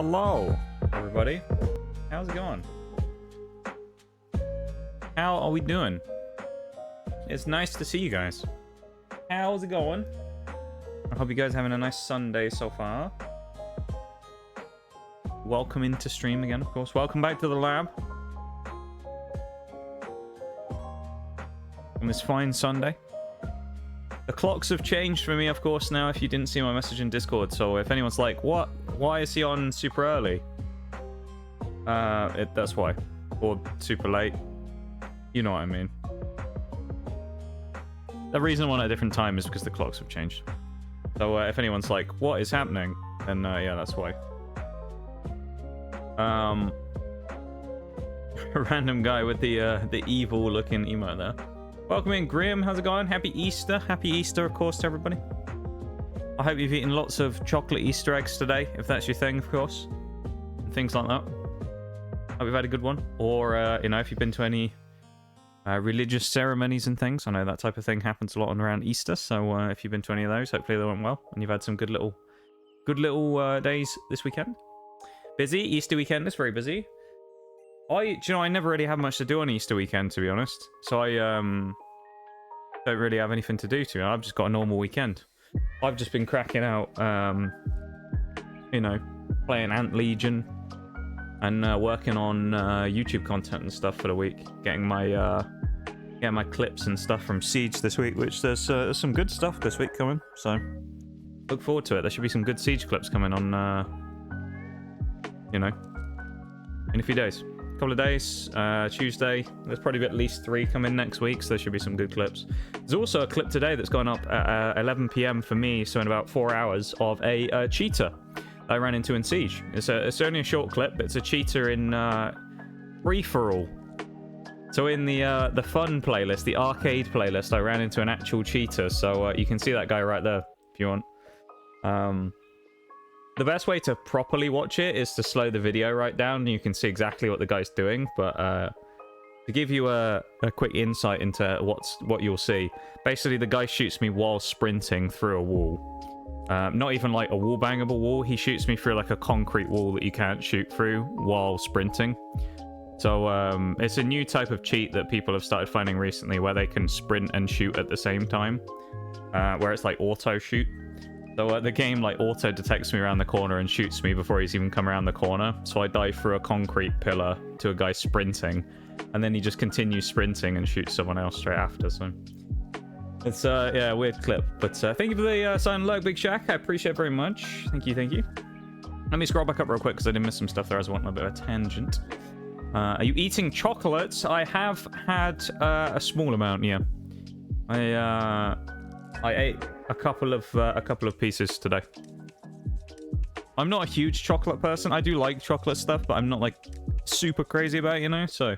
Hello, everybody. How's it going? How are we doing? It's nice to see you guys. How's it going? I hope you guys are having a nice Sunday so far. Welcome into stream again, of course. Welcome back to the lab. On this fine Sunday. The clocks have changed for me, of course, now, if you didn't see my message in Discord. So if anyone's like, what? Why is he on super early? That's why. Or super late. You know what I mean. The reason I'm on at a different time is because the clocks have changed. So if anyone's like, what is happening? Then yeah, that's why. A random guy with the evil looking emote there. Welcome in, Grim. How's it going? Happy Easter. Happy Easter, of course, to everybody. I hope you've eaten lots of chocolate Easter eggs today, if that's your thing, of course. And things like that. Hope you've had a good one. Or, you know, if you've been to any religious ceremonies and things. I know that type of thing happens a lot around Easter. So if you've been to any of those, hopefully they went well. And you've had some good little days this weekend. Busy. Easter weekend is very busy. Do you know, I never really have much to do on Easter weekend, to be honest. So I don't really have anything to do to it. I've just got a normal weekend. I've just been cracking out, you know, playing Ant Legion and working on YouTube content and stuff for the week. Getting my clips and stuff from Siege this week, which there's some good stuff this week coming. So look forward to it. There should be some good Siege clips coming on, you know, in a few days. Couple of days. Tuesday, there's probably at least 3 coming next week, so there should be some good clips. There's also a clip today that's gone up at 11 PM for me, so in about 4 hours, of a cheater I ran into in Siege. It's only a short clip, but it's a cheater in free-for-all. So in the fun playlist, the arcade playlist, I ran into an actual cheater, so you can see that guy right there if you want. The best way to properly watch it is to slow the video right down, and you can see exactly what the guy's doing. But to give you a quick insight into what you'll see, basically the guy shoots me while sprinting through a wall. Not even like a wall-bangable wall. He shoots me through like a concrete wall that you can't shoot through while sprinting. So it's a new type of cheat that people have started finding recently, where they can sprint and shoot at the same time, where it's like auto shoot. So the game like auto detects me around the corner and shoots me before he's even come around the corner. So I dive through a concrete pillar to a guy sprinting, and then he just continues sprinting and shoots someone else straight after. So it's yeah, a weird clip. But thank you for the silent lurk, Big Shack. I appreciate it very much. Thank you, thank you. Let me scroll back up real quick because I did miss some stuff there. I was wanting a bit of a tangent. Are you eating chocolates? I have had a small amount, yeah. I ate a couple of pieces today. I'm not a huge chocolate person. I do like chocolate stuff, but I'm not like super crazy about it, you know. So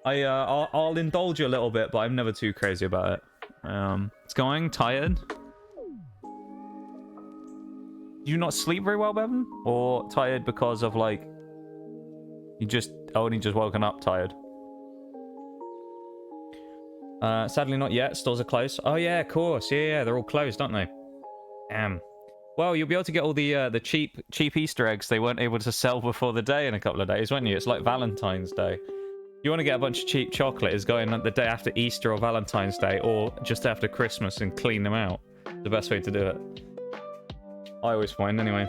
I'll indulge you a little bit, but I'm never too crazy about it. It's going tired. Do you not sleep very well, Bevan? Or tired because of like you just only just woken up tired? Sadly not yet. Stores are closed. Oh yeah, of course. Yeah, they're all closed, aren't they? Damn. Well, you'll be able to get all the cheap Easter eggs they weren't able to sell before the day in a couple of days, won't you? It's like Valentine's Day. If you want to get a bunch of cheap chocolate, is going the day after Easter or Valentine's Day, or just after Christmas and clean them out. The best way to do it. I always find, anyway.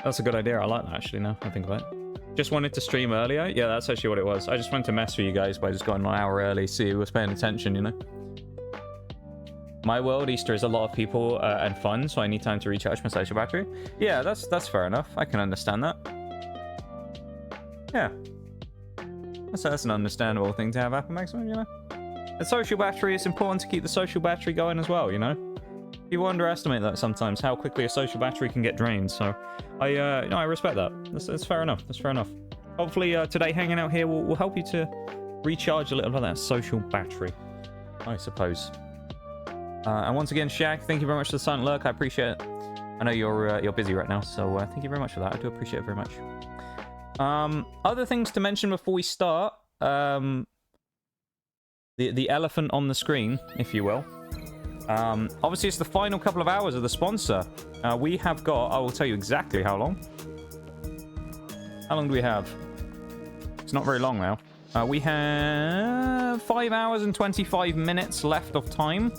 That's a good idea. I like that, actually, now I think about it. Just wanted to stream earlier. Yeah, that's actually what it was. I just wanted to mess with you guys by just going an hour early, see who was paying attention, you know? My world, Easter is a lot of people and fun, so I need time to recharge my social battery. Yeah, that's fair enough. I can understand that. Yeah. That's an understandable thing to have happen, Maximum, you know? The social battery, it's important to keep the social battery going as well, you know? People underestimate that sometimes, how quickly a social battery can get drained. So I respect that. That's fair enough. That's fair enough. Hopefully today hanging out here will help you to recharge a little of that social battery, I suppose. And once again, Shaq, thank you very much for the silent lurk. I appreciate it. I know you're busy right now, so thank you very much for that. I do appreciate it very much. Other things to mention before we start. The elephant on the screen, if you will. Obviously, it's the final couple of hours of the sponsor. We have got, I will tell you exactly how long. How long do we have? It's not very long now. We have 5 hours and 25 minutes left of time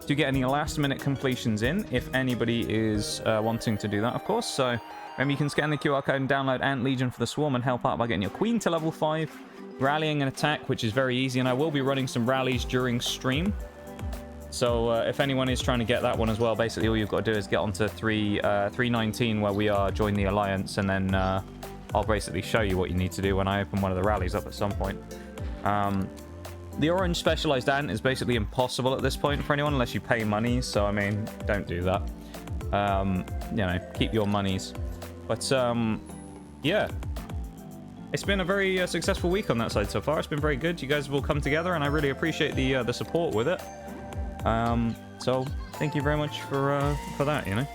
to get any last-minute completions in, if anybody is wanting to do that, of course. So remember, you can scan the QR code and download Ant Legion for the Swarm and help out by getting your Queen to level 5, rallying an attack, which is very easy, and I will be running some rallies during stream. So if anyone is trying to get that one as well, basically all you've got to do is get onto 319 where we are, join the Alliance, and then I'll basically show you what you need to do when I open one of the rallies up at some point. The orange specialized ant is basically impossible at this point for anyone unless you pay money, so I mean, don't do that. You know, keep your monies. But yeah, it's been a very successful week on that side so far. It's been very good. You guys have all come together, and I really appreciate the support with it. So thank you very much for that, you know.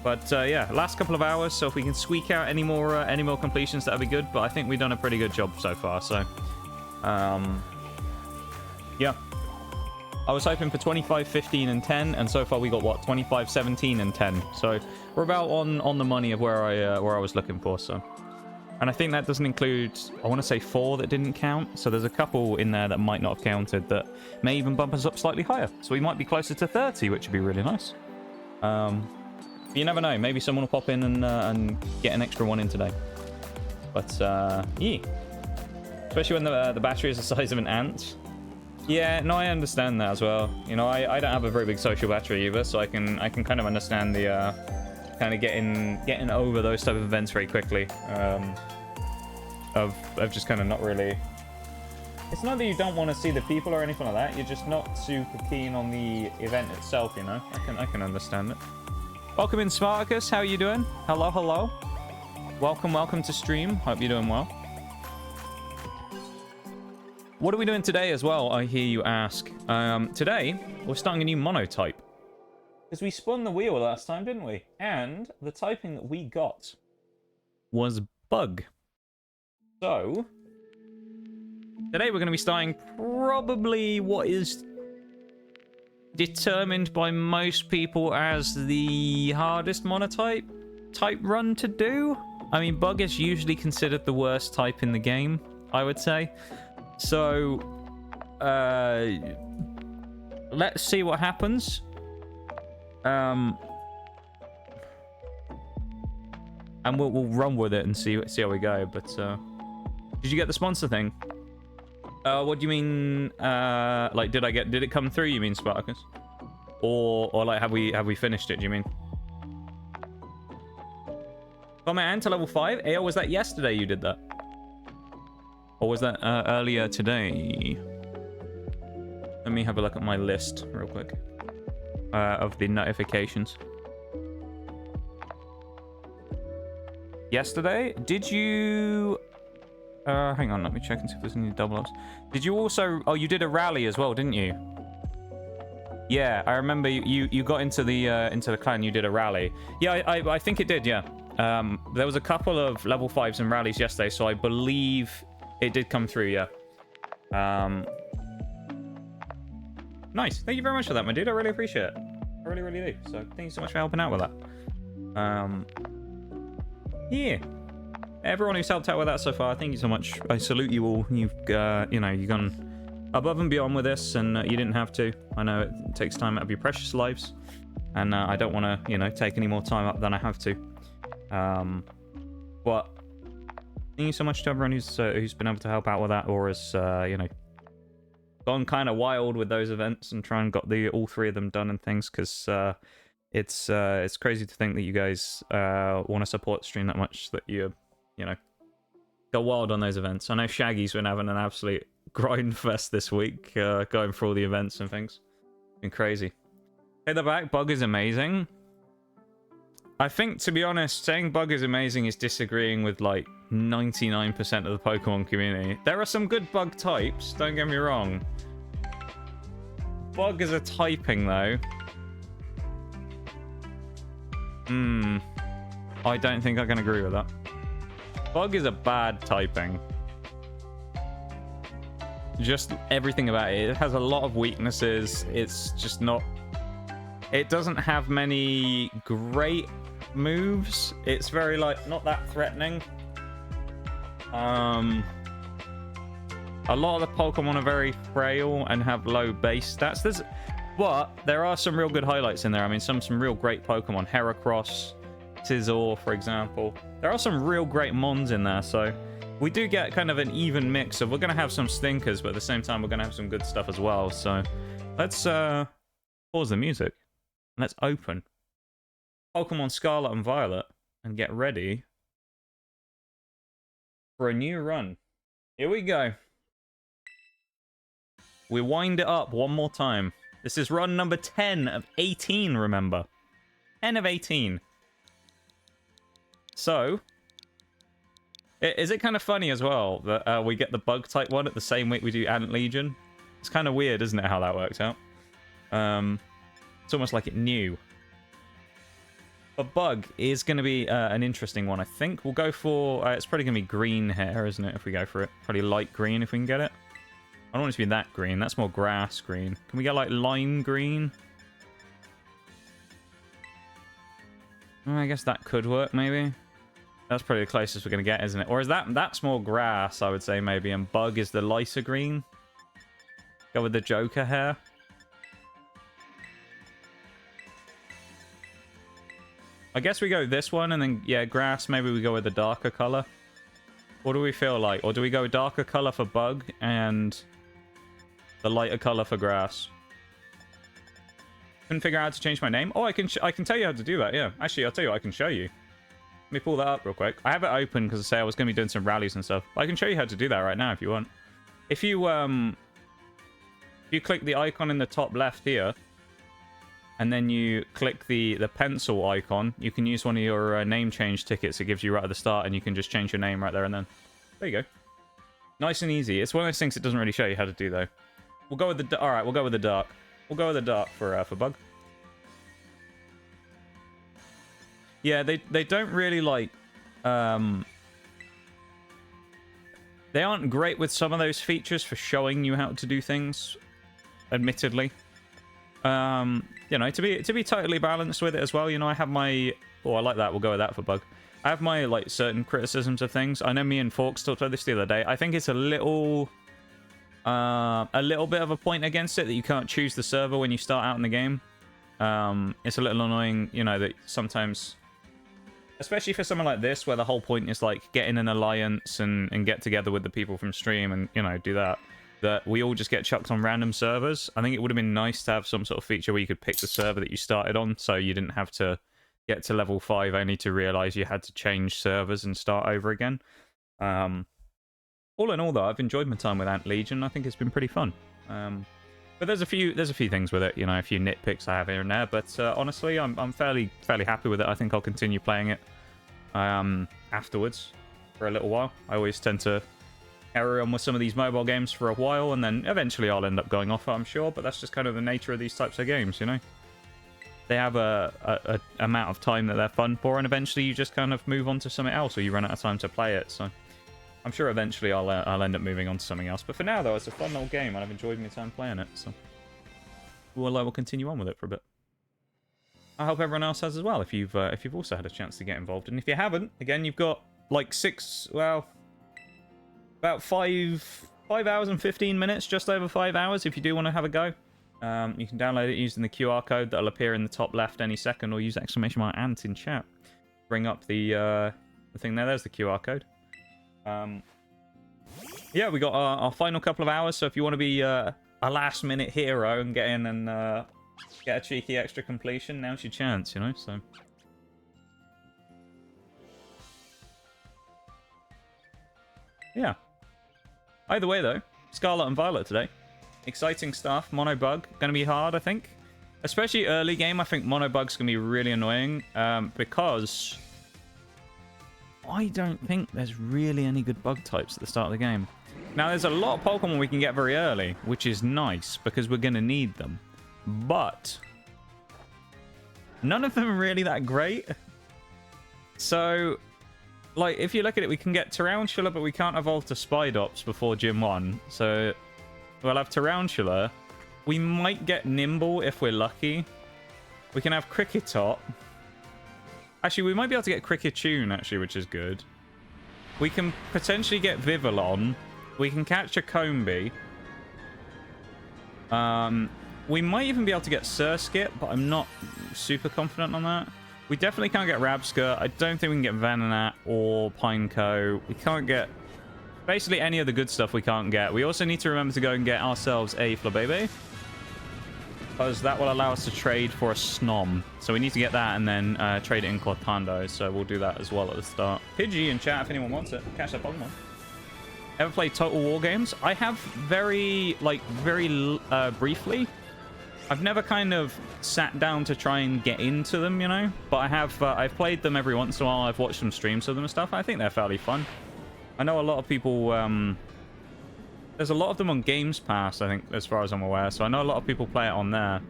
But yeah, last couple of hours, so if we can squeak out any more completions, that'd be good. But I think we've done a pretty good job so far. So yeah, I was hoping for 25, 15, and 10, and so far we got what, 25, 17, and 10. So we're about on the money of where I was looking for. So, and I think that doesn't include, I want to say 4 that didn't count. So there's a couple in there that might not have counted that may even bump us up slightly higher. So we might be closer to 30, which would be really nice. You never know. Maybe someone will pop in and get an extra one in today. But yeah, especially when the battery is the size of an ant. Yeah, no, I understand that as well. You know, I don't have a very big social battery either, so I can kind of understand the kind of getting over those type of events very quickly. Of just kind of not really. It's not that you don't want to see the people or anything like that. You're just not super keen on the event itself. You know, I can understand it. Welcome in, Spartacus. How are you doing? Hello, hello. Welcome to stream. Hope you're doing well. What are we doing today as well, I hear you ask? Today, we're starting a new monotype. Because we spun the wheel last time, didn't we? And the typing that we got was bug. So, today we're going to be starting probably what is determined by most people as the hardest monotype type run to do. I mean, bug is usually considered the worst type in the game, I would say. So, let's see what happens. And we'll run with it and see how we go. But did you get the sponsor thing? What do you mean? Like, did it come through? You mean, Spartacus? Or like, have we finished it? Do you mean? Got my ant to level 5. Ayo, was that yesterday you did that? Or was that earlier today? Let me have a look at my list real quick of the notifications. Yesterday? Did you... hang on, let me check and see if there's any double ups. Did you also... Oh, you did a rally as well, didn't you? Yeah, I remember you got into the clan, you did a rally. Yeah, I think it did, yeah. There was a couple of level 5s and rallies yesterday, so I believe it did come through, yeah. Nice. Thank you very much for that, my dude. I really appreciate it. I really, really do. So thank you so much for helping out with that. Yeah. Everyone who's helped out with that so far, thank you so much. I salute you all. You've, you know, you've gone above and beyond with this, and you didn't have to. I know it takes time out of your precious lives, and I don't want to, you know, take any more time up than I have to. But thank you so much to everyone who's been able to help out with that, or has, you know, gone kind of wild with those events and try and got all 3 of them done and things, because it's crazy to think that you guys want to support the stream that much that you know, go wild on those events. I know Shaggy's been having an absolute grind fest this week, going through all the events and things. It's been crazy. Hey, the back bug is amazing. I think, to be honest, saying bug is amazing is disagreeing with like 99% of the Pokemon community. There are some good bug types, don't get me wrong. Bug as a typing, though. I don't think I can agree with that. Bug is a bad typing. Just everything about it. It has a lot of weaknesses. It's just not... It doesn't have many great moves. It's very, like, not that threatening. A lot of the Pokemon are very frail and have low base stats. But there are some real good highlights in there. I mean, some real great Pokemon. Heracross, Scizor, for example. There are some real great Mons in there, so we do get kind of an even mix of... We're going to have some stinkers, but at the same time, we're going to have some good stuff as well. So let's pause the music. And let's open Pokemon Scarlet and Violet and get ready for a new run. Here we go. We wind it up one more time. This is run number 10 of 18, remember. 10 of 18. So, is it kind of funny as well that we get the bug type one at the same week we do Ant Legion? It's kind of weird, isn't it, how that works out? It's almost like it knew. But bug is going to be an interesting one, I think. We'll go for... it's probably going to be green hair, isn't it, if we go for it? Probably light green if we can get it. I don't want it to be that green. That's more grass green. Can we get, like, lime green? I guess that could work, maybe. That's probably the closest we're going to get, isn't it? Or is that's more grass, I would say, maybe. And bug is the lighter green. Go with the Joker hair. I guess we go this one, and then, yeah, grass, maybe we go with the darker color. What do we feel like? Or do we go darker color for bug and the lighter color for grass? Couldn't figure out how to change my name. Oh, I can tell you how to do that, yeah. Actually, I'll tell you what, I can show you. Let me pull that up real quick. I have it open because I say I was going to be doing some rallies and stuff. But I can show you how to do that right now if you want. If you click the icon in the top left here, and then you click the pencil icon, you can use one of your name change tickets it gives you right at the start, and you can just change your name right there and then. There you go. Nice and easy. It's one of those things it doesn't really show you how to do, though. We'll go with the... Alright, we'll go with the dark. We'll go with the dark for bug. Yeah, they don't really, like... They aren't great with some of those features for showing you how to do things, admittedly. You know, to be totally balanced with it as well, you know, I have my... Oh, I like that. We'll go with that for bug. I have my, like, certain criticisms of things. I know me and Forks talked about this the other day. I think it's a little bit of a point against it that you can't choose the server when you start out in the game. It's a little annoying, you know, that sometimes... Especially for someone like this, where the whole point is, like, get in an alliance and get together with the people from stream and, you know, do that. That we all just get chucked on random servers. I think it would have been nice to have some sort of feature where you could pick the server that you started on, so you didn't have to get to level 5 only to realize you had to change servers and start over again. All in all, though, I've enjoyed my time with Ant Legion. I think it's been pretty fun. But there's a few things with it, you know, a few nitpicks I have here and there. But honestly, I'm fairly happy with it. I think I'll continue playing it afterwards for a little while. I always tend to carry on with some of these mobile games for a while, and then eventually I'll end up going off it, I'm sure. But that's just kind of the nature of these types of games, you know. They have a amount of time that they're fun for, and eventually you just kind of move on to something else, or you run out of time to play it. So I'm sure eventually I'll end up moving on to something else. But for now, though, it's a fun little game, and I've enjoyed my time playing it. So we'll continue on with it for a bit. I hope everyone else has as well, if you've also had a chance to get involved. And if you haven't, again, you've got like about 5 hours and 15 minutes, just over 5 hours, if you do want to have a go. You can download it using the QR code that'll appear in the top left any second, or use !ANT in chat. Bring up the thing there. There's the QR code. Yeah, we got our final couple of hours, so if you want to be a last-minute hero and get in and get a cheeky extra completion, now's your chance, you know, so... Yeah. Either way, though, Scarlet and Violet today. Exciting stuff. Mono Bug. Going to be hard, I think. Especially early game, I think Mono Bug's going to be really annoying. Because I don't think there's really any good bug types at the start of the game. Now, there's a lot of Pokemon we can get very early, which is nice, because we're going to need them. But none of them are really that great. So... Like, if you look at it, we can get Tarountula, but we can't evolve to Spidops before Gym 1. So, we'll have Tarountula. We might get Nymble if we're lucky. We can have Kriketot. Actually, we might be able to get Kriketune, actually, which is good. We can potentially get Vivillon. We can catch a Combee. We might even be able to get Surskit, but I'm not super confident on that. We definitely can't get Rabscur. I don't think we can get Venonat or Pineco. We can't get... Basically, any of the good stuff we can't get. We also need to remember to go and get ourselves a Flabébé, because that will allow us to trade for a Snom. So we need to get that and then trade it in Cortando. So we'll do that as well at the start. Pidgey in chat if anyone wants it. Catch that Pokemon. Ever played Total War games? I have very briefly. I've never kind of sat down to try and get into them, you know? But I have, I've played them every once in a while. I've watched some streams of them and stuff. I think they're fairly fun. I know a lot of people, there's a lot of them on Games Pass, I think, as far as I'm aware. So I know a lot of people play it on there.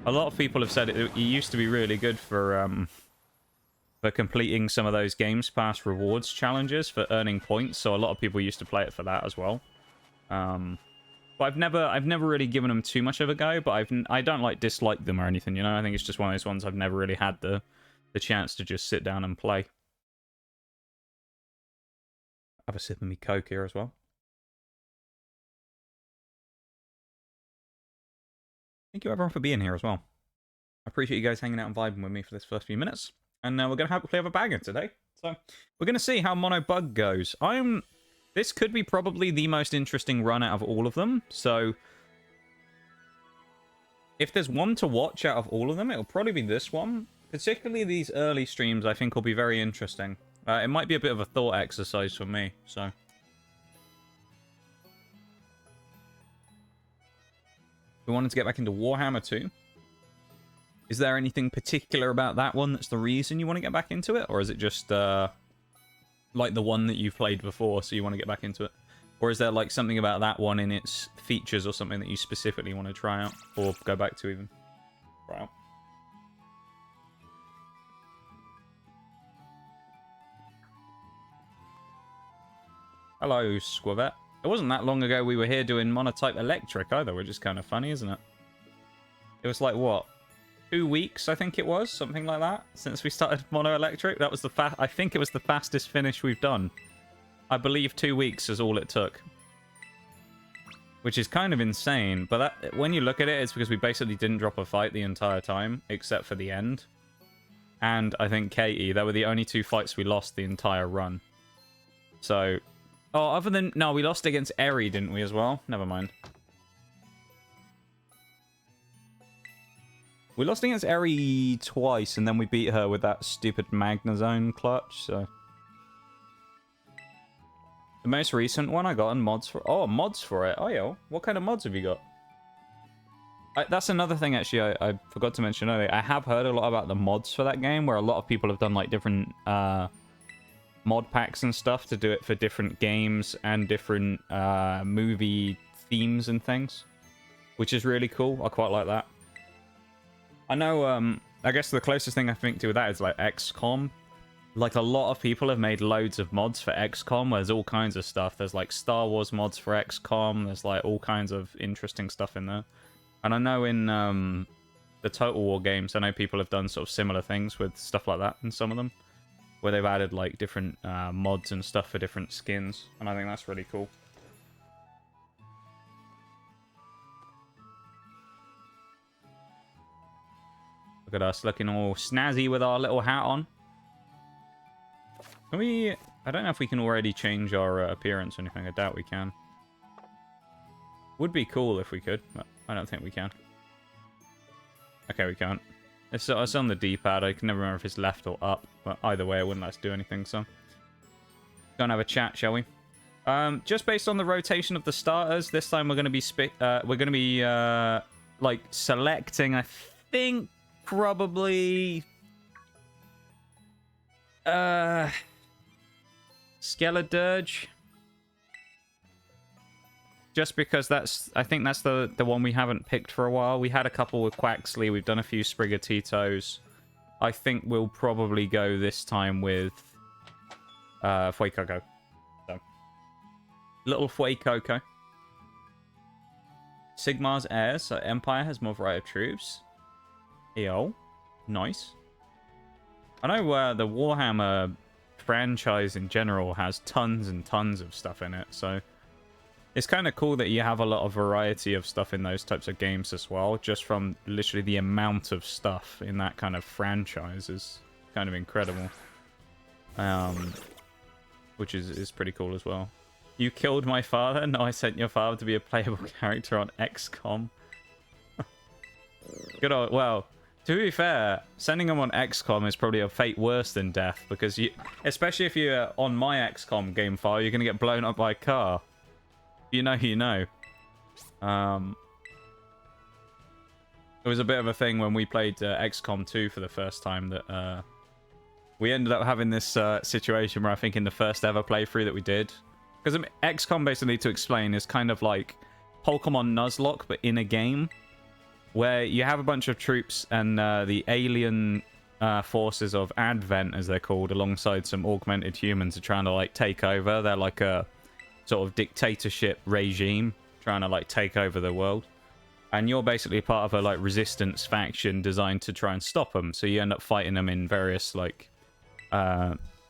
A lot of people have said it used to be really good for completing some of those Games Pass rewards challenges for earning points. So a lot of people used to play it for that as well. But I've never really given them too much of a go. But I don't like dislike them or anything, you know. I think it's just one of those ones I've never really had the chance to just sit down and play. Have a sip of me Coke here as well. Thank you everyone for being here as well. I appreciate you guys hanging out and vibing with me for this first few minutes. And we're going to play a bagger today. So we're going to see how Mono Bug goes. This could be probably the most interesting run out of all of them. So if there's one to watch out of all of them, it'll probably be this one. Particularly these early streams, I think will be very interesting. It might be a bit of a thought exercise for me, so... We wanted to get back into Warhammer 2. Is there anything particular about that one that's the reason you want to get back into it? Or is it just, like the one that you've played before, so you want to get back into it? Or is there, like, something about that one in its features or something that you specifically want to try out? Or go back to even? Try out. Hello, Squavette. It wasn't that long ago we were here doing Monotype Electric either, which is kind of funny, isn't it? It was like, what? 2 weeks, I think it was? Something like that? Since we started Mono Electric? That was I think it was the fastest finish we've done. I believe 2 weeks is all it took. Which is kind of insane, but that, when you look at it, it's because we basically didn't drop a fight the entire time, except for the end. And I think Katie, they were the only 2 fights we lost the entire run. So... Oh, other than... No, we lost against Eri, didn't we, as well? Never mind. We lost against Eri twice, and then we beat her with that stupid Magnezone clutch, so... The most recent one I got on mods for... Oh, mods for it. Oh, yo. What kind of mods have you got? That's another thing, actually, I forgot to mention earlier. I have heard a lot about the mods for that game, where a lot of people have done, like, different... mod packs and stuff to do it for different games and different movie themes and things, which is really cool. I quite like that. I know, I guess the closest thing I think to that is like XCOM. Like a lot of people have made loads of mods for XCOM. There's all kinds of stuff. There's like Star Wars mods for XCOM. There's like all kinds of interesting stuff in there. And I know in the Total War games, I know people have done sort of similar things with stuff like that in some of them, where they've added like different mods and stuff for different skins, and I think that's really cool. Look at us looking all snazzy with our little hat on. Can we... I don't know if we can already change our appearance or anything. I doubt we can. Would be cool if we could, but I don't think we can. Okay, we can't. It's on the D-pad. I can never remember if it's left or up. But either way, it wouldn't let us do anything, so... Go and have a chat, shall we? Just based on the rotation of the starters, this time we're going to be... like, selecting, I think, probably... Skeledirge. Just because I think that's the one we haven't picked for a while. We had a couple with Quaxley. We've done a few Sprigatitos. I think we'll probably go this time with Fuecoco. So, little Fuecoco. Sigmar's heirs. So Empire has more variety of troops. Yo. Nice. I know the Warhammer franchise in general has tons and tons of stuff in it, so it's kind of cool that you have a lot of variety of stuff in those types of games as well, just from literally the amount of stuff in that kind of franchise is kind of incredible. Which is pretty cool as well. You killed my father? No, I sent your father to be a playable character on XCOM. Good old, well, to be fair, sending him on XCOM is probably a fate worse than death, because you, especially if you're on my XCOM game file, you're going to get blown up by a car. You know, you know. It was a bit of a thing when we played XCOM 2 for the first time that we ended up having this situation where I think in the first ever playthrough that we did, because XCOM, basically, to explain, is kind of like Pokemon Nuzlocke, but in a game, where you have a bunch of troops and the alien forces of Advent, as they're called, alongside some augmented humans are trying to, like, take over. They're like a sort of dictatorship regime trying to, like, take over the world. And you're basically part of a, like, resistance faction designed to try and stop them. So you end up fighting them in various, like...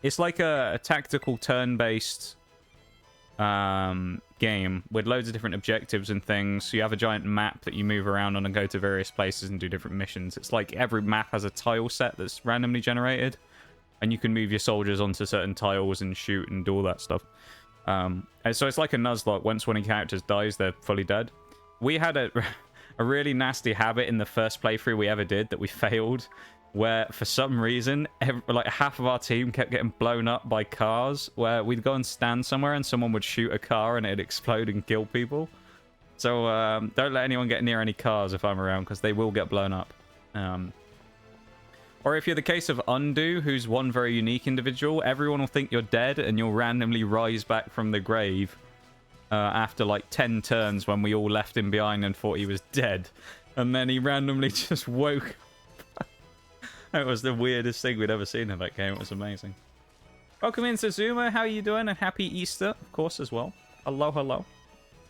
it's like a tactical turn-based game with loads of different objectives and things. So you have a giant map that you move around on and go to various places and do different missions. It's like every map has a tile set that's randomly generated, and you can move your soldiers onto certain tiles and shoot and do all that stuff. And so it's like a nuzlocke. Once one of your characters dies, they're fully dead. We had a really nasty habit in the first playthrough we ever did that we failed, where for some reason like half of our team kept getting blown up by cars, where we'd go and stand somewhere and someone would shoot a car and it'd explode and kill people. So don't let anyone get near any cars if I'm around, because they will get blown up. Or if you're the case of Undo, who's one very unique individual, everyone will think you're dead and you'll randomly rise back from the grave after like 10 turns, when we all left him behind and thought he was dead, and then he randomly just woke. It was the weirdest thing we'd ever seen in that game. It was amazing. Welcome in, Suzumo. How are you doing? And happy Easter, of course, as well. Hello, hello.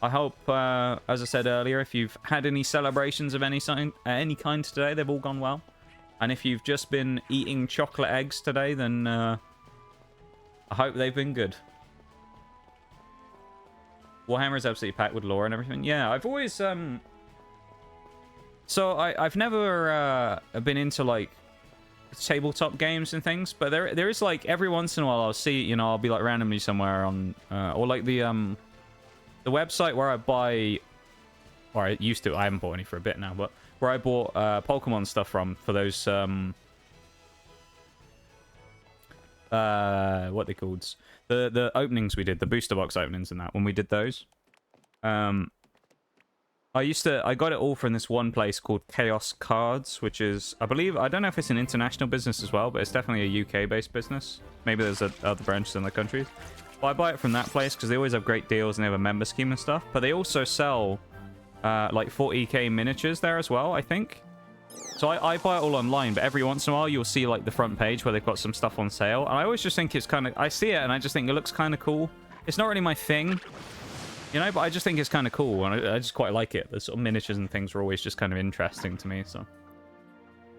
I hope, as I said earlier, if you've had any celebrations of any kind today, they've all gone well. And if you've just been eating chocolate eggs today, then I hope they've been good. Warhammer is absolutely packed with lore and everything. Yeah, I've always... So I've never been into, like, tabletop games and things, but there is, like, every once in a while I'll see, you know, I'll be like randomly somewhere on or like the website where I buy, or I used to, I haven't bought any for a bit now, but where I bought Pokemon stuff from for those what they called, the openings we did, the booster box openings and that, when we did those, I got it all from this one place called Chaos Cards, which is, I believe, I don't know if it's an international business as well, but it's definitely a UK-based business. Maybe there's other branches in other countries. But I buy it from that place because they always have great deals and they have a member scheme and stuff. But they also sell, like, 40k miniatures there as well, I think. So I buy it all online, but every once in a while you'll see, like, the front page where they've got some stuff on sale. And I always just think it's kind of, I see it and I just think it looks kind of cool. It's not really my thing, you know, but I just think it's kind of cool, and I just quite like it. The sort of miniatures and things are always just kind of interesting to me, so.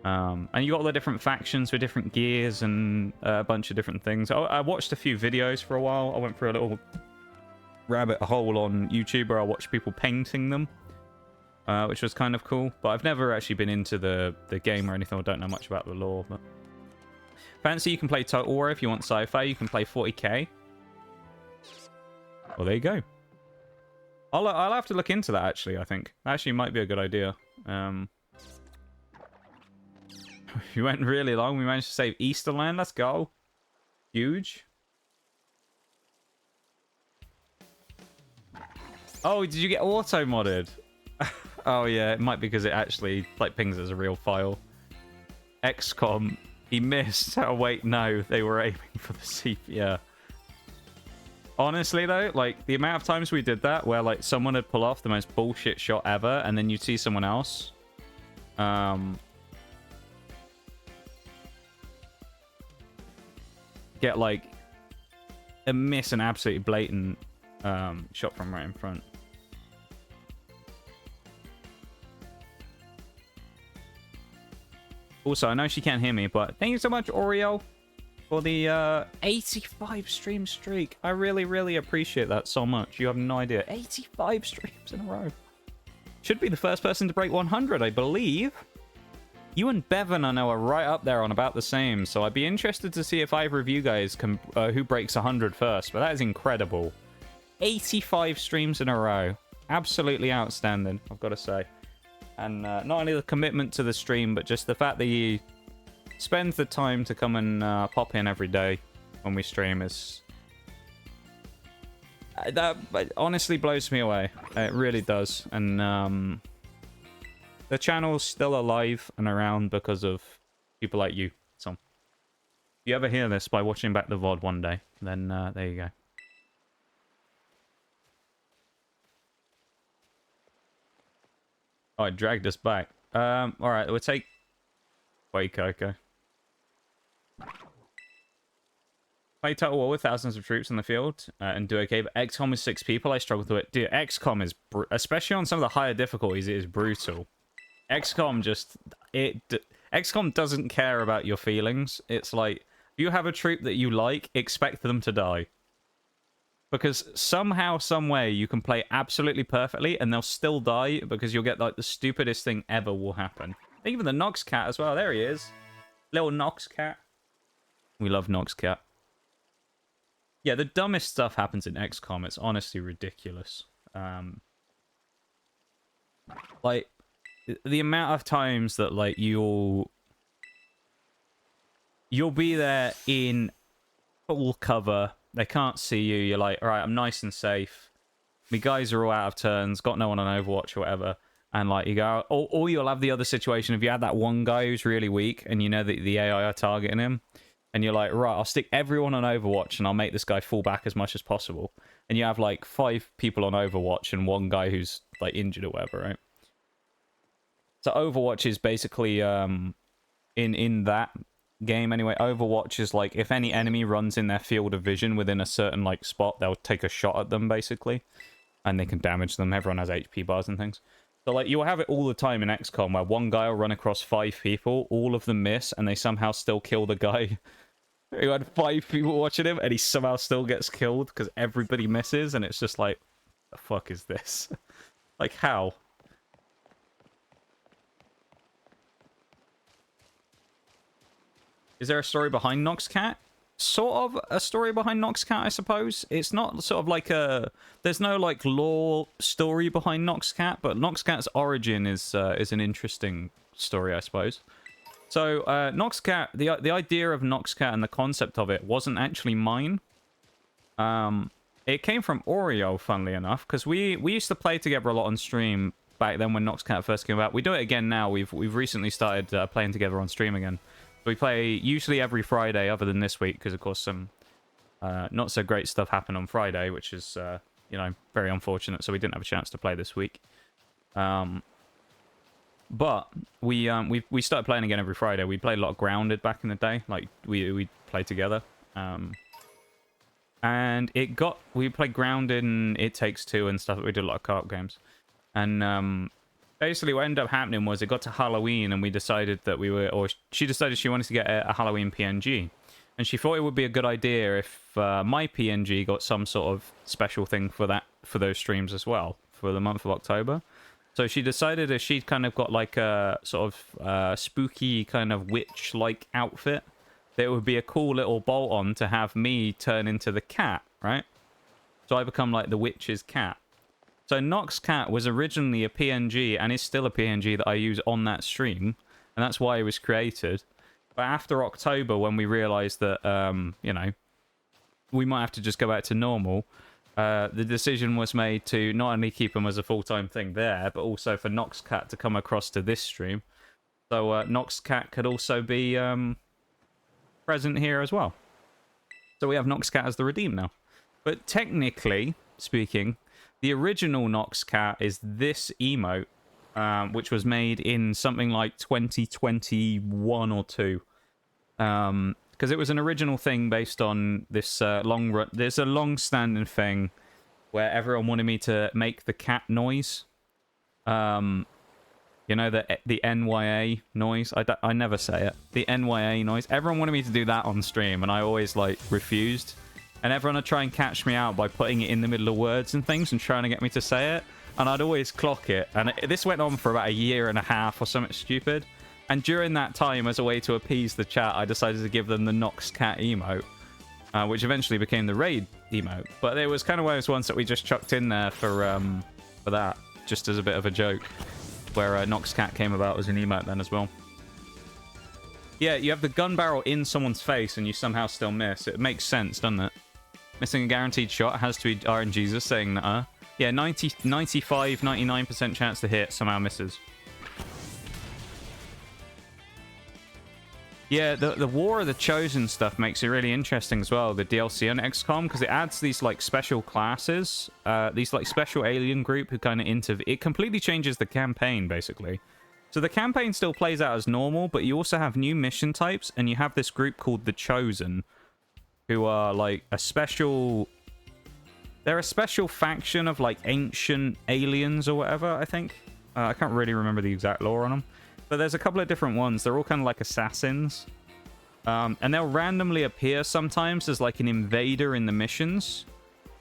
And you got all the different factions with different gears and a bunch of different things. I watched a few videos for a while. I went through a little rabbit hole on YouTube where I watched people painting them, which was kind of cool. But I've never actually been into the game or anything. I don't know much about the lore, but... Fancy, you can play Total War if you want sci-fi. You can play 40k. Well, there you go. I'll have to look into that, actually, I think. Actually, might be a good idea. We went really long. We managed to save Easterland. Let's go. Huge. Oh, did you get auto-modded? Oh, yeah. It might be because it actually, like, pings as a real file. XCOM. He missed. Oh, wait, no. They were aiming for the CPU. Yeah. Honestly, though, like, the amount of times we did that, where, like, someone would pull off the most bullshit shot ever, and then you'd see someone else. Get, like, a miss, an absolutely blatant shot from right in front. Also, I know she can't hear me, but thank you so much, Oreo, for the 85 stream streak. I really, really appreciate that so much. You have no idea. 85 streams in a row. Should be the first person to break 100, I believe. You and Bevan, I know, are right up there on about the same, so I'd be interested to see if either of you guys can who breaks 100 first, but that is incredible. 85 streams in a row. Absolutely outstanding, I've got to say. And not only the commitment to the stream, but just the fact that you spend the time to come and pop in every day when we stream is... that honestly blows me away. It really does. And the channel's still alive and around because of people like you. So, if you ever hear this by watching back the VOD one day, then there you go. Oh, I dragged us back. Alright, we'll take... Wait, okay. Play Total War with thousands of troops in the field and do okay, but XCOM with 6 people, I struggle to it. Dude, XCOM is... especially on some of the higher difficulties, it is brutal. XCOM just... XCOM doesn't care about your feelings. It's like, if you have a troop that you like, expect them to die. Because somehow, someway, you can play absolutely perfectly, and they'll still die, because you'll get, like, the stupidest thing ever will happen. Even the Nox Cat as well. There he is. Little Nox Cat. We love Nox Cat. Yeah, the dumbest stuff happens in XCOM. It's honestly ridiculous. Like, the amount of times that, like, you'll be there in full cover. They can't see you. You're like, all right, I'm nice and safe. My guys are all out of turns. Got no one on Overwatch or whatever. And, like, you go... Or you'll have the other situation if you had that one guy who's really weak and you know that the AI are targeting him. And you're like, right, I'll stick everyone on Overwatch and I'll make this guy fall back as much as possible. And you have, like, 5 people on Overwatch and one guy who's, like, injured or whatever, right? So Overwatch is basically, in that game anyway, Overwatch is like, if any enemy runs in their field of vision within a certain, like, spot, they'll take a shot at them, basically. And they can damage them. Everyone has HP bars and things. So, like, you'll have it all the time in XCOM, where one guy will run across 5 people, all of them miss, and they somehow still kill the guy who had 5 people watching him, and he somehow still gets killed, because everybody misses, and it's just like, the fuck is this? Like, how? Is there a story behind Noxcat? Sort of a story behind Noxcat, I suppose. It's not sort of like a... There's no, like, lore story behind Noxcat, but Noxcat's origin is an interesting story, I suppose. So, Noxcat... The idea of Noxcat and the concept of it wasn't actually mine. It came from Oreo, funnily enough, because we used to play together a lot on stream back then when Noxcat first came out. We do it again now. We've recently started playing together on stream again. We play usually every Friday, other than this week, because, of course, some not so great stuff happened on Friday, which is, you know, very unfortunate, so we didn't have a chance to play this week. But we started playing again every Friday. We played a lot of Grounded back in the day. Like, we played together. And we played Grounded and It Takes Two and stuff. We did a lot of co-op games. And basically what ended up happening was it got to Halloween and we decided that she decided she wanted to get a Halloween PNG. And she thought it would be a good idea if my PNG got some sort of special thing for those streams as well, for the month of October. So she decided that she'd kind of got like a sort of spooky kind of witch-like outfit, that it would be a cool little bolt-on to have me turn into the cat, right? So I become like the witch's cat. So Nox Cat was originally a PNG and is still a PNG that I use on that stream, and that's why it was created. But after October, when we realised that, you know, we might have to just go back to normal, the decision was made to not only keep him as a full-time thing there, but also for Nox Cat to come across to this stream. So Nox Cat could also be present here as well. So we have Nox Cat as the redeem now. But technically speaking, the original Nox Cat is this emote, which was made in something like 2021 or 2. Because it was an original thing based on this there's a long-standing thing where everyone wanted me to make the cat noise. You know, the NYA noise? I never say it. The NYA noise. Everyone wanted me to do that on stream, and I always, like, refused. And everyone would try and catch me out by putting it in the middle of words and things and trying to get me to say it. And I'd always clock it. And this went on for about 1.5 years or something stupid. And during that time, as a way to appease the chat, I decided to give them the Nox Cat emote, which eventually became the raid emote. But it was kind of one of those ones that we just chucked in there for that, just as a bit of a joke, where Nox Cat came about as an emote then as well. Yeah, you have the gun barrel in someone's face and you somehow still miss. It makes sense, doesn't it? Missing a guaranteed shot has to be RNGesus saying that. Yeah, 95, 99% chance to hit, somehow misses. Yeah, the War of the Chosen stuff makes it really interesting as well, the DLC on XCOM, because it adds these, like, special classes, these, like, special alien group who kind of it completely changes the campaign, basically. So the campaign still plays out as normal, but you also have new mission types, and you have this group called the Chosen, who are, like, a special... They're a special faction of, like, ancient aliens or whatever, I think. I can't really remember the exact lore on them. But there's a couple of different ones. They're all kind of like assassins. And they'll randomly appear sometimes as like an invader in the missions.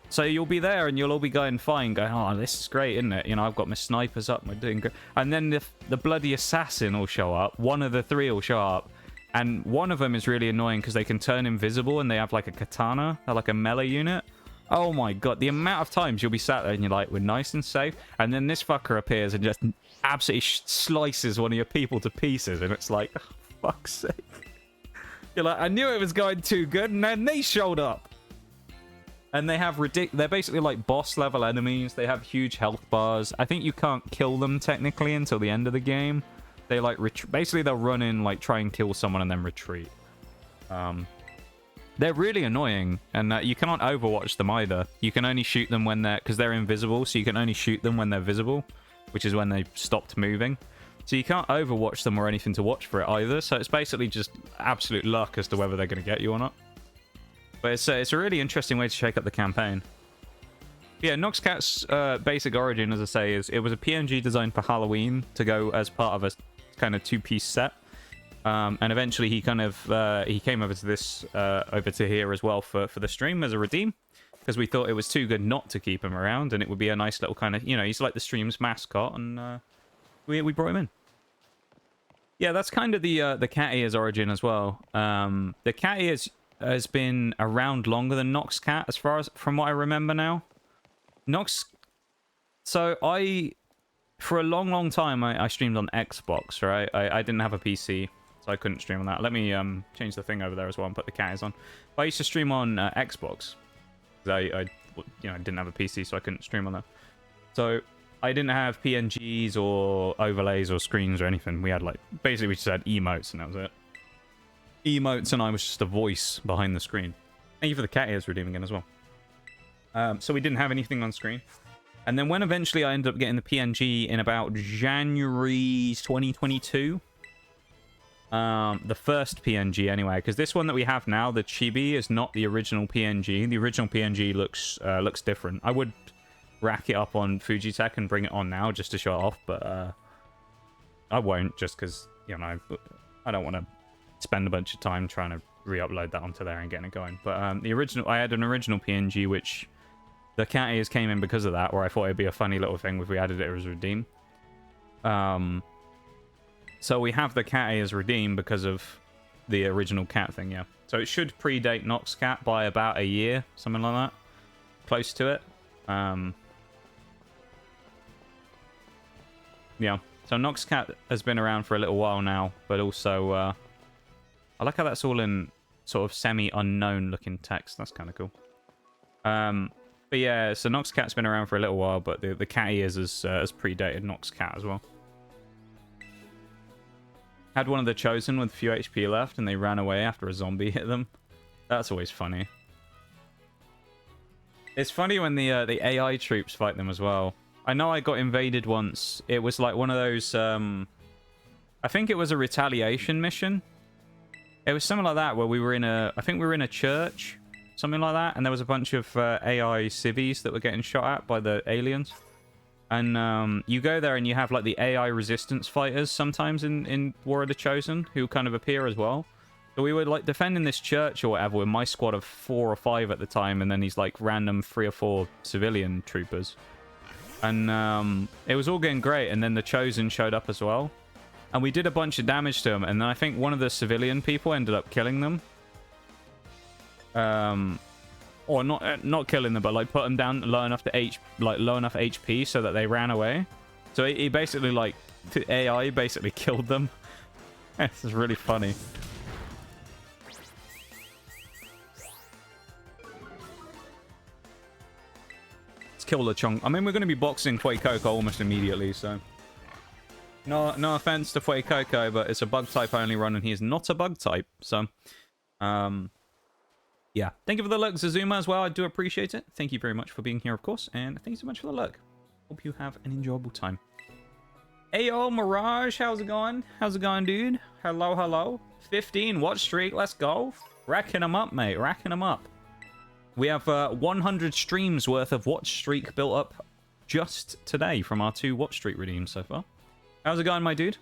So you'll be there and you'll all be going fine, going, oh, this is great, isn't it? You know, I've got my snipers up, we're doing good. And then the bloody assassin will show up. One of the three will show up. And one of them is really annoying because they can turn invisible and they have like a katana. They're like a melee unit. Oh my god, the amount of times you'll be sat there and you're like, we're nice and safe. And then this fucker appears and just absolutely slices one of your people to pieces. And it's like, oh, fuck's sake. You're like, I knew it was going too good. And then they showed up. And they have they're basically like boss level enemies. They have huge health bars. I think you can't kill them technically until the end of the game. They like, basically they'll run in, like try and kill someone and then retreat. They're really annoying, and you cannot overwatch them either. You can only shoot them when because they're invisible, so you can only shoot them when they're visible, which is when they stopped moving. So you can't overwatch them or anything to watch for it either, so it's basically just absolute luck as to whether they're going to get you or not. But it's a really interesting way to shake up the campaign. Yeah, Nox Cat's basic origin, as I say, is it was a PNG designed for Halloween to go as part of a kind of two-piece set. And eventually he kind of he came over to this over to here as well for the stream as a redeem, because we thought it was too good not to keep him around, and it would be a nice little kind of, you know, he's like the stream's mascot, and we brought him in. Yeah, that's kind of the cat ears origin as well. The cat ears has been around longer than Nox Cat as far as from what I remember now. So for a long time I streamed on Xbox, right? I didn't have a PC. So I couldn't stream on that. Let me change the thing over there as well and put the cat ears on. But I used to stream on Xbox. I didn't have a PC, so I couldn't stream on that. So I didn't have PNGs or overlays or screens or anything. We had basically we just had emotes and that was it. Emotes and I was just a voice behind the screen. Thank you for the cat ears redeeming again as well. So we didn't have anything on screen. And then when eventually I ended up getting the PNG in about January 2022. The first PNG anyway, because this one that we have now, the Chibi, is not the original PNG. The original PNG looks different. I would rack it up on Fujitech and bring it on now just to show it off, but I won't, just because, you know, I don't want to spend a bunch of time trying to re-upload that onto there and getting it going. But I had an original PNG which the cat ears came in because of that, where I thought it'd be a funny little thing if we added it as redeem. So we have the cat ears redeemed because of the original cat thing, yeah. So it should predate Nox Cat by about a year, something like that. Close to it. Yeah. So Nox Cat has been around for a little while now, but also I like how that's all in sort of semi-unknown looking text. That's kind of cool. But yeah, so Nox Cat's been around for a little while, but the cat ears has predated Nox Cat as well. Had one of the Chosen with a few HP left, and they ran away after a zombie hit them. That's always funny. It's funny when the AI troops fight them as well. I know I got invaded once. It was like one of those... I think it was a retaliation mission. It was something like that, where we were in a... I think we were in a church. Something like that. And there was a bunch of AI civvies that were getting shot at by the aliens. And you go there and you have like the AI resistance fighters sometimes in War of the Chosen who kind of appear as well. So we were like defending this church or whatever with my squad of 4 or 5 at the time, and then these like random 3 or 4 civilian troopers. And it was all going great, and then the Chosen showed up as well. And we did a bunch of damage to them, and then I think one of the civilian people ended up killing them. Or not killing them, but like put them down low enough low enough HP so that they ran away. So he basically like the AI basically killed them. This is really funny. Let's kill the chunk. I mean, we're going to be boxing Kriketot almost immediately, so no offense to Kriketot, but it's a bug type only run, and he is not a bug type. So yeah, thank you for the look, Zazuma, as well. I do appreciate it. Thank you very much for being here, of course. And thank you so much for the look. Hope you have an enjoyable time. Ayo, Mirage, how's it going? How's it going, dude? Hello, hello. 15 watch streak, let's go. Racking them up, mate. Racking them up. We have 100 streams worth of watch streak built up just today from our 2 watch streak redeems so far. How's it going, my dude?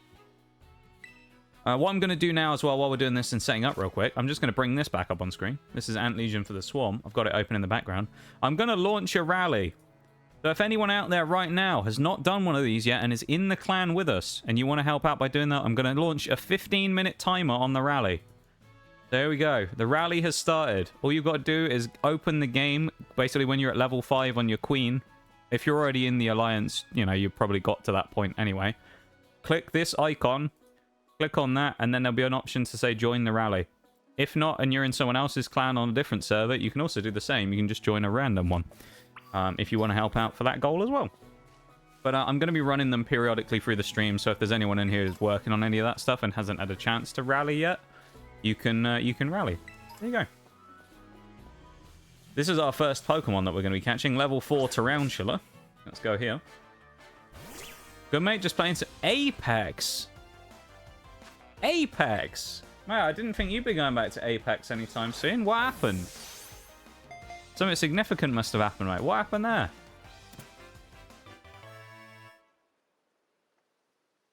What I'm going to do now as well, while we're doing this and setting up real quick, I'm just going to bring this back up on screen. This is Ant Legion for the Swarm. I've got it open in the background. I'm going to launch a rally. So if anyone out there right now has not done one of these yet and is in the clan with us, and you want to help out by doing that, I'm going to launch a 15-minute timer on the rally. There we go. The rally has started. All you've got to do is open the game, basically when you're at level 5 on your queen. If you're already in the alliance, you know, you've probably got to that point anyway. Click this icon. Click on that, and then there'll be an option to say join the rally. If not, and you're in someone else's clan on a different server, you can also do the same. You can just join a random one if you want to help out for that goal as well. But I'm going to be running them periodically through the stream, so if there's anyone in here who's working on any of that stuff and hasn't had a chance to rally yet, you can rally. There you go. This is our first Pokemon that we're going to be catching. Level 4 Tarountula. Let's go here. Good, mate. Just playing some Apex. Apex! Wow, I didn't think you'd be going back to Apex anytime soon. What happened? Something significant must have happened, right? What happened there?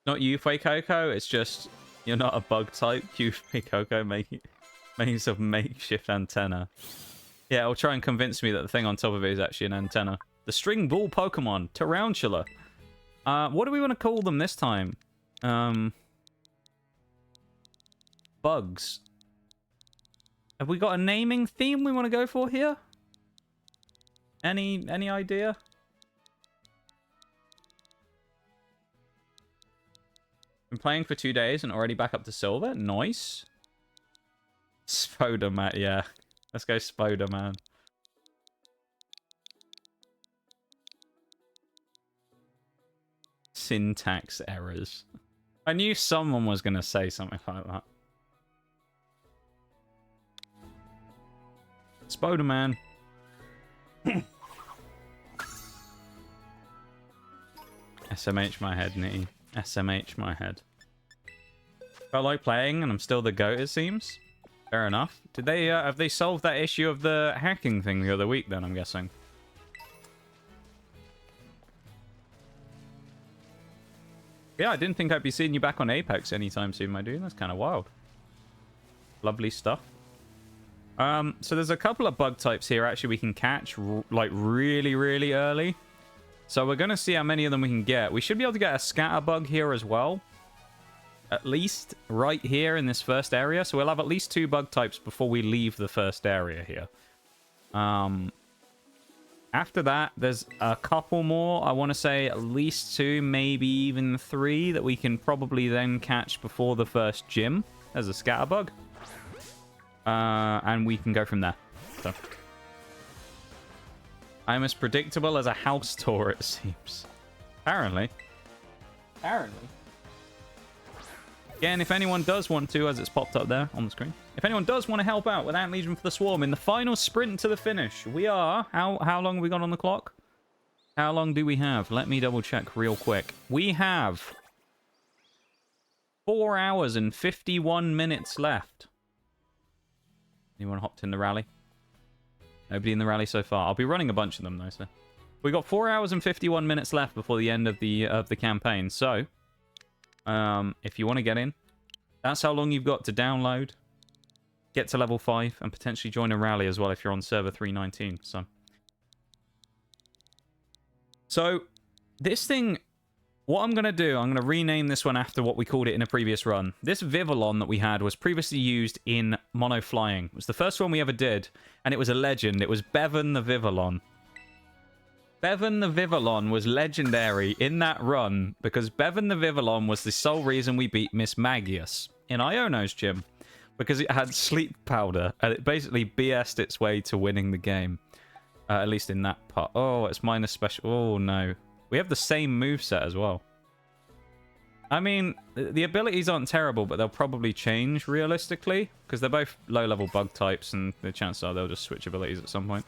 Not you, Kriketot. It's just you're not a bug type. You, Kriketot, making use of makeshift antenna. Yeah, it'll try and convince me that the thing on top of it is actually an antenna. The string ball Pokemon, Tarountula. What do we want to call them this time? Bugs. Have we got a naming theme we want to go for here? Any idea? Been playing for 2 days and already back up to silver. Nice. Spoderman, yeah. Let's go Spoderman. Syntax errors. I knew someone was going to say something like that. Spoderman. SMH my head, Nitty. SMH my head. I like playing and I'm still the GOAT, it seems. Fair enough. Did they, have they solved that issue of the hacking thing the other week then, I'm guessing? Yeah, I didn't think I'd be seeing you back on Apex anytime soon, my dude. That's kind of wild. Lovely stuff. So there's a couple of bug types here, actually, we can catch, like, really, really early. So we're going to see how many of them we can get. We should be able to get a Scatterbug here as well. At least right here in this first area. So we'll have at least 2 bug types before we leave the first area here. After that, there's a couple more. I want to say at least 2, maybe even 3 that we can probably then catch before the first gym as a Scatterbug. And we can go from there. So. I'm as predictable as a house tour, it seems. Apparently. Again, if anyone does want to, as it's popped up there on the screen, if anyone does want to help out with Ant Legion for the Swarm in the final sprint to the finish, we are... How long have we got on the clock? How long do we have? Let me double check real quick. We have 4 hours and 51 minutes left. Anyone hopped in the rally? Nobody in the rally so far. I'll be running a bunch of them, though, so We got 4 hours and 51 minutes left before the end of the campaign. So, if you want to get in, that's how long you've got to download, get to level 5, and potentially join a rally as well if you're on server 319. So this thing, what I'm going to do, I'm going to rename this one after what we called it in a previous run. This Vivillon that we had was previously used in Mono Flying. It was the first one we ever did, and it was a legend. It was Bevan the Vivillon. Bevan the Vivillon was legendary in that run because Bevan the Vivillon was the sole reason we beat Miss Magius in Iono's gym, because it had sleep powder and it basically BS'd its way to winning the game. At least in that part. Oh, it's minus special. Oh, no. We have the same moveset as well. I mean, the abilities aren't terrible, but they'll probably change realistically because they're both low-level bug types and the chances are they'll just switch abilities at some point.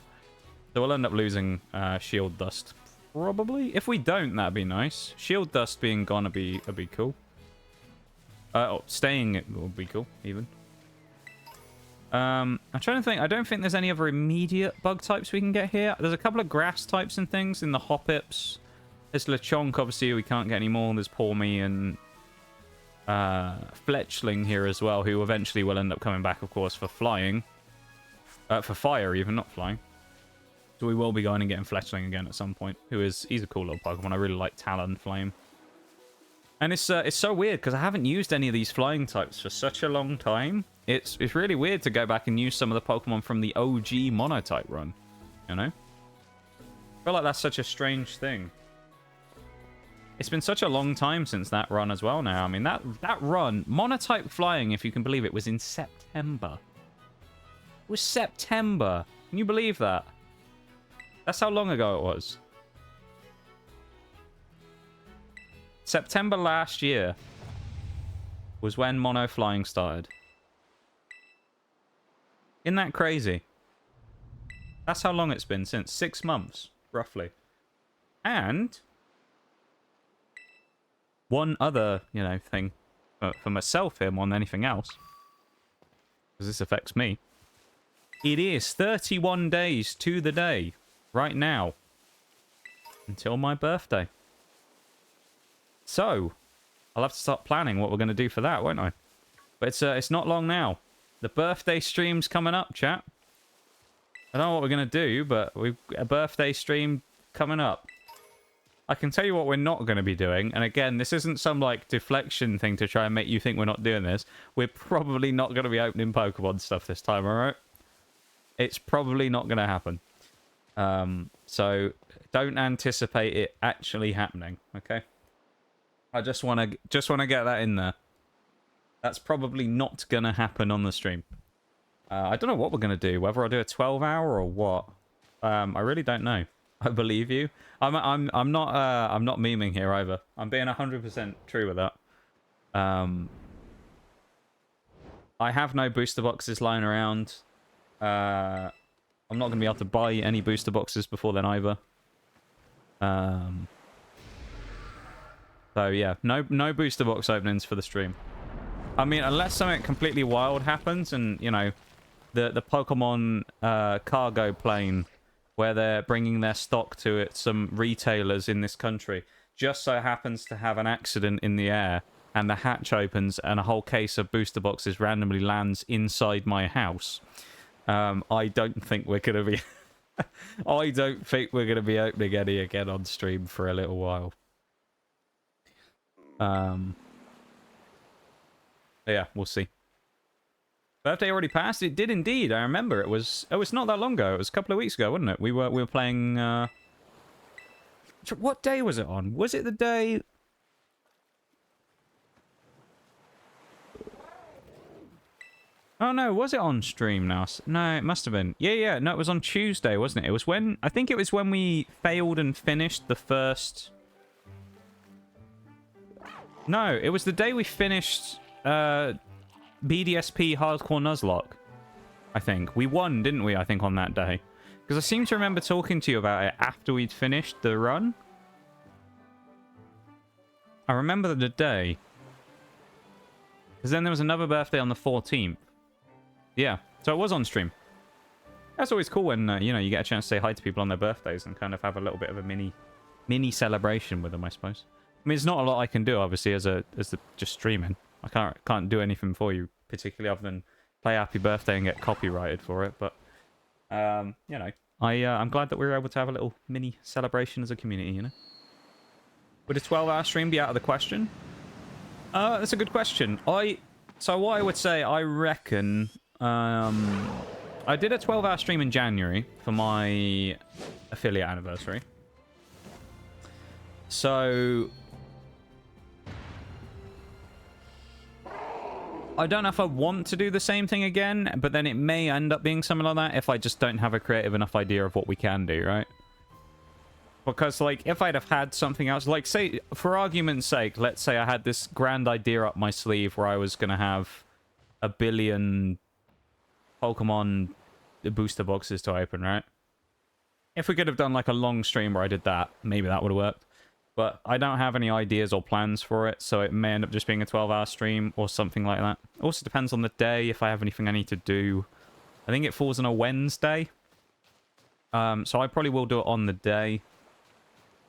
So we'll end up losing Shield Dust. Probably. If we don't, that'd be nice. Shield Dust being gone would be cool. Staying it would be cool, even. I'm trying to think. I don't think there's any other immediate bug types we can get here. There's a couple of grass types and things in the Hoppips. There's Lechonk, obviously, we can't get any more. There's Pawmi and Fletchling here as well, who eventually will end up coming back, of course, for flying. For fire, even, not flying. So we will be going and getting Fletchling again at some point. He's a cool little Pokemon. I really like Talonflame. And it's so weird because I haven't used any of these flying types for such a long time. It's really weird to go back and use some of the Pokemon from the OG Monotype run. You know? I feel like that's such a strange thing. It's been such a long time since that run as well now. I mean, that run, Monotype Flying, if you can believe it, was in September. It was September. Can you believe that? That's how long ago it was. September last year was when Mono Flying started. Isn't that crazy? That's how long it's been since. 6 months, roughly. And one other, thing for myself here more than anything else, because this affects me. It is 31 days to the day right now until my birthday. So, I'll have to start planning what we're going to do for that, won't I? But it's not long now. The birthday stream's coming up, chat. I don't know what we're going to do, but we've got a birthday stream coming up. I can tell you what we're not going to be doing. And again, this isn't some, deflection thing to try and make you think we're not doing this. We're probably not going to be opening Pokemon stuff this time, alright? It's probably not going to happen. So, don't anticipate it actually happening, okay? I just want to get that in there. That's probably not going to happen on the stream. I don't know what we're going to do. Whether I'll do a 12-hour or what. I really don't know. I believe you. I'm not memeing here either. I'm being 100% true with that. I have no booster boxes lying around. I'm not going to be able to buy any booster boxes before then either. So yeah, no booster box openings for the stream. I mean, unless something completely wild happens and, the Pokemon cargo plane where they're bringing their stock to some retailers in this country just so happens to have an accident in the air and the hatch opens and a whole case of booster boxes randomly lands inside my house. I don't think we're going to be... I don't think we're going to be opening any again on stream for a little while. Yeah, we'll see. Birthday already passed? It did indeed. I remember it was... Oh, it's not that long ago. It was a couple of weeks ago, wasn't it? We were playing... What day was it on? Was it the day... Oh, no. Was it on stream now? No, it must have been. Yeah. No, it was on Tuesday, wasn't it? It was when... I think it was when we failed and finished the first... No, it was the day we finished... BDSP Hardcore Nuzlocke, I think. We won, didn't we, I think, on that day? Because I seem to remember talking to you about it after we'd finished the run. I remember the day. Because then there was another birthday on the 14th. Yeah, so it was on stream. That's always cool when, you know, you get a chance to say hi to people on their birthdays and kind of have a little bit of a mini celebration with them, I suppose. I mean, it's not a lot I can do, obviously, as just streaming. I can't do anything for you, particularly other than play Happy Birthday and get copyrighted for it. But, you know, I'm glad that we were able to have a little mini celebration as a community, you know? Would a 12-hour stream be out of the question? That's a good question. So what I would say, I reckon... I did a 12-hour stream in January for my affiliate anniversary. So... I don't know if I want to do the same thing again, but then it may end up being something like that if I just don't have a creative enough idea of what we can do, right? Because, like, if I'd have had something else... Like, say, for argument's sake, let's say I had this grand idea up my sleeve where I was going to have 1 billion Pokemon booster boxes to open, right? If we could have done, like, a long stream where I did that, maybe that would have worked. But I don't have any ideas or plans for it, so it may end up just being a 12-hour stream or something like that. Also depends on the day, if I have anything I need to do. I think it falls on a Wednesday. So I probably will do it on the day.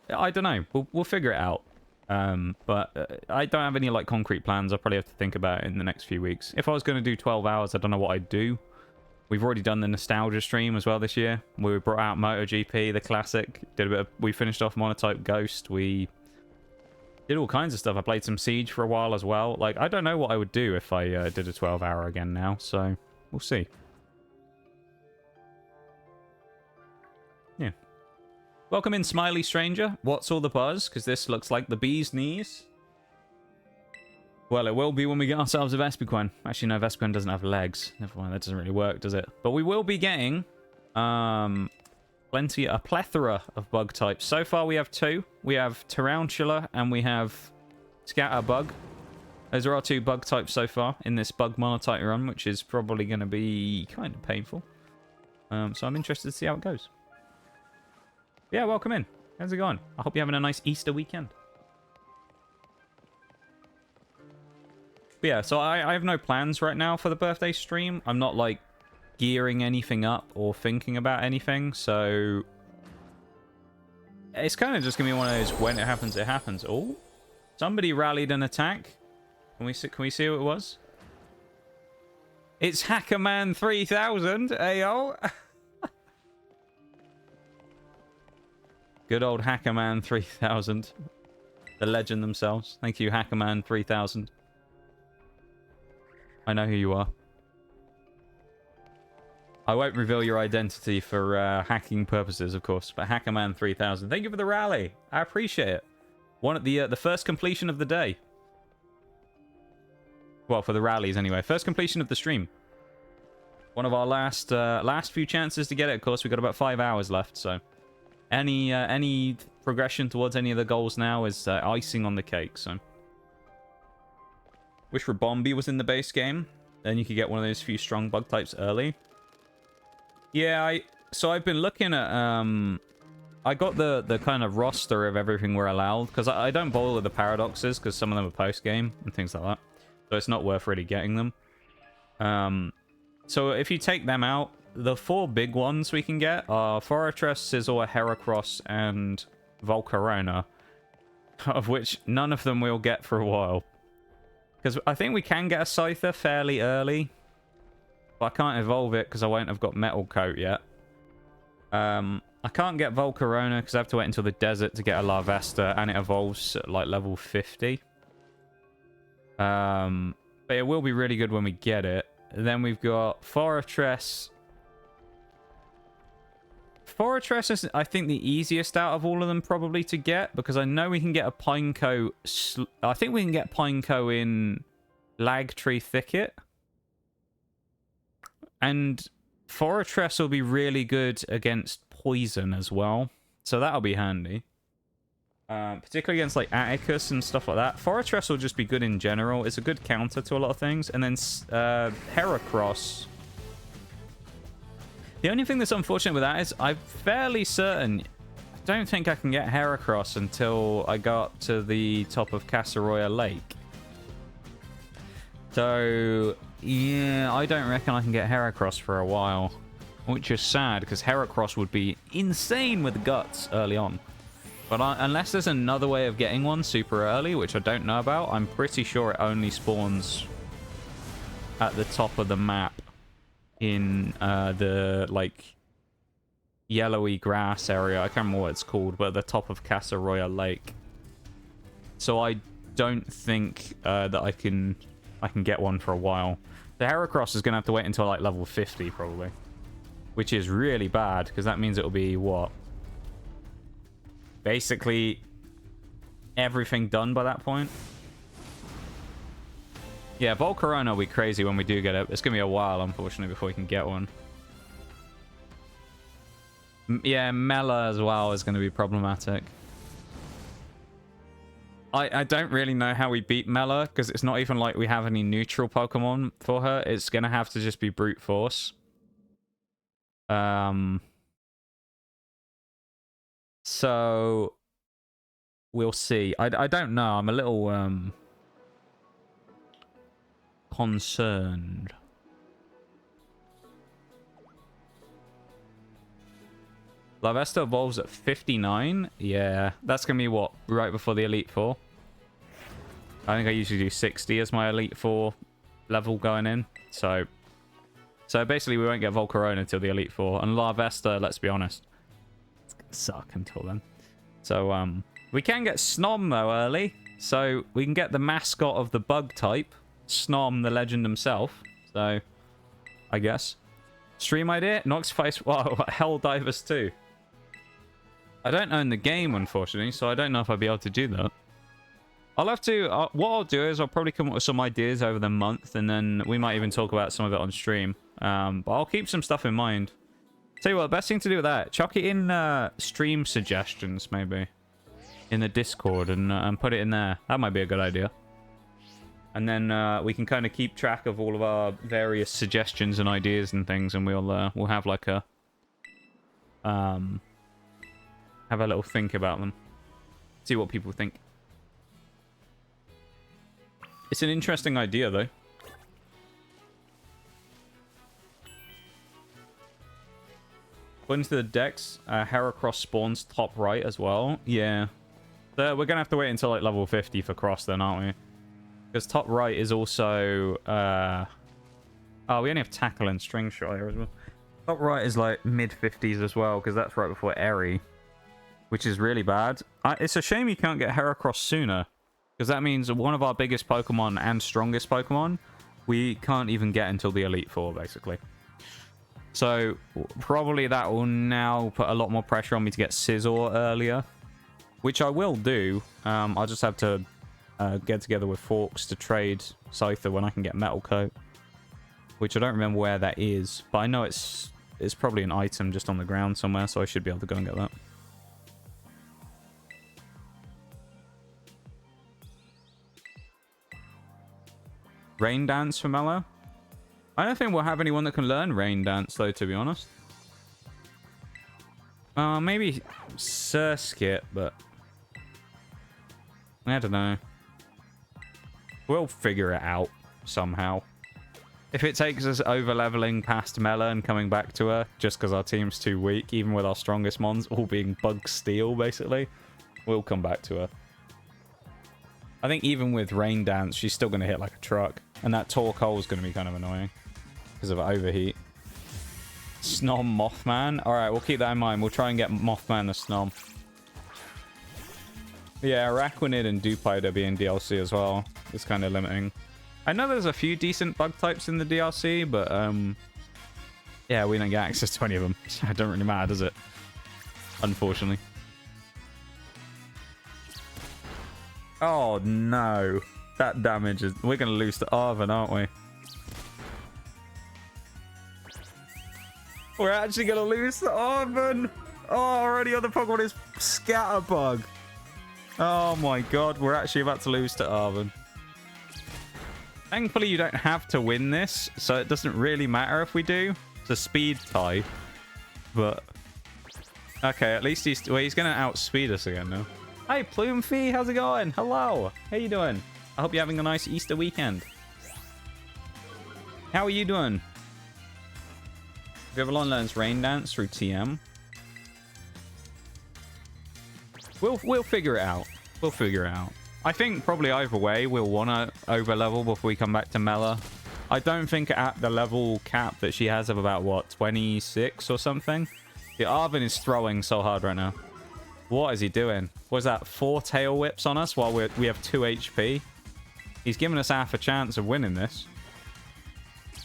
I don't know. We'll figure it out. But I don't have any, like, concrete plans. I'll probably have to think about it in the next few weeks. If I was going to do 12 hours, I don't know what I'd do. We've already done the nostalgia stream as well this year. We brought out MotoGP, the classic. We finished off Monotype Ghost. We did all kinds of stuff. I played some Siege for a while as well. Like, I don't know what I would do if I did a 12-hour again now. So, we'll see. Yeah. Welcome in, Smiley Stranger. What's all the buzz? Because this looks like the bee's knees. Well, it will be when we get ourselves a Vespiquen. Actually, no, Vespiquen doesn't have legs. Never mind, that doesn't really work, does it? But we will be getting a plethora of bug types. So far, we have 2. We have Tarountula and we have Scatterbug. Those are our 2 bug types so far in this bug monotype run, which is probably going to be kind of painful. So I'm interested to see how it goes. Yeah, welcome in. How's it going? I hope you're having a nice Easter weekend. But yeah, so I have no plans right now for the birthday stream. I'm not, like, gearing anything up or thinking about anything, so... It's kind of just going to be one of those, when it happens, it happens. Oh, somebody rallied an attack. Can we see who it was? It's Hackerman 3000, ayo! Good old Hackerman 3000. The legend themselves. Thank you, Hackerman 3000. I know who you are. I won't reveal your identity for hacking purposes, of course, but Hackerman 3000. Thank you for the rally. I appreciate it. One at the first completion of the day. Well, for the rallies anyway. First completion of the stream. One of our last few chances to get it. Of course, we've got about 5 hours left, so any progression towards any of the goals now is icing on the cake. So. Wish Bombee was in the base game. Then you could get one of those few strong bug types early. Yeah, so I've been looking at... I got the kind of roster of everything we're allowed. Because I don't bother with the paradoxes, because some of them are post-game and things like that. So it's not worth really getting them. So if you take them out, the 4 big ones we can get are Fortress, Sizzle, Heracross, and Volcarona. Of which none of them we'll get for a while. Because I think we can get a Scyther fairly early. But I can't evolve it because I won't have got Metal Coat yet. I can't get Volcarona because I have to wait until the desert to get a Larvesta. And it evolves at like level 50. But it will be really good when we get it. Then we've got Fortress. Fortress is, I think, the easiest out of all of them probably to get, because I know we can get a Pineco... I think we can get Pineco in Lagtree Thicket. And Fortress will be really good against poison as well, so that'll be handy. Particularly against, like, Atticus and stuff like that. Fortress will just be good in general. It's a good counter to a lot of things. And then Heracross... The only thing that's unfortunate with that is I'm fairly certain... I don't think I can get Heracross until I go up to the top of Casseroya Lake. So, yeah, I don't reckon I can get Heracross for a while. which is sad because Heracross would be insane with guts early on. But unless there's another way of getting one super early, which I don't know about, I'm pretty sure it only spawns at the top of the map in the, like, yellowy grass area. I can't remember what it's called, but at the top of Casaroya Lake. So I don't think that I can get one for a while. The Heracross is going to have to wait until, like, level 50, probably. Which is really bad, because that means it'll be, what? Basically everything done by that point. Yeah, Volcarona will be crazy when we do get it. It's going to be a while, unfortunately, before we can get one. Yeah, Mela as well is going to be problematic. I don't really know how we beat Mela, because it's not even like we have any neutral Pokemon for her. It's going to have to just be brute force. So we'll see. I don't know. I'm a little concerned. Larvesta evolves at 59. Yeah, that's gonna be what, right before the Elite Four. I think I usually do 60 as my Elite Four level going in. So basically we won't get Volcarona until the Elite Four. And Larvesta, let's be honest, it's gonna suck until then. So we can get Snom though early. So we can get the mascot of the bug type, Snom, the legend himself. So I guess. Stream idea? Noxface, wow, Helldivers 2. I don't own the game, unfortunately, so I don't know if I'll be able to do that. I'll have to... what I'll do is I'll probably come up with some ideas over the month, and then we might even talk about some of it on stream. But I'll keep some stuff in mind. Tell you what, the best thing to do with that, chuck it in stream suggestions, maybe. In the Discord, and put it in there. That might be a good idea. And then we can kind of keep track of all of our various suggestions and ideas and things, and we'll have like a... have a little think about them. See what people think. It's an interesting idea, though. According to the decks, Heracross spawns top right as well. Yeah. So we're going to have to wait until like level 50 for Cross then, aren't we? Because top right is also... oh, we only have Tackle and String Shot here as well. Top right is like mid-50s as well, because that's right before Eri. Which is really bad. It's a shame you can't get Heracross sooner. Because that means one of our biggest Pokemon and strongest Pokemon, we can't even get until the Elite Four, basically. So, probably that will now put a lot more pressure on me to get Scizor earlier. Which I will do. I'll just have to get together with Forks to trade Scyther when I can get Metal Coat. Which I don't remember where that is. But I know it's probably an item just on the ground somewhere, so I should be able to go and get that. Rain Dance for Mellow? I don't think we'll have anyone that can learn Rain Dance, though, to be honest. Maybe Surskit, but... I don't know. We'll figure it out somehow. If it takes us over-leveling past Mela and coming back to her, just because our team's too weak, even with our strongest mons all being Bug Steel, basically, we'll come back to her. I think even with Rain Dance, she's still going to hit like a truck. And that Torkoal is going to be kind of annoying because of overheat. Snom Mothman. Alright, we'll keep that in mind. We'll try and get Mothman the Snom. Yeah, Araquanid and Dewpider being DLC as well is kind of limiting. I know there's a few decent bug types in the DLC, but yeah, we don't get access to any of them. So it don't really matter, does it? Unfortunately. Oh no. That damage is... We're going to lose to Arven, aren't we? We're actually going to lose to Arven. Oh, already other Pokemon is Scatterbug. Oh my god, we're actually about to lose to Arven. Thankfully, you don't have to win this, so it doesn't really matter if we do. It's a speed tie. But... Okay, at least he's... Well, he's going to outspeed us again now. Hey, Plumefee, how's it going? Hello. How you doing? I hope you're having a nice Easter weekend. How are you doing? Vivillon learns Rain Dance through TM. We'll figure it out. We'll figure it out. I think probably either way we'll want to over-level before we come back to Mela. I don't think at the level cap that she has of about, what, 26 or something? The Arvin is throwing so hard right now. What is he doing? What is that? 4 tail whips on us while we have 2 HP? He's giving us half a chance of winning this.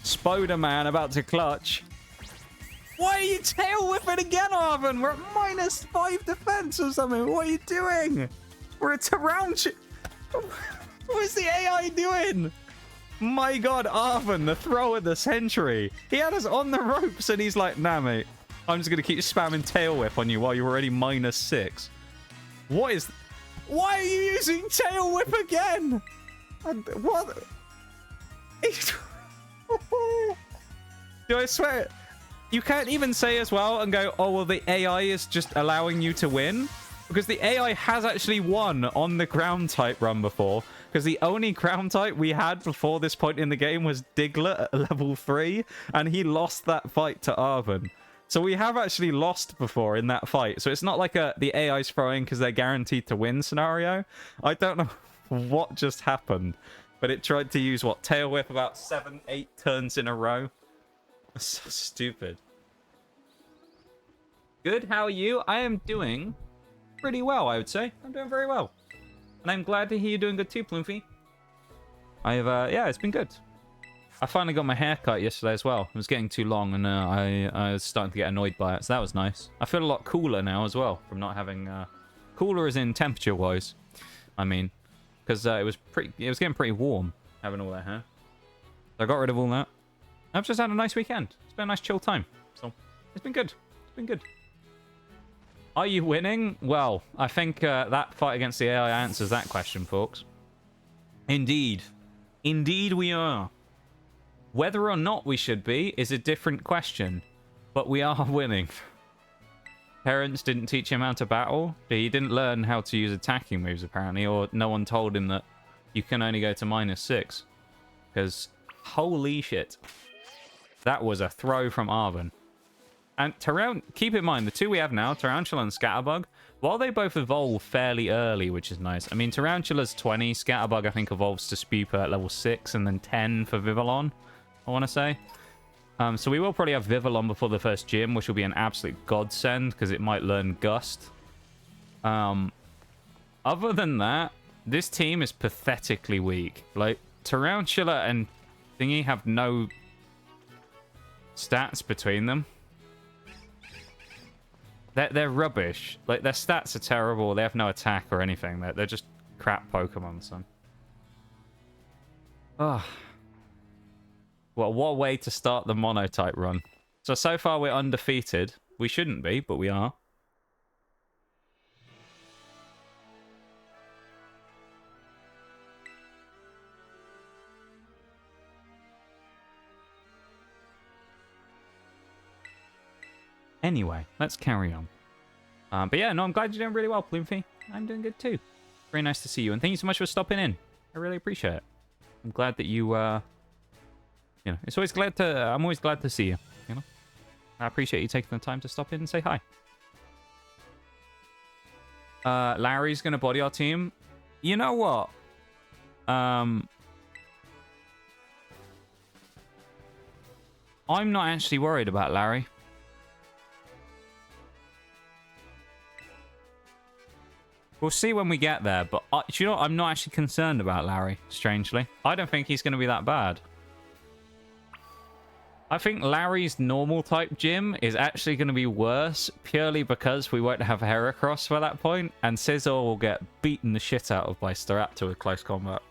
Spider-Man about to clutch. Why are you tail whipping again, Arvin? We're at -5 defense or something. What are you doing? We're a Tarountula. What is the AI doing? My god, Arvin, the throw of the century. He had us on the ropes and he's like, nah, mate. I'm just going to keep spamming tail whip on you while you're already -6. What is... Why are you using tail whip again? What? Do I swear? You can't even say as well and go, oh, well, the AI is just allowing you to win. Because the AI has actually won on the ground type run before. Because the only ground type we had before this point in the game was Diglett at level 3. And he lost that fight to Arvin. So we have actually lost before in that fight. So it's not like the AI's throwing because they're guaranteed to win scenario. I don't know what just happened. But it tried to use, what, Tail Whip about 7-8 turns in a row. That's so stupid. Good, how are you? I am doing pretty well, I would say. I'm doing very well. And I'm glad to hear you're doing good too, Ploomfy. Yeah, it's been good. I finally got my hair cut yesterday as well. It was getting too long and I was starting to get annoyed by it, so that was nice. I feel a lot cooler now as well from not having... cooler as in temperature-wise, I mean. Because it was getting pretty warm having all that hair. So I got rid of all that. I've just had a nice weekend. It's been a nice chill time. So it's been good. It's been good. Are you winning? Well, I think that fight against the AI answers that question, folks. Indeed. Indeed we are. Whether or not we should be is a different question. But we are winning. Parents didn't teach him how to battle. He didn't learn how to use attacking moves, apparently. Or no one told him that you can only go to -6. Because, holy shit. That was a throw from Arvin. And keep in mind, the two we have now, Tarountula and Scatterbug, while they both evolve fairly early, which is nice. I mean, Tarountula's 20. Scatterbug, I think, evolves to Spewpa at level 6 and then 10 for Vivillon, I want to say. So we will probably have Vivillon before the first gym, which will be an absolute godsend because it might learn Gust. Other than that, this team is pathetically weak. Like, Tarountula and Thingy have no stats between them. They're rubbish. Like, their stats are terrible. They have no attack or anything. They're just crap Pokemon, son. Ugh. Well, what a way to start the Monotype run. So far we're undefeated. We shouldn't be, but we are. Anyway, let's carry on. But yeah, no, I'm glad you're doing really well, Ploomfy. I'm doing good too. Very nice to see you, and thank you so much for stopping in. I really appreciate it. I'm glad that you, you know, it's always glad to, I'm always glad to see you, you know? I appreciate you taking the time to stop in and say hi. Larry's gonna body our team. You know what? I'm not actually worried about Larry. We'll see when we get there, but do you know what? I'm not actually concerned about Larry, strangely. I don't think he's going to be that bad. I think Larry's normal type gym is actually going to be worse purely because we won't have Heracross for that point, and Scyther will get beaten the shit out of by Staraptor with close combat.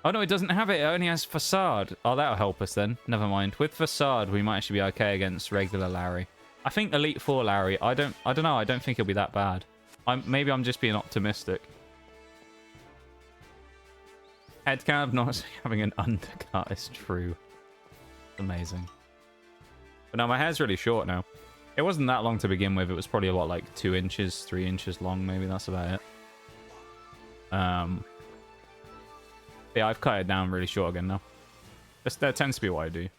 Oh no, it doesn't have it. It only has Facade. Oh, that'll help us then. Never mind. With Facade, we might actually be okay against regular Larry. I think Elite 4 Larry, I don't know. I don't think he'll be that bad. Maybe I'm just being optimistic. Headcan of not having an undercut is true. Amazing. But now my hair's really short now. It wasn't that long to begin with. It was probably what, like 2 inches, 3 inches long, maybe. That's about it. Yeah, I've cut it down really short again now. That tends to be what I do.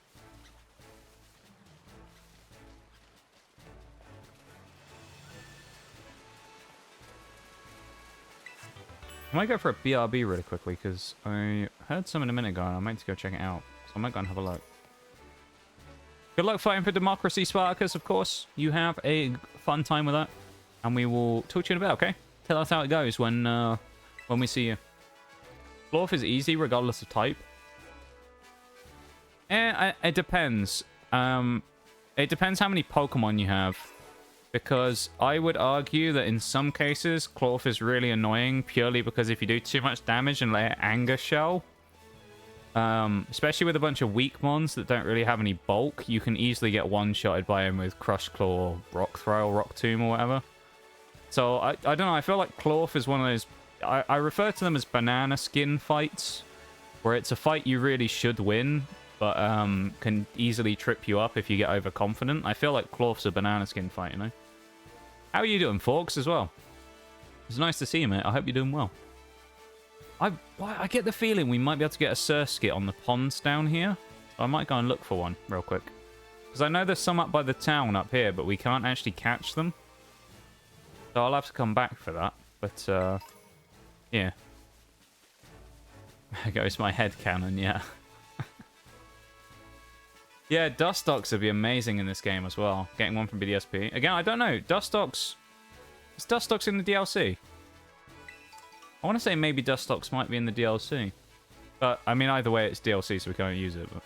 I might go for a BRB really quickly, because I heard something a minute ago, and I meant to go check it out. So I might go and have a look. Good luck fighting for democracy, Spartacus, of course. You have a fun time with that. And we will talk to you in a bit, okay? Tell us how it goes when we see you. Florf is easy, regardless of type. It depends. It depends how many Pokemon you have. Because I would argue that in some cases, Clorf is really annoying purely because if you do too much damage and let it Anger Shell, especially with a bunch of weak mons that don't really have any bulk, you can easily get one-shotted by him with Crush Claw, Rock Throw, Rock Tomb, or whatever. So, I don't know, I feel like Clorf is one of those... I refer to them as banana skin fights, where it's a fight you really should win, but can easily trip you up if you get overconfident. I feel like Clorf's a banana skin fight, you know? How are you doing, Forks, as well? It's nice to see you, mate. I hope you're doing well. I get the feeling we might be able to get a Surskit on the ponds down here. So I might go and look for one real quick. Because I know there's some up by the town up here, but we can't actually catch them. So I'll have to come back for that. But, yeah. There goes my head cannon, yeah. Yeah, Dustox would be amazing in this game as well. Getting one from BDSP. Again, I don't know. Dustox... Is Dustox in the DLC? I want to say maybe Dustox might be in the DLC. But, I mean, either way, it's DLC, so we can't use it. But...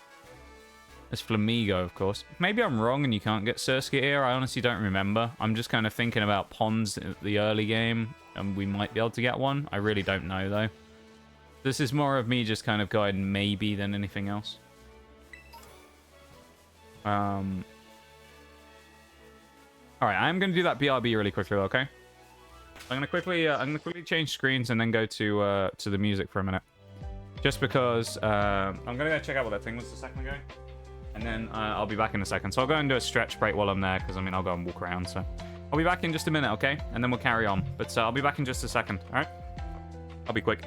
There's Flamigo, of course. Maybe I'm wrong and you can't get Surskit here. I honestly don't remember. I'm just kind of thinking about ponds at the early game, and we might be able to get one. I really don't know, though. This is more of me just kind of going maybe than anything else. Alright, I'm gonna do that BRB really quickly, okay? I'm gonna quickly change screens and then go to the music for a minute, just because I'm gonna go check out what that thing was a second ago, and then I'll be back in a second. So I'll go and do a stretch break while I'm there, because I mean I'll go and walk around. So I'll be back in just a minute, okay? And then we'll carry on. But I'll be back in just a second. All right? I'll be quick.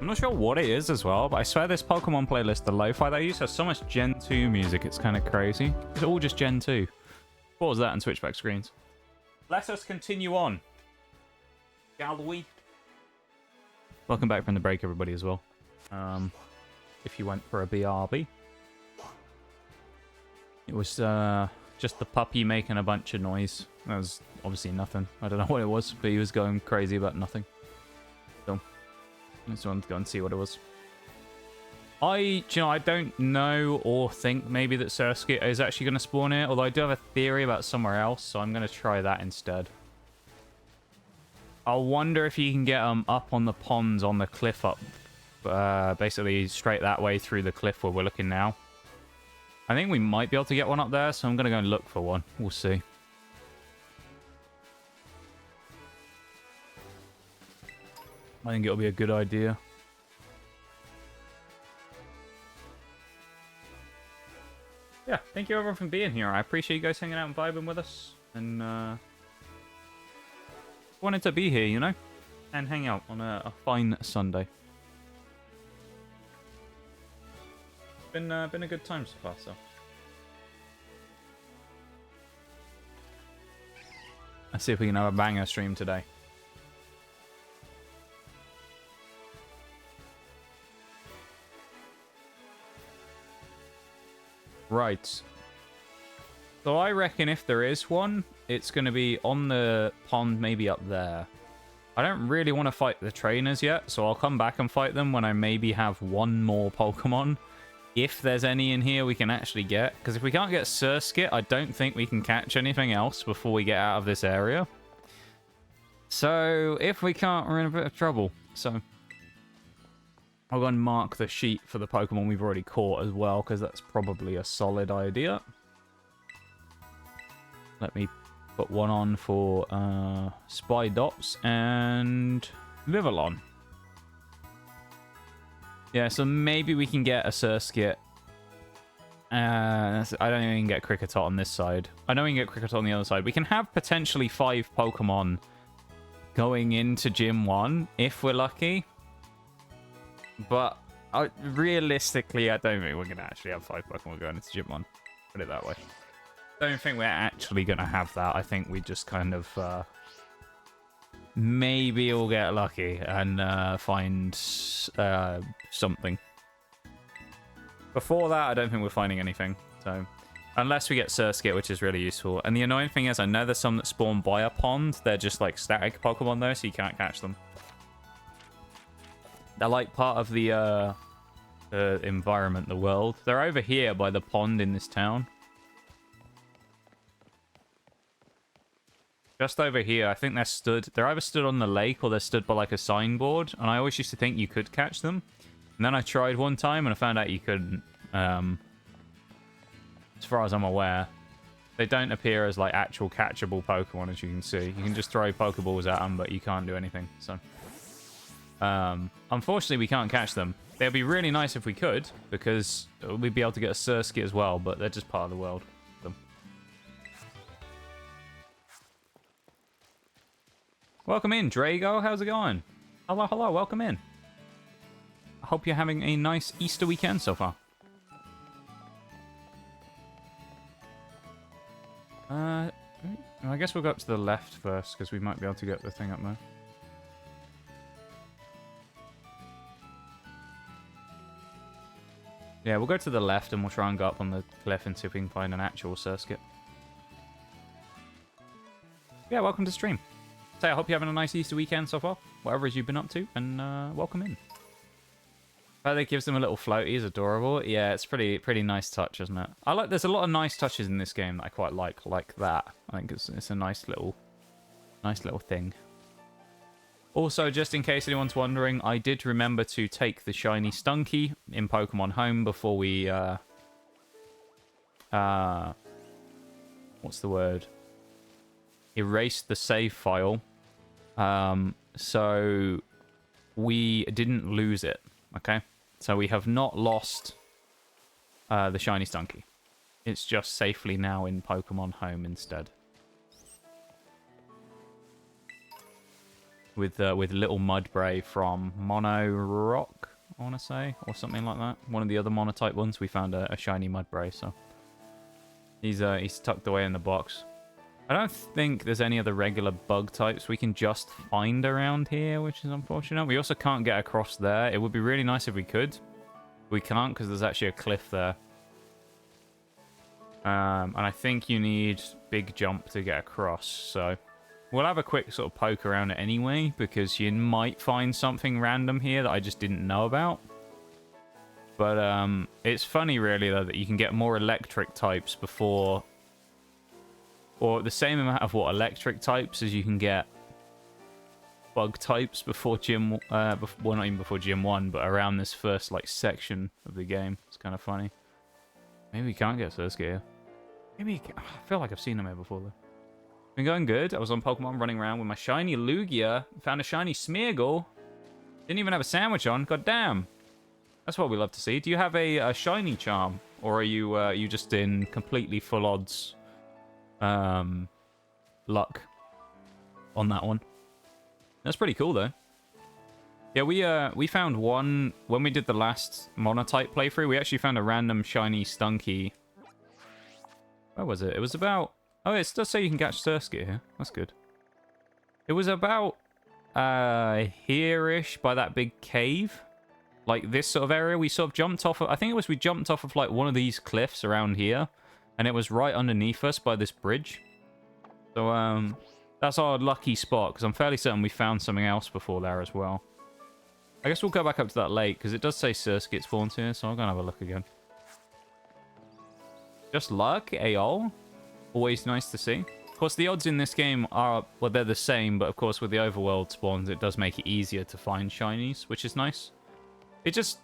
I'm not sure what it is as well, but I swear this Pokemon playlist, the lo-fi they use, has so much Gen 2 music, it's kind of crazy. It's all just Gen 2. What was that and switch back screens? Let us continue on. Shall we? Welcome back from the break, everybody, as well. If you went for a BRB. It was just the puppy making a bunch of noise. That was obviously nothing. I don't know what it was, but he was going crazy about nothing. So, I just wanted to go and see what it was. I don't know or think maybe that Surskit is actually going to spawn here, although I do have a theory about somewhere else, so I'm going to try that instead. I wonder if you can get them up on the ponds on the cliff up, basically straight that way through the cliff where we're looking now. I think we might be able to get one up there, so I'm going to go and look for one. We'll see. I think it'll be a good idea. Yeah, thank you everyone for being here. I appreciate you guys hanging out and vibing with us. And, wanted to be here, you know? And hang out on a fine Sunday. Been a good time so far, so. Let's see if we can have a banger stream today. Right. So I reckon if there is one, it's going to be on the pond, maybe up there. I don't really want to fight the trainers yet, so I'll come back and fight them when I maybe have one more Pokemon. If there's any in here we can actually get. Because if we can't get Surskit, I don't think we can catch anything else before we get out of this area. So if we can't, we're in a bit of trouble. So I'll go and mark the sheet for the Pokemon we've already caught as well, because that's probably a solid idea. Let me put one on for Spidops and Vivillon. Yeah, so maybe we can get a Surskit. I don't even get Kriketot on this side. I know we can get Kriketot on the other side. We can have potentially 5 Pokemon going into Gym 1 if we're lucky. But realistically, I don't think we're going to actually have 5 Pokemon going into Gym 1. Put it that way. I don't think we're actually going to have that. I think we just kind of... maybe we'll get lucky and find something. Before that, I don't think we're finding anything. So, unless we get Surskit, which is really useful. And the annoying thing is, I know there's some that spawn by a pond. They're just like static Pokemon though, so you can't catch them. They're like part of the environment, the world. They're over here by the pond in this town. Just over here, I think they're either stood on the lake or they're stood by like a signboard. And I always used to think you could catch them. And then I tried one time and I found out you couldn't. As far as I'm aware. They don't appear as like actual catchable Pokemon, as you can see. You can just throw Pokeballs at them, but you can't do anything. So, unfortunately, we can't catch them. They'd be really nice if we could, because we'd be able to get a Surskit as well, but they're just part of the world. So. Welcome in, Drago. How's it going? Hello, hello. Welcome in. I hope you're having a nice Easter weekend so far. I guess we'll go up to the left first, because we might be able to get the thing up there. Yeah, we'll go to the left and we'll try and go up on the cliff and see if we can find an actual Surskit. Yeah, welcome to stream. So I hope you're having a nice Easter weekend so far, whatever it is you've been up to, and welcome in. That gives them a little floaty, is adorable. Yeah, it's pretty nice touch, isn't it? There's a lot of nice touches in this game that I quite like that. I think it's a nice little thing. Also, just in case anyone's wondering, I did remember to take the shiny Stunky in Pokemon Home before we what's the word? Erased the save file. So we didn't lose it. Okay, so we have not lost the shiny Stunky. It's just safely now in Pokemon Home instead. with little Mudbray from Monorock, I want to say, or something like that. One of the other Monotype ones, we found a shiny Mudbray, so he's tucked away in the box. I don't think there's any other regular bug types we can just find around here, which is unfortunate. We also can't get across there. It would be really nice if we could. We can't because there's actually a cliff there. And I think you need big jump to get across, so we'll have a quick sort of poke around it anyway, because you might find something random here that I just didn't know about. But it's funny, really, though, that you can get more electric types before... or the same amount of electric types as you can get bug types before Gym... well, not even before Gym 1, but around this first, like, section of the game. It's kind of funny. Maybe we can't get Surskit here. Maybe... I feel like I've seen them here before, though. Been going good. I was on Pokemon running around with my shiny Lugia. Found a shiny Smeargle. Didn't even have a sandwich on. God damn. That's what we love to see. Do you have a shiny charm? Or are you just in completely full odds luck on that one? That's pretty cool, though. Yeah, we found one... when we did the last Monotype playthrough, we actually found a random shiny Stunky. Where was it? It was about... oh, it does say you can catch Surskit here. That's good. It was about here-ish by that big cave. Like this sort of area. We sort of jumped off of... I think it was we jumped off of like one of these cliffs around here. And it was right underneath us by this bridge. So that's our lucky spot. Because I'm fairly certain we found something else before there as well. I guess we'll go back up to that lake. Because it does say Surskit spawns here. So I'm going to have a look again. Just luck, AOL. Always nice to see. Of course, the odds in this game are, well, they're the same, but of course, with the overworld spawns, it does make it easier to find shinies, which is nice. It just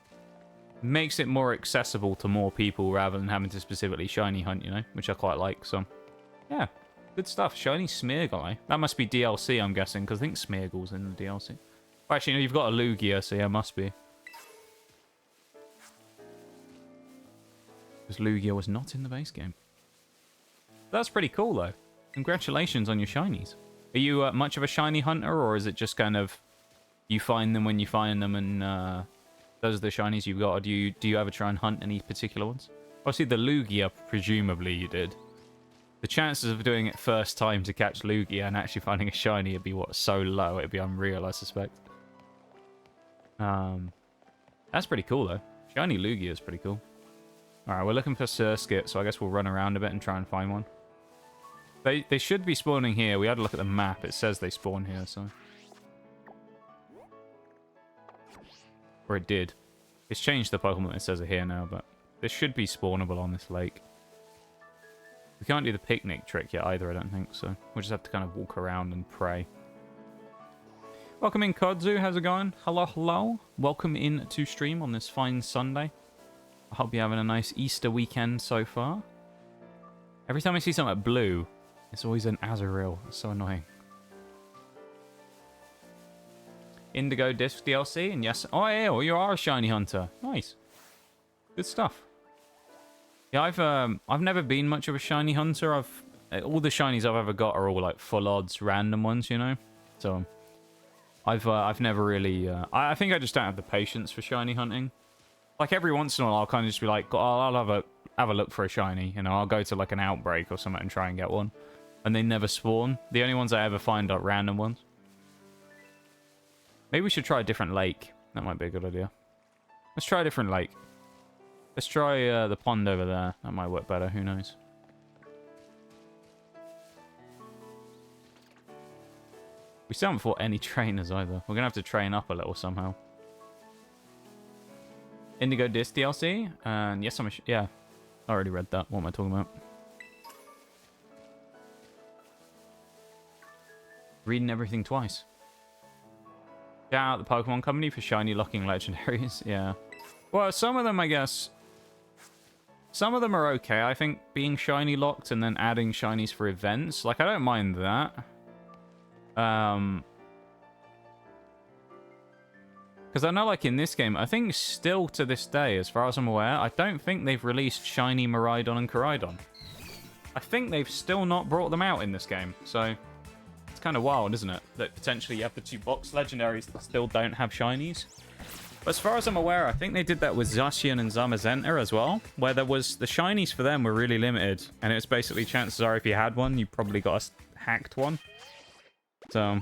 makes it more accessible to more people rather than having to specifically shiny hunt, you know, which I quite like, so yeah, good stuff. Shiny Smeargle, eh? That must be DLC, I'm guessing, because I think Smeargle's in the DLC. Oh, actually, no, you've got a Lugia, so yeah, must be. Because Lugia was not in the base game. That's pretty cool, though. Congratulations on your shinies. Are you much of a shiny hunter, or is it just kind of you find them when you find them and those are the shinies you've got? Or do you ever try and hunt any particular ones? Obviously, the Lugia, presumably you did. The chances of doing it first time to catch Lugia and actually finding a shiny would be, what, so low? It'd be unreal, I suspect. That's pretty cool, though. Shiny Lugia is pretty cool. Alright, we're looking for Surskit, so I guess we'll run around a bit and try and find one. They should be spawning here. We had a look at the map. It says they spawn here, so... or it did. It's changed the Pokemon. It says it here now, but... this should be spawnable on this lake. We can't do the picnic trick yet either, I don't think, so... we'll just have to kind of walk around and pray. Welcome in, Kodzu. How's it going? Hello, hello. Welcome in to stream on this fine Sunday. I hope you're having a nice Easter weekend so far. Every time I see something blue, it's always an Azurill. It's so annoying. Indigo Disc DLC, and yes... oh, yeah, well, you are a shiny hunter. Nice. Good stuff. Yeah, I've never been much of a shiny hunter. All the shinies I've ever got are all, like, full odds, random ones, you know? So, I've never really... I think I just don't have the patience for shiny hunting. Like, every once in a while, I'll kind of just be like, I'll have a look for a shiny. You know, I'll go to, like, an outbreak or something and try and get one. And they never spawn. The only ones I ever find are random ones. Maybe we should try a different lake. That might be a good idea. Let's try a different lake. Let's try the pond over there. That might work better. Who knows? We still haven't fought any trainers either. We're going to have to train up a little somehow. Indigo Disc DLC, and yes, yeah, I already read that. What am I talking about? Reading everything twice. Shout out the Pokemon Company for shiny locking legendaries. Yeah. Well, some of them, I guess. Some of them are okay. I think being shiny locked and then adding shinies for events, like, I don't mind that. Because I know, like, in this game, I think still to this day, as far as I'm aware, I don't think they've released shiny Miraidon and Koraidon. I think they've still not brought them out in this game, so it's kind of wild, isn't it? That potentially you have the 2 box legendaries that still don't have shinies. But as far as I'm aware, I think they did that with Zacian and Zamazenta as well, where there was the shinies for them were really limited, and it was basically chances are if you had one, you probably got a hacked one. So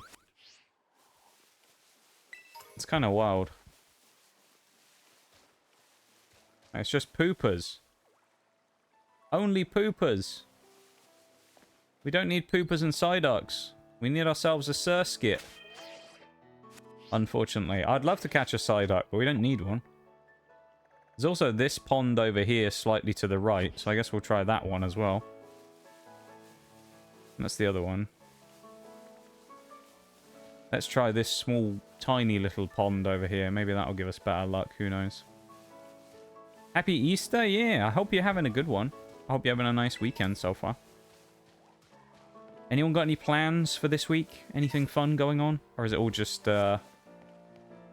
it's kind of wild. It's just poopers. Only poopers. We don't need poopers and Psyducks. We need ourselves a Surskit. Unfortunately. I'd love to catch a Psyduck, but we don't need one. There's also this pond over here slightly to the right, so I guess we'll try that one as well. And that's the other one. Let's try this small, tiny little pond over here. Maybe that'll give us better luck. Who knows? Happy Easter? Yeah, I hope you're having a good one. I hope you're having a nice weekend so far. Anyone got any plans for this week? Anything fun going on? Or is it all just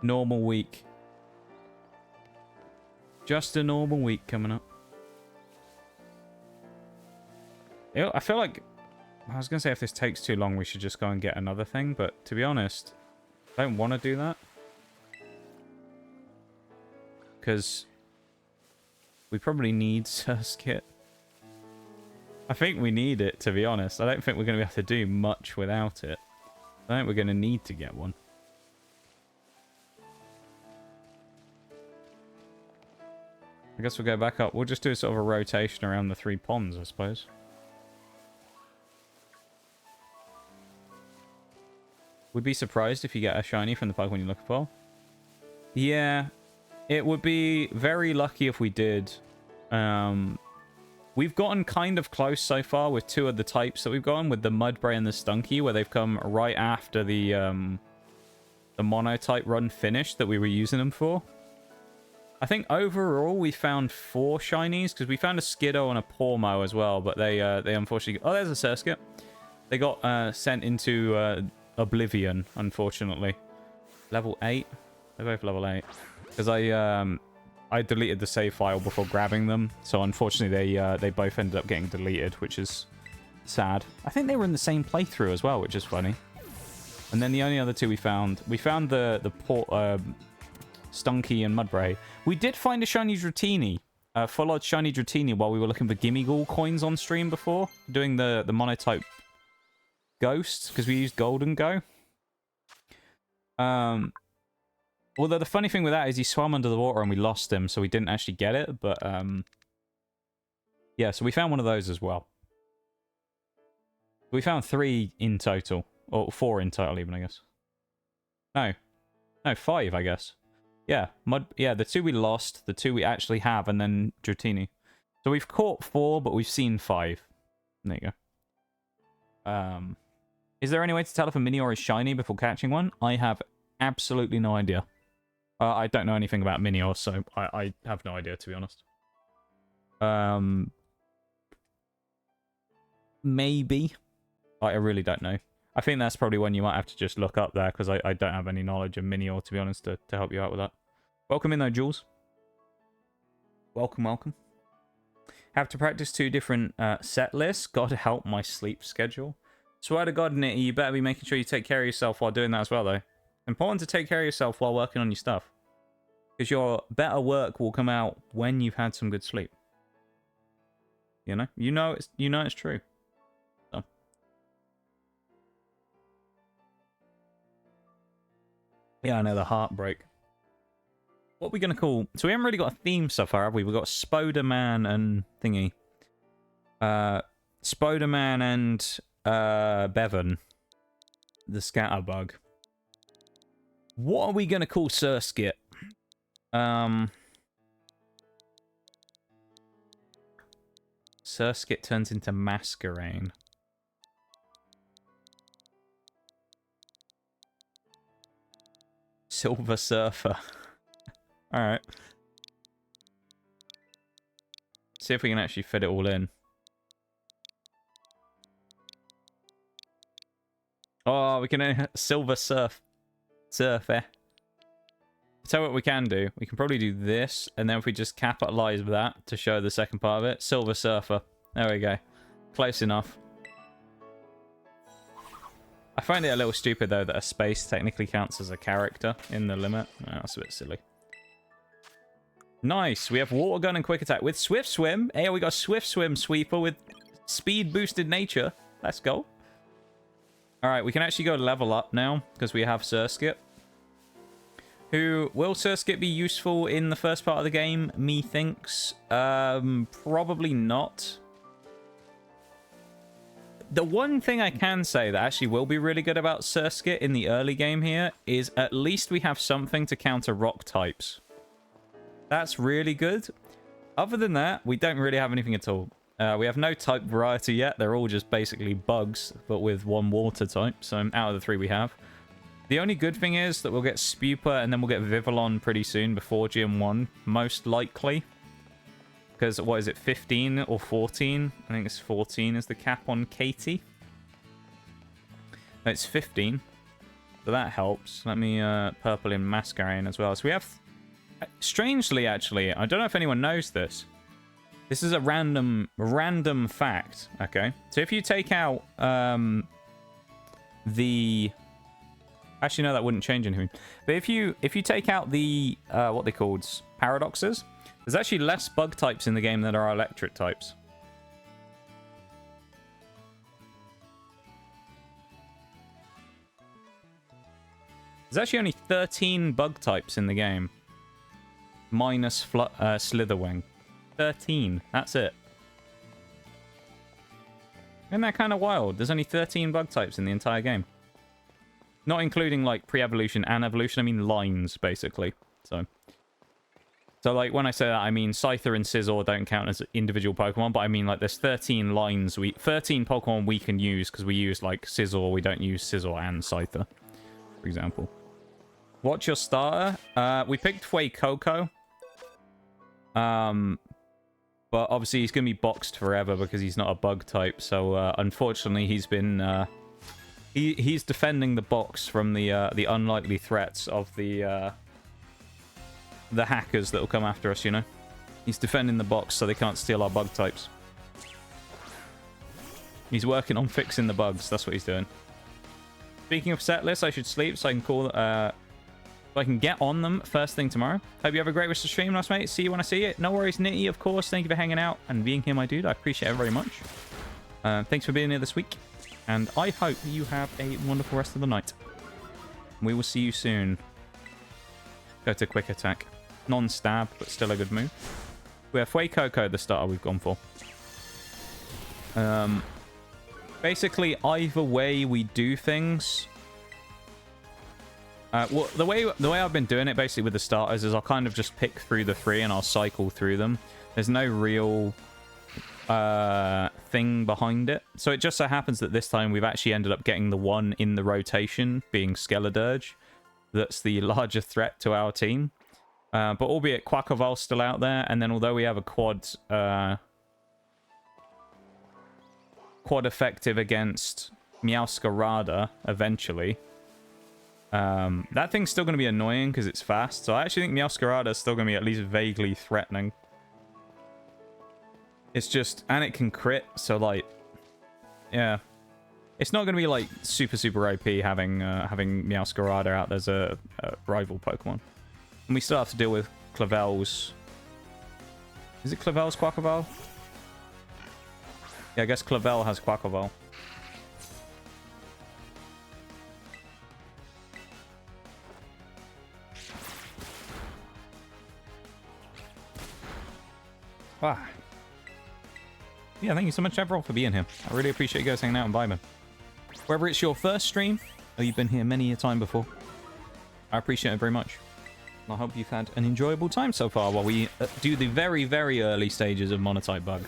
normal week? Just a normal week coming up. I feel like... I was going to say if this takes too long, we should just go and get another thing. But to be honest, I don't want to do that. Because we probably need Surskit. I think we need it, to be honest. I don't think we're going to be able to do much without it. I think we're going to need to get one. I guess we'll go back up. We'll just do sort of a rotation around the 3 ponds, I suppose. Would be surprised if you get a shiny from the Pokemon you're looking for. Yeah, it would be very lucky if we did. We've gotten kind of close so far with 2 of the types that we've gotten, with the Mudbray and the Stunky, where they've come right after the Monotype run finished that we were using them for. I think overall we found 4 shinies, because we found a Skiddo and a Pormo as well, but they unfortunately... Oh, there's a Surskit. They got sent into Oblivion, unfortunately. Level 8? They're both level 8. Because I deleted the save file before grabbing them, so unfortunately they both ended up getting deleted, which is sad. I think they were in the same playthrough as well, which is funny. And then the only other 2 we found the Stunky and Mudbray. We did find a shiny Dratini, full-on shiny Dratini, while we were looking for Gimmighoul coins on stream before, doing the Monotype Ghost, because we used Golden Go. Although the funny thing with that is he swam under the water and we lost him, so we didn't actually get it. But, yeah, so we found one of those as well. We found 3 in total. Or 4 in total, even, I guess. No, 5, I guess. Yeah, the 2 we lost, the 2 we actually have, and then Dratini. So we've caught 4, but we've seen 5. There you go. Is there any way to tell if a Minior is shiny before catching one? I have absolutely no idea. I don't know anything about Minior, so I have no idea, to be honest. Maybe. I really don't know. I think that's probably one you might have to just look up there, because I don't have any knowledge of Minior, to be honest, to help you out with that. Welcome in, though, Jules. Welcome, welcome. Have to practice 2 different set lists. God help my sleep schedule. Swear to God, Nitty, you better be making sure you take care of yourself while doing that as well, though. Important to take care of yourself while working on your stuff. Because your better work will come out when you've had some good sleep. You know? You know it's true. So. Yeah, I know, the heartbreak. What are we going to call... So we haven't really got a theme so far, have we? We've got Spoderman and thingy. Spoderman and Bevan. The Scatterbug. What are we going to call Surskit? Surskit turns into Masquerain. Silver Surfer. Alright. See if we can actually fit it all in. Oh, we can Silver Surf. Surf, eh? Tell you what we can do. We can probably do this, and then if we just capitalize that to show the second part of it. Silver Surfer. There we go. Close enough. I find it a little stupid, though, that a space technically counts as a character in the limit. Oh, that's a bit silly. Nice. We have Water Gun and Quick Attack with Swift Swim. Hey, we got Swift Swim Sweeper with Speed Boosted Nature. Let's go. All right, we can actually go level up now because we have Surskit. Will Surskit be useful in the first part of the game? Methinks. Probably not. The one thing I can say that actually will be really good about Surskit in the early game here is at least we have something to counter rock types. That's really good. Other than that, we don't really have anything at all. We have no type variety yet. They're all just basically bugs, but with one water type. So out of the 3 we have. The only good thing is that we'll get Spewpa and then we'll get Vivillon pretty soon before Gym 1, most likely. Because, what is it, 15 or 14? I think it's 14 is the cap on Katie. No, it's 15. So that helps. Let me purple in Masquerain as well. So we have... Strangely, actually, I don't know if anyone knows this. This is a random fact, okay? So if you take out the... Actually, no, that wouldn't change anything. But if you take out the, what they called, paradoxes, there's actually less bug types in the game than there are electric types. There's actually only 13 bug types in the game. Minus Slitherwing. 13. That's it. Isn't that kind of wild? There's only 13 bug types in the entire game. Not including, like, pre-evolution and evolution. I mean lines, basically. So, like, when I say that, I mean Scyther and Scyther don't count as individual Pokemon, but I mean, like, there's 13 lines, 13 Pokemon we can use, because we use, like, Scyther, we don't use Scyther and Scyther, for example. What's your starter? We picked Fuecoco. But obviously he's going to be boxed forever because he's not a bug type, so unfortunately he's been... He's defending the box from the unlikely threats of the hackers that will come after us, you know? He's defending the box so they can't steal our bug types. He's working on fixing the bugs, that's what he's doing. Speaking of set lists, I should sleep so I can call... so I can get on them first thing tomorrow. Hope you have a great rest of the stream, nice mate. See you when I see it. No worries, Nitty, of course. Thank you for hanging out and being here, my dude. I appreciate it very much. Thanks for being here this week. And I hope you have a wonderful rest of the night. We will see you soon. Go to Quick Attack. Non-stab, but still a good move. We have Fuecoco, the starter we've gone for. Basically, either way we do things... well, the way I've been doing it, basically, with the starters is I'll kind of just pick through the 3 and I'll cycle through them. There's no real... thing behind it. So it just so happens that this time we've actually ended up getting the one in the rotation, being Skeledirge. That's the larger threat to our team. But albeit Quaquaval's still out there, and then although we have a quad effective against Meowscarada eventually, that thing's still going to be annoying because it's fast. So I actually think Meowscarada is still going to be at least vaguely threatening. It's just, and it can crit, so like, yeah. It's not going to be like super OP having Meowscarada out as a rival Pokemon. And we still have to deal with Clavel's... Is it Clavel's Quaquaval? Yeah, I guess Clavel has Quaquaval. Ah. Yeah, thank you so much, everyone, for being here. I really appreciate you guys hanging out and vibing. Whether it's your first stream, or you've been here many a time before, I appreciate it very much. And I hope you've had an enjoyable time so far while we do the very, very early stages of Monotype Bug.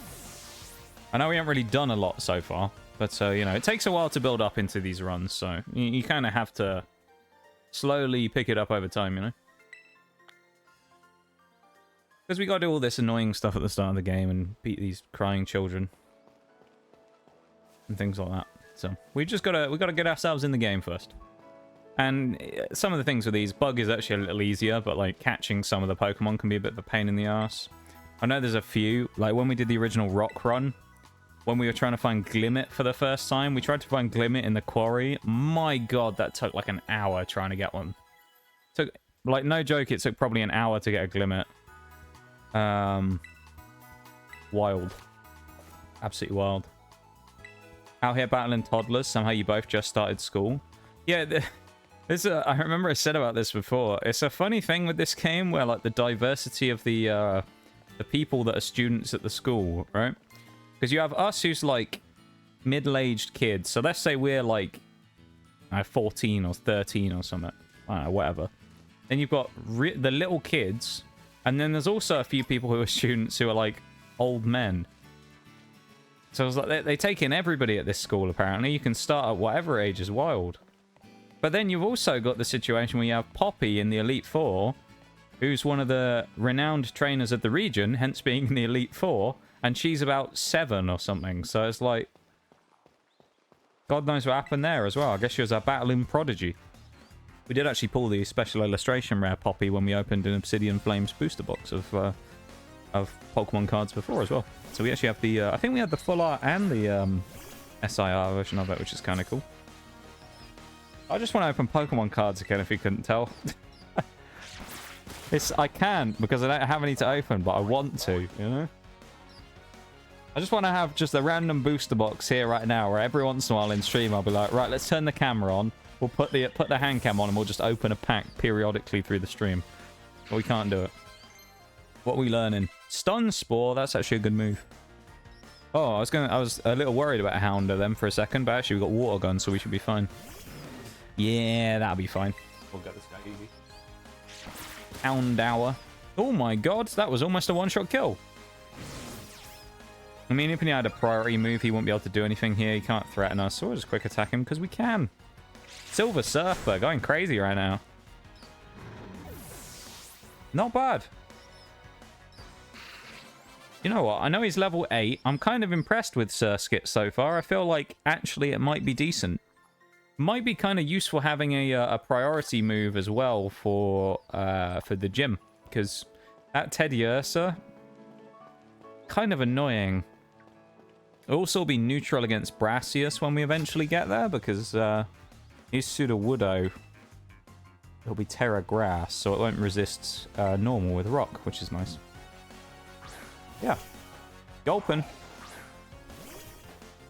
I know we haven't really done a lot so far, but, you know, it takes a while to build up into these runs, so you kind of have to slowly pick it up over time, you know? Because we got to do all this annoying stuff at the start of the game and beat these crying children. And things like that. So, we got to get ourselves in the game first. And some of the things with these, Bug is actually a little easier, but like catching some of the Pokemon can be a bit of a pain in the ass. I know there's a few, like when we did the original Rock Run, when we were trying to find Glimmet for the first time. We tried to find Glimmet in the quarry. My god, that took like an hour trying to get one. Took, like, no joke, it took probably an hour to get a Glimmet. Wild. Absolutely wild. Out here battling toddlers. Somehow you both just started school. Yeah, I remember I said about this before. It's a funny thing with this game where, like, the diversity of the people that are students at the school, right? Because you have us who's, like, middle-aged kids. So let's say we're, like, 14 or 13 or something. I don't know, whatever. Then you've got the little kids. And then there's also a few people who are students who are, like, old men. So it's like they take in everybody at this school, apparently. You can start at whatever age is wild. But then you've also got the situation where you have Poppy in the Elite Four, who's one of the renowned trainers of the region, hence being in the Elite Four, and she's about 7 or something. So it's like, God knows what happened there as well. I guess she was a battling prodigy. We did actually pull the special illustration rare Poppy when we opened an Obsidian Flames booster box of Pokemon cards before as well. So we actually have the, I think we had the full art and the SIR version of it, which is kind of cool. I just want to open Pokemon cards again, if you couldn't tell. I can't, because I don't have any to open, but I want to, you know? I just want to have just a random booster box here right now, where every once in a while in stream I'll be like, right, let's turn the camera on. We'll put the hand cam on, and we'll just open a pack periodically through the stream. But we can't do it. What are we learning? Stun Spore, that's actually a good move. Oh, I was a little worried about Hounder then for a second, but actually we got Water Gun, so we should be fine. Yeah, that'll be fine. We'll get this guy easy. Houndour. Oh my god, that was almost a one-shot kill. I mean, if he had a priority move, he won't be able to do anything here. He can't threaten us, so we'll just quick attack him because we can. Silver Surfer, going crazy right now. Not bad. You know what? I know he's level 8. I'm kind of impressed with Surskit so far. I feel like actually it might be decent. Might be kind of useful having a priority move as well for the gym, because that Teddy Ursa, kind of annoying. It'll also be neutral against Brassius when we eventually get there, because his Sudowoodo, it'll be Terra Grass, so it won't resist normal with Rock, which is nice. Yeah. Gulpin.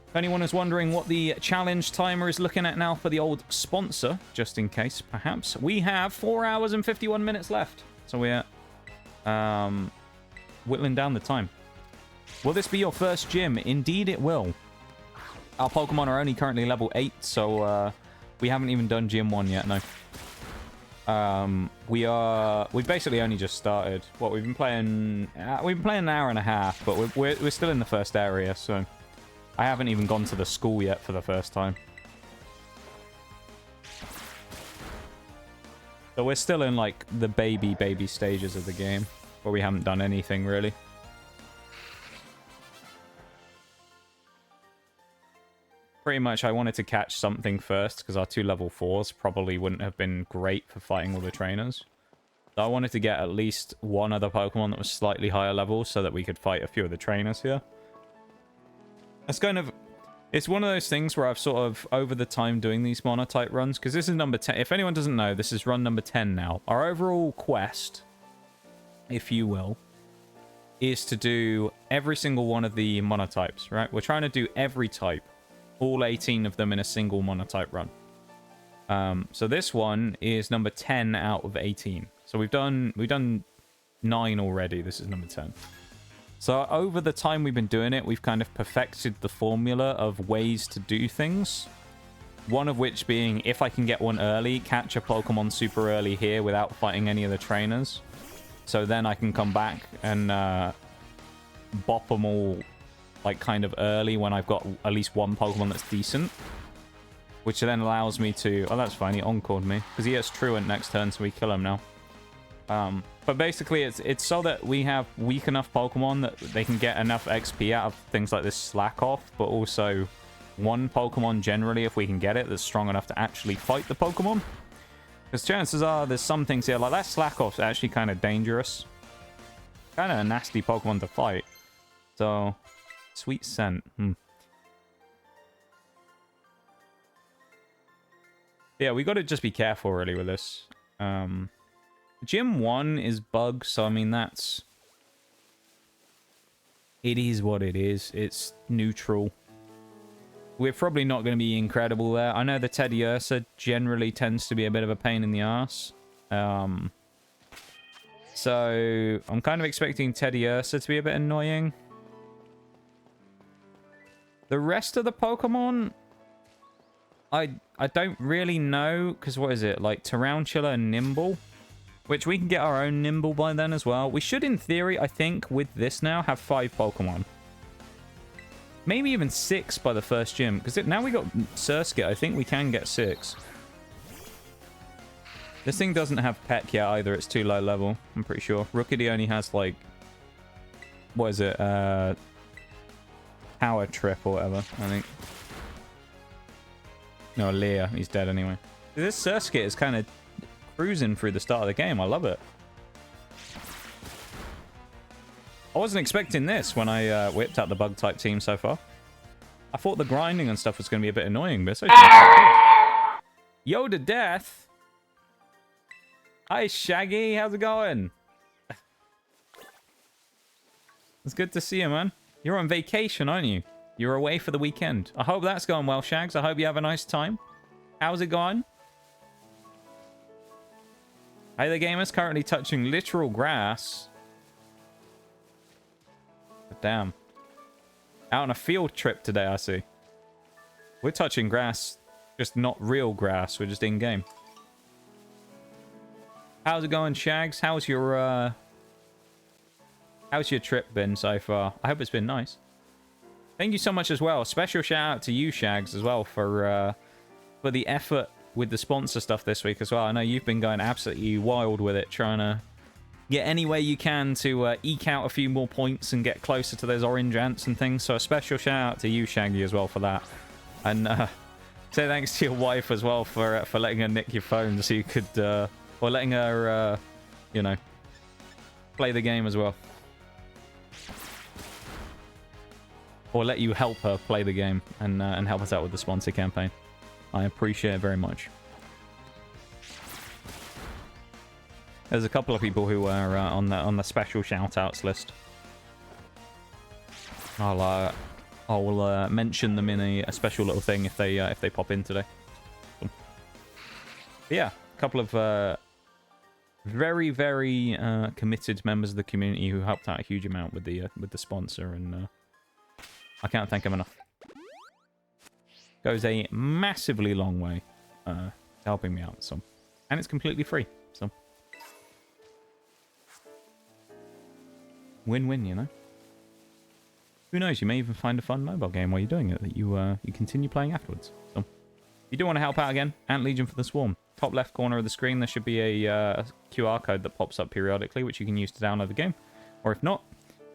If anyone is wondering what the challenge timer is looking at now for the old sponsor, just in case, perhaps, we have 4 hours and 51 minutes left. So we're whittling down the time. Will this be your first gym? Indeed it will. Our Pokemon are only currently level 8, so we haven't even done Gym 1 yet, no. We've basically only just started. What, we've been playing an hour and a half, but we're still in the first area, so I haven't even gone to the school yet for the first time. So we're still in, like, the baby stages of the game, where we haven't done anything, really. Pretty much, I wanted to catch something first, because our 2 level 4s probably wouldn't have been great for fighting all the trainers. So I wanted to get at least one other Pokemon that was slightly higher level, so that we could fight a few of the trainers here. It's one of those things where I've sort of, over the time doing these Monotype runs, because this is number 10. If anyone doesn't know, this is run number 10 now. Our overall quest, if you will, is to do every single one of the Monotypes, right? We're trying to do every type. All 18 of them in a single Monotype run. So this one is number 10 out of 18. So we've done 9 already. This is number 10. So over the time we've been doing it, we've kind of perfected the formula of ways to do things. One of which being, if I can get one early, catch a Pokemon super early here without fighting any of the trainers. So then I can come back and bop them all, like, kind of early when I've got at least one Pokemon that's decent. Which then allows me to... Oh, that's fine. He encored me. Because he has Truant next turn, so we kill him now. But basically, it's so that we have weak enough Pokemon that they can get enough XP out of things like this Slack Off, but also one Pokemon generally, if we can get it, that's strong enough to actually fight the Pokemon. Because chances are there's some things here, like that Slack Off's actually kind of dangerous. Kind of a nasty Pokemon to fight. So Sweet scent. Yeah, we got to just be careful really with this. Gym 1 is bug, so I mean that's... It is what it is. It's neutral. We're probably not going to be incredible there. I know the Teddiursa generally tends to be a bit of a pain in the ass. So I'm kind of expecting Teddiursa to be a bit annoying. The rest of the Pokemon, I don't really know, because what is it? Like Tarountula and Nymble, which we can get our own Nymble by then as well. We should, in theory, I think, with this now, have 5 Pokemon. Maybe even 6 by the first gym, because now we got Surskit. I think we can get 6. This thing doesn't have Peck yet either. It's too low level, I'm pretty sure. Rookity only has, like... What is it? Power Trip or whatever, I think. No, Leah. He's dead anyway. This Surskit is kind of cruising through the start of the game. I love it. I wasn't expecting this when I whipped out the Bug-type team so far. I thought the grinding and stuff was going to be a bit annoying, but it's actually Yo to death! Hi, Shaggy. How's it going? It's good to see you, man. You're on vacation, aren't you? You're away for the weekend. I hope that's going well, Shags. I hope you have a nice time. How's it going? Hey, the gamer's currently touching literal grass. But damn. Out on a field trip today, I see. We're touching grass, just not real grass. We're just in-game. How's it going, Shags? How's your trip been so far? I hope it's been nice. Thank you so much as well. Special shout out to you, Shags, as well, for the effort with the sponsor stuff this week as well. I know you've been going absolutely wild with it, trying to get any way you can to eke out a few more points and get closer to those orange ants and things. So a special shout out to you, Shaggy, as well for that. And say thanks to your wife as well for letting her nick your phone so you could, or letting her, you know, play the game as well. Or let you help her play the game and help us out with the sponsor campaign. I appreciate it very much. There's a couple of people who are on the special shout-outs list. I'll mention them in a special little thing if they pop in today. But yeah, a couple of very, very committed members of the community who helped out a huge amount with the sponsor, and I can't thank them enough. Goes a massively long way helping me out, so, and it's completely free, so win-win, you know. Who knows? You may even find a fun mobile game while you're doing it that you continue playing afterwards. So, if you do want to help out again, Ant Legion for the Swarm. Top left corner of the screen, there should be a QR code that pops up periodically, which you can use to download the game, or if not,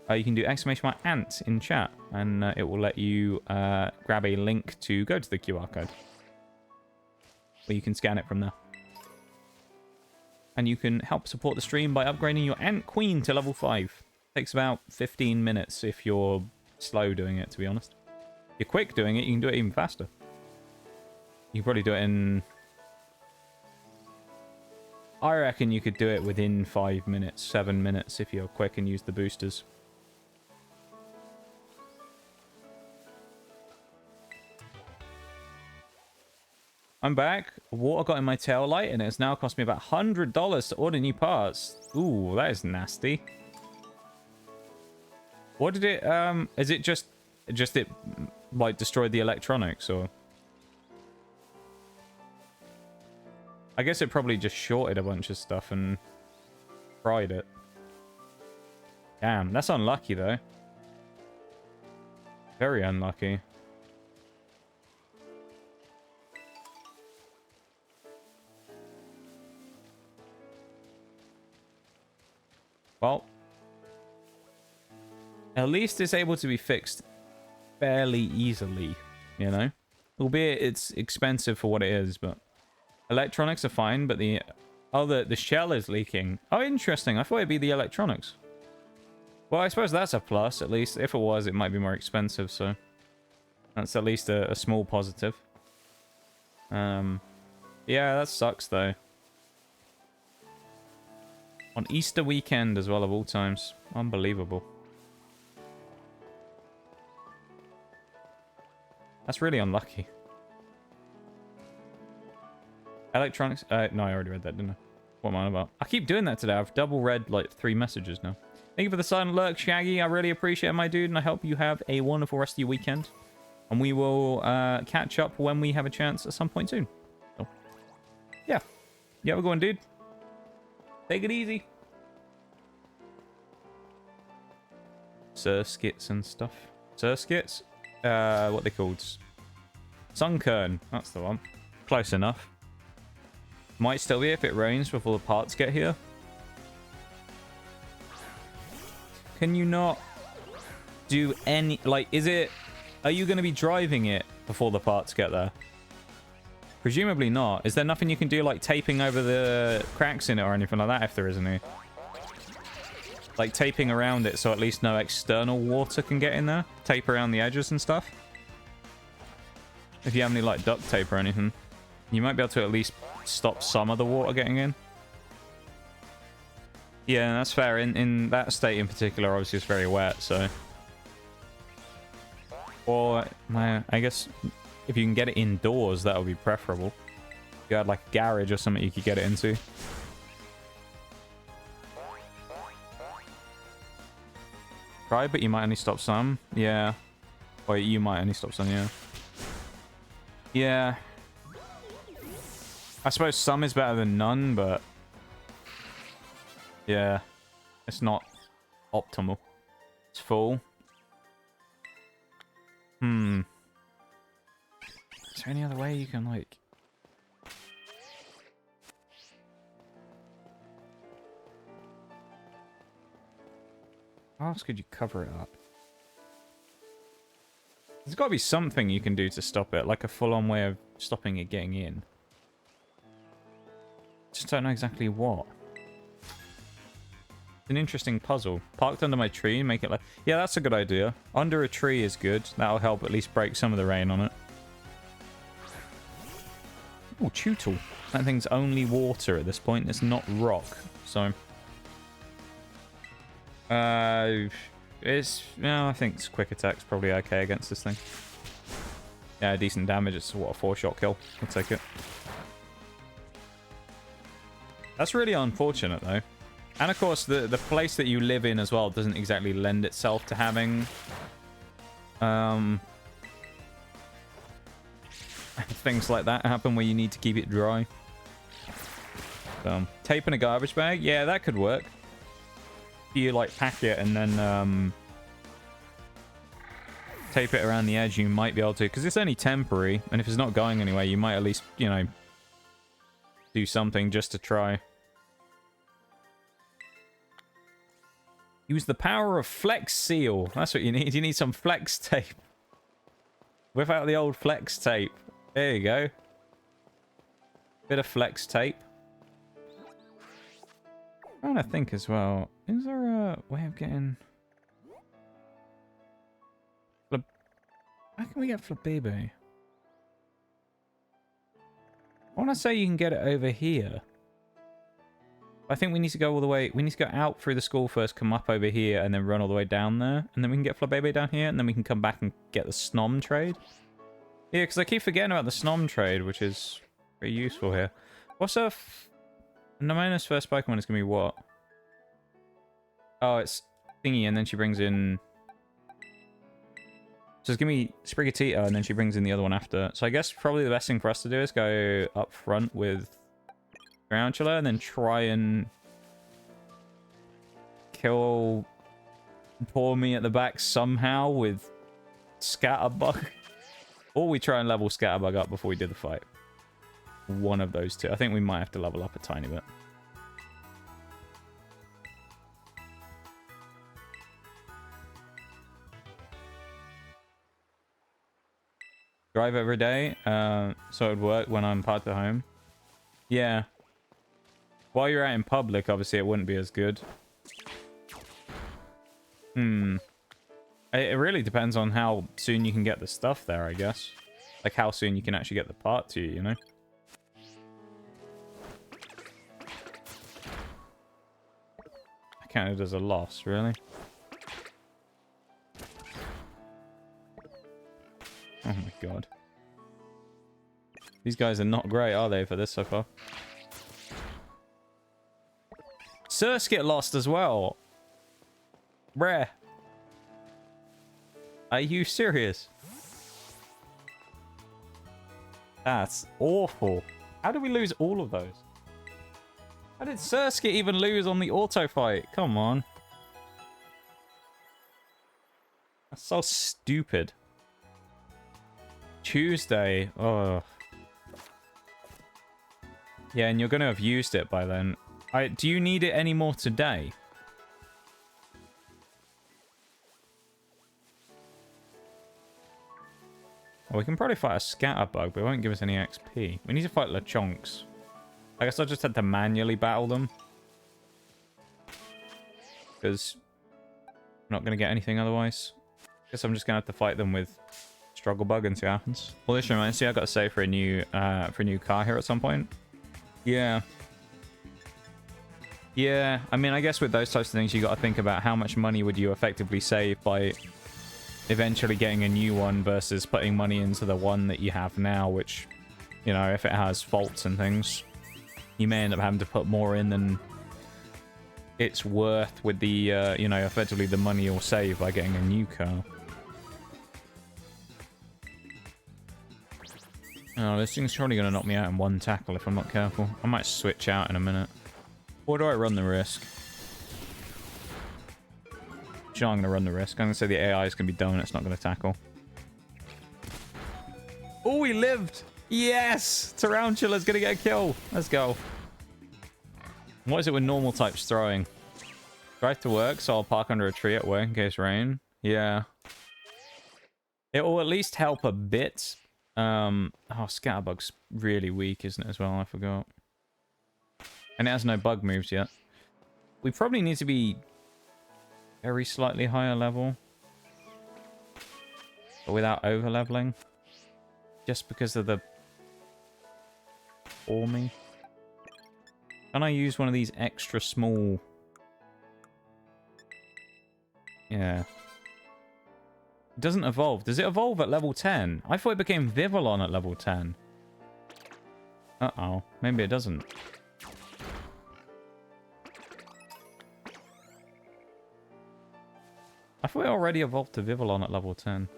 you can do !ANT in chat, and it will let you grab a link to go to the QR code. Or you can scan it from there. And you can help support the stream by upgrading your Ant Queen to level 5. Takes about 15 minutes if you're slow doing it, to be honest. If you're quick doing it, you can do it even faster. You can probably do it in... I reckon you could do it within 5 minutes, 7 minutes if you're quick and use the boosters. I'm back. Water got in my tail light, and it's now cost me about $100 to order new parts. Ooh, that is nasty. What did it, is it just it, like, destroyed the electronics, or? I guess it probably just shorted a bunch of stuff and fried it. Damn, that's unlucky, though. Very unlucky. Well, at least it's able to be fixed fairly easily, you know? Albeit it's expensive for what it is, but electronics are fine, but the shell is leaking. Oh, interesting. I thought it'd be the electronics. Well, I suppose that's a plus, at least. If it was, it might be more expensive, so... That's at least a small positive. Yeah, that sucks, though. On Easter weekend as well, of all times. Unbelievable. That's really unlucky. Electronics... no, I already read that, didn't I? What am I on about? I keep doing that today. I've double read, like, 3 messages now. Thank you for the silent lurk, Shaggy. I really appreciate it, my dude, and I hope you have a wonderful rest of your weekend. And we will catch up when we have a chance at some point soon. So, yeah. You have a good one, dude. Take it easy. Surskits and stuff. Surskits? What they called? Sunkern. That's the one. Close enough. Might still be if it rains before the parts get here. Can you not do any... Like, is it... Are you going to be driving it before the parts get there? Presumably not. Is there nothing you can do, like taping over the cracks in it or anything like that, if there is any? Like taping around it so at least no external water can get in there? Tape around the edges and stuff? If you have any, like, duct tape or anything. You might be able to at least stop some of the water getting in. Yeah, that's fair. In that state in particular, obviously it's very wet, so... Or, I guess, if you can get it indoors, that would be preferable. If you had, like, a garage or something you could get it into. Try, but you might only stop some. Yeah. Or you might only stop some, yeah. Yeah. I suppose some is better than none, but... Yeah. It's not optimal. It's full. Is there any other way you can, like... How else could you cover it up? There's got to be something you can do to stop it, like a full-on way of stopping it getting in. Just don't know exactly what. It's an interesting puzzle. Parked under my tree, make it like... Yeah, that's a good idea. Under a tree is good. That'll help at least break some of the rain on it. Oh, Tootle. That thing's only water at this point. It's not rock. So... it's... No, I think it's quick attack's probably okay against this thing. Yeah, decent damage. It's, what, a 4-shot kill. I'll take it. That's really unfortunate, though. And, of course, the place that you live in as well doesn't exactly lend itself to having... things like that happen where you need to keep it dry. So, tape in a garbage bag? Yeah, that could work. You, like, pack it and then, tape it around the edge, you might be able to... Because it's only temporary, and if it's not going anywhere, you might at least, you know... do something just to try. Use the power of Flex Seal. That's what you need. You need some Flex Tape. Whip out the old Flex Tape. There you go. Bit of Flex Tape. I'm trying to think as well. Is there a way of getting... How can we get Flabébé? I want to say you can get it over here. I think we need to go all the way... We need to go out through the school first, come up over here, and then run all the way down there. And then we can get Flabébé down here, and then we can come back and get the Snom trade. Yeah, because I keep forgetting about the Snom trade, which is pretty useful here. What's a... Nemona's first Pokemon is going to be what? Oh, it's Thingy, and then she brings in... So it's going to be Sprigatito, and then she brings in the other one after. So I guess probably the best thing for us to do is go up front with Tarountula, and then try and kill poor me at the back somehow with Scatterbug. Or we try and level Scatterbug up before we do the fight. One of those two. I think we might have to level up a tiny bit. Drive every day, so it would work when I'm parked at home. Yeah. While you're out in public, obviously it wouldn't be as good. Hmm. It really depends on how soon you can get the stuff there, I guess. Like how soon you can actually get the part to you, you know? I counted as a loss, really? Oh my god. These guys are not great, are they, for this so far? Surskit lost as well. Rare. Are you serious? That's awful. How did we lose all of those? How did Surskit even lose on the auto fight? Come on. That's so stupid. Tuesday. Oh. Yeah, and you're going to have used it by then. Do you need it anymore today? Well, we can probably fight a Scatterbug, but it won't give us any XP. We need to fight Lechonks. I guess I just had to manually battle them. Because I'm not going to get anything otherwise. Guess I'm just going to have to fight them with Strugglebug and see what happens. Well, this reminds me, I got to save for a new car here at some point. Yeah. Yeah, I mean, I guess with those types of things, you got to think about how much money would you effectively save by eventually getting a new one versus putting money into the one that you have now, which, you know, if it has faults and things, you may end up having to put more in than it's worth with the, you know, effectively the money you'll save by getting a new car. Oh, this thing's probably going to knock me out in one tackle if I'm not careful. I might switch out in a minute. Or do I run the risk? Sure, I'm going to run the risk. I'm going to say the AI is going to be dumb and it's not going to tackle. Oh, we lived! Yes! Tarountula's going to get a kill. Let's go. What is it with normal types throwing? Drive to work, so I'll park under a tree at work in case rain. Yeah. It will at least help a bit. Oh, Scatterbug's really weak, isn't it, as well? I forgot. And it has no bug moves yet. We probably need to be very slightly higher level. But without over-leveling. Just because of the... Forming. Can I use one of these extra small... Yeah. It doesn't evolve. Does it evolve at level 10? I thought it became Vivillon at level 10. Uh-oh. Maybe it doesn't. I thought it already evolved to Vivillon at level 10.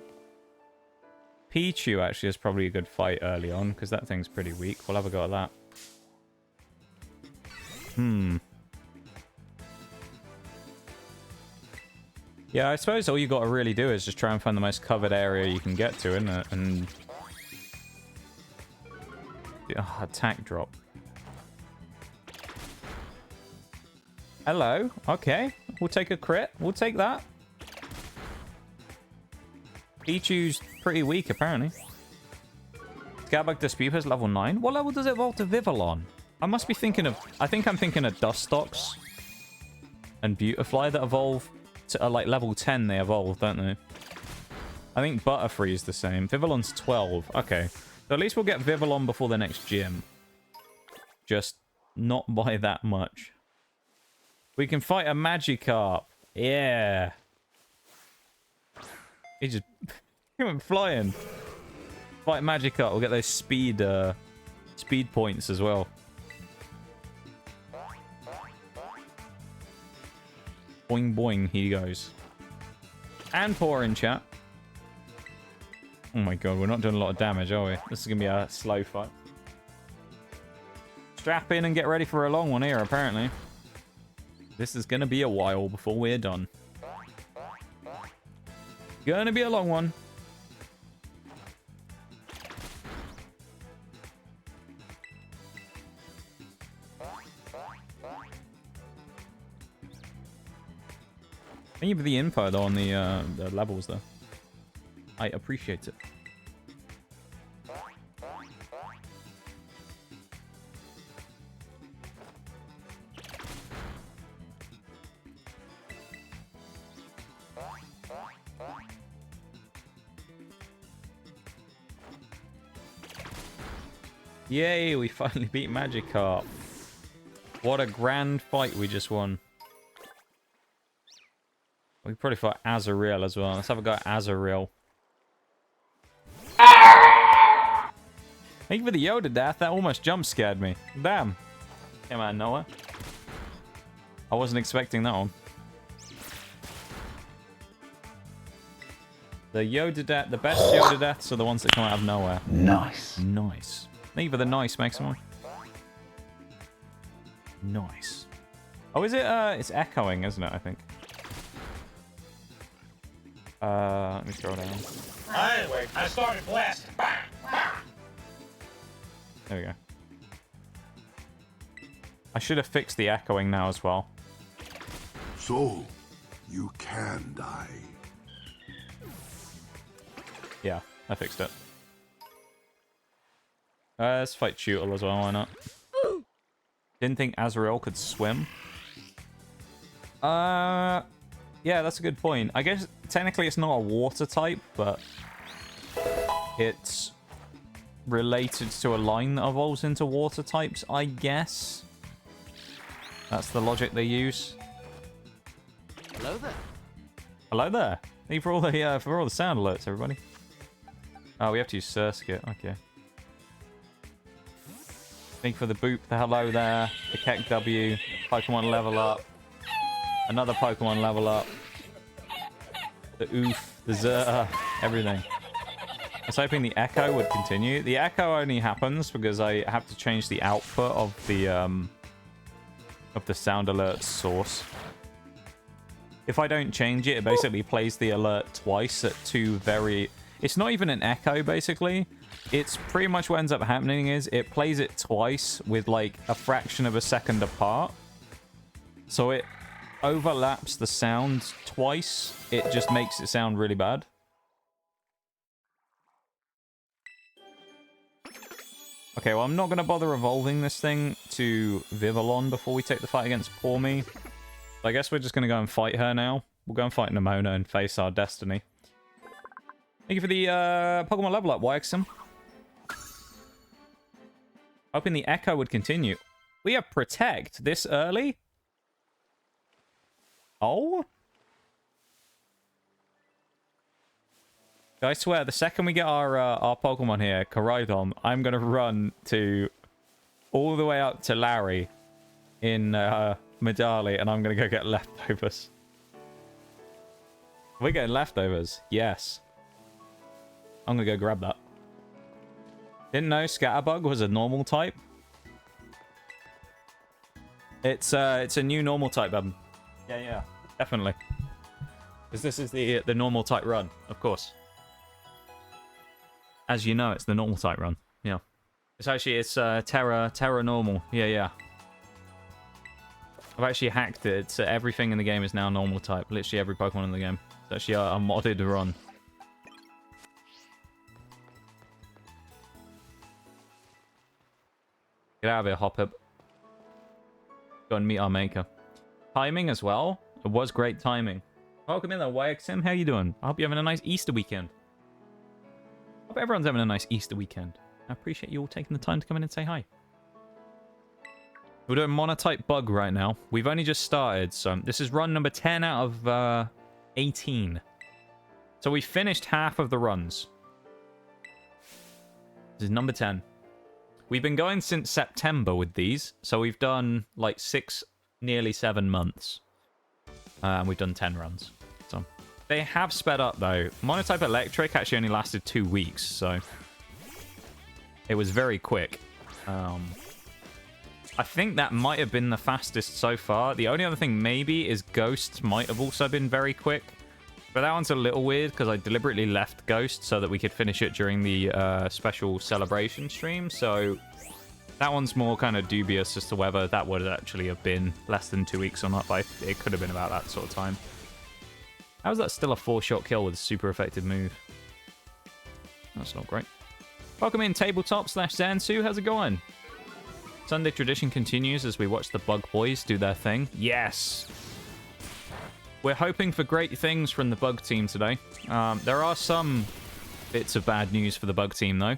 Pichu actually is probably a good fight early on, because that thing's pretty weak. We'll have a go at that. Yeah, I suppose all you got to really do is just try and find the most covered area you can get to, isn't it? And... attack drop. Hello. Okay. We'll take a crit. We'll take that. Pichu's pretty weak, apparently. Scatterbug to Spewpa's level 9. What level does it evolve to Vivillon? I must be thinking of... I think I'm thinking of Dustox and Beautifly that evolve to like level 10. They evolve, don't they? I think Butterfree is the same. Vivillon's 12. Okay. So at least we'll get Vivillon before the next gym. Just not by that much. We can fight a Magikarp. Yeah. He just... he went flying. Fight Magikarp. We'll get those speed points as well. Boing boing, he goes. And pour in chat. Oh my god, we're not doing a lot of damage, are we? This is going to be a slow fight. Strap in and get ready for a long one here, apparently. This is going to be a while before we're done. Gonna be a long one. Thank you for the info though on the levels though. I appreciate it. Yay, we finally beat Magikarp. What a grand fight we just won. We probably fought Azurill as well. Let's have a go at Azurill. Thank you for the Yoda death. That almost jump scared me. Damn. Came out of nowhere. I wasn't expecting that one. The Yoda death, the best Yoda deaths are the ones that come out of nowhere. Nice. Nice. Thank you for the nice, Maximum. Nice. Oh, is it? It's echoing, isn't it? I think. Let me scroll down. Anyway, I started blasting. There we go. I should have fixed the echoing now as well. So, you can die. Yeah, I fixed it. Let's fight Tootle as well, why not? Didn't think Azrael could swim. Yeah, that's a good point. I guess technically it's not a water type, but it's related to a line that evolves into water types, I guess. That's the logic they use. Hello there. Hello there. Thank you for all the sound alerts, everybody. Oh, we have to use Surskit. Okay. Thank you for the boop, the hello there, the Keck W, Pokemon level up, another Pokemon level up, the oof, the zer, everything. I was hoping the echo would continue. The echo only happens because I have to change the output of the sound alert source. If I don't change it, it basically plays the alert twice at two very... It's not even an echo, basically. It's pretty much what ends up happening is it plays it twice with like a fraction of a second apart. So it overlaps the sound twice. It just makes it sound really bad. Okay, well, I'm not going to bother evolving this thing to Vivillon before we take the fight against Poor Me. I guess we're just going to go and fight her now. We'll go and fight Nemona and face our destiny. Thank you for the Pokemon level up, Wyxum. Hoping the echo would continue. We have Protect this early? Oh? I swear, the second we get our Pokemon here, Koraidon, I'm going to run to all the way up to Larry in Medali, and I'm going to go get leftovers. We're getting leftovers. Yes. I'm going to go grab that. Didn't know Scatterbug was a normal type. It's a new normal type, Yeah, definitely. Because this is the normal type run, of course. As you know, it's the normal type run. Yeah. It's Terra normal. Yeah. I've actually hacked it, so everything in the game is now normal type. Literally every Pokemon in the game. It's actually a modded run. Get out of here, Hoppip. Go and meet our maker. Timing as well. It was great timing. Welcome in there, YXM. How you doing? I hope you're having a nice Easter weekend. Hope everyone's having a nice Easter weekend. I appreciate you all taking the time to come in and say hi. We're doing Monotype Bug right now. We've only just started, so this is run number 10 out of 18. So we finished half of the runs. This is number 10. We've been going since September with these, so we've done like 6, nearly 7 months. And we've done 10 runs. So they have sped up though. Monotype Electric actually only lasted 2 weeks, so it was very quick. I think that might have been the fastest so far. The only other thing maybe is Ghost might have also been very quick. But that one's a little weird because I deliberately left Ghost so that we could finish it during the special celebration stream. So that one's more kind of dubious as to whether that would actually have been less than 2 weeks or not. But it could have been about that sort of time. How is that still a 4-shot kill with a super effective move? That's not great. Welcome in, Tabletop/Zansu. How's it going? Sunday tradition continues as we watch the Bug Boys do their thing. Yes! We're hoping for great things from the Bug team today. There are some bits of bad news for the Bug team, though.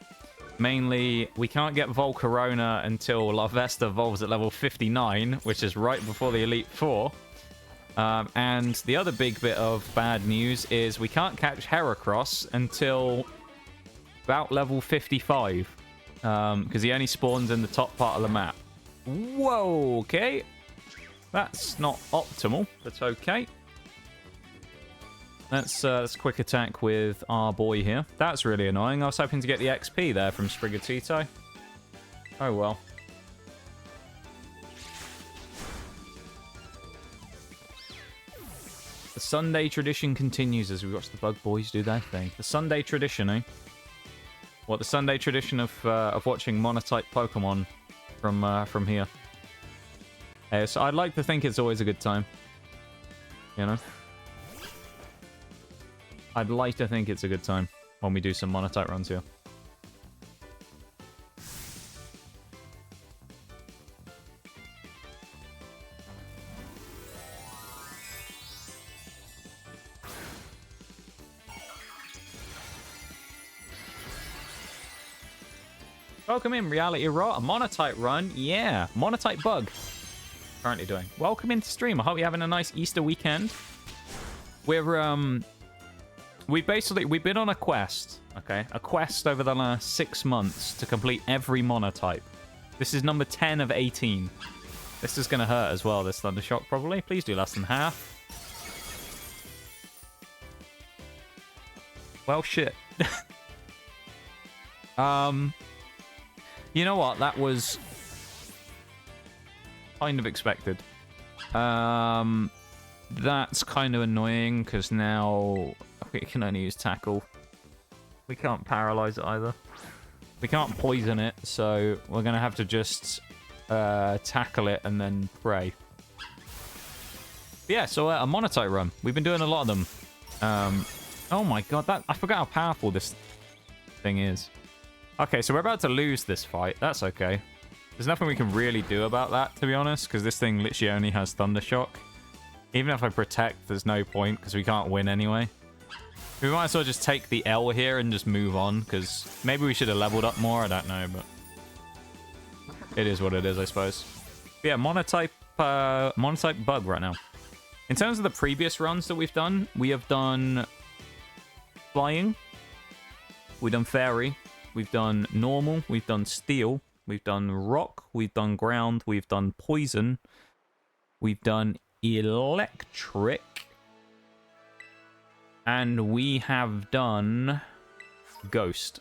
Mainly, we can't get Volcarona until Larvesta evolves at level 59, which is right before the Elite Four. And the other big bit of bad news is we can't catch Heracross until about level 55. Because he only spawns in the top part of the map. Whoa, okay. That's not optimal, but okay. Let's quick attack with our boy here. That's really annoying. I was hoping to get the XP there from Sprigatito. Oh well. The Sunday tradition continues as we watch the Bug Boys do their thing. The Sunday tradition, eh? What, the Sunday tradition of watching Monotype Pokemon from here. So I'd like to think it's always a good time. You know? I'd like to think it's a good time when we do some Monotype runs here. Welcome in, Reality Raw. A Monotype run. Yeah. Monotype Bug. Currently doing. Welcome into stream. I hope you're having a nice Easter weekend. We've been on a quest, okay? A quest over the last 6 months to complete every Monotype. This is number 10 of 18. This is going to hurt as well, this Thundershock, probably. Please do less than half. Well, shit. You know what? That was kind of expected. That's kind of annoying, because now we can only use Tackle. We can't paralyze it either. We can't poison it, so we're going to have to just tackle it and then pray. But yeah, so a Monotype run. We've been doing a lot of them. Oh my god, I forgot how powerful this thing is. Okay, so we're about to lose this fight. That's okay. There's nothing we can really do about that, to be honest, because this thing literally only has Thundershock. Even if I protect, there's no point, because we can't win anyway. We might as well just take the L here and just move on, because maybe we should have leveled up more, I don't know, but it is what it is, I suppose. But yeah, Monotype Bug right now. In terms of the previous runs that we've done, we have done Flying, we've done Fairy, we've done Normal, we've done Steel, we've done Rock, we've done Ground, we've done Poison, we've done Electric, and we have done Ghost.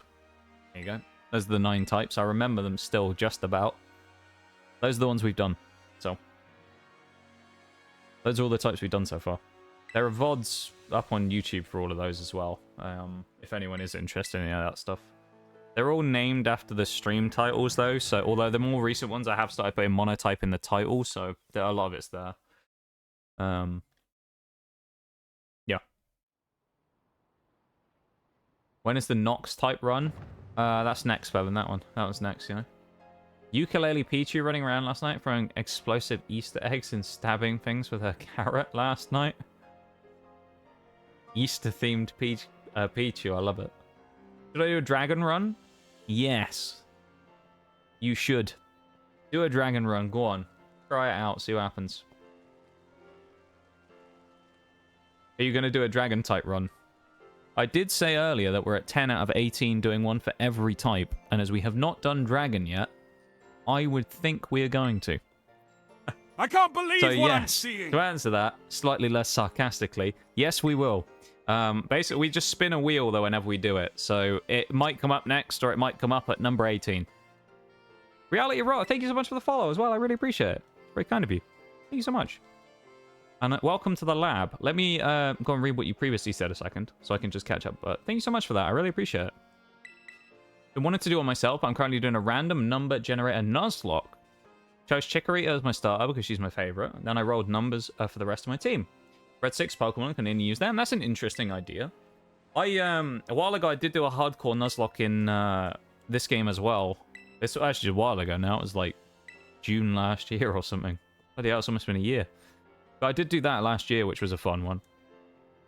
There you go. Those are the 9 types. I remember them still just about. Those are the ones we've done. So, those are all the types we've done so far. There are VODs up on YouTube for all of those as well, if anyone is interested in any of that stuff. They're all named after the stream titles, though, so although the more recent ones, I have started putting Monotype in the title, so a lot of it's there. Yeah. When is the Nox type run? That's next, Bevan, that one. That was next, you know. Ukulele Pichu running around last night throwing explosive Easter eggs and stabbing things with her carrot last night. Easter-themed Pichu, I love it. Should I do a dragon run? Yes. You should. Do a dragon run, go on. Try it out, see what happens. Are you going to do a dragon type run? I did say earlier that we're at 10 out of 18 doing one for every type, and as we have not done dragon yet, I would think we are going to. I can't believe what I'm seeing. To answer that, slightly less sarcastically, yes, we will. Basically, we just spin a wheel, though, whenever we do it, so it might come up next, or it might come up at number 18. Reality Raw, thank you so much for the follow as well. I really appreciate it. Very kind of you. Thank you so much. And welcome to the lab. Let me go and read what you previously said a second, so I can just catch up. But thank you so much for that. I really appreciate it. I wanted to do it myself, but I'm currently doing a random number generator nuzlocke. Chose Chikorita as my starter because she's my favorite. Then I rolled numbers for the rest of my team. Read 6 Pokemon, can only use them. That's an interesting idea. A while ago, I did do a hardcore nuzlocke in this game as well. It's actually a while ago now. It was like June last year or something. Bloody hell, it's almost been a year. But I did do that last year, which was a fun one.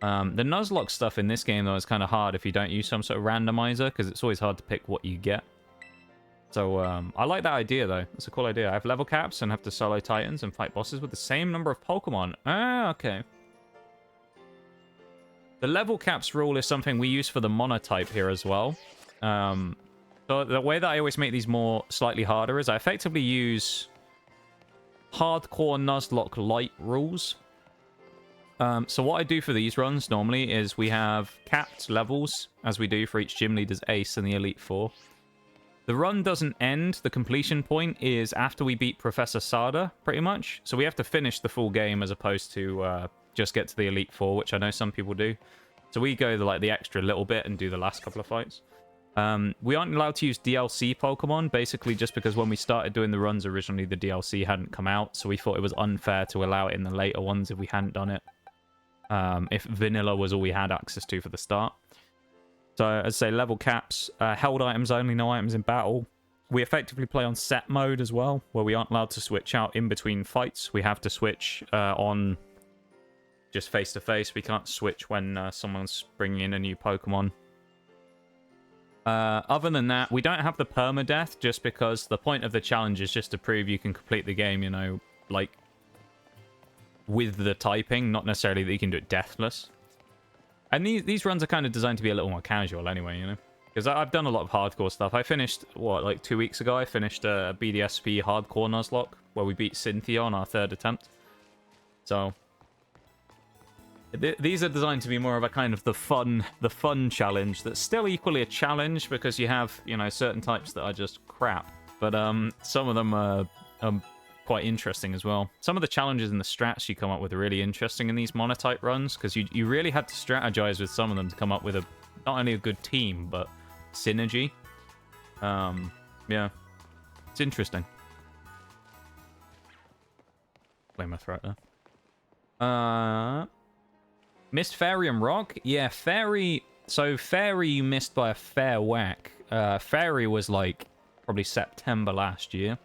The nuzlocke stuff in this game, though, is kind of hard if you don't use some sort of randomizer, because it's always hard to pick what you get. So I like that idea, though. It's a cool idea. I have level caps and have to solo titans and fight bosses with the same number of Pokemon. Ah, okay. The level caps rule is something we use for the monotype here as well. So the way that I always make these more slightly harder is I effectively use hardcore Nuzlocke light rules. So what I do for these runs normally is we have capped levels, as we do for each gym leader's ace and the Elite Four. The run doesn't end. The completion point is after we beat Professor Sada, pretty much. So we have to finish the full game as opposed to just get to the Elite Four, which I know some people do. So we go the extra little bit and do the last couple of fights. We aren't allowed to use DLC Pokemon, basically just because when we started doing the runs originally, the DLC hadn't come out. So we thought it was unfair to allow it in the later ones if we hadn't done it. If vanilla was all we had access to for the start. So, as I say, level caps, held items only, no items in battle. We effectively play on set mode as well, where we aren't allowed to switch out in between fights. We have to switch on just face-to-face. We can't switch when someone's bringing in a new Pokemon. Other than that, we don't have the permadeath, just because the point of the challenge is just to prove you can complete the game, you know, like, with the typing, not necessarily that you can do it deathless. And these runs are kind of designed to be a little more casual anyway, you know? Because I've done a lot of hardcore stuff. I finished, what, like 2 weeks ago, I finished a BDSP hardcore Nuzlocke, where we beat Cynthia on our 3rd attempt. So, these are designed to be more of a kind of the fun challenge that's still equally a challenge, because you have, you know, certain types that are just crap. But some of them are quite interesting as well. Some of the challenges and the strats you come up with are really interesting in these monotype runs, because you really had to strategize with some of them to come up with not only a good team, but synergy. Yeah. It's interesting. Clear my throat there. Missed Fairy and Rock? Yeah, Fairy... So, Fairy missed by a fair whack. Fairy was like probably September last year.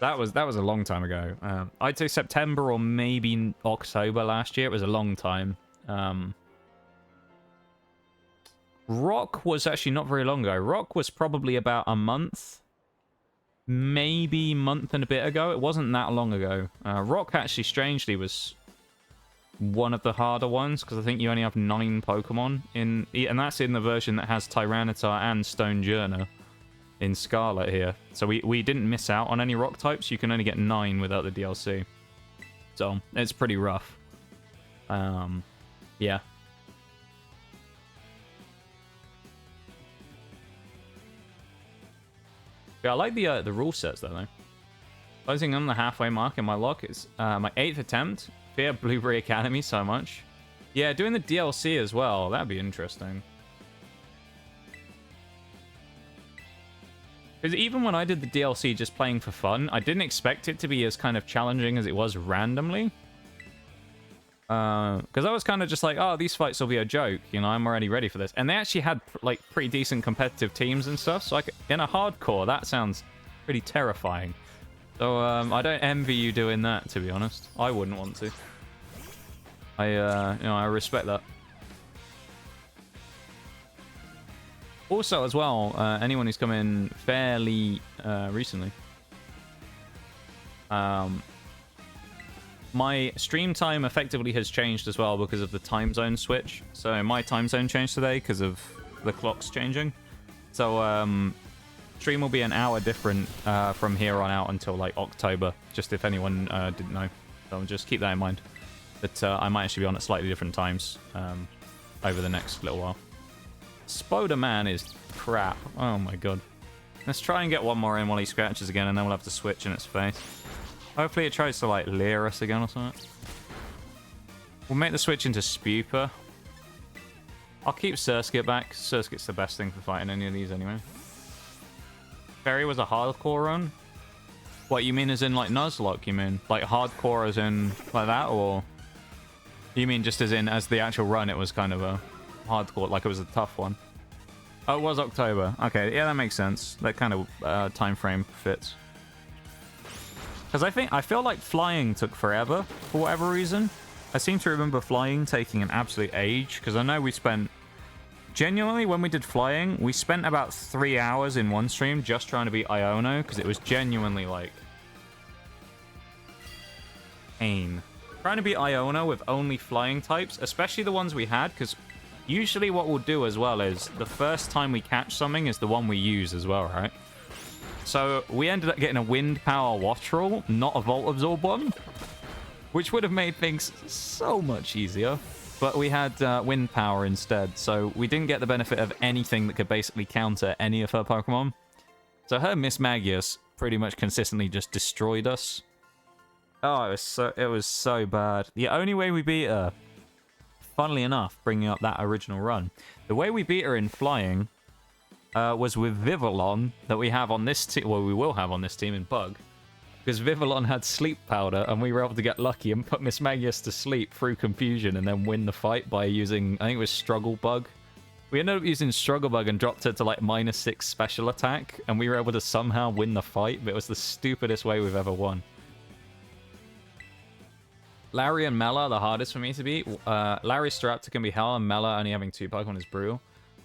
That was a long time ago. I'd say September or maybe October last year. It was a long time. Rock was actually not very long ago. Rock was probably about a month. Maybe month and a bit ago. It wasn't that long ago. Rock actually, strangely, was one of the harder ones, because I think you only have 9 Pokemon in... And that's in the version that has Tyranitar and Stonejourner in Scarlet here. So we didn't miss out on any rock types. You can only get 9 without the DLC. So, it's pretty rough. Yeah. Yeah, I like the rule sets, though. Closing on the halfway mark in my lock is my 8th attempt. Fear Blueberry Academy so much. Yeah, doing the DLC as well. That'd be interesting. Because even when I did the DLC just playing for fun, I didn't expect it to be as kind of challenging as it was randomly. Because I was kind of just like, oh, these fights will be a joke. You know, I'm already ready for this. And they actually had, like, pretty decent competitive teams and stuff. So, in a hardcore, that sounds pretty terrifying. So, I don't envy you doing that, to be honest. I wouldn't want to. I respect that. Also, as well, anyone who's come in fairly recently. My stream time effectively has changed as well because of the time zone switch. So my time zone changed today because of the clocks changing. So stream will be an hour different from here on out until like October, just if anyone didn't know. So just keep that in mind. That I might actually be on at slightly different times over the next little while. Spider-Man is crap. Oh my god. Let's try and get one more in while he scratches again, and then we'll have to switch in its face. Hopefully it tries to, like, leer us again or something. We'll make the switch into Spewpa. I'll keep Surskit back. Surskit's the best thing for fighting any of these anyway. Fairy was a hardcore run? What, you mean as in, like, Nuzlocke, you mean? Like, hardcore as in, like that, or... You mean just as in, as the actual run, it was kind of a hardcore, like it was a tough one? Oh, it was October. Okay, yeah, that makes sense. That kind of time frame fits. Because I feel like flying took forever, for whatever reason. I seem to remember flying taking an absolute age, because I know we spent genuinely, when we did flying, we spent about 3 hours in one stream just trying to beat Iono, because it was genuinely, like, pain. Trying to beat Iono with only flying types, especially the ones we had, because usually what we'll do as well is the first time we catch something is the one we use as well, right? So we ended up getting a wind power Wattrel, not a Volt Absorb one, which would have made things so much easier. But we had wind power instead, so we didn't get the benefit of anything that could basically counter any of her Pokemon. So her Miss Magius pretty much consistently just destroyed us. Oh, it was so bad. The only way we beat her, funnily enough, bringing up that original run, the way we beat her in flying was with Vivillon that we have on this team. Well, we will have on this team in Bug, because Vivillon had sleep powder, and we were able to get lucky and put Miss Magius to sleep through confusion, and then win the fight by using, I think it was Struggle Bug. We ended up using Struggle Bug and dropped it to like -6 special attack, and we were able to somehow win the fight, but it was the stupidest way we've ever won. Larry and Mela are the hardest for me to beat. Larry's Staraptor can be hell, and Mela only having 2 Pokemon is brutal.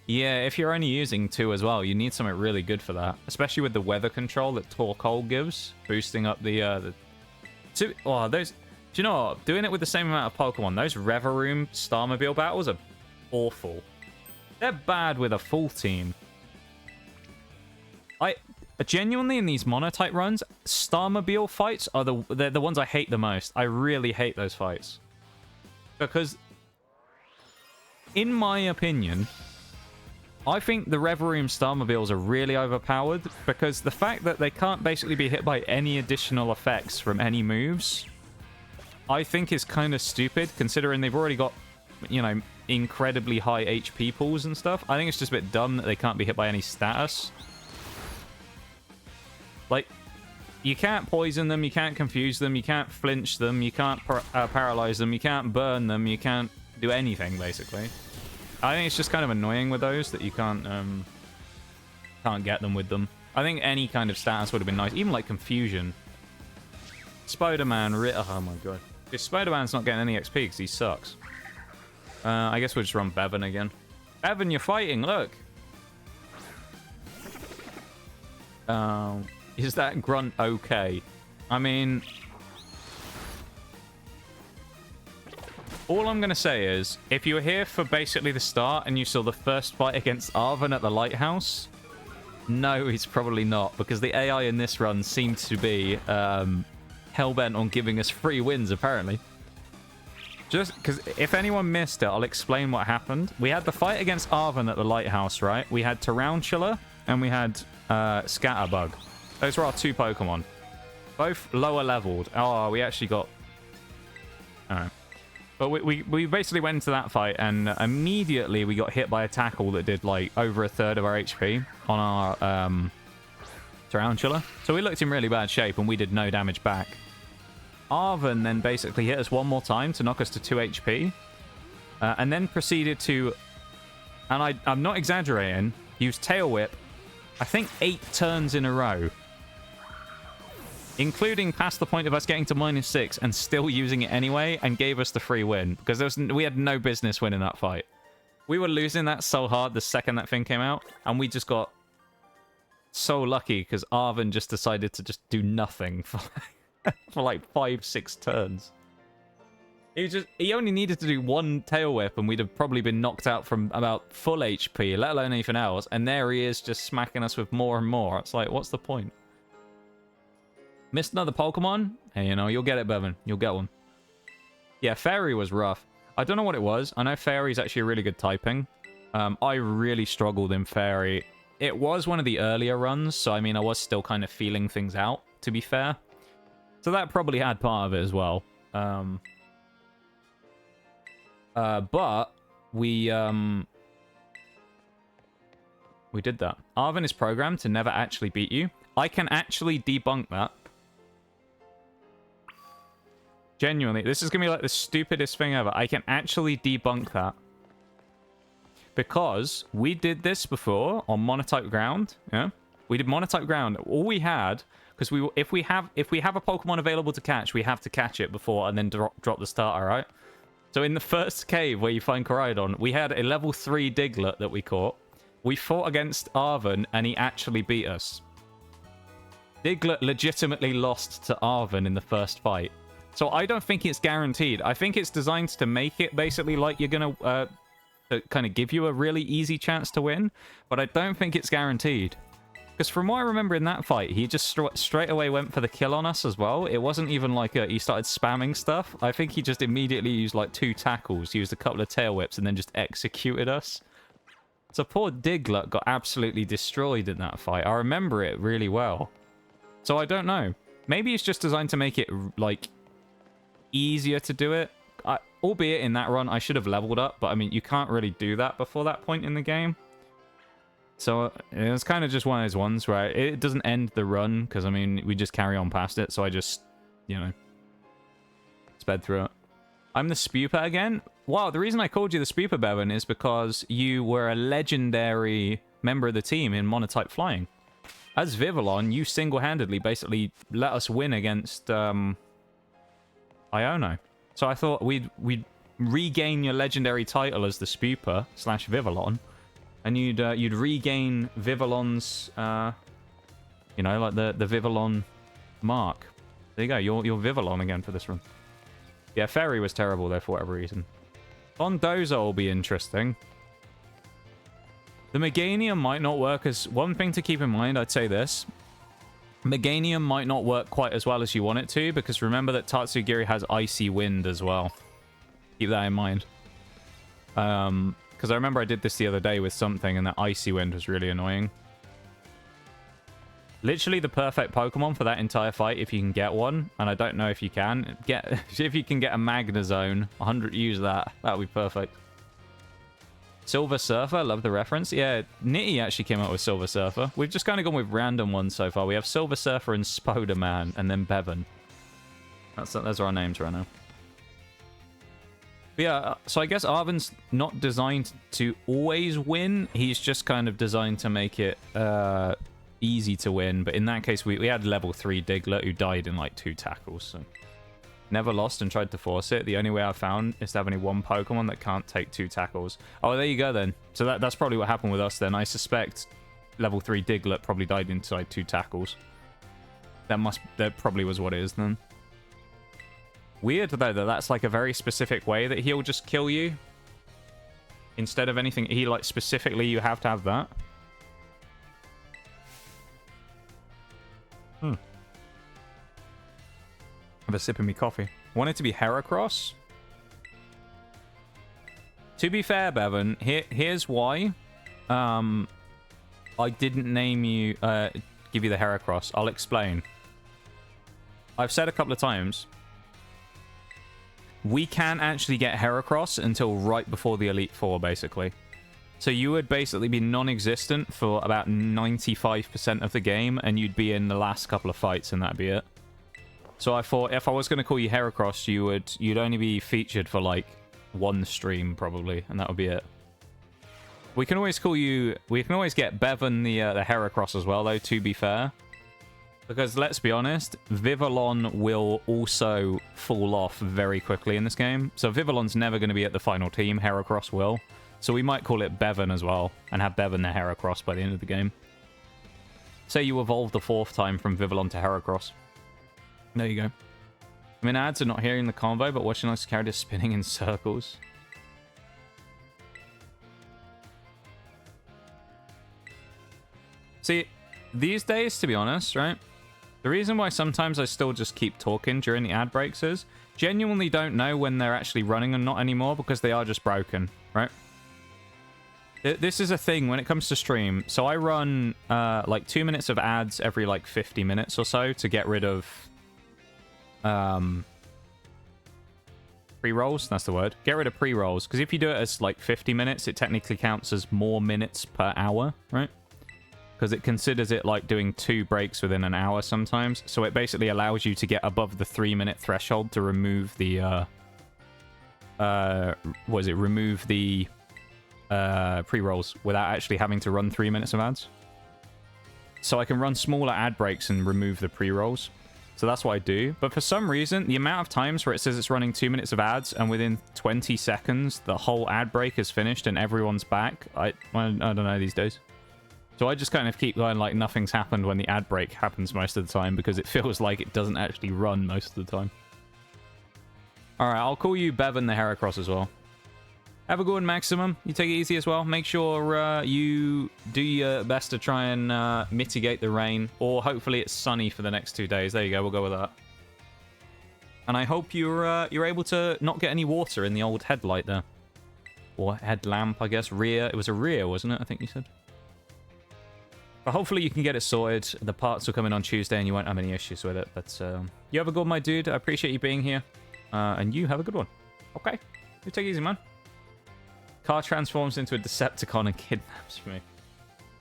Yeah, if you're only using 2 as well, you need something really good for that. Especially with the weather control that Torkoal gives, boosting up the oh, those... Do you know what? Doing it with the same amount of Pokemon, those Reveroom Starmobile battles are awful. They're bad with a full team. Genuinely, in these Monotype runs, Starmobile fights are they're the ones I hate the most. I really hate those fights. Because, in my opinion, I think the Reveroom Starmobiles are really overpowered, because the fact that they can't basically be hit by any additional effects from any moves, I think is kind of stupid, considering they've already got, you know, incredibly high HP pools and stuff. I think it's just a bit dumb that they can't be hit by any status. Like, you can't poison them, you can't confuse them, you can't flinch them, you can't paralyze them, you can't burn them, you can't do anything, basically. I think it's just kind of annoying with those that you can't get them with them. I think any kind of status would have been nice, even like confusion. Spider-Man, oh my god. If Spider-Man's not getting any XP because he sucks. I guess we'll just run Bevan again. Bevan, you're fighting, look! Is that grunt okay? I mean... all I'm going to say is, if you were here for basically the start and you saw the first fight against Arven at the Lighthouse, no, he's probably not, because the AI in this run seems to be hellbent on giving us free wins, apparently. Just because if anyone missed it, I'll explain what happened. We had the fight against Arven at the Lighthouse, right? We had Tarountula and we had Scatterbug. Those were our 2 Pokemon. Both lower leveled. Oh, we actually got... Alright. But we basically went into that fight, and immediately we got hit by a tackle that did, like, over a third of our HP on our Tarountula. So we looked in really bad shape, and we did no damage back. Arven then basically hit us one more time to knock us to 2 HP. And then proceeded to... and I'm not exaggerating, use Tail Whip, I think 8 turns in a row. Including past the point of us getting to -6 and still using it anyway, and gave us the free win. Because we had no business winning that fight. We were losing that so hard the second that thing came out, and we just got so lucky because Arven just decided to just do nothing for, for like 5-6 turns. He only needed to do 1 Tail Whip, and we'd have probably been knocked out from about full HP, let alone anything else. And there he is, just smacking us with more and more. It's like, what's the point? Missed another Pokemon? Hey, you know, you'll get it, Bevan. You'll get one. Yeah, Fairy was rough. I don't know what it was. I know Fairy's actually a really good typing. I really struggled in Fairy. It was one of the earlier runs, so I mean, I was still kind of feeling things out, to be fair. So that probably had part of it as well. But we did that. Arven is programmed to never actually beat you. I can actually debunk that. Genuinely, this is going to be like the stupidest thing ever. I can actually debunk that. Because we did this before on Monotype Ground. Yeah, we did Monotype Ground. All we had, because if we have a Pokemon available to catch, we have to catch it before and then drop the starter, right? So in the first cave where you find Koraidon, we had a level 3 Diglett that we caught. We fought against Arven, and he actually beat us. Diglett legitimately lost to Arven in the first fight. So I don't think it's guaranteed. I think it's designed to make it basically like you're going to kind of give you a really easy chance to win. But I don't think it's guaranteed. Because from what I remember in that fight, he just straight away went for the kill on us as well. It wasn't even like he started spamming stuff. I think he just immediately used like 2 tackles, used a couple of tail whips, and then just executed us. So poor Diglett got absolutely destroyed in that fight. I remember it really well. So I don't know. Maybe it's just designed to make it like easier to do it. Albeit in that run, I should have leveled up. But I mean, you can't really do that before that point in the game. So it's kind of just one of those ones where it doesn't end the run, because, I mean, we just carry on past it. So I just, you know, sped through it. I'm the Spewpa again. Wow, the reason I called you the Spewpa, Bevan, is because you were a legendary member of the team in Monotype Flying. As Vivillon, you single-handedly basically let us win against Iono. So I thought we'd regain your legendary title as the Spewpa / Vivillon. And you'd regain Vivillon's, you know, like the Vivillon mark. There you go. You're Vivillon again for this run. Yeah, Fairy was terrible though for whatever reason. Bondozo will be interesting. The Meganium might not work as... One thing to keep in mind, I'd say this. Meganium might not work quite as well as you want it to, because remember that Tatsugiri has Icy Wind as well. Keep that in mind. Because I remember I did this the other day with something, and that Icy Wind was really annoying. Literally the perfect Pokemon for that entire fight, if you can get one. And I don't know if you can. If you can get a Magnezone, 100, use that. That would be perfect. Silver Surfer, love the reference. Yeah, Nitty actually came out with Silver Surfer. We've just kind of gone with random ones so far. We have Silver Surfer and Spoderman, and then Bevan. Those are our names right now. But yeah, so I guess Arven's not designed to always win. He's just kind of designed to make it easy to win. But in that case, we had level 3 Diglett who died in like 2 tackles. So never lost and tried to force it. The only way I've found is to have only one Pokemon that can't take 2 tackles. Oh, there you go then. So that's probably what happened with us then. I suspect level 3 Diglett probably died inside 2 tackles. That probably was what it is then. Weird, though, that that's like a very specific way that he'll just kill you. Instead of anything, like, specifically you have to have that. Have a sip of me coffee. Want it to be Heracross? To be fair, Bevan, here's why. I didn't name you, give you the Heracross. I'll explain. I've said a couple of times, we can't actually get Heracross until right before the Elite Four, basically. So you would basically be non-existent for about 95% of the game, and you'd be in the last couple of fights, and that'd be it. So I thought if I was going to call you Heracross, you'd only be featured for like 1 stream probably, and that would be it. We can always call you. We can always get Bevan the Heracross as well, though. To be fair. Because let's be honest, Vivillon will also fall off very quickly in this game. So Vivillon's never going to be at the final team. Heracross will. So we might call it Bevan as well. And have Bevan the Heracross by the end of the game. Say you evolve the 4th time from Vivillon to Heracross. There you go. I mean, ads are not hearing the convo, but watching us characters spinning in circles. See, these days, to be honest, right? The reason why sometimes I still just keep talking during the ad breaks is genuinely don't know when they're actually running or not anymore because they are just broken, right? This is a thing when it comes to stream. So I run like 2 minutes of ads every like 50 minutes or so to get rid of pre-rolls. That's the word. Get rid of pre-rolls. Because if you do it as like 50 minutes, it technically counts as more minutes per hour, right? Because it considers it like doing 2 breaks within an hour sometimes. So it basically allows you to get above the 3-minute threshold to remove the remove the pre-rolls without actually having to run 3 minutes of ads. So I can run smaller ad breaks and remove the pre-rolls. So that's what I do. But for some reason, the amount of times where it says it's running 2 minutes of ads and within 20 seconds, the whole ad break is finished and everyone's back. I don't know these days. So I just kind of keep going like nothing's happened when the ad break happens most of the time because it feels like it doesn't actually run most of the time. All right, I'll call you Bevan the Heracross as well. Have a good one, Maximum. You take it easy as well. Make sure you do your best to try and mitigate the rain. Or hopefully it's sunny for the next 2 days. There you go. We'll go with that. And I hope you're able to not get any water in the old headlight there. Or headlamp, I guess. Rear. It was a rear, wasn't it? I think you said. But hopefully you can get it sorted. The parts will come in on Tuesday and you won't have any issues with it. But you have a good one, my dude. I appreciate you being here. And you have a good one. Okay. You take it easy, man. Car transforms into a Decepticon and kidnaps me.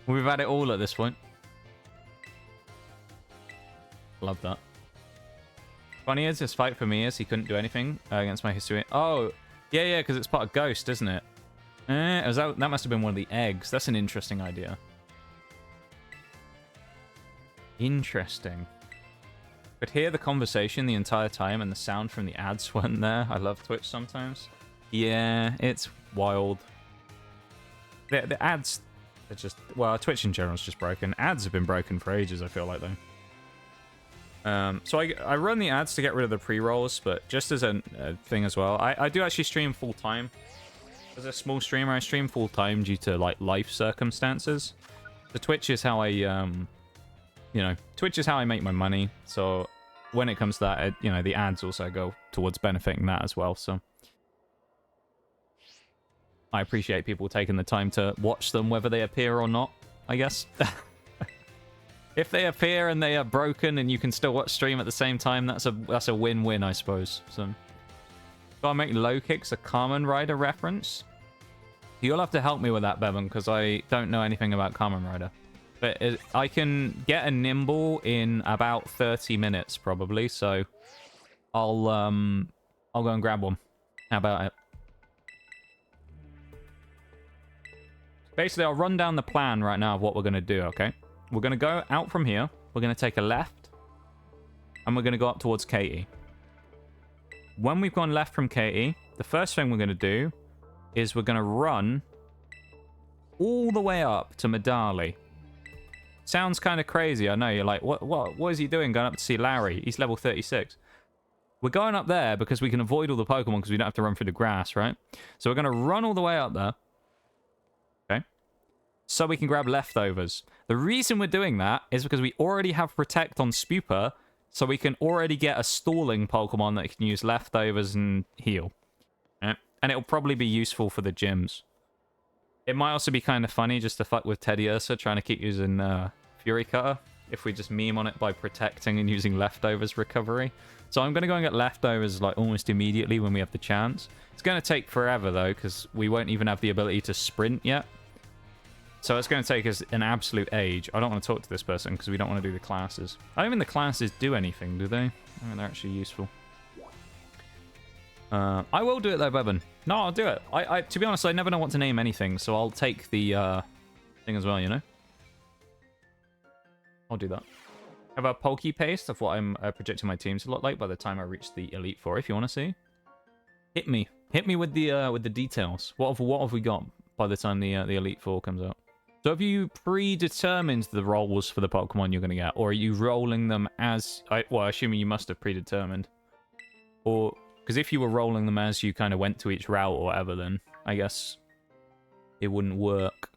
We've had it all at this point. Love that. Funny is, his fight for me is he couldn't do anything against my history. Oh, yeah, because it's part of Ghost, isn't it? That must have been one of the eggs. That's an interesting idea. Interesting. Could hear the conversation the entire time and the sound from the ads weren't there. I love Twitch sometimes. Yeah, it's wild. The ads are just... Well, Twitch in general is just broken. Ads have been broken for ages, I feel like, though. So I run the ads to get rid of the pre-rolls, but just as a thing as well, I do actually stream full-time. As a small streamer, I stream full-time due to, like, life circumstances. So Twitch is how I, you know, Twitch is how I make my money. So when it comes to that, you know, the ads also go towards benefiting that as well, so... I appreciate people taking the time to watch them, whether they appear or not, I guess. If they appear and they are broken and you can still watch stream at the same time, that's a win-win, I suppose. So, gotta make low kicks a Kamen Rider reference. You'll have to help me with that, Bevan, because I don't know anything about Kamen Rider. But I can get a Nymble in about 30 minutes, probably. So I'll go and grab one. How about it? Basically, I'll run down the plan right now of what we're going to do, okay? We're going to go out from here. We're going to take a left. And we're going to go up towards Katie. When we've gone left from Katie, the first thing we're going to do is we're going to run all the way up to Medali. Sounds kind of crazy, I know. You're like, what is he doing going up to see Larry? He's level 36. We're going up there because we can avoid all the Pokemon because we don't have to run through the grass, right? So we're going to run all the way up there. So we can grab leftovers. The reason we're doing that is because we already have Protect on Spewpa, so we can already get a stalling Pokemon that can use leftovers and heal. And it'll probably be useful for the gyms. It might also be kind of funny just to fuck with Teddy Ursa trying to keep using Fury Cutter, if we just meme on it by protecting and using leftovers recovery. So I'm going to go and get leftovers like almost immediately when we have the chance. It's going to take forever though, because we won't even have the ability to sprint yet. So it's going to take us an absolute age. I don't want to talk to this person because we don't want to do the classes. I don't think the classes do anything, do they? I mean, they're actually useful. I will do it though, Bevan. No, I'll do it. To be honest, I never know what to name anything, so I'll take the thing as well, you know? I'll do that. I have a Poke Paste of what I'm projecting my team to look like by the time I reach the Elite Four, if you want to see. Hit me. Hit me with the details. What have we got by the time the Elite Four comes out? So have you predetermined the rolls for the Pokemon you're going to get? Or are you rolling them as... well, assuming you must have predetermined. Or... Because if you were rolling them as you kind of went to each route or whatever, then I guess it wouldn't work.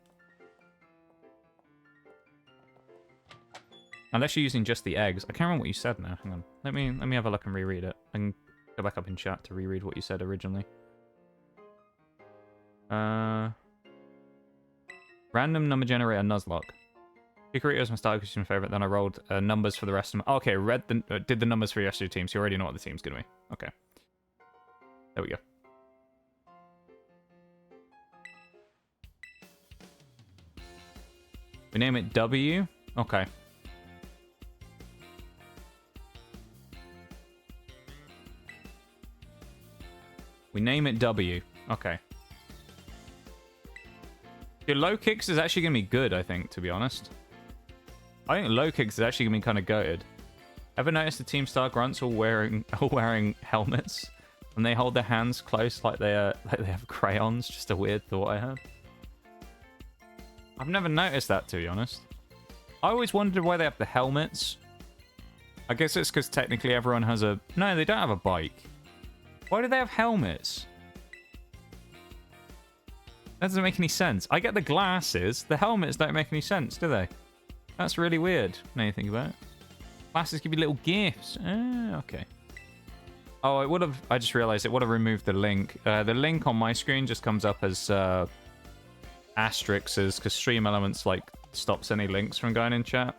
Unless you're using just the eggs. I can't remember what you said now. Hang on. Let me have a look and reread it. I can go back up in chat to reread what you said originally. Random number generator nuzlocke. Kriketot was my starter because she's my favorite. Then I rolled numbers for the rest of them. Okay, did the numbers for the rest of your team, so you already know what the team's going to be. Okay. There we go. We name it W? Okay. We name it W. Okay. Dude, low kicks is actually going to be good, I think, to be honest. I think low kicks is actually going to be kind of goated. Ever noticed the Team Star grunts all wearing helmets? And they hold their hands close like they have crayons. Just a weird thought I had. I've never noticed that, to be honest. I always wondered why they have the helmets. I guess it's because technically everyone has a... No, they don't have a bike. Why do they have helmets? That doesn't make any sense. I get the glasses. The helmets don't make any sense, do they? That's really weird, now you think about it. Glasses give you little gifts. Ah, okay. Oh, it would have... I just realized it would have removed the link. The link on my screen just comes up as asterisks because Stream Elements, like, stops any links from going in chat.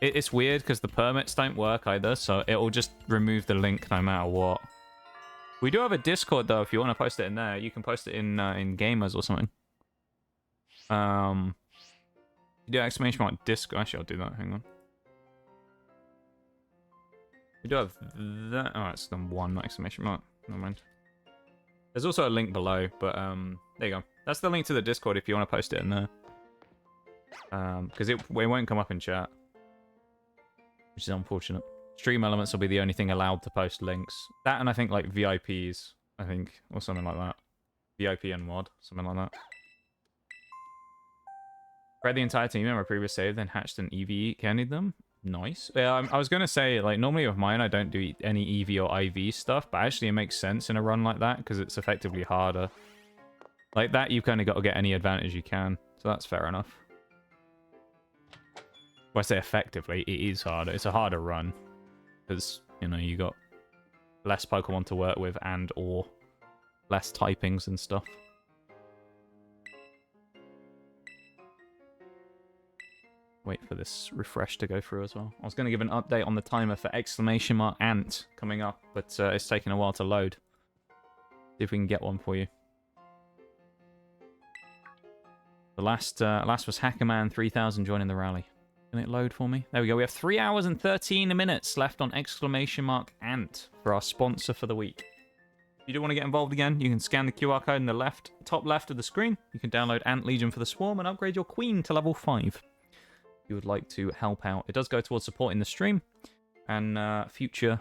It's weird because the permits don't work either, so it'll just remove the link no matter what. We do have a Discord, though, if you want to post it in there. You can post it in Gamers or something. You do exclamation mark Discord. Actually, I'll do that. Hang on. We do have that. Oh, it's number 1, not exclamation mark. Never mind. There's also a link below, but there you go. That's the link to the Discord if you want to post it in there. Because it won't come up in chat. Which is unfortunate. Stream Elements will be the only thing allowed to post links. That and I think like VIPs, I think, or something like that. VIP and mod, something like that. Read the entire team in my previous save, then hatched an EV, candied them. Nice. Yeah, I was going to say, like, normally with mine, I don't do any EV or IV stuff, but actually it makes sense in a run like that, because it's effectively harder. Like that, you've kind of got to get any advantage you can, so that's fair enough. When I say effectively, it is harder. It's a harder run, because, you know, you got less Pokemon to work with and or less typings and stuff. Wait for this refresh to go through as well. I was going to give an update on the timer for exclamation mark Ant coming up, but it's taking a while to load. See if we can get one for you. The last was Hackerman 3000 joining the rally. Can it load for me? There we go. We have 3 hours and 13 minutes left on exclamation mark Ant for our sponsor for the week. If you do want to get involved again, you can scan the QR code in the top left of the screen. You can download Ant Legion for the Swarm and upgrade your Queen to level 5. You would like to help out. It does go towards supporting the stream and future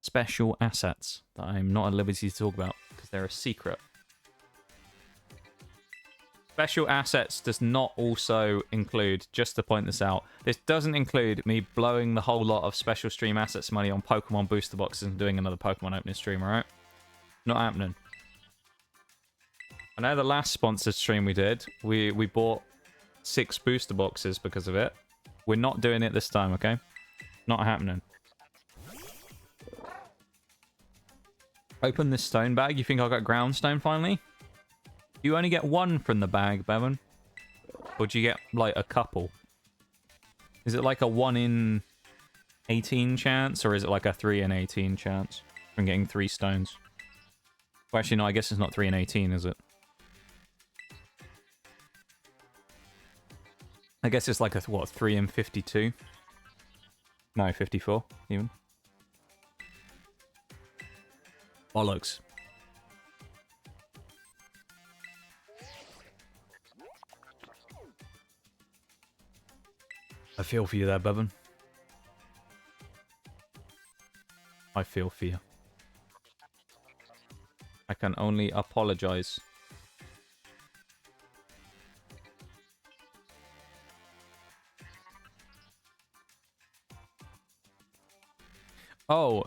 special assets that I'm not at liberty to talk about because they're a secret. Special assets does not also include, just to point this out, this doesn't include me blowing the whole lot of special stream assets money on Pokemon booster boxes and doing another Pokemon opening stream, alright? Not happening. I know the last sponsored stream we did, we bought 6 booster boxes because of it. We're not doing it this time, okay? Not happening. Open this stone bag. You think I got groundstone finally? You only get 1 from the bag, Bevan. Or do you get, like, a couple? Is it like a 1 in 18 chance? Or is it like a 3 in 18 chance from getting 3 stones? Well, actually, no, I guess it's not 3 in 18, is it? I guess it's like a, what, 3 in 52? No, 54, even. Bollocks. I feel for you there, Bevan. I feel for you. I can only apologize. Oh,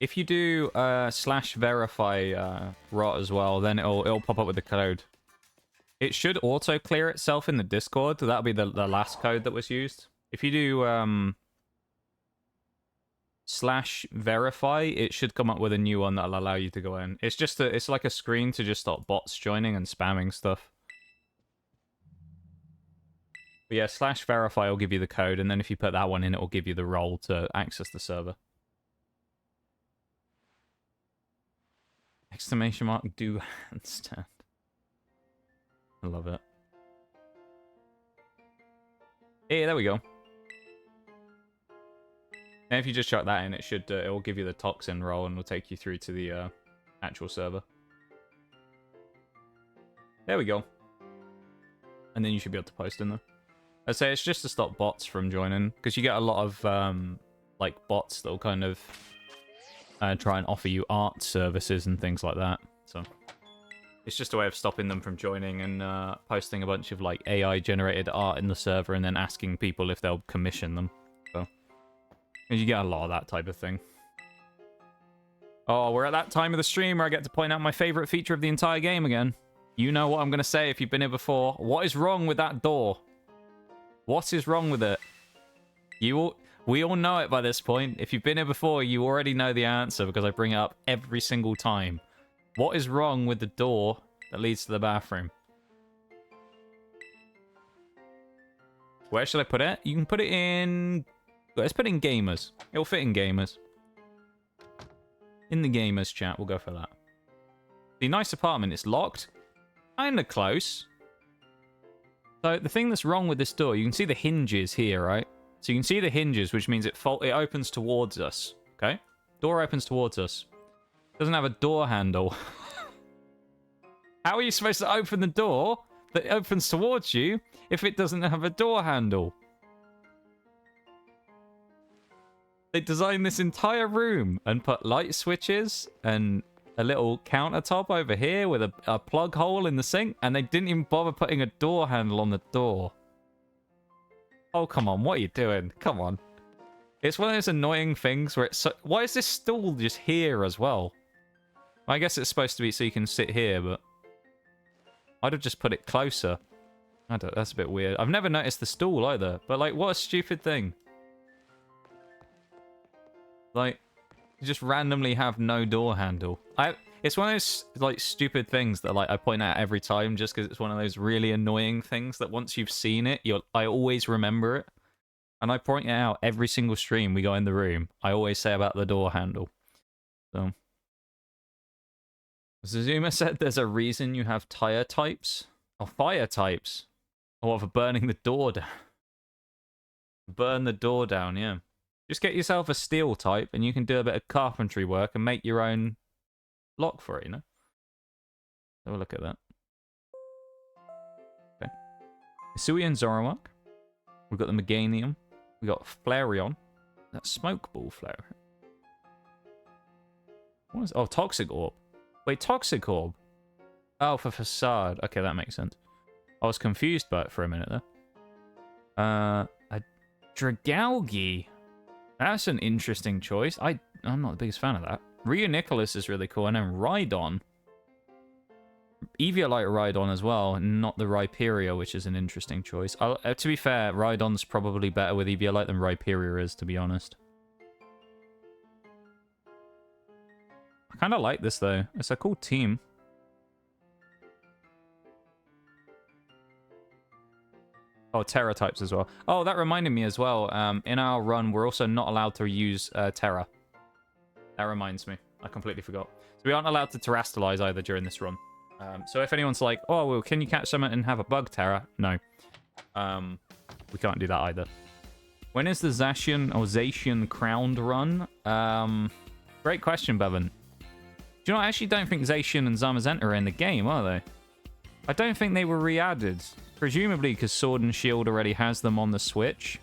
if you do /verify rot as well, then it'll pop up with the code. It should auto clear itself in the Discord. That'll be the last code that was used. If you do /verify, it should come up with a new one that'll allow you to go in. It's just it's like a screen to just stop bots joining and spamming stuff. But yeah, /verify will give you the code, and then if you put that one in, it will give you the role to access the server. Exclamation mark do handstand. I love it. Hey, there we go. And if you just chuck that in, it should it will give you the toxin roll and will take you through to the actual server. There we go. And then you should be able to post in there. I'd say it's just to stop bots from joining, because you get a lot of like bots that'll kind of try and offer you art services and things like that. So it's just a way of stopping them from joining and posting a bunch of like AI generated art in the server and then asking people if they'll commission them. So and you get a lot of that type of thing. Oh, we're at that time of the stream where I get to point out my favorite feature of the entire game again. You know what I'm going to say if you've been here before. What is wrong with that door? What is wrong with it? We all know it by this point. If you've been here before, you already know the answer because I bring it up every single time. What is wrong with the door that leads to the bathroom? Where should I put it? You can put it in... Let's put it in gamers. It'll fit in gamers. In the gamers chat, we'll go for that. The nice apartment, it's locked. Kinda close. So the thing that's wrong with this door, you can see the hinges here, right? So you can see the hinges, which means it opens towards us, okay? Door opens towards us. Doesn't have a door handle. How are you supposed to open the door that opens towards you if it doesn't have a door handle? They designed this entire room and put light switches and a little countertop over here with a plug hole in the sink, and they didn't even bother putting a door handle on the door. Oh, come on. What are you doing? Come on. It's one of those annoying things where it's so... Why is this stool just here as well? I guess it's supposed to be so you can sit here, but... I'd have just put it closer. I don't... That's a bit weird. I've never noticed the stool either, but, like, what a stupid thing. Like... just randomly have no door handle. It's one of those like stupid things that like I point out every time just because it's one of those really annoying things that once you've seen it, I always remember it. And I point it out every single stream we go in the room. I always say about the door handle. So Zuzuma said there's a reason you have tire types or fire types. Or for burning the door down. Burn the door down, yeah. Just get yourself a steel type and you can do a bit of carpentry work and make your own lock for it, you know? Have a look at that. Okay. Isui and Zoroark. We've got the Meganium. We've got Flareon. That smoke ball flare. What is... Oh, Toxic Orb. Wait, Toxic Orb? Oh, for Facade. Okay, that makes sense. I was confused by it for a minute there. A Dragalge. That's an interesting choice. I'm not the biggest fan of that. Rio Nicholas is really cool. And then Rhydon. Eviolite Rhydon as well. Not the Rhyperior, which is an interesting choice. To be fair, Rhydon's probably better with Eviolite than Rhyperior is, to be honest. I kind of like this, though. It's a cool team. Oh, Terra types as well. Oh, that reminded me as well. In our run, we're also not allowed to use Terra. That reminds me. I completely forgot. So we aren't allowed to Terrastalize either during this run. So if anyone's like, oh, well, can you catch someone and have a bug Terra? No. We can't do that either. When is the Zacian crowned run? Great question, Bevan. Do you know, I actually don't think Zacian and Zamazenta are in the game, are they? I don't think they were re-added. Presumably because Sword and Shield already has them on the Switch.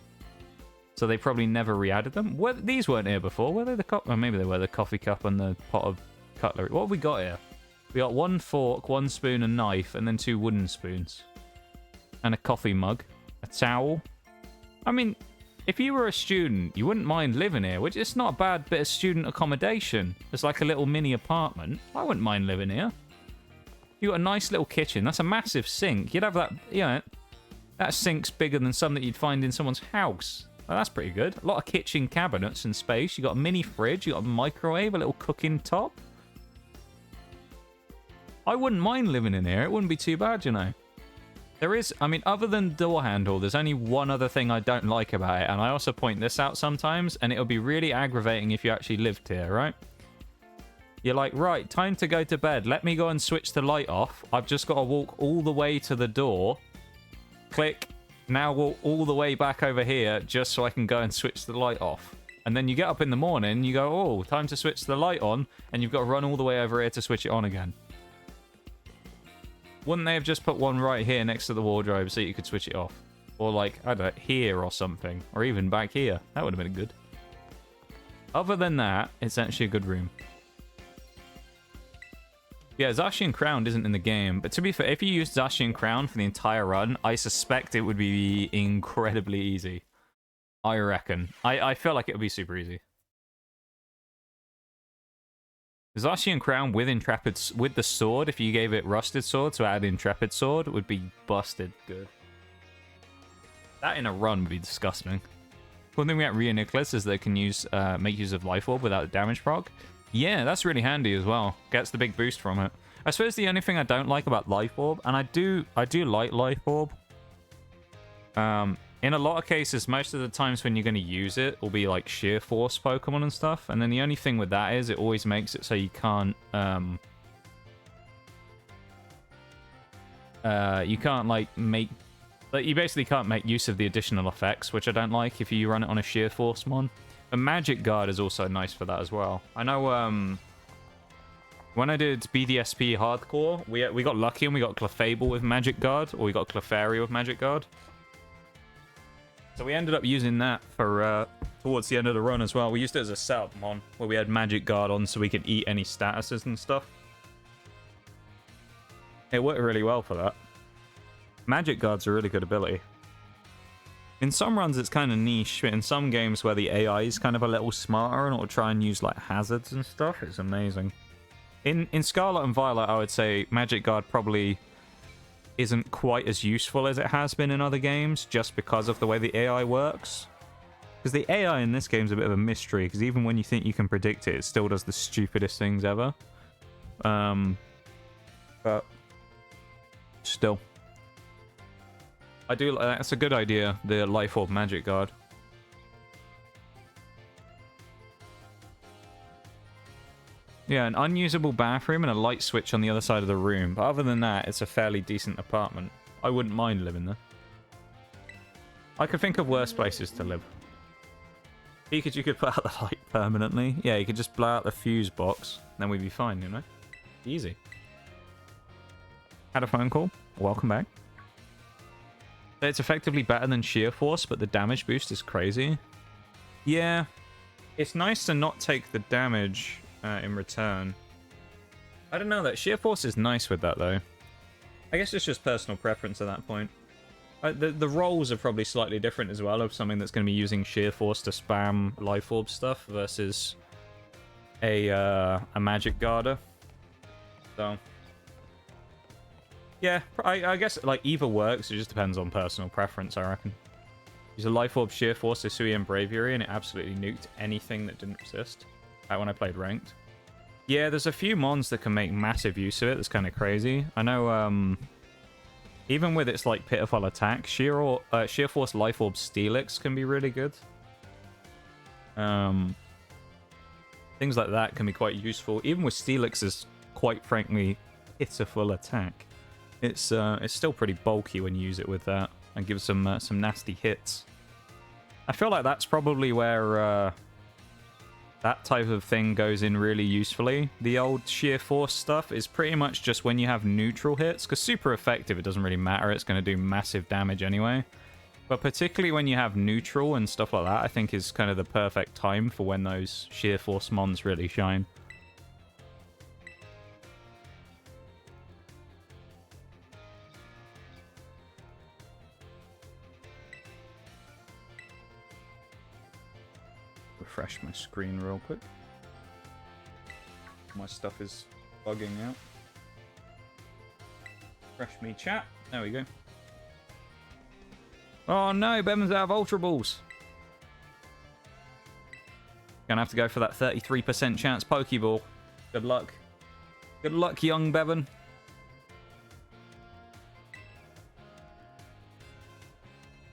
So they probably never re-added them. These weren't here before, were they? Or maybe they were, the coffee cup and the pot of cutlery. What have we got here? We got one fork, one spoon and knife, and then 2 wooden spoons. And a coffee mug. A towel. I mean, if you were a student, you wouldn't mind living here, which is not a bad bit of student accommodation. It's like a little mini apartment. I wouldn't mind living here. You got a nice little kitchen. That's a massive sink. You'd have that, you know, that sink's bigger than some that you'd find in someone's house. Well, that's pretty good. A lot of kitchen cabinets and space. You got a mini fridge. You got a microwave, a little cooking top. I wouldn't mind living in here. It wouldn't be too bad, you know. There is, I mean, other than door handle, there's only one other thing I don't like about it. And I also point this out sometimes. And it'll be really aggravating if you actually lived here, right? You're like, right, time to go to bed. Let me go and switch the light off. I've just got to walk all the way to the door. Click. Now walk all the way back over here just so I can go and switch the light off. And then you get up in the morning, you go, oh, time to switch the light on. And you've got to run all the way over here to switch it on again. Wouldn't they have just put one right here next to the wardrobe so you could switch it off? Or like, I don't know, here or something. Or even back here. That would have been good. Other than that, it's actually a good room. Yeah, Zacian Crown isn't in the game. But to be fair, if you used Zacian Crown for the entire run, I suspect it would be incredibly easy. I reckon. I feel like it would be super easy. Zacian Crown with with the sword, if you gave it Rusted Sword to add Intrepid Sword, would be busted good. That in a run would be disgusting. One thing we got Rhea Nicholas is they can make use of Life Orb without damage proc. Yeah, that's really handy as well. Gets the big boost from it. I suppose the only thing I don't like about Life Orb, and I do like Life Orb. In a lot of cases, most of the times when you're going to use it will be like Sheer Force Pokemon and stuff. And then the only thing with that is it always makes it so you can't you basically can't make use of the additional effects, which I don't like if you run it on a Sheer Force mon. A Magic Guard is also nice for that as well. I know when I did BDSP Hardcore, we got lucky and we got Clefable with Magic Guard, or we got Clefairy with Magic Guard. So we ended up using that for towards the end of the run as well. We used it as a setup mon, where we had Magic Guard on so we could eat any statuses and stuff. It worked really well for that. Magic Guard's a really good ability. In some runs it's kind of niche, but in some games where the AI is kind of a little smarter and it'll try and use like hazards and stuff, it's amazing. In Scarlet and Violet, I would say Magic Guard probably isn't quite as useful as it has been in other games, just because of the way the AI works. Because the AI in this game is a bit of a mystery, because even when you think you can predict it, it still does the stupidest things ever. But still. That's a good idea, the Life Orb Magic Guard. Yeah, an unusable bathroom and a light switch on the other side of the room. But other than that, it's a fairly decent apartment. I wouldn't mind living there. I could think of worse places to live. You could put out the light permanently. Yeah, you could just blow out the fuse box. Then we'd be fine, you know? Easy. Had a phone call. Welcome back. It's effectively better than Sheer Force, but the damage boost is crazy. Yeah. It's nice to not take the damage in return. I don't know, that Sheer Force is nice with that, though. I guess it's just personal preference at that point. The roles are probably slightly different as well, of something that's going to be using Sheer Force to spam Life Orb stuff versus a Magic Guarder. So... yeah, I guess like either works. It just depends on personal preference, I reckon. Use a Life Orb Sheer Force, Hisui, and Braviary, and it absolutely nuked anything that didn't resist. Like when I played Ranked. Yeah, there's a few mons that can make massive use of it. That's kind of crazy. I know, even with its like pitiful attack, Sheer Force Life Orb Steelix can be really good. Things like that can be quite useful. Even with Steelix's quite frankly pitiful attack. It's still pretty bulky when you use it with that, and gives some nasty hits. I feel like that's probably where that type of thing goes in really usefully. The old Sheer Force stuff is pretty much just when you have neutral hits, because super effective, it doesn't really matter, it's going to do massive damage anyway. But particularly when you have neutral and stuff like that, I think is kind of the perfect time for when those Sheer Force mons really shine. Refresh my screen real quick. My stuff is bugging out. Refresh me chat. There we go. Oh no, Bevan's out of Ultra Balls. Gonna have to go for that 33% chance Pokeball. Good luck. Good luck, young Bevan.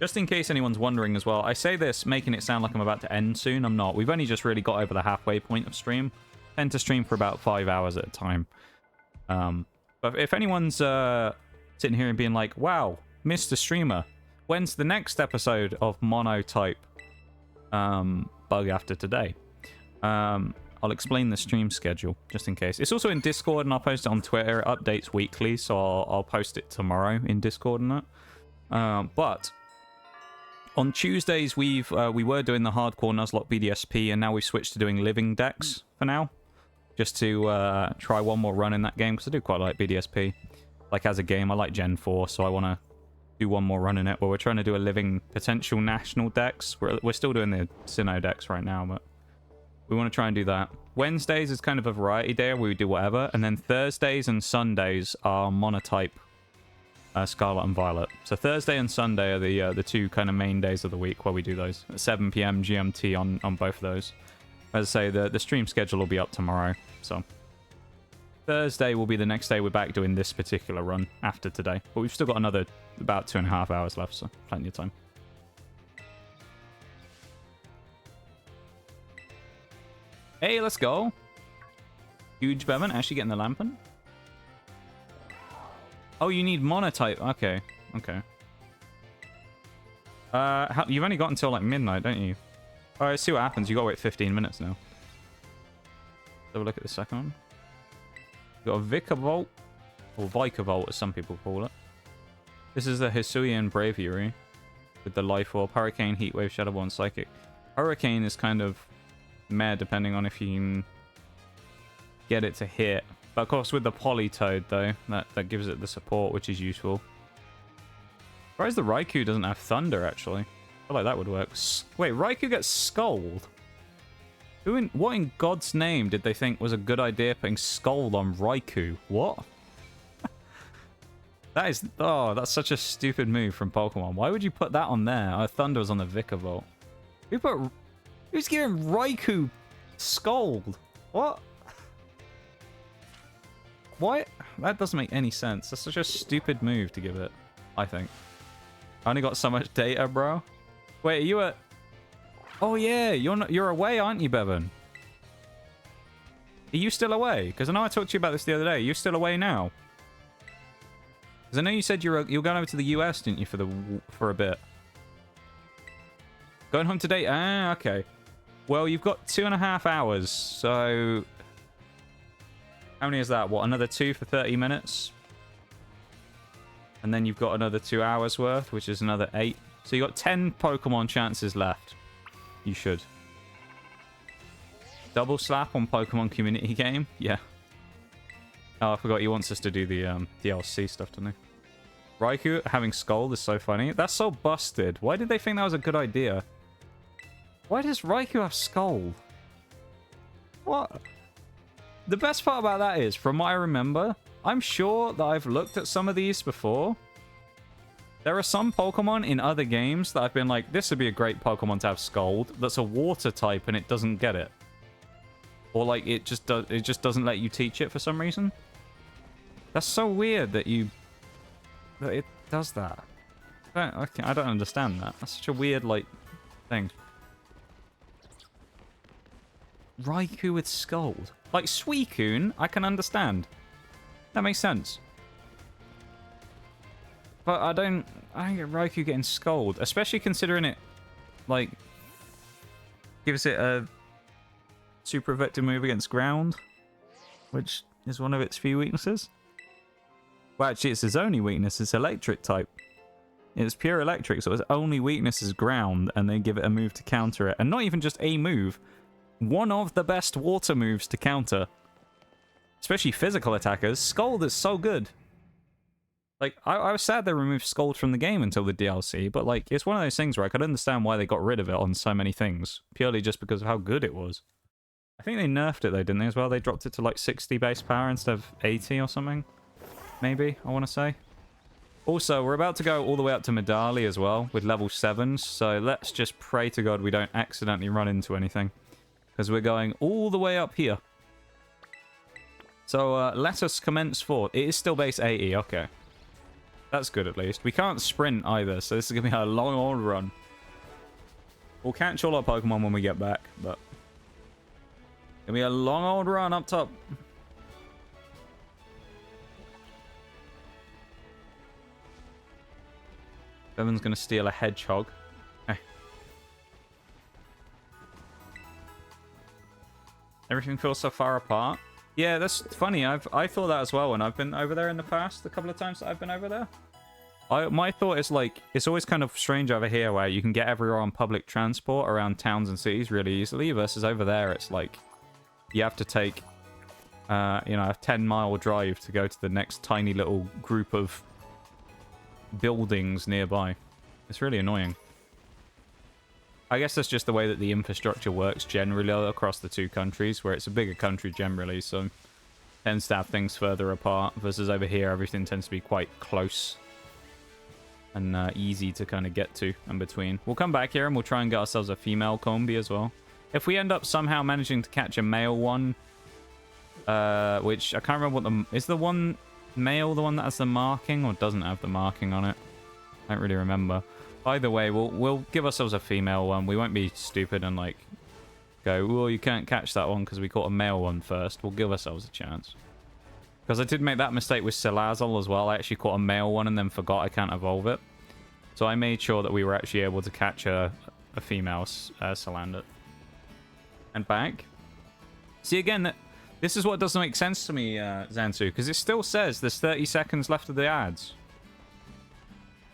Just in case anyone's wondering as well, I say this making it sound like I'm about to end soon. I'm not. We've only just really got over the halfway point of stream. I tend to stream for about 5 hours at a time. But if anyone's sitting here and being like, wow, Mr. Streamer, when's the next episode of Monotype Bug after today? I'll explain the stream schedule, just in case. It's also in Discord, and I'll post it on Twitter. It updates weekly, so I'll post it tomorrow in Discord and that. But On Tuesdays, we were doing the hardcore Nuzlocke BDSP, and now we've switched to doing living decks for now. Just to try one more run in that game, because I do quite like BDSP. Like, as a game, I like Gen 4, so I want to do one more run in it. But we're trying to do a living potential national decks. We're still doing the Sinnoh decks right now, but we want to try and do that. Wednesdays is kind of a variety day where we do whatever. And then Thursdays and Sundays are Monotype Scarlet and Violet. So Thursday and Sunday are the two kind of main days of the week where we do those. At 7 PM GMT on both of those. As I say, the stream schedule will be up tomorrow. So Thursday will be the next day we're back doing this particular run after today. But we've still got another about 2.5 hours left, so plenty of time. Hey, let's go. Huge Bevan, actually getting the Lampin. Oh, you need Monotype. Okay, okay. You've only got until like midnight, don't you? Alright, see what happens. You gotta wait 15 minutes now. Let's have a look at the second one. You got a Vikavolt, or Vikavolt as some people call it. This is the Hisuian Braviary with the Life Orb, Hurricane, Heatwave, Shadow Ball, and Psychic. Hurricane is kind of meh depending on if you can get it to hit. But of course with the Politoed though, that gives it the support, which is useful. Surprised the Raikou doesn't have Thunder actually. I feel like that would work. Wait, Raikou gets Scold? What in God's name did they think was a good idea putting Scold on Raikou? What? That's such a stupid move from Pokemon. Why would you put that on there? Oh, Thunder was on the Vikavolt. Who's giving Raikou Scold? What? Why? That doesn't make any sense. That's such a stupid move to give it, I think. I only got so much data, bro. Wait, are you at... Oh, yeah. You're away, aren't you, Bevan? Are you still away? Because I know I talked to you about this the other day. Are you still away now? Because I know you said you're going over to the US, didn't you, for a bit? Going home today? Ah, okay. Well, you've got 2.5 hours, so... How many is that? What, another 2 for 30 minutes? And then you've got another 2 hours worth, which is another 8. So you've got 10 Pokemon chances left. You should. Double slap on Pokemon community game? Yeah. Oh, I forgot he wants us to do the DLC stuff, doesn't he? Raikou having Scold is so funny. That's so busted. Why did they think that was a good idea? Why does Raikou have Scold? What? The best part about that is, from what I remember, I'm sure that I've looked at some of these before. There are some Pokemon in other games that I've been like, this would be a great Pokemon to have Scold. That's a water type and it doesn't get it. Or like it just doesn't let you teach it for some reason. That's so weird that it does that. I don't understand that. That's such a weird like thing. Raikou with Scold. Like Suicune, I can understand. That makes sense. But I don't get Raikou getting Scold, especially considering it like gives it a super effective move against ground, which is one of its few weaknesses. Well, actually, it's its only weakness. It's electric type. It's pure electric, so its only weakness is ground, and they give it a move to counter it. And not even just a move. One of the best water moves to counter. Especially physical attackers. Scold is so good. Like, I was sad they removed Scold from the game until the DLC, but like, it's one of those things where I could understand why they got rid of it on so many things. Purely just because of how good it was. I think they nerfed it though, didn't they, as well? They dropped it to like 60 base power instead of 80 or something. Maybe, I want to say. Also, we're about to go all the way up to Medali as well, with level 7s, so let's just pray to God we don't accidentally run into anything. Because we're going all the way up here. So, let us commence forth. It is still base 80, okay. That's good at least. We can't sprint either, so this is going to be a long old run. We'll catch all our Pokemon when we get back, but... It'll be a long old run up top. Bevan's going to steal a Hedgehog. Okay. Everything feels so far apart. Yeah, that's funny. I thought that as well when I've been over there in the past. A couple of times that I've been over there. My thought is, like, it's always kind of strange over here where you can get everywhere on public transport around towns and cities really easily, versus over there it's like you have to take, you know, a 10-mile drive to go to the next tiny little group of buildings nearby. It's really annoying. I guess that's just the way that the infrastructure works generally across the two countries, where it's a bigger country generally, so tends to have things further apart, versus over here everything tends to be quite close and easy to kind of get to in between. We'll come back here and we'll try and get ourselves a female Combee as well. If we end up somehow managing to catch a male one, which I can't remember what is the one male the one that has the marking or doesn't have the marking on it? I don't really remember. Either way, we'll give ourselves a female one. We won't be stupid and like go, well, you can't catch that one because we caught a male one first. We'll give ourselves a chance. Because I did make that mistake with Salazzle as well. I actually caught a male one and then forgot I can't evolve it. So I made sure that we were actually able to catch a female Salander. And back. See, again, this is what doesn't make sense to me, Zansu, because it still says there's 30 seconds left of the ads.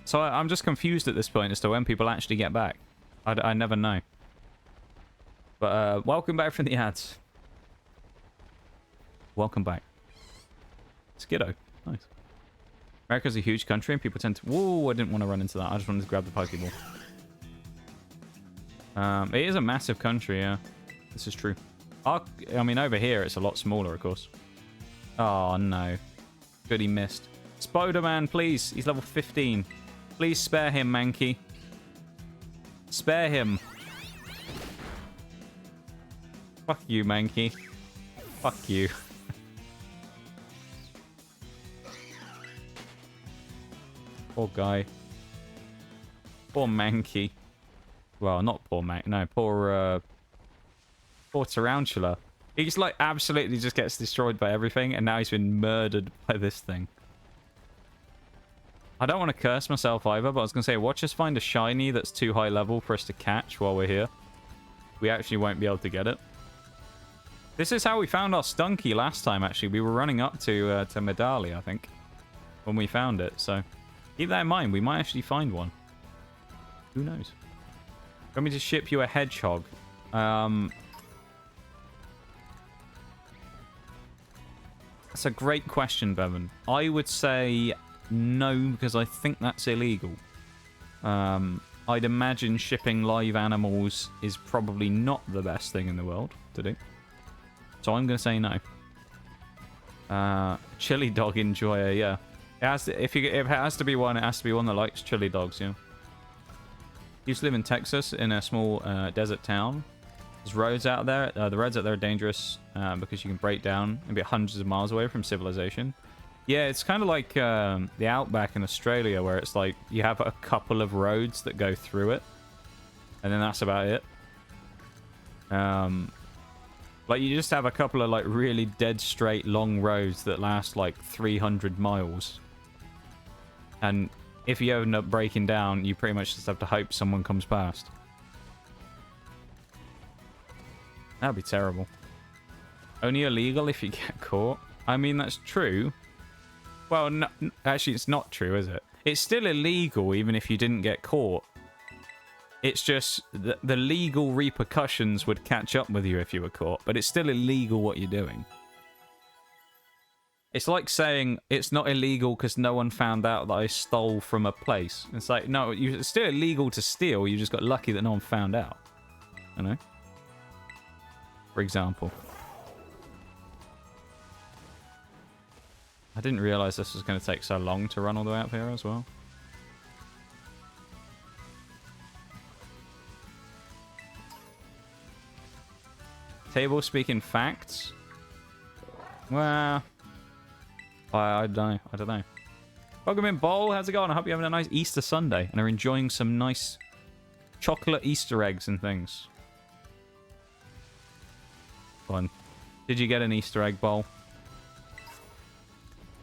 So I'm just confused at this point as to when people actually get back. I never know. But welcome back from the ads. Welcome back. Skiddo. Nice. America's a huge country and people tend to... Whoa, I didn't want to run into that. I just wanted to grab the Pokeball. It is a massive country, yeah. This is true. I mean, over here, it's a lot smaller, of course. Oh, no. Good, he missed. Spider-Man, please. He's level 15. Please spare him, Mankey. Spare him. Fuck you, Mankey. Fuck you. Poor guy. Poor Mankey. Well, not poor Mankey. No, poor Tarountula. He's like absolutely just gets destroyed by everything, and now he's been murdered by this thing. I don't want to curse myself either, but I was going to say, watch us find a shiny that's too high level for us to catch while we're here. We actually won't be able to get it. This is how we found our Stunky last time, actually. We were running up to Medali, I think, when we found it, so... Keep that in mind. We might actually find one. Who knows? Want me to ship you a hedgehog? That's a great question, Bevan. I would say no, because I think that's illegal. I'd imagine shipping live animals is probably not the best thing in the world to do. So I'm going to say no. Chili dog enjoyer, yeah. It has to, if it has to be one, it has to be one that likes chili dogs, yeah. Used to live in Texas in a small desert town. There's roads out there. The roads out there are dangerous because you can break down and be hundreds of miles away from civilization. Yeah, it's kind of like the outback in Australia, where it's like you have a couple of roads that go through it, and then that's about it. Like you just have a couple of like really dead straight long roads that last like 300 miles. And if you end up breaking down, you pretty much just have to hope someone comes past. That'd be terrible. Only illegal if you get caught. I mean, that's true. Well, no, actually, it's not true, is it? It's still illegal even if you didn't get caught. It's just the legal repercussions would catch up with you if you were caught, but it's still illegal what you're doing. It's like saying it's not illegal because no one found out that I stole from a place. It's like, no, it's still illegal to steal. You just got lucky that no one found out. You know? For example. I didn't realize this was going to take so long to run all the way up here as well. Table speaking facts? Well, I don't know. Welcome in, Bowl. How's it going? I hope you're having a nice Easter Sunday and are enjoying some nice chocolate Easter eggs and things. Fun. Did you get an Easter egg, Bowl?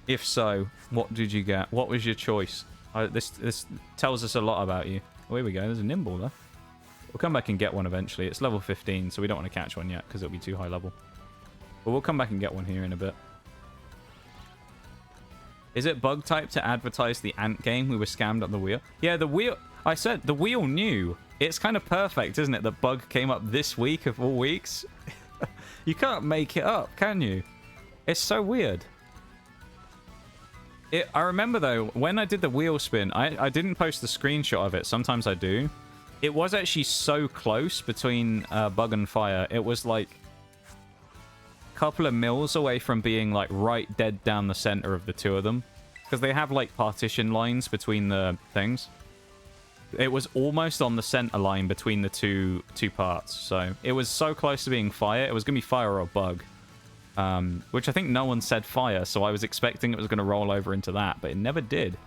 If so, what did you get? What was your choice? This tells us a lot about you. Oh, here we go. There's a Nymble there. We'll come back and get one eventually. It's level 15, so we don't want to catch one yet because it'll be too high level. But we'll come back and get one here in a bit. Is it bug type to advertise the ant game? We were scammed on the wheel. Yeah, the wheel... I said, the wheel knew. It's kind of perfect, isn't it? The bug came up this week of all weeks. You can't make it up, can you? It's so weird. I remember, though, when I did the wheel spin, I didn't post the screenshot of it. Sometimes I do. It was actually so close between bug and fire. It was like a couple of mils away from being like right dead down the center of the two of them. Because they have like partition lines between the things. It was almost on the center line between the two parts. So it was so close to being fire. It was going to be fire or bug. Which I think no one said fire. So I was expecting it was going to roll over into that. But it never did.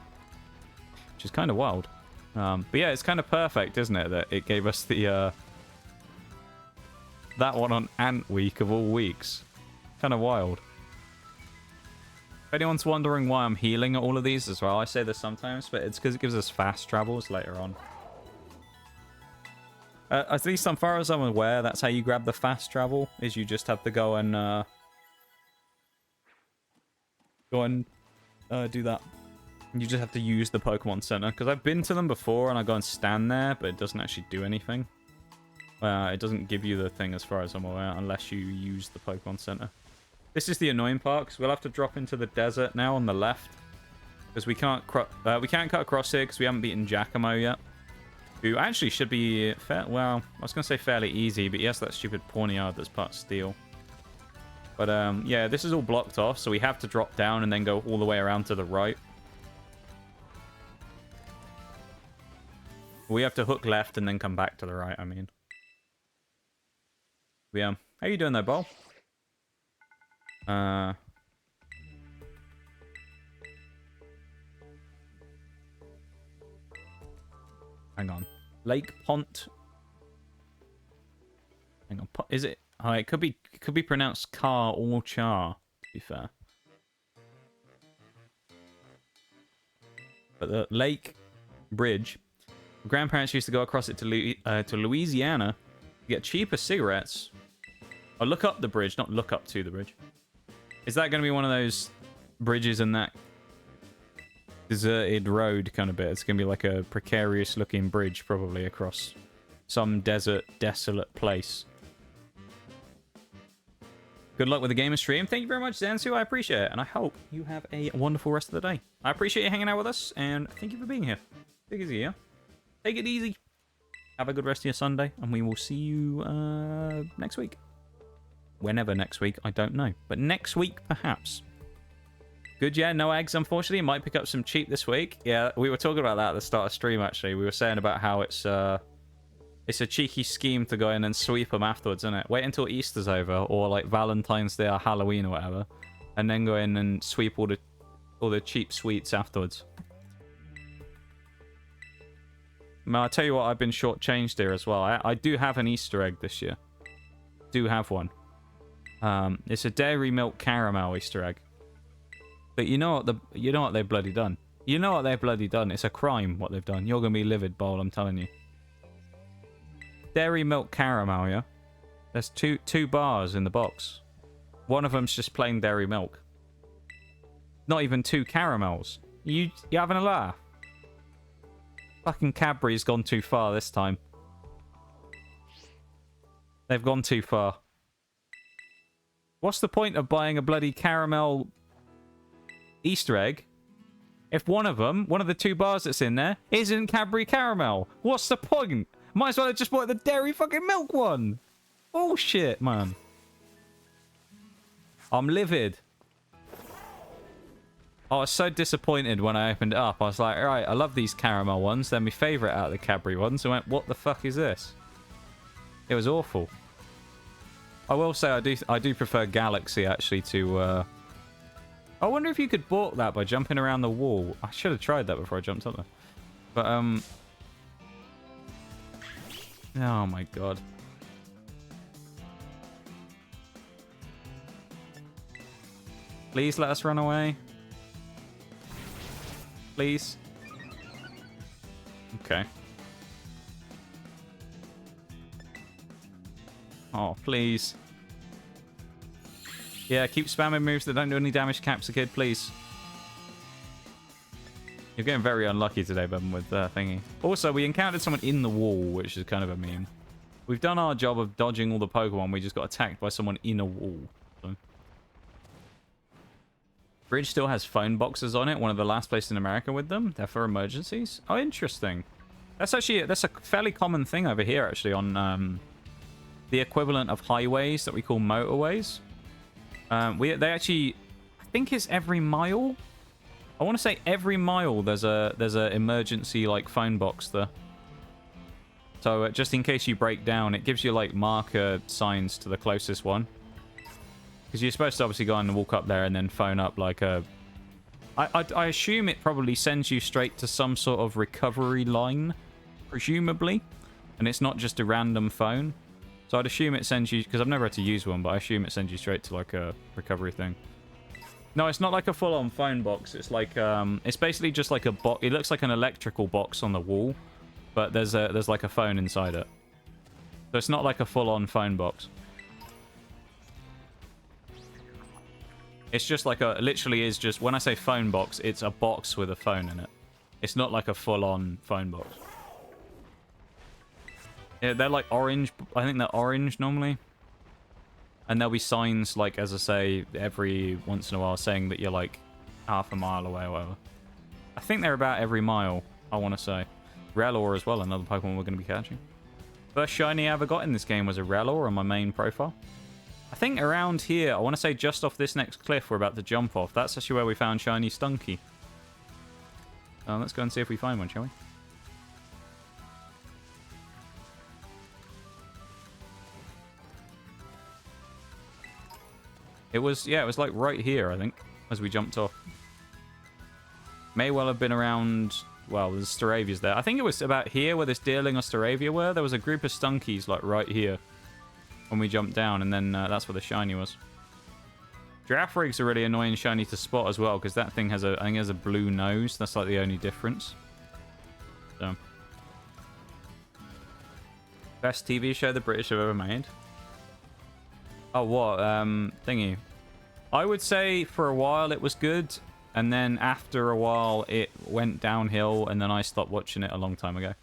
Which is kind of wild. But yeah, it's kind of perfect, isn't it? That it gave us the... that one on Ant Week of all weeks. Kind of wild. If anyone's wondering why I'm healing all of these as well, I say this sometimes, but it's because it gives us fast travels later on. At least as far as I'm aware, that's how you grab the fast travel, is you just have to go and do that. You just have to use the Pokemon Center, because I've been to them before and I go and stand there, but it doesn't actually do anything. It doesn't give you the thing as far as I'm aware, unless you use the Pokemon Center. This is the annoying part, because we'll have to drop into the desert now on the left. Because we can't cut across here, because we haven't beaten Giacomo yet. Who actually should be, well, I was going to say fairly easy, but yes, that stupid Pawniard that's part steel. But yeah, this is all blocked off, so we have to drop down and then go all the way around to the right. We have to hook left and then come back to the right, I mean. Yeah. How you doing there, Bo? Hang on. Lake Pont. Hang on. Is it? Oh, it could be pronounced Car or Char, to be fair. But the Lake Bridge. Grandparents used to go across it to Louisiana to get cheaper cigarettes. Oh, look up the bridge, not look up to the bridge. Is that going to be one of those bridges in that deserted road kind of bit? It's going to be like a precarious looking bridge probably across some desert, desolate place. Good luck with the gaming stream. Thank you very much, Zansu. I appreciate it. And I hope you have a wonderful rest of the day. I appreciate you hanging out with us. And thank you for being here. Take it easy, yeah? Take it easy. Have a good rest of your Sunday. And we will see you next week. Whenever next week, I don't know. But next week, perhaps. Good, yeah. No eggs, unfortunately. Might pick up some cheap this week. Yeah, we were talking about that at the start of stream, actually. We were saying about how it's a cheeky scheme to go in and sweep them afterwards, isn't it? Wait until Easter's over, or like Valentine's Day or Halloween or whatever, and then go in and sweep all the cheap sweets afterwards. Well, I'll tell you what, I've been shortchanged here as well. I do have an Easter egg this year. Do have one. It's a dairy milk caramel Easter egg. But you know what they've bloody done. You know what they've bloody done. It's a crime what they've done. You're gonna be livid, Bowl, I'm telling you. Dairy milk caramel, yeah? There's two bars in the box. One of them's just plain dairy milk. Not even two caramels. You having a laugh? Fucking Cadbury's gone too far this time. They've gone too far. What's the point of buying a bloody caramel Easter egg if one of the two bars that's in there isn't Cadbury caramel? What's the point? Might as well have just bought the dairy fucking milk one. Bullshit, man. I'm livid. I was so disappointed when I opened it up. I was like, alright, I love these caramel ones. They're my favourite out of the Cadbury ones. I went, what the fuck is this? It was awful. I will say I do prefer Galaxy actually to I wonder if you could balk that by jumping around the wall. I should have tried that before I jumped up there. But oh my god. Please let us run away. Please. Okay. Oh, please. Yeah, keep spamming moves that don't do any damage to Capsicid, please. You're getting very unlucky today, Bum, with thingy. Also, we encountered someone in the wall, which is kind of a meme. We've done our job of dodging all the Pokemon. We just got attacked by someone in a wall. So. Bridge still has phone boxes on it. One of the last places in America with them. They're for emergencies. Oh, interesting. That's a fairly common thing over here, actually, on the equivalent of highways that we call motorways. They actually, I think it's every mile. I want to say every mile there's a emergency like phone box there. So just in case you break down, it gives you like marker signs to the closest one. Because you're supposed to obviously go and walk up there and then phone up like a... I assume it probably sends you straight to some sort of recovery line, presumably. And it's not just a random phone. So I'd assume it sends you... Because I've never had to use one, but I assume it sends you straight to like a recovery thing. No, it's not like a full-on phone box. It's like it's basically just like a box. It looks like an electrical box on the wall, but there's like a phone inside it. So it's not like a full-on phone box. It's just like a literally is just when I say phone box, it's a box with a phone in it. It's not like a full-on phone box. Yeah, they're like orange. I think they're orange normally. And there'll be signs, like, as I say, every once in a while saying that you're, like, half a mile away or whatever. I think they're about every mile, I want to say. Rellor as well, another Pokemon we're going to be catching. First shiny I ever got in this game was a Rellor on my main profile. I think around here, I want to say just off this next cliff we're about to jump off. That's actually where we found shiny Stunky. Let's go and see if we find one, shall we? It was, yeah, it was like right here, I think, as we jumped off. May well have been around, well, there's Staravias there. I think it was about here where this Deerling or Staravia were. There was a group of Stunkies, like, right here when we jumped down, and then that's where the shiny was. Giraffrig's a really annoying shiny to spot as well, because that thing has a, I think it has a blue nose. That's, like, the only difference. So. Best TV show the British have ever made. Oh, what? Thingy. I would say for a while it was good, and then after a while it went downhill, and then I stopped watching it a long time ago.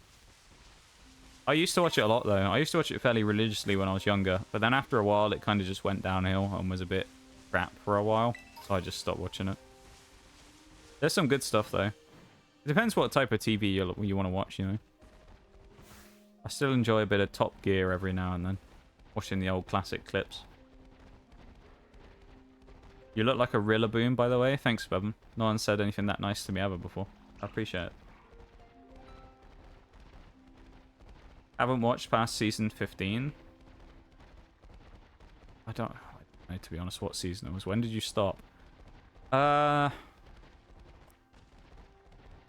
I used to watch it a lot, though. I used to watch it fairly religiously when I was younger, but then after a while it kind of just went downhill and was a bit crap for a while, so I just stopped watching it. There's some good stuff, though. It depends what type of TV you want to watch, you know. I still enjoy a bit of Top Gear every now and then, watching the old classic clips. You look like a Rillaboom, by the way. Thanks, Bubba. No one said anything that nice to me ever before. I appreciate it. Haven't watched past season 15. I don't know, to be honest, what season it was. When did you stop? I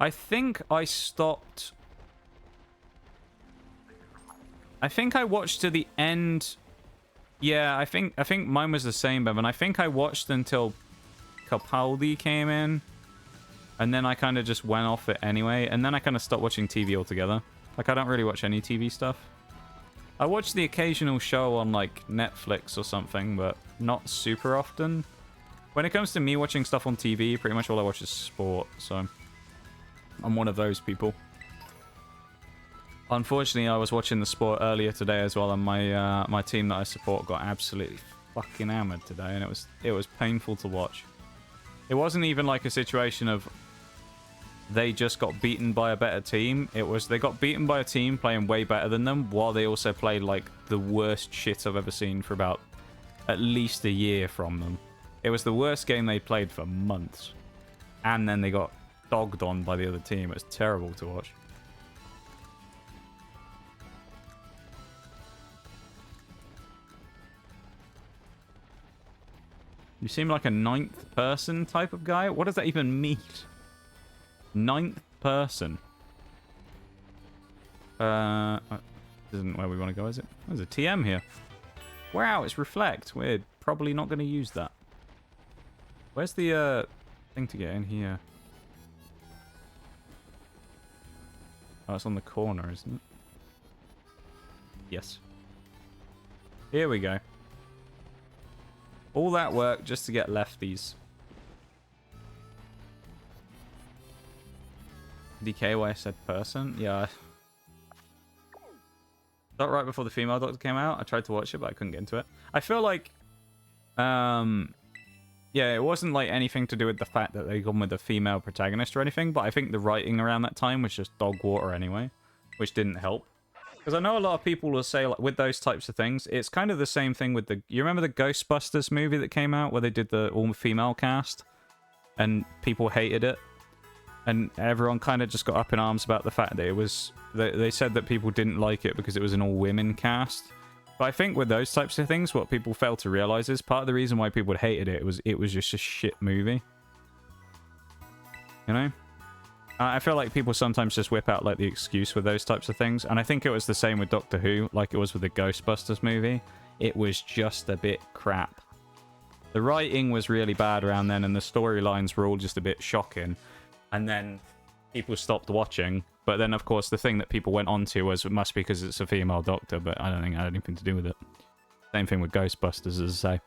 think I stopped... I think I watched to the end... Yeah, I think mine was the same, Bevan. I think I watched until Capaldi came in, and then I kind of just went off it anyway, and then I kind of stopped watching TV altogether. Like, I don't really watch any TV stuff. I watch the occasional show on, like, Netflix or something, but not super often. When it comes to me watching stuff on TV, pretty much all I watch is sport, so I'm one of those people. Unfortunately, I was watching the sport earlier today as well, and my team that I support got absolutely fucking hammered today, and it was painful to watch. It wasn't even like a situation of they just got beaten by a better team. It was they got beaten by a team playing way better than them, while they also played like the worst shit I've ever seen for about at least a year from them. It was the worst game they played for months, and then they got dogged on by the other team. It was terrible to watch. You seem like a 9th person type of guy. What does that even mean? 9th person. This isn't where we want to go, is it? There's a TM here. Wow, it's reflect. We're probably not going to use that. Where's the thing to get in here? Oh, it's on the corner, isn't it? Yes. Here we go. All that work just to get lefties. DK why I said person? Yeah. Not right before the female doctor came out. I tried to watch it, but I couldn't get into it. I feel like, yeah, it wasn't like anything to do with the fact that they gone with a female protagonist or anything, but I think the writing around that time was just dog water anyway, which didn't help. Because I know a lot of people will say, like, with those types of things, it's kind of the same thing with the... You remember the Ghostbusters movie that came out where they did the all-female cast? And people hated it? And everyone kind of just got up in arms about the fact that it was... They said that people didn't like it because it was an all-women cast. But I think with those types of things, what people fail to realize is part of the reason why people hated it was just a shit movie. You know? I feel like people sometimes just whip out like the excuse with those types of things. And I think it was the same with Doctor Who, like it was with the Ghostbusters movie. It was just a bit crap. The writing was really bad around then, and the storylines were all just a bit shocking. And then people stopped watching. But then, of course, the thing that people went on to was it must be because it's a female doctor, but I don't think it had anything to do with it. Same thing with Ghostbusters, as I say.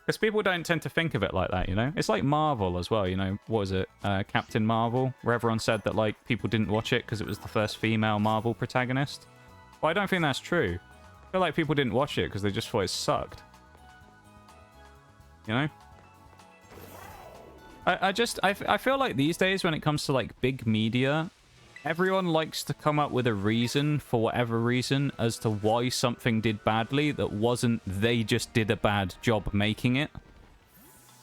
Because people don't tend to think of it like that, you know? It's like Marvel as well, you know? What was it? Captain Marvel? Where everyone said that, like, people didn't watch it because it was the first female Marvel protagonist. Well, I don't think that's true. I feel like people didn't watch it because they just thought it sucked. You know? I feel like these days when it comes to, like, big media, everyone likes to come up with a reason, for whatever reason, as to why something did badly that wasn't they just did a bad job making it.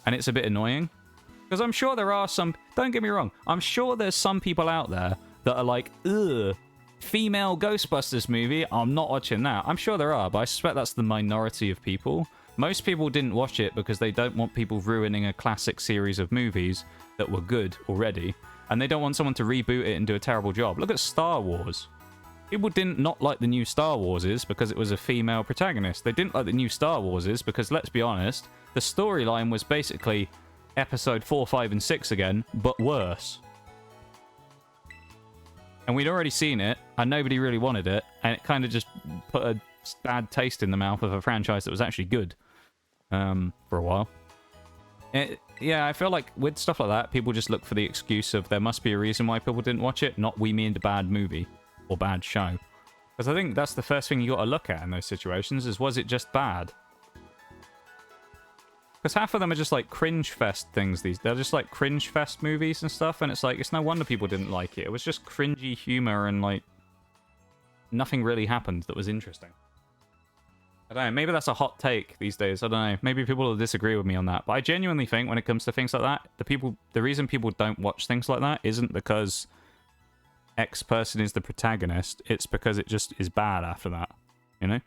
And it's a bit annoying. Because I'm sure there are some... Don't get me wrong. I'm sure there's some people out there that are like, ugh, female Ghostbusters movie, I'm not watching that. I'm sure there are, but I suspect that's the minority of people. Most people didn't watch it because they don't want people ruining a classic series of movies that were good already. And they don't want someone to reboot it and do a terrible job. Look at Star Wars. People didn't not like the new Star Warses because it was a female protagonist. They didn't like the new Star Warses because, let's be honest, the storyline was basically episode 4, 5, and 6 again, but worse. And we'd already seen it, and nobody really wanted it, and it kind of just put a bad taste in the mouth of a franchise that was actually good for a while. Yeah, I feel like with stuff like that, people just look for the excuse of there must be a reason why people didn't watch it, not we mean a bad movie or bad show. Because I think that's the first thing you got to look at in those situations is, was it just bad? Because half of them are just like cringe fest things. They're just like cringe fest movies and stuff, and it's like, it's no wonder people didn't like it. It was just cringy humor and like nothing really happened that was interesting. I don't know, maybe that's a hot take these days. I don't know. Maybe people will disagree with me on that. But I genuinely think when it comes to things like that, the reason people don't watch things like that isn't because X person is the protagonist. It's because it just is bad after that. You know?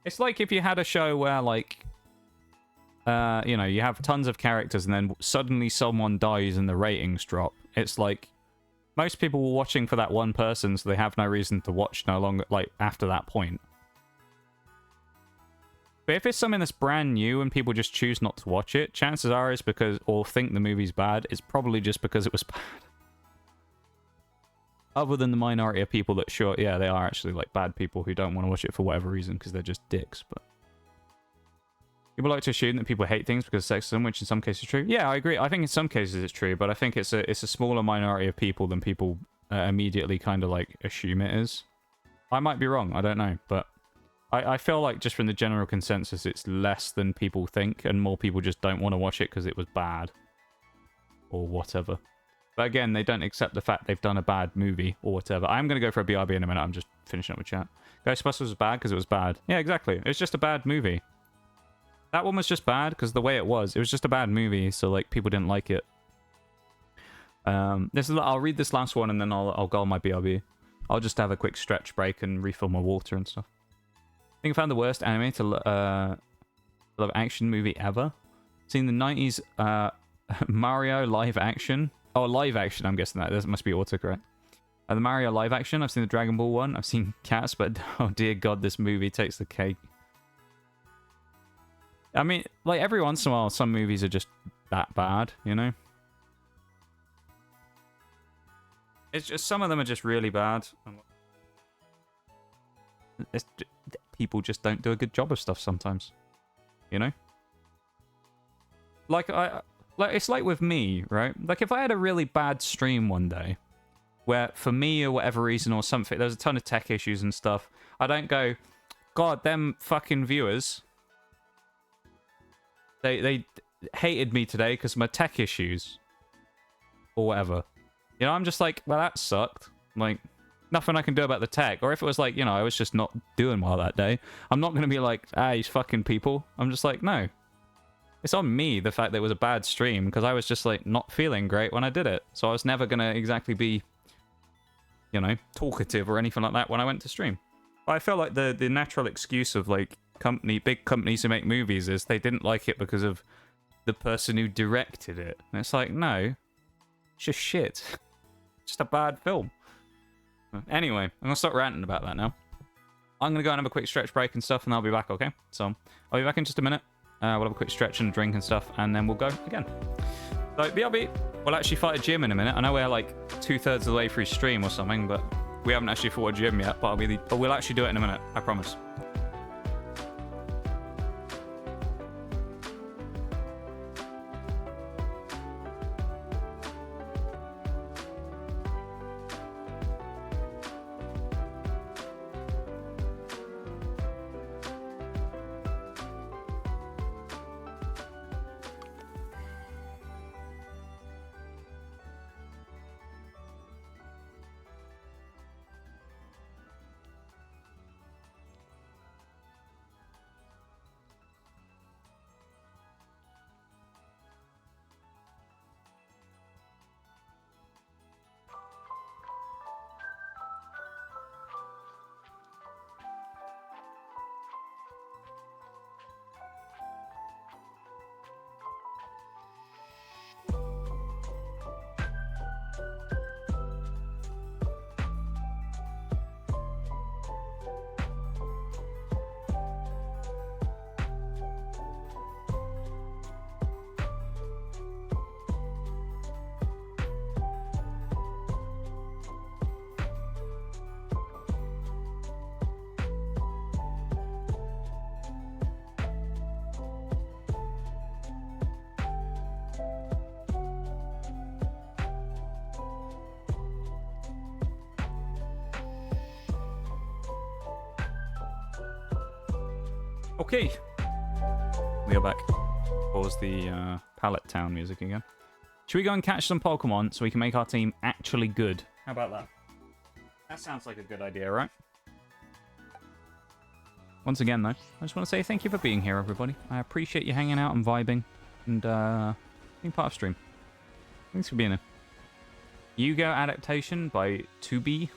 It's like if you had a show where, like, you know, you have tons of characters and then suddenly someone dies and the ratings drop. It's like, most people were watching for that one person, so they have no reason to watch no longer, like, after that point. But if it's something that's brand new and people just choose not to watch it, chances are it's because, or think the movie's bad, it's probably just because it was bad. Other than the minority of people that, sure, yeah, they are actually, like, bad people who don't want to watch it for whatever reason because they're just dicks, but... People like to assume that people hate things because of sexism, which in some cases is true. Yeah, I agree. I think in some cases it's true, but I think it's a smaller minority of people than people immediately kind of like assume it is. I might be wrong. I don't know, but I feel like just from the general consensus, it's less than people think, and more people just don't want to watch it because it was bad or whatever. But again, they don't accept the fact they've done a bad movie or whatever. I'm going to go for a BRB in a minute. I'm just finishing up with chat. Ghostbusters was bad because it was bad. Yeah, exactly. It's just a bad movie. That one was just bad because the way it was just a bad movie, so like people didn't like it. I'll read this last one and then I'll go on my BRB. I'll just have a quick stretch break and refill my water and stuff. I think I found the worst anime to love action movie ever. Seen the 90s Mario live action. Oh, live action, I'm guessing that must be autocorrect. The Mario live action. I've seen the Dragon Ball one. I've seen Cats, but oh dear God, this movie takes the cake. I mean, like, every once in a while, some movies are just that bad, you know? It's just, some of them are just really bad. People just don't do a good job of stuff sometimes, you know? Like Like, it's like with me, right? Like, if I had a really bad stream one day, where for me or whatever reason or something, there's a ton of tech issues and stuff, I don't go, God, them fucking viewers, they hated me today because of my tech issues. Or whatever. You know, I'm just like, well, that sucked. Like, nothing I can do about the tech. Or if it was like, you know, I was just not doing well that day, I'm not going to be like, these fucking people. I'm just like, no. It's on me, the fact that it was a bad stream, because I was just, like, not feeling great when I did it. So I was never going to exactly be, you know, talkative or anything like that when I went to stream. But I feel like the natural excuse of, like, big companies who make movies is they didn't like it because of the person who directed it. And it's like, no. It's just shit. Just a bad film. Anyway, I'm going to start ranting about that now. I'm going to go and have a quick stretch break and stuff, and I'll be back, okay? So, I'll be back in just a minute. We'll have a quick stretch and a drink and stuff, and then we'll go again. So, BRB, we'll actually fight a gym in a minute. I know we're like 2/3 of the way through stream or something, but we haven't actually fought a gym yet, but we'll actually do it in a minute, I promise. Okay, we are back. Pause the Pallet Town music again. Should we go and catch some Pokemon so we can make our team actually good? How about that? That sounds like a good idea, right? Once again, though, I just want to say thank you for being here, everybody. I appreciate you hanging out and vibing and being part of stream. Thanks for being here. Yu-Gi-Oh! Adaptation by 2B.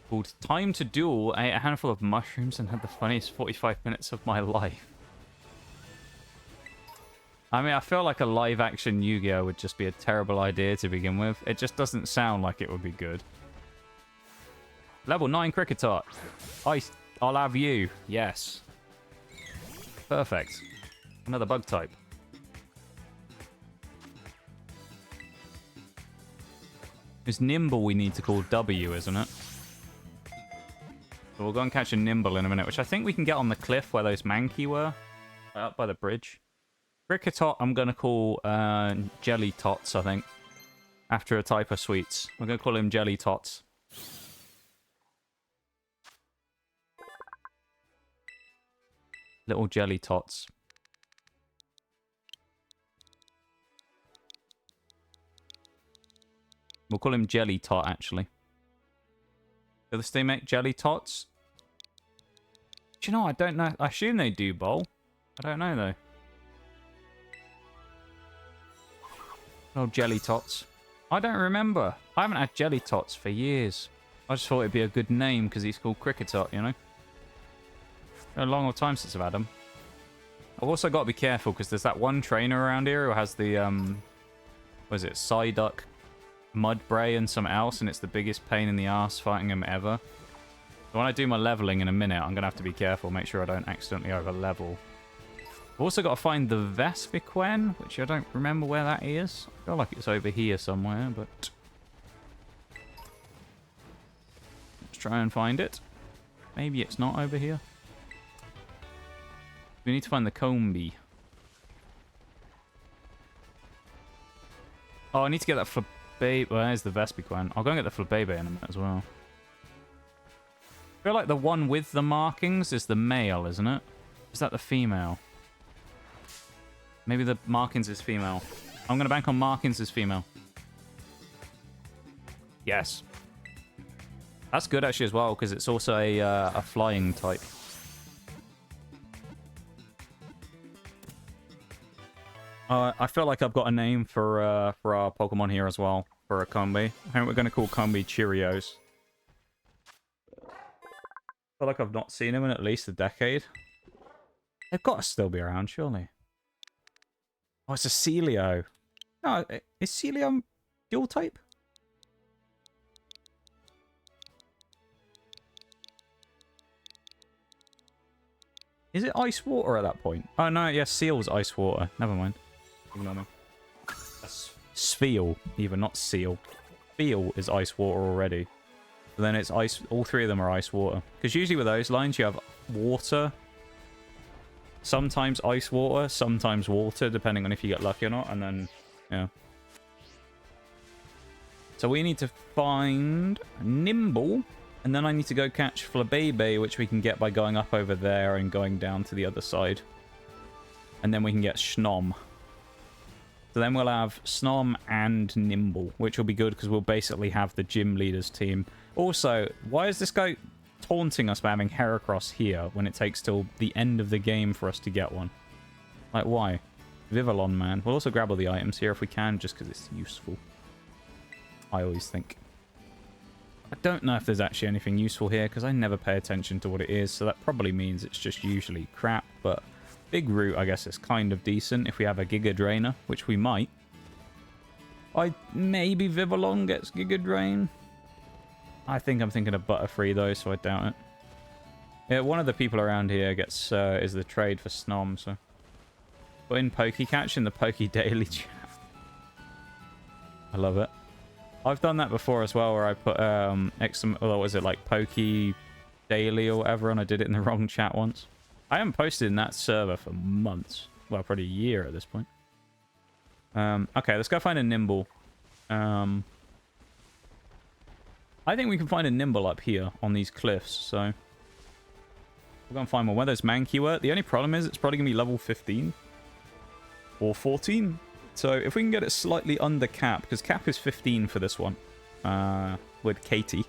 Called Time to Duel. I ate a handful of mushrooms and had the funniest 45 minutes of my life. I mean, I feel like a live-action Yu-Gi-Oh! Would just be a terrible idea to begin with. It just doesn't sound like it would be good. Level 9 Kriketot. I'll have you. Yes. Perfect. Another bug type. It's Nymble we need to call W, isn't it? So we'll go and catch a Nymble in a minute, which I think we can get on the cliff where those Mankey were. Up by the bridge. Kriketot I'm going to call Jelly Tots, I think. After a type of sweets. We're going to call him Jelly Tots. Little Jelly Tots. We'll call him Jelly Tot, actually. Do they make Jelly Tots? Do you know, I don't know. I assume they do bowl. I don't know, though. Oh, Jelly Tots. I don't remember. I haven't had Jelly Tots for years. I just thought it'd be a good name because he's called Kriketot, you know? A long time since I've had him. I've also got to be careful because there's that one trainer around here who has the, what is it, Psyduck, Mudbray and something else, and it's the biggest pain in the ass fighting him ever. So when I do my leveling in a minute, I'm going to have to be careful, make sure I don't accidentally over-level. I've also got to find the Vespiquen, which I don't remember where that is. I feel like it's over here somewhere, but... let's try and find it. Maybe it's not over here. We need to find the Combee. Oh, I need to get that Flabébé. Well, there's the Vespiquen. I'll go and get the Flabébé in a minute as well. I feel like the one with the markings is the male, isn't it? Is that the female? Maybe the markings is female. I'm going to bank on markings as female. Yes. That's good actually as well, because it's also a flying type. I feel like I've got a name for our Pokemon here as well, for a Combee. I think we're going to call Combee Cheerios. I feel like I've not seen him in at least a decade. They've got to still be around, surely. Oh, it's a Celio. No, is Celio dual type? Is it ice water at that point? Oh, no, yes, Seal's ice water. Never mind. Ignore me. That's Spheal, even, not Seal. Spheal is ice water already. But then it's ice. All three of them are ice water. Because usually with those lines, you have water. Sometimes ice water, sometimes water, depending on if you get lucky or not. And then, yeah. So we need to find Nymble. And then I need to go catch Flabébé, which we can get by going up over there and going down to the other side. And then we can get Snom. So then we'll have Snom and Nymble, which will be good because we'll basically have the gym leaders team. Also, why is this guy taunting us by having Heracross here when it takes till the end of the game for us to get one? Like, why? Vivillon, man. We'll also grab all the items here if we can, just because it's useful. I always think. I don't know if there's actually anything useful here, because I never pay attention to what it is, so that probably means it's just usually crap, but Big Root, I guess, is kind of decent if we have a Giga Drainer, which we might. Maybe Vivillon gets Giga Drain. I think I'm thinking of Butterfree, though, so I doubt it. Yeah, one of the people around here gets is the trade for Snom, so... Put in Pokecatch in the Poke Daily chat. I love it. I've done that before as well, where I put what was it, like Poke Daily or whatever, and I did it in the wrong chat once. I haven't posted in that server for months. Well, probably a year at this point. Okay, let's go find a Nymble. I think we can find a Nymble up here on these cliffs, so... We're going to find one. Where there's Mankeywort, the only problem is it's probably going to be level 15. Or 14. So if we can get it slightly under cap, because cap is 15 for this one. With Katie.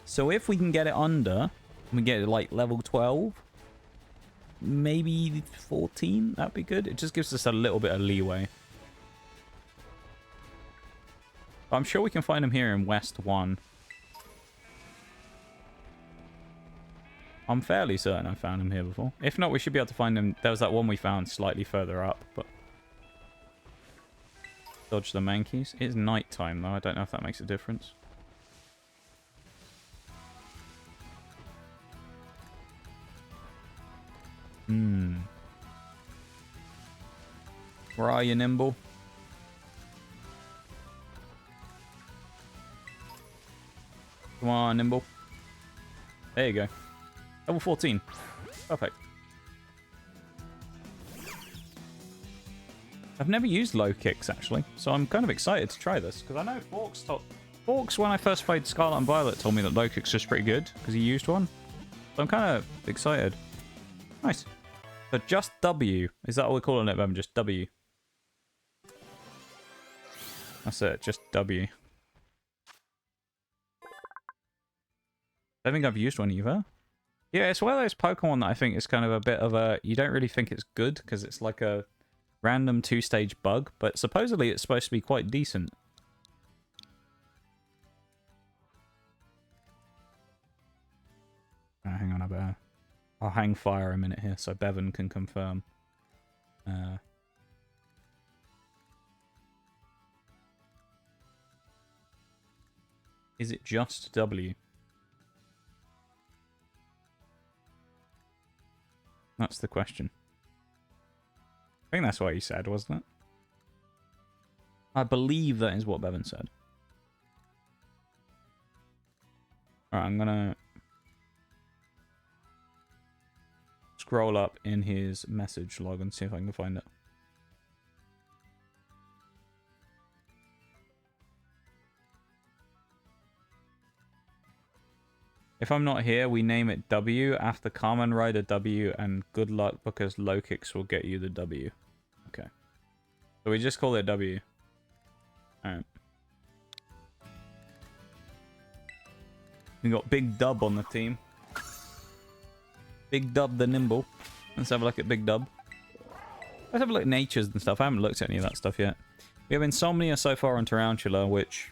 So if we can get it under, we get it like level 12... Maybe 14, that'd be good. It just gives us a little bit of leeway. I'm sure we can find him here in West 1. I'm fairly certain I found him here before. If not, we should be able to find him. There was that one we found slightly further up, but... Dodge the Mankeys. It is night time, though. I don't know if that makes a difference. Where are you, Nymble? Come on, Nymble. There you go. Level 14. Perfect. I've never used low kicks, actually, so I'm kind of excited to try this, because I know Forks, when I first played Scarlet and Violet, told me that low kicks was pretty good, because he used one. So I'm kind of excited. Nice. So just W. Is that what we're calling it, Bem? Just W. That's it, just W. I don't think I've used one either. Yeah, it's one of those Pokemon that I think is kind of a bit of a... You don't really think it's good, because it's like a random 2-stage bug, but supposedly it's supposed to be quite decent. Hang on, I'll hang fire a minute here so Bevan can confirm. Is it just W? That's the question. I think that's what he said, wasn't it? I believe that is what Bevan said. Alright, I'm gonna scroll up in his message log and see if I can find it. If I'm not here, we name it W after Kamen Rider W, and good luck because low kicks will get you the W. Okay. So we just call it W. Alright. We got Big Dub on the team. Big Dub the Nymble. Let's have a look at Big Dub. Let's have a look at natures and stuff. I haven't looked at any of that stuff yet. We have Insomnia so far on Tarountula, which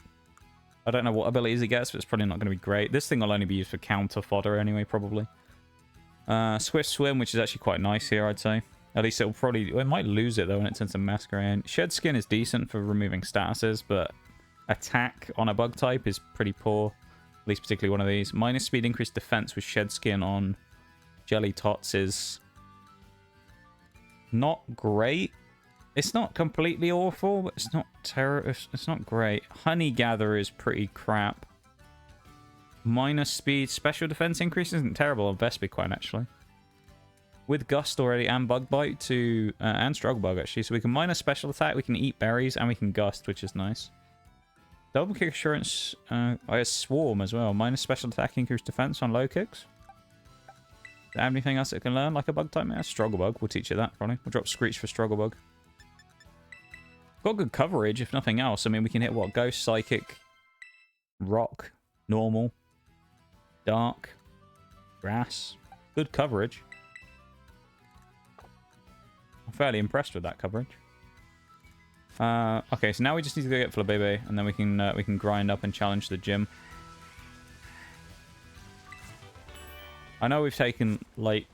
I don't know what abilities it gets, but it's probably not going to be great. This thing will only be used for counter fodder anyway, probably. Swift Swim, which is actually quite nice here, I'd say. At least it'll probably... It might lose it, though, when it turns to Masquerade. Shed Skin is decent for removing statuses, but attack on a bug type is pretty poor. At least particularly one of these. Minus speed increased defense with Shed Skin on Jelly Tots is not great. It's not completely awful, but it's not it's not great. Honey Gather is pretty crap. Minus speed special defense increase isn't terrible on Vespiquen, actually. With Gust already and Bug Bite to and Struggle Bug, actually. So we can minus special attack, we can eat berries, and we can Gust, which is nice. Double kick assurance, I have Swarm as well. Minus special attack, increased defense on low kicks. Do you have anything else it can learn, like a bug type? Yeah, Struggle Bug. We'll teach it that, probably. We'll drop Screech for Struggle Bug. Got good coverage, if nothing else. I mean, we can hit, what? Ghost, Psychic, Rock, Normal, Dark, Grass. Good coverage. I'm fairly impressed with that coverage. Okay, so now we just need to go get Flabebe, and then we can grind up and challenge the gym. I know we've taken, like,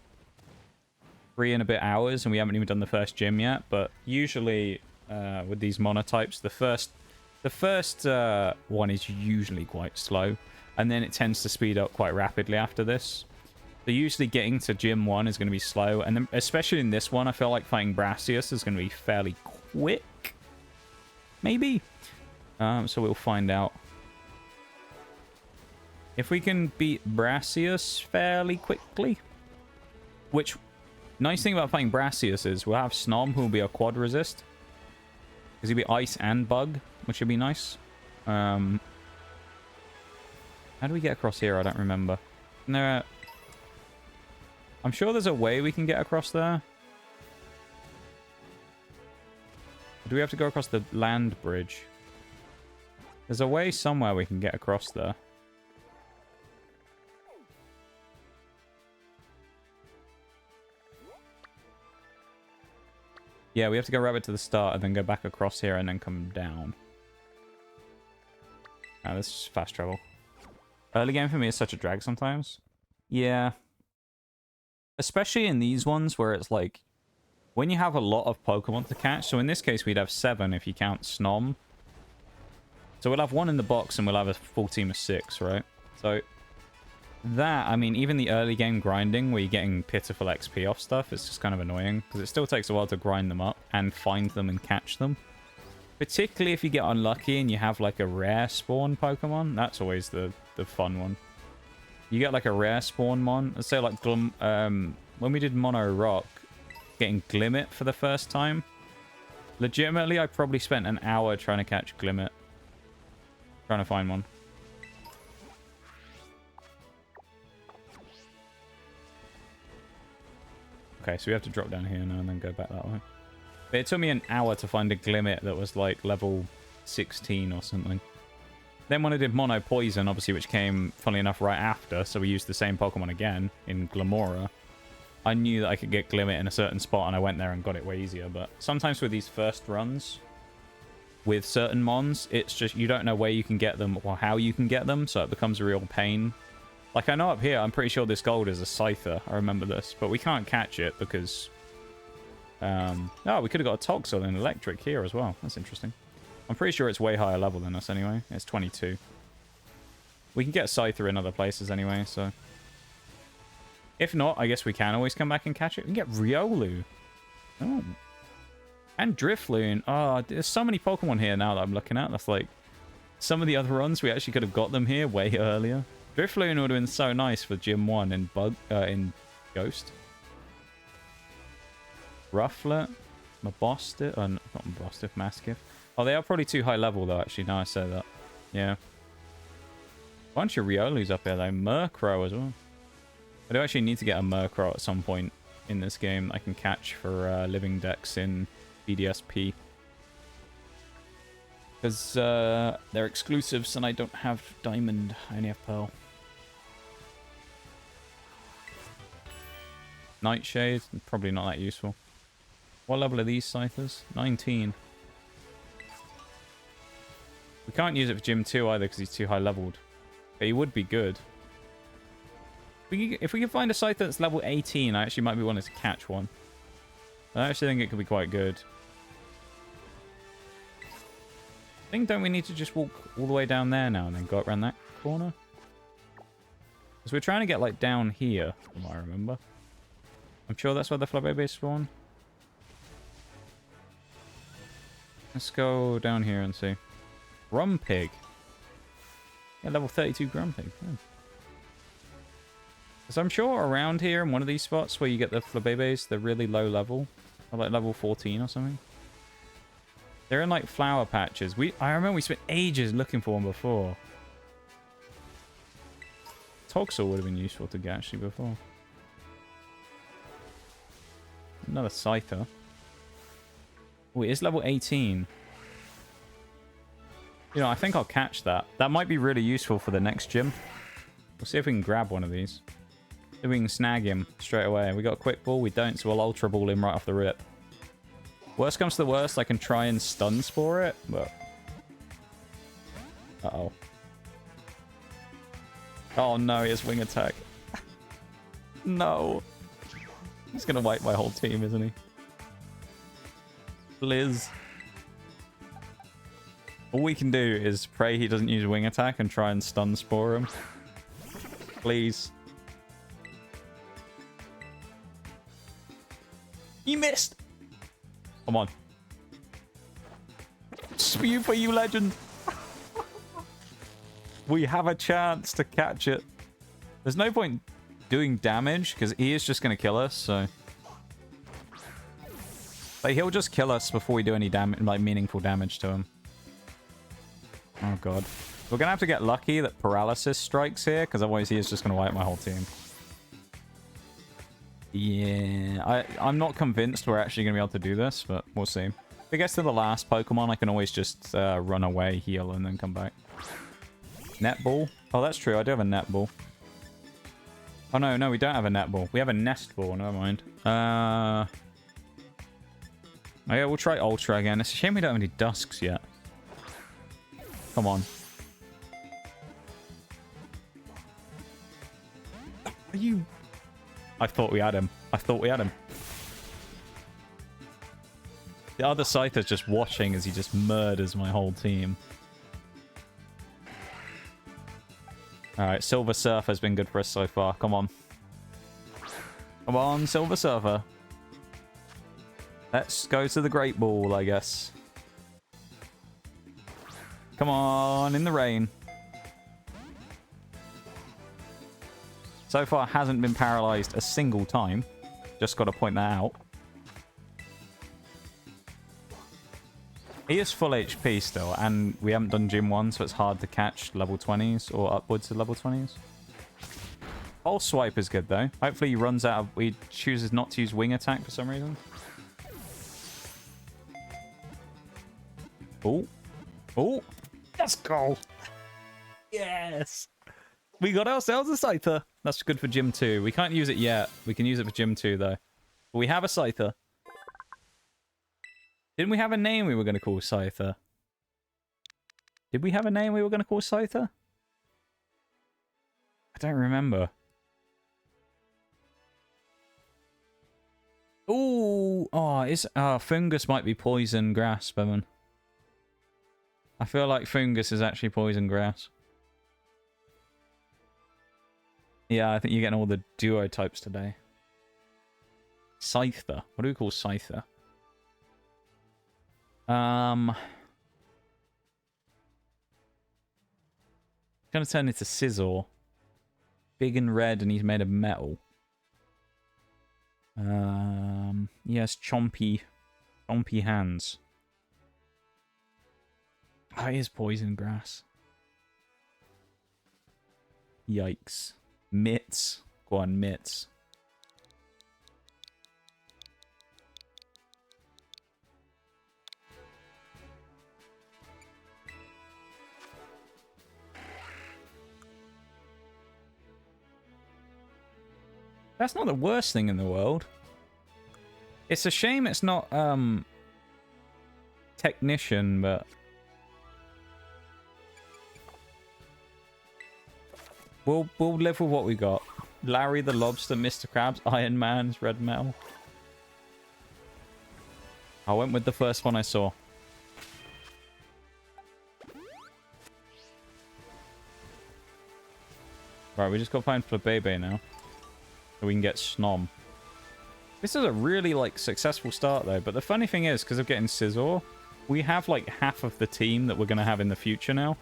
3 and a bit hours, and we haven't even done the first gym yet, but usually, with these monotypes, the first one is usually quite slow, and then it tends to speed up quite rapidly after this. So usually getting to gym 1 is going to be slow, and then, especially in this one, I feel like fighting Brassius is going to be fairly quick. Maybe? So we'll find out. If we can beat Brassius fairly quickly. Which, nice thing about fighting Brassius is we'll have Snom, who will be a quad resist. Because he'll be ice and bug, which would be nice. How do we get across here? I don't remember. No, I'm sure there's a way we can get across there. Or do we have to go across the land bridge? There's a way somewhere we can get across there. Yeah, we have to go rabbit to the start and then go back across here and then come down. Oh, this is fast travel. Early game for me is such a drag sometimes. Yeah. Especially in these ones where it's like, when you have a lot of Pokemon to catch, so in this case we'd have 7 if you count Snom. So we'll have 1 in the box and we'll have a full team of 6, right? So that, I mean, even the early game grinding where you're getting pitiful XP off stuff, it's just kind of annoying because it still takes a while to grind them up and find them and catch them. Particularly if you get unlucky and you have like a rare spawn Pokemon, that's always the fun one. You get like a rare spawn mon. Let's say like when we did Mono Rock, getting Glimmet for the first time. Legitimately, I probably spent an hour trying to catch Glimmet. Trying to find one. Okay, so we have to drop down here now and then go back that way. But it took me an hour to find a Glimmet that was like level 16 or something. Then when I did Mono Poison, obviously, which came, funnily enough, right after, so we used the same Pokemon again in Glamora, I knew that I could get Glimmet in a certain spot, and I went there and got it way easier. But sometimes with these first runs, with certain mons, it's just you don't know where you can get them or how you can get them, so it becomes a real pain. Like, I know up here, I'm pretty sure this gold is a Scyther. I remember this, but we can't catch it because... oh, we could have got a Toxel and Electric here as well. That's interesting. I'm pretty sure it's way higher level than us anyway. It's 22. We can get Scyther in other places anyway, so... If not, I guess we can always come back and catch it. We can get Riolu. Oh. And Drifloon. Oh, there's so many Pokemon here now that I'm looking at. That's like... Some of the other runs, we actually could have got them here way earlier. Drifloon would have been so nice for Gym 1 in in Ghost. Rufflet. Mabostiff. Not Mabostiff, Mastiff. Oh, they are probably too high level though, actually, now I say that. Yeah. Bunch of Riolu's up here though. Murkrow as well. I do actually need to get a Murkrow at some point in this game I can catch for living decks in BDSP. Because they're exclusives and I don't have Diamond. I only have Pearl. Nightshade, probably not that useful. What level are these Scythers? 19. We can't use it for Gym 2 either because he's too high leveled. But he would be good. If we can find a Scyther that's level 18, I actually might be wanting to catch one. I actually think it could be quite good. I think, don't we need to just walk all the way down there now and then go around that corner? Because we're trying to get, like, down here, from what I remember. I'm sure that's where the Flabébé spawn. Let's go down here and see. Grumpig. Yeah, level 32 Grumpig. Yeah. So I'm sure around here in one of these spots where you get the Flabébés, they're really low level. Or like level 14 or something. They're in like flower patches. I remember we spent ages looking for one before. Toxel would have been useful to get actually before. Another Scyther. Oh, it is level 18. You know, I think I'll catch that. That might be really useful for the next gym. We'll see if we can grab one of these. If we can snag him straight away. We got a quick ball? We don't, so we'll ultra ball him right off the rip. Worst comes to the worst, I can try and stun spore it, but... Uh-oh. Oh no, he has wing attack. No. He's gonna wipe my whole team, isn't he? Liz. All we can do is pray he doesn't use wing attack and try and stun spore him. Please. He missed! Come on. Spewpa, you legend! We have a chance to catch it. There's no point doing damage, because he is just going to kill us, so... Like, he'll just kill us before we do any damage, like, meaningful damage to him. Oh, God. We're going to have to get lucky that paralysis strikes here, because otherwise he is just going to wipe my whole team. Yeah, I'm not convinced we're actually going to be able to do this, but we'll see. If it gets to the last Pokemon, I can always just run away, heal, and then come back. Netball? Oh, that's true. I do have a netball. Oh, no, we don't have a netball. We have a nest ball. Never mind. Oh, yeah, we'll try Ultra again. It's a shame we don't have any Dusks yet. Come on. Are you... I thought we had him. I thought we had him. The other Scyther's just watching as he just murders my whole team. Alright, Silver Surfer's been good for us so far. Come on. Come on, Silver Surfer. Let's go to the Great Ball, I guess. Come on, in the rain. So far, hasn't been paralyzed a single time. Just got to point that out. He is full HP still, and we haven't done Gym 1, so it's hard to catch level 20s or upwards of level 20s. Pulse Swipe is good, though. Hopefully he runs out of... He chooses not to use Wing Attack for some reason. Oh. Oh. Let's go. Yes. We got ourselves a Scyther. That's good for Gym 2. We can't use it yet. We can use it for Gym 2, though. But we have a Scyther. Didn't we have a name we were going to call Scyther? Did we have a name we were going to call Scyther? I don't remember. Ooh, Fungus might be Poison Grass, Bevan. I feel like Fungus is actually Poison Grass. Yeah, I think you're getting all the duo types today. Scyther. What do we call Scyther? Gonna turn into Scizor. Big and red, and he's made of metal. Yes, chompy hands. Oh, he is Poison Grass. Yikes. Mitts. Go on, mitts. That's not the worst thing in the world. It's a shame it's not, technician, but... We'll live with what we got. Larry the Lobster, Mr. Krabs, Iron Man's Red Metal. I went with the first one I saw. Right, we just got to find Flabébé now. So we can get Snom. This is a really, like, successful start, though. But the funny thing is, because of getting Scyther, we have, like, half of the team that we're going to have in the future now.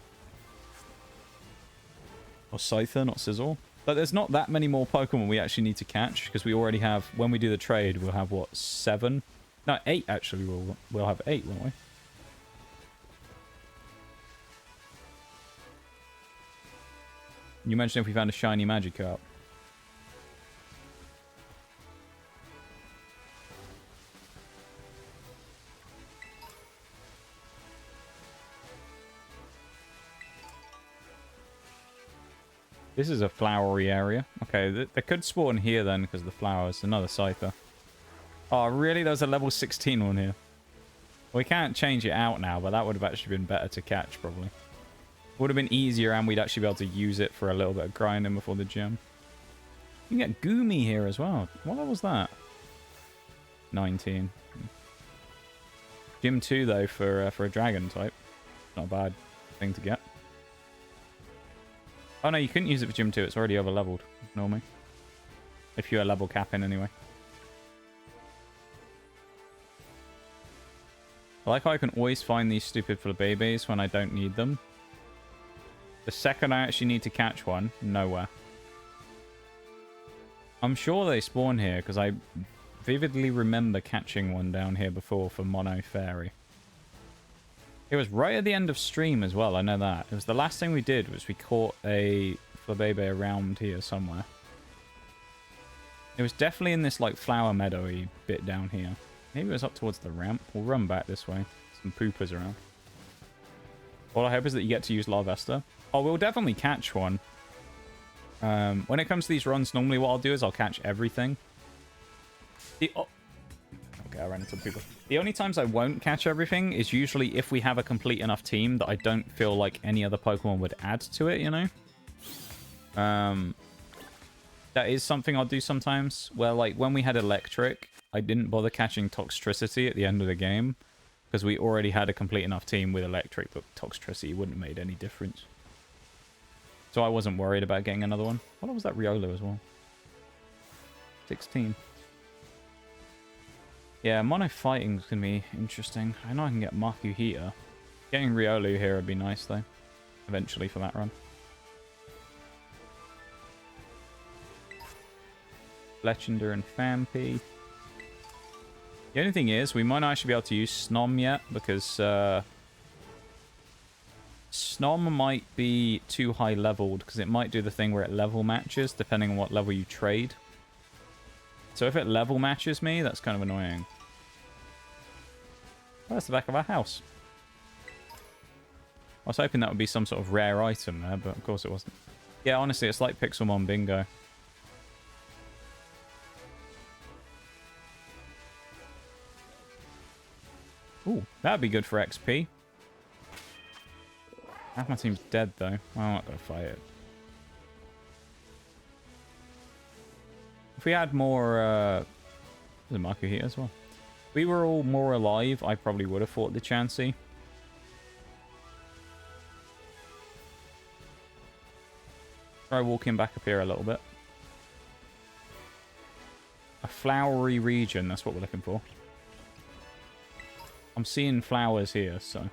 Or Scyther, not Scyther. But there's not that many more Pokemon we actually need to catch, because we already have, when we do the trade, we'll have, what, 7? No, 8, actually. We'll have 8, won't we? You mentioned if we found a shiny Magikarp. This is a flowery area. Okay, they could spawn here then because of the flowers. Another Scyther. Oh, really? There's a level 16 one here. We can't change it out now, but that would have actually been better to catch, probably. Would have been easier, and we'd actually be able to use it for a little bit of grinding before the gym. You can get Goomy here as well. What level was that? 19. Gym 2, though, for a dragon type. Not a bad thing to get. Oh, no, you couldn't use it for Gym 2. It's already over-leveled, normally. If you're level capping, anyway. I like how I can always find these stupid Flabébés when I don't need them. The second I actually need to catch one, nowhere. I'm sure they spawn here, because I vividly remember catching one down here before for Mono Fairy. It was right at the end of stream as well, I know that. It was the last thing we did, was we caught a Flabébé around here somewhere. It was definitely in this, like, flower meadowy bit down here. Maybe it was up towards the ramp. We'll run back this way. Some poopers around. All I hope is that you get to use Larvesta. Oh, we'll definitely catch one. When it comes to these runs, normally what I'll do is I'll catch everything. Okay, I ran into people. The only times I won't catch everything is usually if we have a complete enough team that I don't feel like any other Pokemon would add to it, you know? That is something I'll do sometimes. Where, like, when we had Electric, I didn't bother catching Toxtricity at the end of the game. Because we already had a complete enough team with Electric, but Toxtricity wouldn't have made any difference. So I wasn't worried about getting another one. What was that Riolu as well? 16. Yeah, Mono Fighting's going to be interesting. I know I can get Makuhita. Getting Riolu here would be nice, though. Eventually for that run. Fletchinder and Fampi. The only thing is, we might not actually be able to use Snom yet, because Snom might be too high leveled, because it might do the thing where it level matches, depending on what level you trade. So if it level matches me, that's kind of annoying. Oh, that's the back of our house. I was hoping that would be some sort of rare item there, but of course it wasn't. Yeah, honestly, it's like Pixelmon Bingo. Ooh, that'd be good for XP. Half my team's dead, though. Well, I'm not going to fight it. If we had more, there's a Makuhita as well. If we were all more alive, I probably would have fought the Chansey. Try walking back up here a little bit. A flowery region, that's what we're looking for. I'm seeing flowers here, so...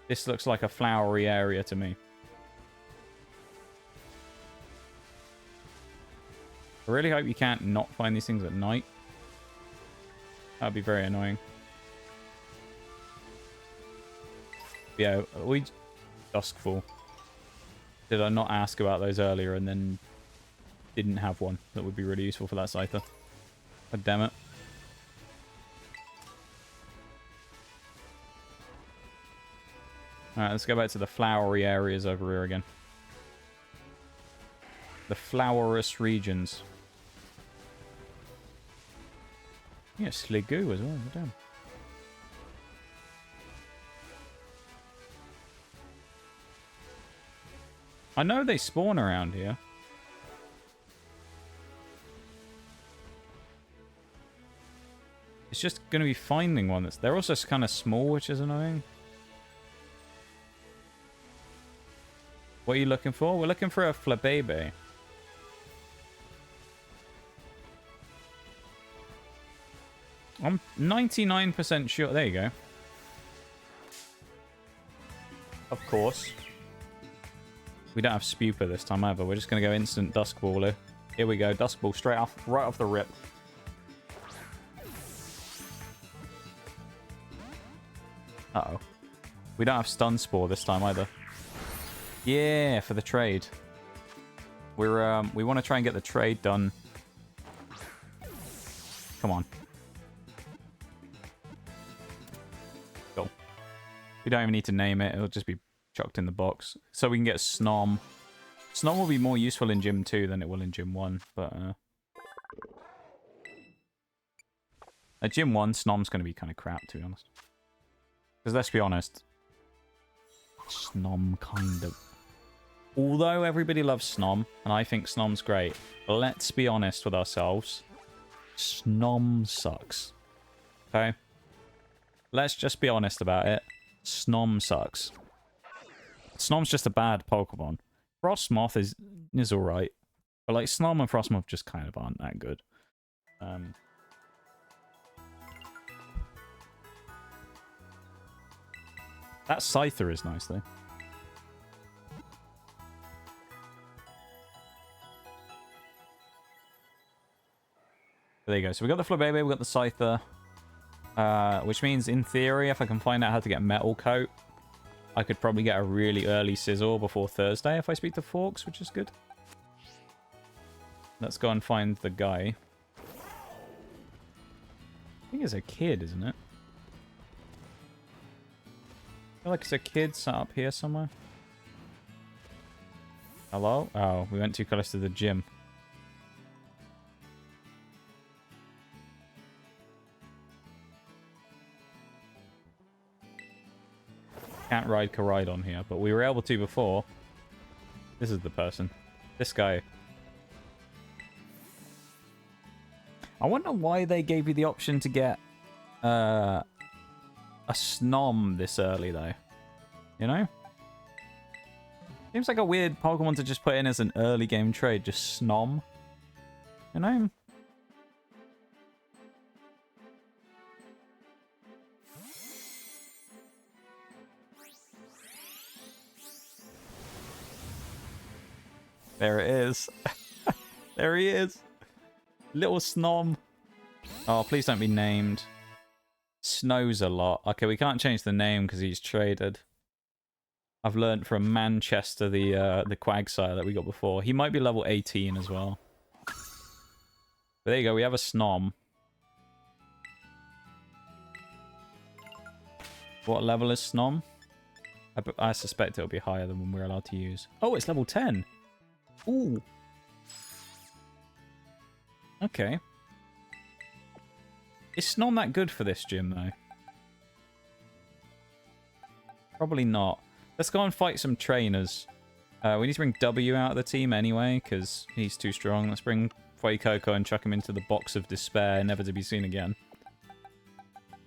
This looks like a flowery area to me. I really hope you can't not find these things at night. That'd be very annoying. Yeah, we... Duskfall. Did I not ask about those earlier and then didn't have one that would be really useful for that Scyther? God damn it. Alright, let's go back to the flowery areas over here again. The flowerous regions. Yeah, Sliggoo as well. Damn. I know they spawn around here. It's just going to be finding one that's... They're also kind of small, which is annoying. What are you looking for? We're looking for a Flabébé. I'm 99% sure... There you go. Of course. We don't have Spewpa this time either. We're just going to go instant Dusk Baller. Here we go. Dusk Ball straight off, right off the rip. Uh-oh. We don't have Stun Spore this time either. Yeah, for the trade. We want to try and get the trade done. Come on. Cool. We don't even need to name it. It'll just be chucked in the box. So we can get Snom. Snom will be more useful in Gym 2 than it will in Gym 1. But at Gym 1, Snom's going to be kind of crap, to be honest. Because let's be honest. Snom kind of... Although everybody loves Snom, and I think Snom's great, let's be honest with ourselves. Snom sucks. Okay? Let's just be honest about it. Snom sucks. Snom's just a bad Pokemon. Frostmoth is alright. But like Snom and Frostmoth just kind of aren't that good. That Scyther is nice though. There you go. So we got the Flabébé, we got the Scyther. Which means, in theory, if I can find out how to get Metal Coat, I could probably get a really early Sizzle before Thursday if I speak to Forks, which is good. Let's go and find the guy. I think it's a kid, isn't it? I feel like it's a kid sat up here somewhere. Hello? Oh, we went too close to the gym. Can't ride Koraidon here, but we were able to before. This is the person. This guy. I wonder why they gave you the option to get a Snom this early, though. You know? Seems like a weird Pokemon to just put in as an early game trade, just Snom. You know? There it is. There he is. Little Snom. Oh, please don't be named. Snows a lot. Okay, we can't change the name because he's traded. I've learned from Manchester the Quagsire that we got before. He might be level 18 as well. But there you go, we have a Snom. What level is Snom? I suspect it'll be higher than when we're allowed to use. Oh, it's level 10. Ooh. Okay. Is Snom that good for this gym, though? Probably not. Let's go and fight some trainers. We need to bring W out of the team anyway, because he's too strong. Let's bring Fuecoco and chuck him into the box of despair, never to be seen again.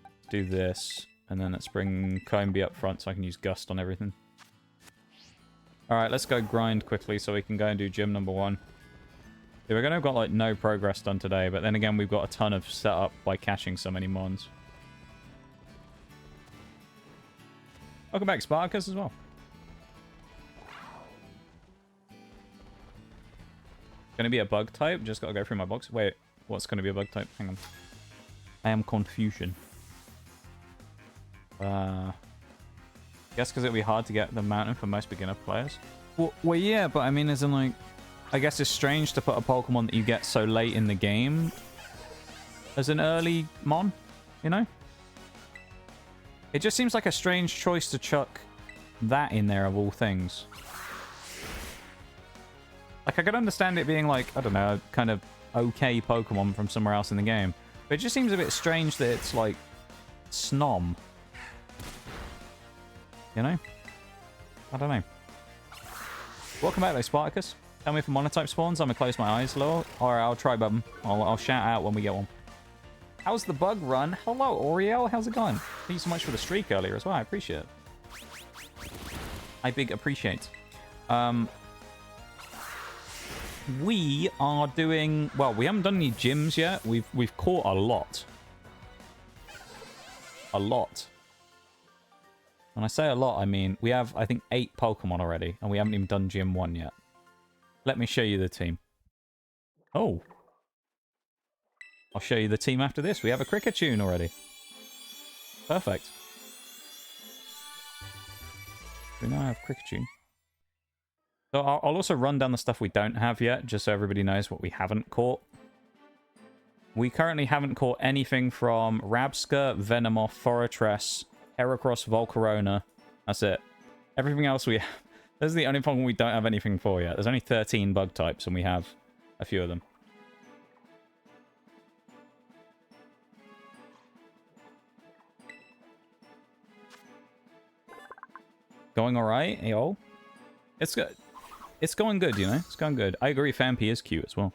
Let's do this. And then let's bring Combee up front so I can use Gust on everything. Alright, let's go grind quickly so we can go and do gym number 1. Yeah, we're going to have got like no progress done today, but then again we've got a ton of setup by catching so many mons. Welcome back, Sparkus, as well. Going to be a bug type? Just got to go through my box. Wait, what's going to be a bug type? Hang on. I am confusion. Guess because it'll be hard to get the mountain for most beginner players. Well, yeah, but I mean, as in, like, I guess it's strange to put a Pokemon that you get so late in the game as an early mon, you know? It just seems like a strange choice to chuck that in there of all things. Like, I could understand it being like, I don't know, kind of okay Pokemon from somewhere else in the game. But it just seems a bit strange that it's like Snom. You know? I don't know. Welcome back though, Spartacus. Tell me if a Monotype spawns, I'm gonna close my eyes a little. Or I'll try button. I'll shout out when we get one. How's the bug run? Hello, Oriel. How's it going? Thank you so much for the streak earlier as well. I appreciate it. I big appreciate. We are doing... Well, we haven't done any gyms yet. We've caught a lot. A lot. When I say a lot, I mean we have, I think, 8 Pokemon already. And we haven't even done Gym 1 yet. Let me show you the team. Oh. I'll show you the team after this. We have a Kriketune already. Perfect. We now have Kriketune. So I'll also run down the stuff we don't have yet, just so everybody knows what we haven't caught. We currently haven't caught anything from Rabsca, Venomoth, Forretress, Heracross, Volcarona. That's it. Everything else we have... This is the only Pokemon we don't have anything for yet. There's only 13 bug types, and we have a few of them. Going alright, yo. It's good. It's going good, you know? It's going good. I agree, Fampi is cute as well.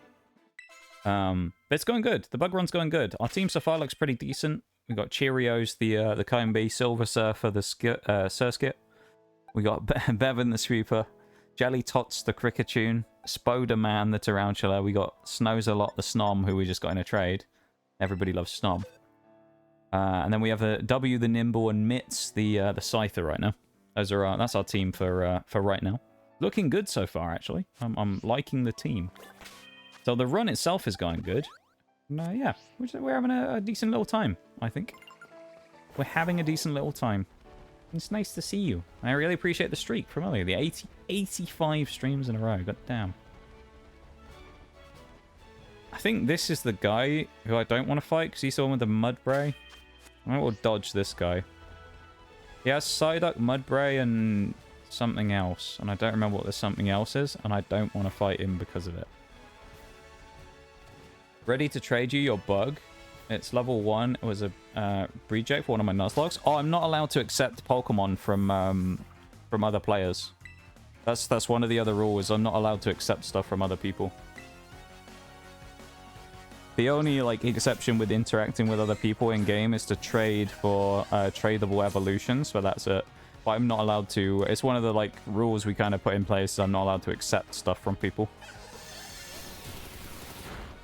But it's going good. The bug run's going good. Our team so far looks pretty decent. We got Cheerios, the Combee, Silver Surfer, the Surskit. We got Bevan, the Spewpa, Jelly Tots, the Kriketune, Spoderman, the Tarountula. We got Snowzalot, the Snom, who we just got in a trade. Everybody loves Snom. And then we have a W, the Nymble, and Mitts, the Scyther right now. Those are that's our team for right now. Looking good so far, actually. I'm liking the team. So the run itself is going good. No, yeah, we're having a decent little time, I think. We're having a decent little time. It's nice to see you. I really appreciate the streak from earlier. The 85 streams in a row. God damn. I think this is the guy who I don't want to fight because he's the one with the Mudbray. I will dodge this guy. He has Psyduck, Mudbray, and something else. And I don't remember what the something else is. And I don't want to fight him because of it. Ready to trade you your bug. It's level 1. It was a reject for one of my Nuzlocks. Oh, I'm not allowed to accept Pokemon from other players. That's one of the other rules. I'm not allowed to accept stuff from other people. The only like exception with interacting with other people in game is to trade for tradable evolutions, but that's it. But I'm not allowed to. It's one of the like rules we kind of put in place. I'm not allowed to accept stuff from people.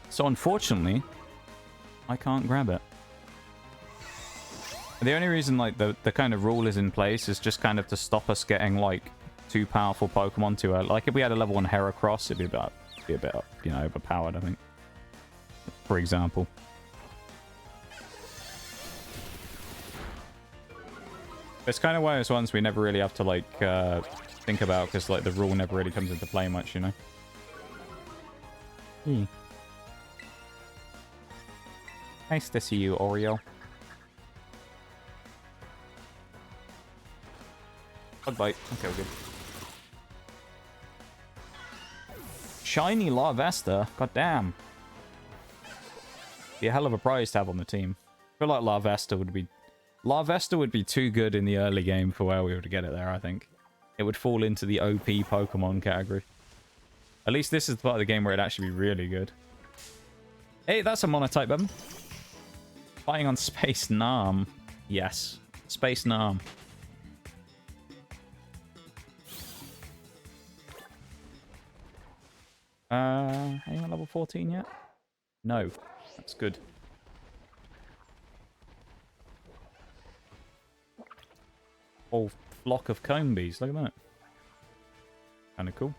So unfortunately, I can't grab it. The only reason like the kind of rule is in place is just kind of to stop us getting like too powerful Pokemon too early. Like if we had a level 1 Heracross, it'd be a bit you know, overpowered, I think. For example. It's kind of one of those ones we never really have to like think about because like the rule never really comes into play much, you know. Nice to see you, Oreo. Bug bite. Okay, we're good. Shiny Larvesta. God damn. Be a hell of a prize to have on the team. I feel like Larvesta would be too good in the early game for where we were to get it there, I think. It would fall into the OP Pokemon category. At least this is the part of the game where it'd actually be really good. Hey, that's a Monotype Bug. Fighting on Space Nam. Yes. Space Nam. Anyone level 14 yet? No. That's good. Whole flock of Combees. Look at that. Kind of cool.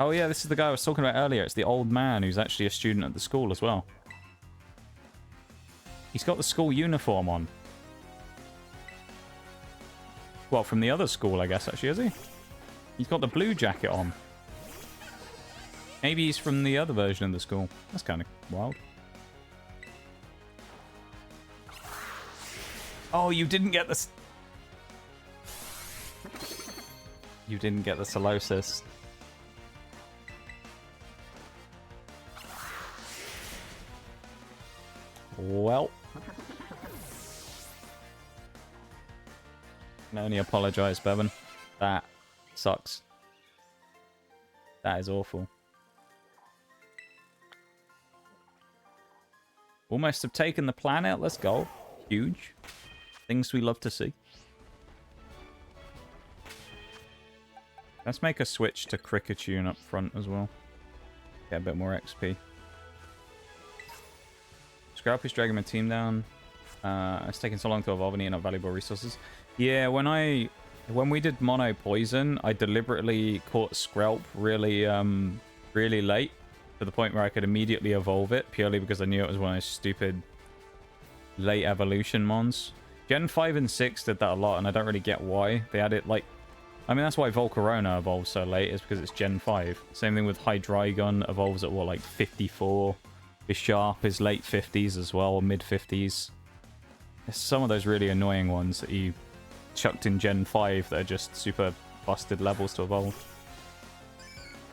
Oh yeah, this is the guy I was talking about earlier. It's the old man who's actually a student at the school as well. He's got the school uniform on. Well, from the other school, I guess, actually, is he? He's got the blue jacket on. Maybe he's from the other version of the school. That's kind of wild. Oh, you didn't get this. You didn't get the Solosis. Well. I can only apologize, Bevan. That sucks. That is awful. Almost have taken the planet. Let's go. Huge. Things we love to see. Let's make a switch to Kriketune up front as well. Get a bit more XP. Scrapy's dragging my team down. It's taking so long to evolve and eating up valuable resources. Yeah, when we did Mono Poison, I deliberately caught Skrelp really late, to the point where I could immediately evolve it, purely because I knew it was one of those stupid late evolution mons. Gen 5 and 6 did that a lot, and I don't really get why. They had it like... I mean, that's why Volcarona evolves so late, is because it's Gen 5. Same thing with Hydreigon, evolves at, what, like 54? Bisharp is late 50s as well, or mid 50s. There's some of those really annoying ones that you chucked in Gen 5 that are just super busted levels to evolve.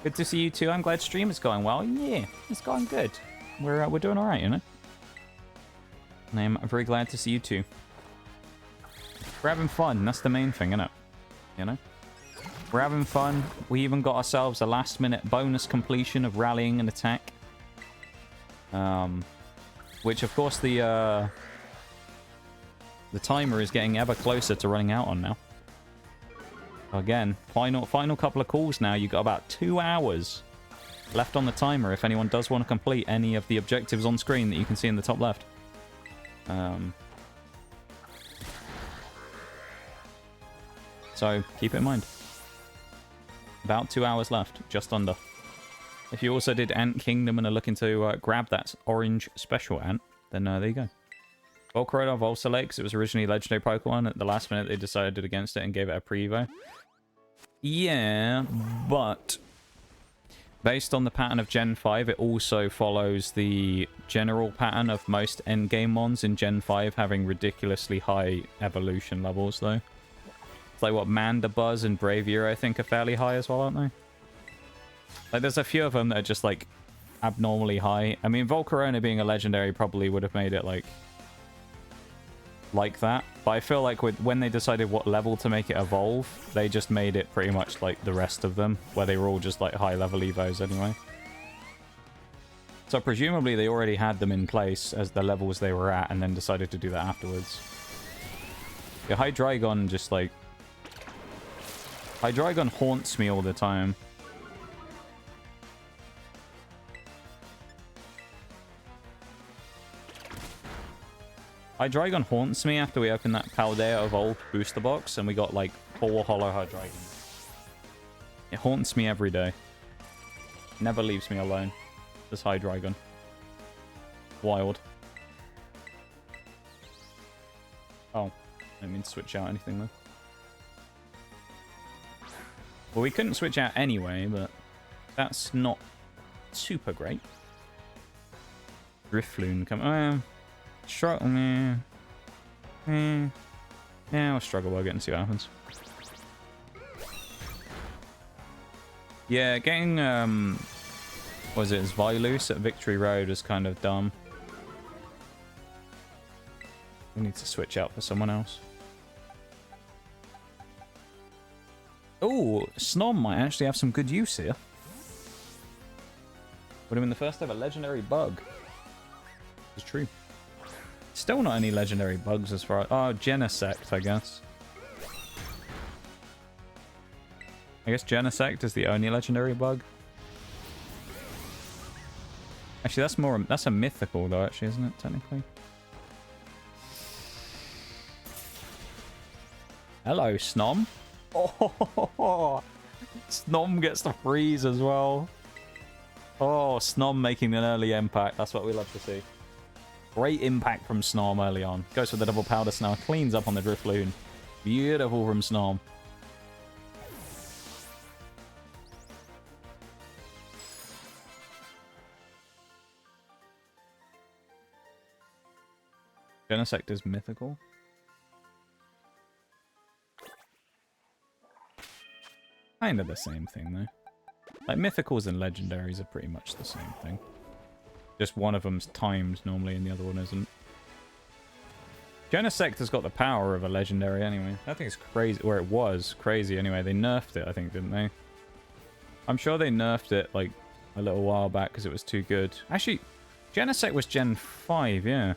Good to see you too. I'm glad stream is going well. Yeah, it's going good. We're doing alright, you know? And I'm very glad to see you too. We're having fun. That's the main thing, isn't it? You know? We're having fun. We even got ourselves a last-minute bonus completion of Rallying and Attack. Which, of course, the timer is getting ever closer to running out on now. Again, final couple of calls now. You got about 2 hours left on the timer if anyone does want to complete any of the objectives on screen that you can see in the top left. So keep it in mind. About 2 hours left, just under. If you also did Ant Kingdom and are looking to grab that orange special ant, then there you go. Volcarona evolved so late because it was originally a legendary Pokemon. At the last minute, they decided against it and gave it a pre-evo. Yeah, but based on the pattern of Gen 5, it also follows the general pattern of most endgame mons in Gen 5 having ridiculously high evolution levels, though. It's like, what, Mandibuzz and Braviary, I think, are fairly high as well, aren't they? Like, there's a few of them that are just, like, abnormally high. I mean, Volcarona being a legendary probably would have made it, like that. But I feel like when they decided what level to make it evolve, they just made it pretty much like the rest of them, where they were all just, like, high-level evos anyway. So presumably they already had them in place as the levels they were at, and then decided to do that afterwards. Yeah, Hydreigon just, like... Hydreigon haunts me all the time. Hydreigon haunts me after we opened that Paldea Evolved booster box, and we got, like, 4 Holo Hydreigons. It haunts me every day. Never leaves me alone. This Hydreigon. Wild. Oh, I didn't mean to switch out anything, though. Well, we couldn't switch out anyway, but that's not super great. Drifloon come... struggle... Yeah, I'll struggle while getting to see what happens. Yeah, getting... what was it? Zvyloose at Victory Road is kind of dumb. We need to switch out for someone else. Oh, Snom might actually have some good use here. Would have been the first ever legendary bug. It's true. Still not any legendary bugs as far as... Oh, Genesect, I guess. I guess Genesect is the only legendary bug. Actually, that's more... That's a mythical, though, actually, isn't it, technically? Hello, Snom. Oh, Snom gets the freeze as well. Oh, Snom making an early impact. That's what we love to see. Great impact from Snom early on. Goes for the double powder snow. Cleans up on the Drifloon. Beautiful from Snom. Genesect is mythical. Kind of the same thing, though. Like, mythicals and legendaries are pretty much the same thing. Just one of them's timed normally and the other one isn't. Genesect has got the power of a legendary anyway. I think it's crazy, or it was crazy anyway. They nerfed it, I think, didn't they? I'm sure they nerfed it, like, a little while back because it was too good. Actually, Genesect was Gen 5, yeah.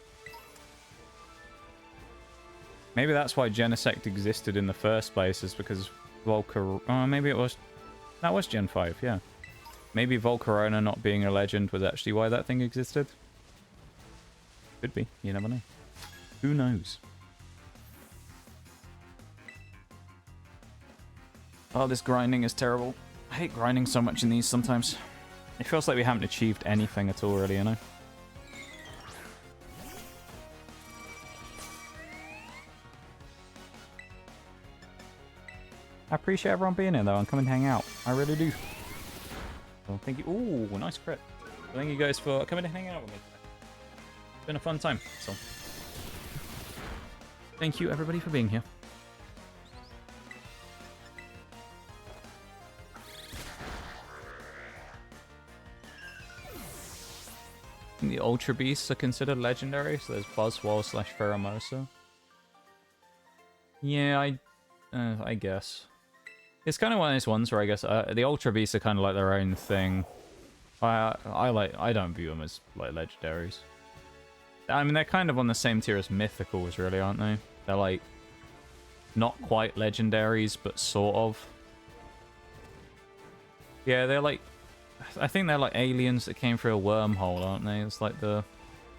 Maybe that's why Genesect existed in the first place, is because Volcar... Oh, maybe it was... That was Gen 5, yeah. Maybe Volcarona not being a legend was actually why that thing existed. Could be. You never know. Who knows? Oh, this grinding is terrible. I hate grinding so much in these sometimes. It feels like we haven't achieved anything at all, really, you know? I appreciate everyone being here, though, and come and hang out. I really do. Well, thank you. Ooh, nice crit. Well, thank you guys for coming and hanging out with me today. It's been a fun time, so... Thank you, everybody, for being here. The Ultra Beasts are considered legendary, so there's Buzzwole / Pheromosa. Yeah, I guess. It's kind of one of those ones where I guess the Ultra Beasts are kind of like their own thing. I don't view them as like legendaries. I mean, they're kind of on the same tier as mythicals, really, aren't they? They're like not quite legendaries, but sort of. Yeah, they're like, I think they're like aliens that came through a wormhole, aren't they? It's like the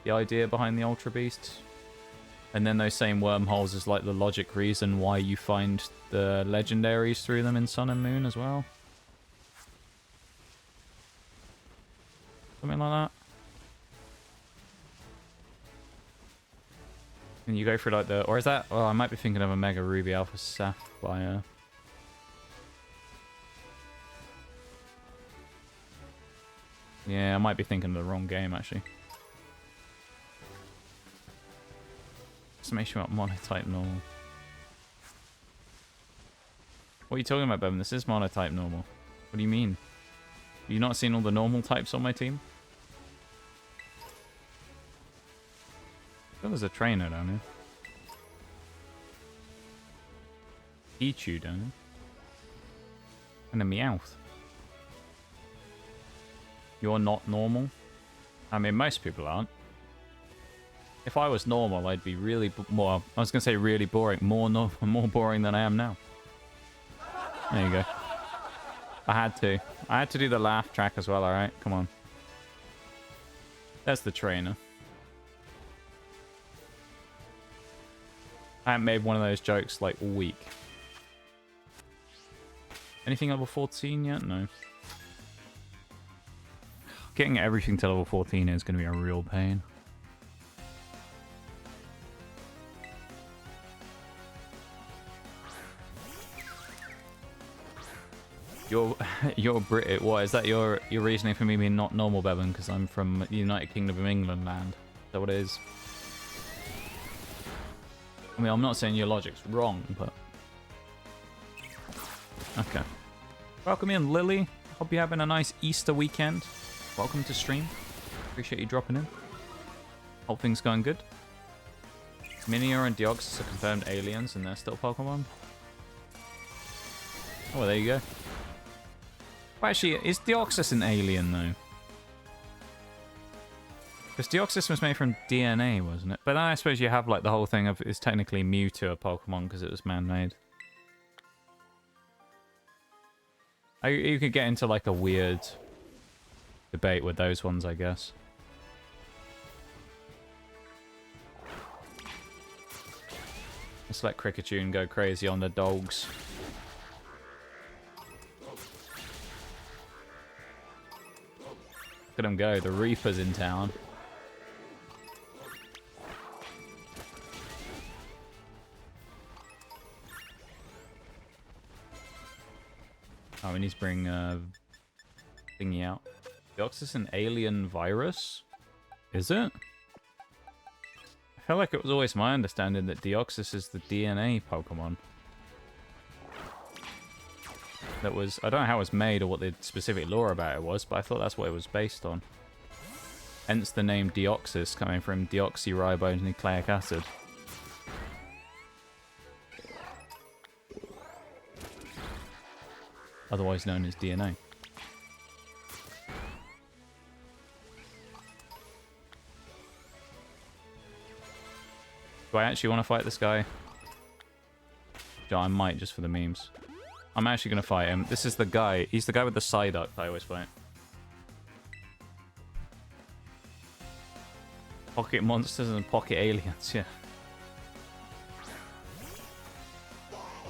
idea behind the Ultra Beasts. And then those same wormholes is like the logic reason why you find the legendaries through them in Sun and Moon as well. Something like that. And you go for like the... Or is that... Oh, I might be thinking of a Mega Ruby Alpha Sapphire. Yeah, I might be thinking of the wrong game, actually. Exclamation mark Monotype normal. What are you talking about, Bevan? This is Monotype normal. What do you mean? Have you not seen all the normal types on my team? Oh, there's a trainer down here. Pichu down here. And a Meowth. You're not normal? I mean, most people aren't. If I was normal, I'd be really more... I was going to say really boring. More boring than I am now. There you go. I had to. I had to do the laugh track as well, alright? Come on. There's the trainer. I haven't made one of those jokes, like, all week. Anything level 14 yet? No. Getting everything to level 14 is going to be a real pain. You're Brit. What is that? Your reasoning for me being not normal, Bevan? Because I'm from the United Kingdom of England land. Is that what it is? I mean, I'm not saying your logic's wrong, but okay. Welcome in, Lily. Hope you're having a nice Easter weekend. Welcome to stream. Appreciate you dropping in. Hope things going good. Minior and Deoxys are confirmed aliens, and they're still Pokemon. Oh, well, there you go. Well, actually, is Deoxys an alien, though? Because Deoxys was made from DNA, wasn't it? But then I suppose you have, like, the whole thing of it's technically Mewtwo a Pokemon because it was man-made. You could get into, like, a weird debate with those ones, I guess. Let's let Kriketune go crazy on the dogs. Look at him go. The Reaper's in town. we need to bring thingy out. Deoxys an alien virus? Is it? I feel like it was always my understanding that Deoxys is the DNA Pokemon. That was... I don't know how it was made or what the specific lore about it was, but I thought that's what it was based on. Hence the name Deoxys, coming from deoxyribonucleic acid. Otherwise known as DNA. Do I actually want to fight this guy? Yeah, I might, just for the memes. I'm actually going to fight him. This is the guy. He's the guy with the Psyduck I always fight. Pocket monsters and pocket aliens, yeah.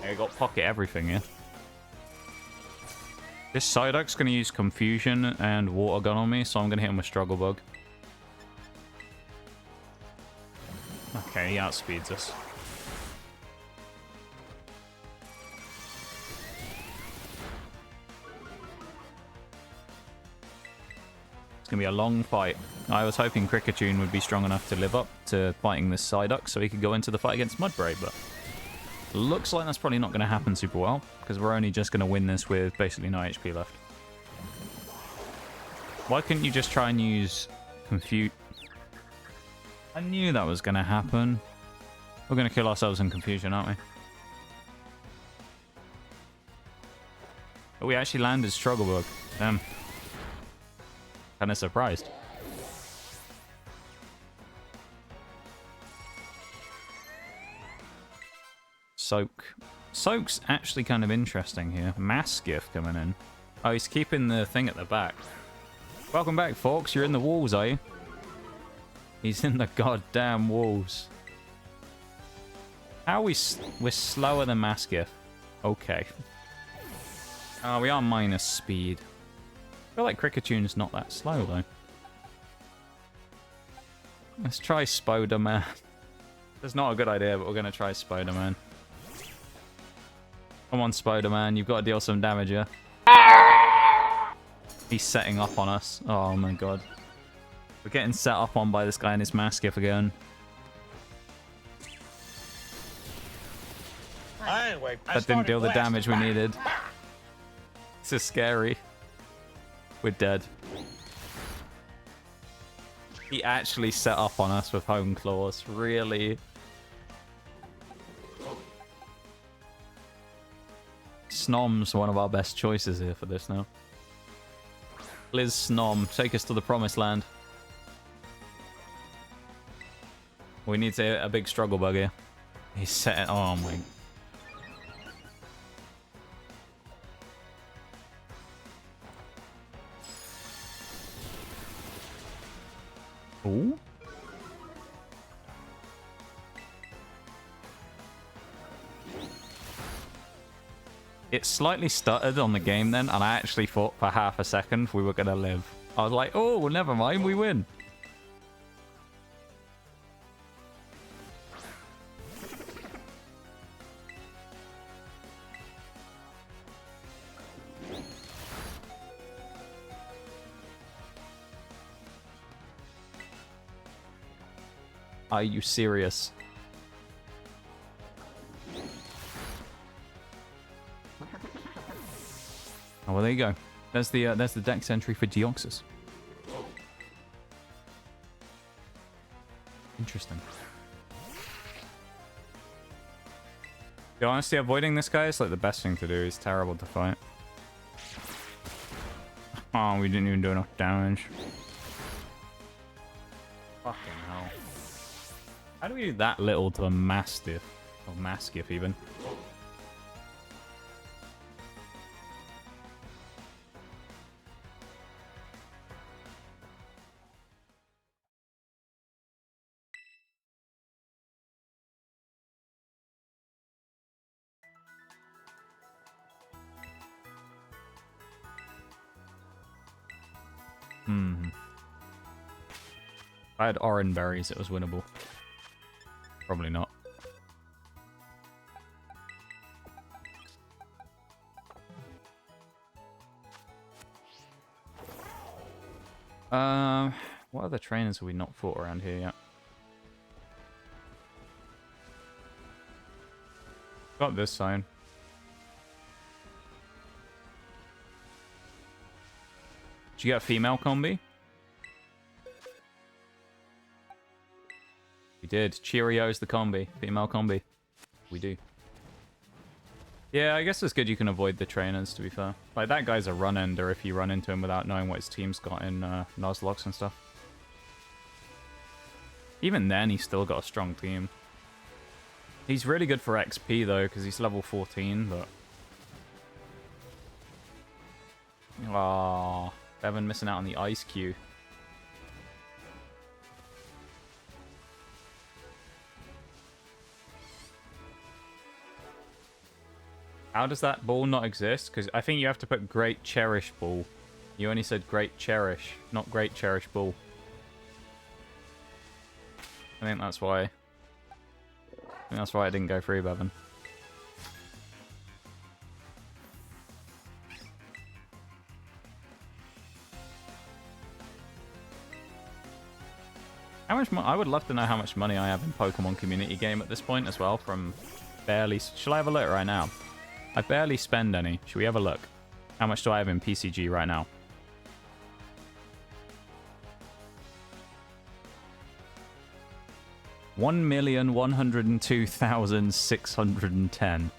I got pocket everything, yeah. This Psyduck's going to use Confusion and Water Gun on me, so I'm going to hit him with Struggle Bug. Okay, he outspeeds us. It's going to be a long fight. I was hoping Kriketune would be strong enough to live up to fighting this Psyduck so he could go into the fight against Mudbray, but looks like that's probably not going to happen super well, because we're only just going to win this with basically no HP left. Why couldn't you just try and use Confuse? I knew that was going to happen. We're going to kill ourselves in Confusion, aren't we? But we actually landed Struggle Bug. Damn. Kind of surprised. Soak. Soak's actually kind of interesting here. Mastiff coming in. Oh, he's keeping the thing at the back. Welcome back, folks. You're in the walls, are you? He's in the goddamn walls. How are we... We're slower than Mastiff. Okay. We are minus speed. I feel like Kriketune's not that slow, though. Let's try Spider-Man. That's not a good idea, but we're going to try Spider-Man. Come on, Spider-Man. You've got to deal some damage, yeah? He's setting up on us. Oh, my God. We're getting set up on by this guy and his Mastiff again. That didn't deal the damage we needed. This is scary. We're dead. He actually set up on us with Home Claws. Really? Snom's one of our best choices here for this now. Liz Snom, take us to the promised land. We need a big Struggle Bug here. He's set it. Oh my. Ooh. It slightly stuttered on the game then, and I actually thought for half a second we were going to live. I was like, oh, well, never mind, we win. Are you serious? Oh, well, there you go. There's the dex entry for Deoxys. Interesting. Yeah, honestly, avoiding this guy is like the best thing to do. He's terrible to fight. Oh, we didn't even do enough damage. Fucking hell. How do we do that little to a Mastiff? Or Mastiff, even. If I had orange berries, it was winnable. Probably not. What other trainers have we not fought around here yet? Got this sign. Did you get a female Combee? We did. Cheerios the Combee. Female Combee. We do. Yeah, I guess it's good you can avoid the trainers, to be fair. Like, that guy's a run-ender if you run into him without knowing what his team's got in nuzlocks and stuff. Even then, he's still got a strong team. He's really good for XP, though, because he's level 14, but... Aww. Bevan missing out on the ice queue. How does that ball not exist? Because I think you have to put Great Cherish Ball. You only said Great Cherish, not Great Cherish Ball. I think that's why. I think that's why it didn't go through, Bevan. How much I would love to know how much money I have in Pokemon Community Game at this point as well from barely... Shall I have a look right now? I barely spend any. Should we have a look? How much do I have in PCG right now? $1,102,610.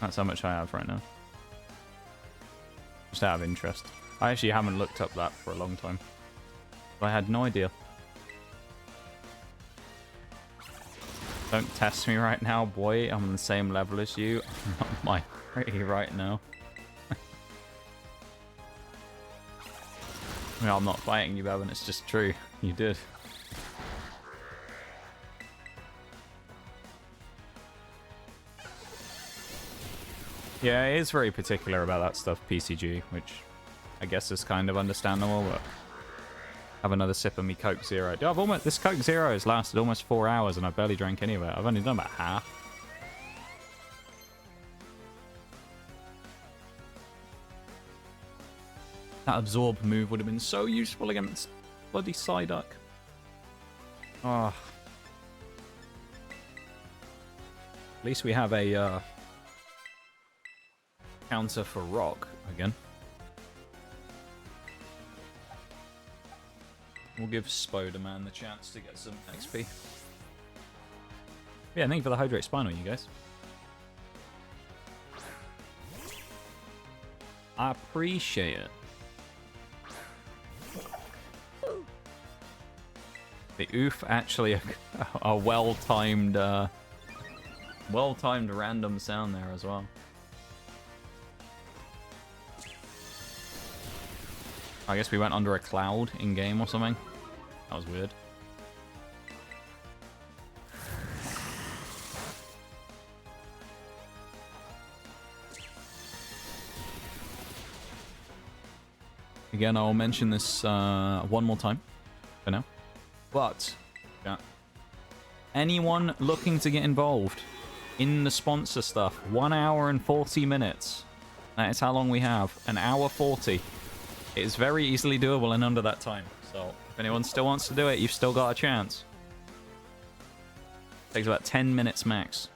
That's how much I have right now. Just out of interest. I actually haven't looked up that for a long time. I had no idea. Don't test me right now, boy. I'm on the same level as you. I'm not my pretty right now. No, I'm not fighting you, Bevan. It's just true. You did. Yeah, it is very particular about that stuff, PCG, which I guess is kind of understandable, but... Have another sip of me Coke Zero. Dude, this Coke Zero has lasted almost 4 hours and I've barely drank any of it. I've only done about half. That absorb move would have been so useful against bloody Psyduck. Oh. At least we have a counter for Rock again. We'll give Spider-Man the chance to get some XP. Yeah, thank you for the Hydrate Spinal, you guys. I appreciate it. The oof actually a well-timed random sound there as well. I guess we went under a cloud in-game or something. That was weird. Again, I'll mention this one more time for now. But, yeah. Anyone looking to get involved in the sponsor stuff, 1 hour and 40 minutes. That is how long we have. 1 hour 40. It is very easily doable in under that time. So, if anyone still wants to do it, you've still got a chance. Takes about 10 minutes max.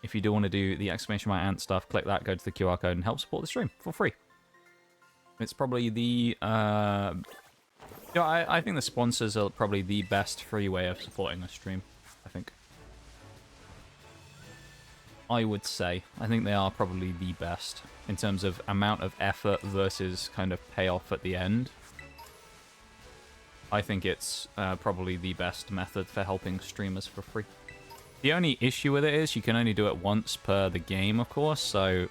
If you do want to do the exclamation mark ant stuff, click that, go to the QR code, and help support the stream for free. It's probably the... I think the sponsors are probably the best free way of supporting a stream, I think. I would say. I think they are probably the best in terms of amount of effort versus kind of payoff at the end. I think it's probably the best method for helping streamers for free. The only issue with it is you can only do it once per the game, of course, so...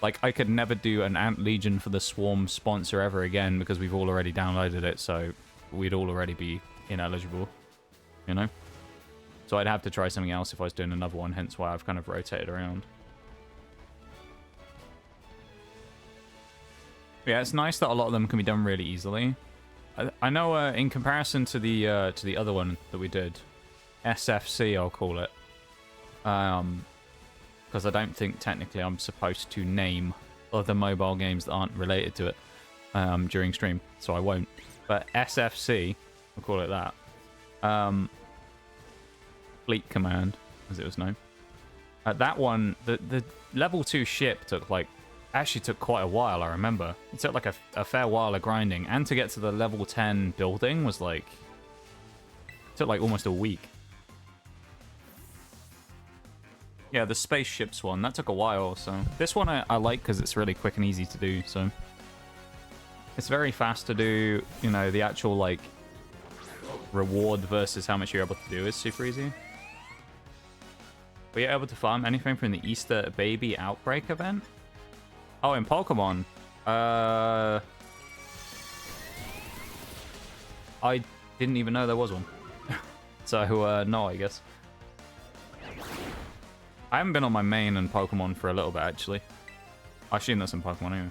Like, I could never do an Ant Legion for the Swarm sponsor ever again because we've all already downloaded it, so we'd all already be ineligible, you know? So I'd have to try something else if I was doing another one, hence why I've kind of rotated around. Yeah, it's nice that a lot of them can be done really easily. I know in comparison to the other one that we did, SFC I'll call it, because I don't think technically I'm supposed to name other mobile games that aren't related to it during stream, so I won't. But SFC, we'll call it that. Fleet Command, as it was known. That one, the level 2 ship took actually took quite a while, I remember. It took like a fair while of grinding, and to get to the level 10 building was like... It took like almost a week. Yeah, the spaceships one, that took a while, so... This one I like because it's really quick and easy to do, so... It's very fast to do, you know, the actual, like... reward versus how much you're able to do is super easy. Were you able to farm anything from the Easter Baby Outbreak event? Oh, in Pokemon? I didn't even know there was one. So, no, I guess. I haven't been on my main and Pokemon for a little bit, actually. I assume that's in Pokemon anyway.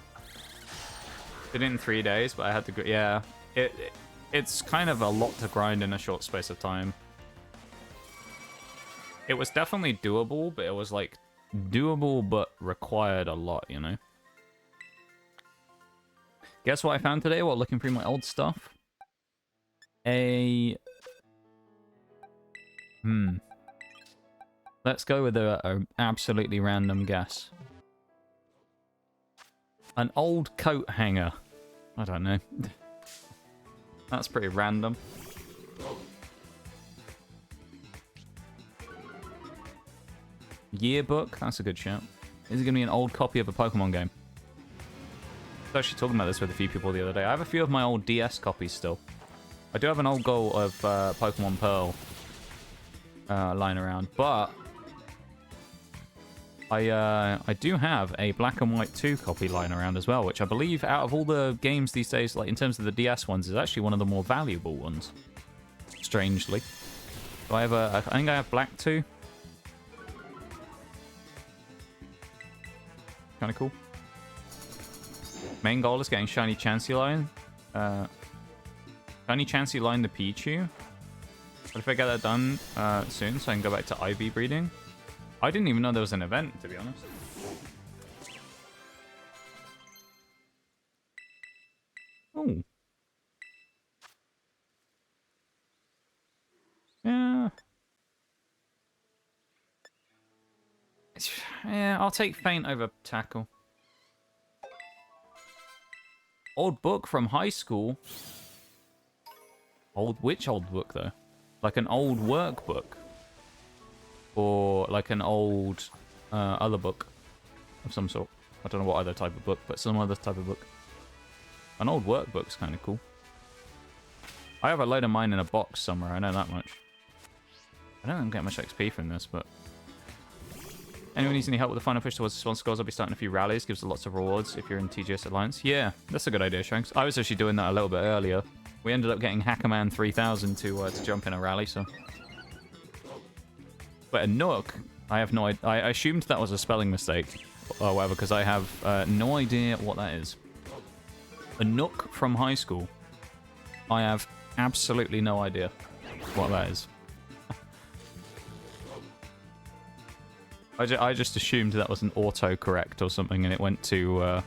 Did it in 3 days, but I had to go... Yeah, it's kind of a lot to grind in a short space of time. It was definitely doable, but it was, like, doable but required a lot, you know? Guess what I found today while looking through my old stuff? Let's go with a absolutely random guess. An old coat hanger. I don't know. That's pretty random. Yearbook? That's a good shout. Is it going to be an old copy of a Pokemon game? I was actually talking about this with a few people the other day. I have a few of my old DS copies still. I do have an old goal of Pokemon Pearl lying around, but I do have a Black and White 2 copy lying around as well, which I believe out of all the games these days, like in terms of the DS ones, is actually one of the more valuable ones. Strangely. So I have I think I have Black 2. Kind of cool. Main goal is getting Shiny Chansey Line. Shiny Chansey Line the Pichu. But if I get that done soon, so I can go back to IV breeding. I didn't even know there was an event, to be honest. Oh. Yeah. Yeah, I'll take Faint over Tackle. Old book from high school. Which old book, though? Like an old workbook? Or like an old other book of some sort? I don't know what other type of book, but some other type of book. An old workbook's kind of cool. I have a load of mine in a box somewhere, I know that much. I don't get much XP from this, but... Anyone needs any help with the final push towards the spawn scores? I'll be starting a few rallies. Gives lots of rewards if you're in TGS Alliance. Yeah, that's a good idea, Shanks. I was actually doing that a little bit earlier. We ended up getting Hackerman 3000 to jump in a rally, so... But a Nook, I have no idea. I assumed that was a spelling mistake or whatever, because I have no idea what that is. A Nook from high school. I have absolutely no idea what that is. I just assumed that was an autocorrect or something, and it went to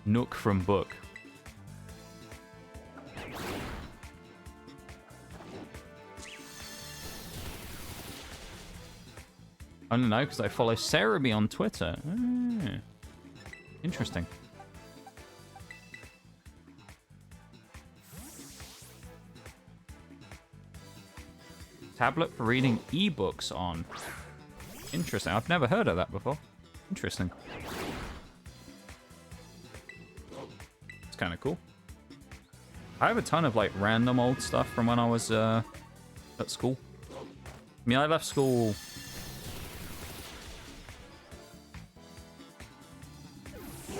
Nook from book. I don't know, because I follow Cerebi on Twitter. Interesting. Tablet for reading ebooks on. Interesting. I've never heard of that before. Interesting. It's kind of cool. I have a ton of like random old stuff from when I was at school. I mean, I left school...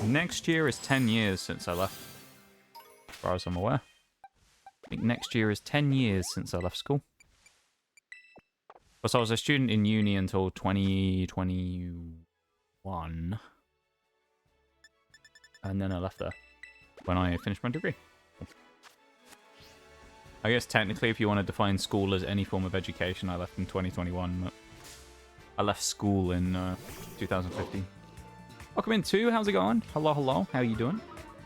Next year is 10 years since I left. As far as I'm aware. I think next year is 10 years since I left school. So I was a student in uni until 2021. And then I left there when I finished my degree. I guess technically if you want to define school as any form of education, I left in 2021. But I left school in 2015. Welcome in too. How's it going? Hello, hello. How you doing?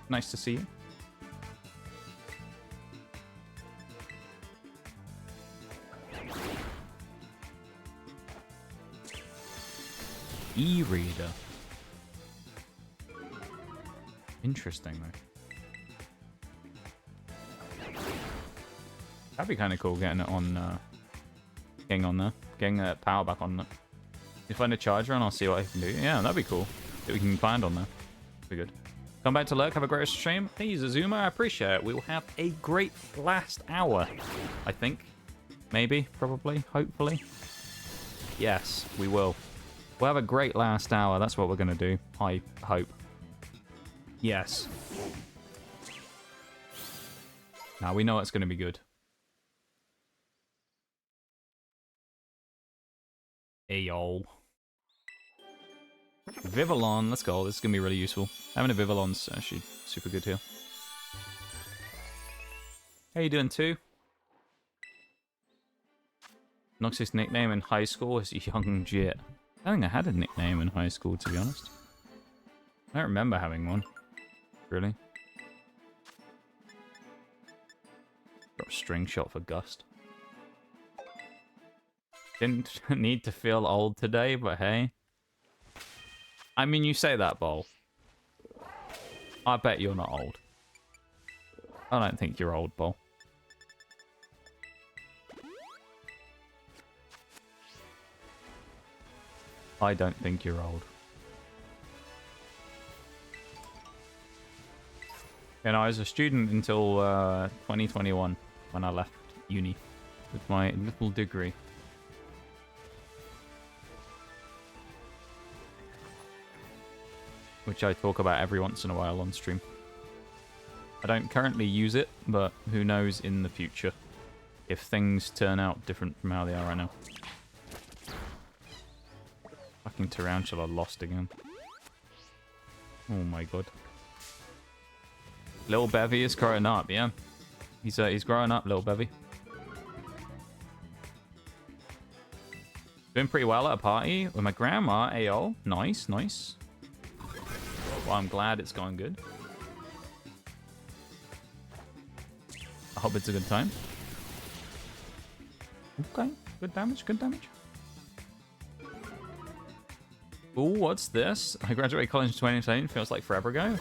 Nice to see you. E-reader. Interesting, though. That'd be kind of cool getting it on, getting on there. Getting that power back on it. You find a charger and I'll see what I can do. Yeah, that'd be cool. That we can find on there. Be good. Come back to lurk. Have a great stream. Hey, Zazuma, I appreciate it. We will have a great last hour, I think. Maybe, probably, hopefully. Yes, we will. We'll have a great last hour. That's what we're going to do. I hope. Yes. Now we know it's going to be good. Ayo. Vivillon, let's go. This is going to be really useful. Having a Vivillon's actually super good here. How you doing too? Nox's nickname in high school is Young Jit. I don't think I had a nickname in high school, to be honest. I don't remember having one. Really? Got a string shot for Gust. Didn't need to feel old today, but hey. I mean, you say that, Bol. I bet you're not old. I don't think you're old, Bol. I don't think you're old. And I was a student until 2021 when I left uni with my little degree. Which I talk about every once in a while on stream. I don't currently use it, but who knows in the future if things turn out different from how they are right now. Fucking Tarountula lost again. Oh my god. Little Bevy is growing up, yeah. He's growing up, little Bevy. Doing pretty well at a party with my grandma, AO. Nice, nice. Well, I'm glad it's going good. I hope it's a good time. Okay, good damage, good damage. Ooh, what's this? I graduated college in 2018. Feels like forever ago.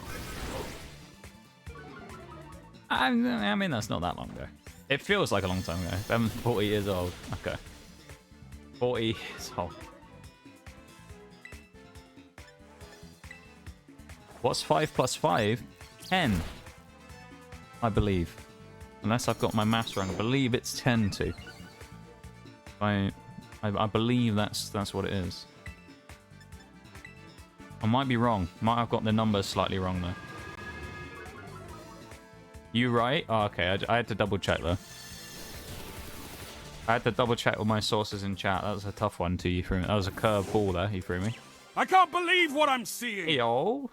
I mean, that's not that long ago. It feels like a long time ago. I'm 40 years old. Okay. 40 years old. What's 5 plus 5? 10. I believe. Unless I've got my maths wrong. I believe it's 10 too. I believe that's what it is. I might be wrong. Might have got the numbers slightly wrong though. You right? Oh, okay, I had to double check though. I had to double check with my sources in chat. That was a tough one to you threw me. That was a curve ball there. You threw me. I can't believe what I'm seeing. Yo.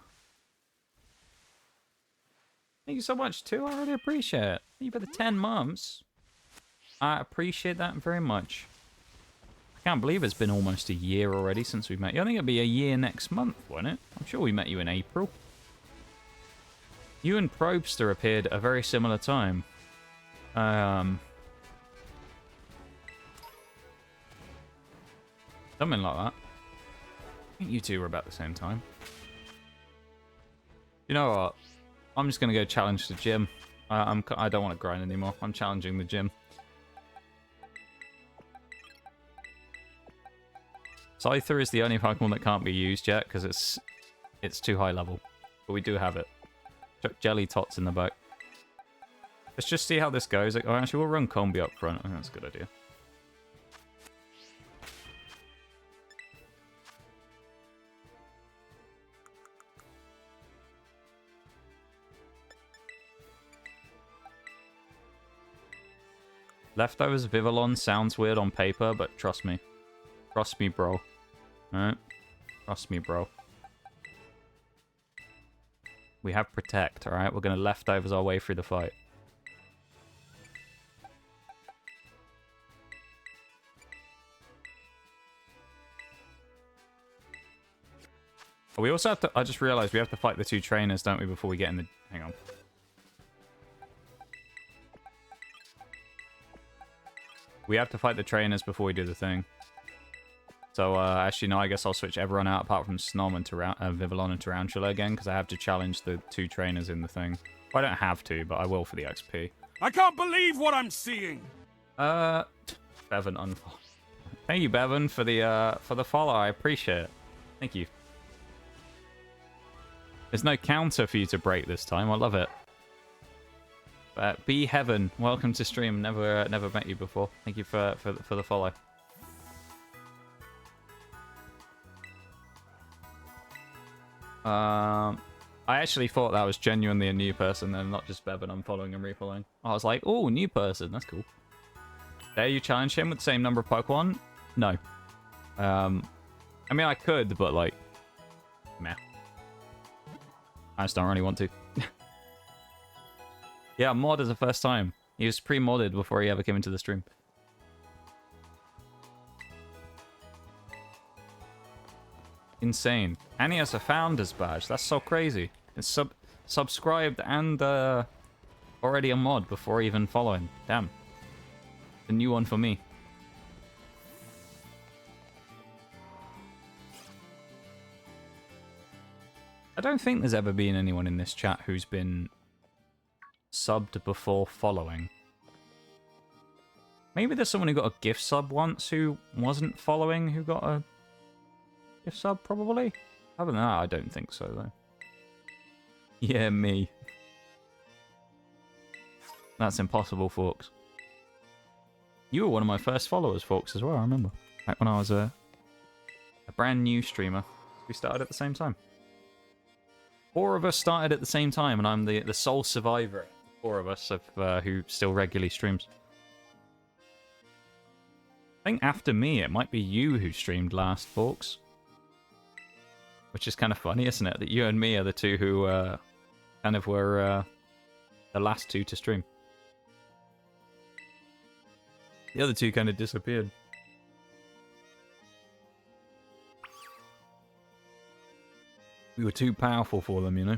Thank you so much too. I really appreciate it. Thank you for the 10 months. I appreciate that very much. I can't believe it's been almost a year already since we met you. I think it'll be a year next month, won't it? I'm sure we met you in April. You and Probster appeared at a very similar time. Something like that. I think you two were about the same time. You know what? I'm just going to go challenge the gym. I don't want to grind anymore. I'm challenging the gym. Scyther is the only Pokemon that can't be used yet because it's too high level. But we do have it. Chuck Jelly Tots in the back. Let's just see how this goes. Oh, actually, we'll run Combee up front. I think that's a good idea. Leftovers Vivillon sounds weird on paper, but trust me. Trust me, bro. Alright? Trust me, bro. We have Protect, alright? We're going to leftovers our way through the fight. But we also have to... I just realized we have to fight the 2 trainers, don't we, before we get in the... Hang on. We have to fight the trainers before we do the thing. So, actually, no, I guess I'll switch everyone out apart from Snom and Vivillon and Tarountula again, because I have to challenge the 2 trainers in the thing. Well, I don't have to, but I will for the XP. I can't believe what I'm seeing. Bevan unfollow. Thank you, Bevan, for the follow. I appreciate it. Thank you. There's no counter for you to break this time. I love it. Be Heaven, welcome to stream. Never met you before. Thank you for the follow. I actually thought that was genuinely a new person and not just Bevan unfollowing and refollowing. I was like, oh, new person. That's cool. Dare you challenge him with the same number of Pokemon? No. I mean, I could, but like, meh. I just don't really want to. Yeah, mod is the first time. He was pre-modded before he ever came into the stream. Insane. And he has a founder's badge. That's so crazy. It's subscribed and already a mod before even following. Damn. A new one for me. I don't think there's ever been anyone in this chat who's been subbed before following. Maybe there's someone who got a gift sub once who wasn't following who got a gift sub, probably? Other than that, I don't think so, though. Yeah, me. That's impossible, Forks. You were one of my first followers, Forks, as well, I remember. Back when I was a brand new streamer. We started at the same time. 4 of us started at the same time, and I'm the sole survivor. 4 of us who still regularly streams. I think after me, it might be you who streamed last, Forks. Which is kind of funny, isn't it? That you and me are the 2 who kind of were the last 2 to stream. The other 2 kind of disappeared. We were too powerful for them, you know?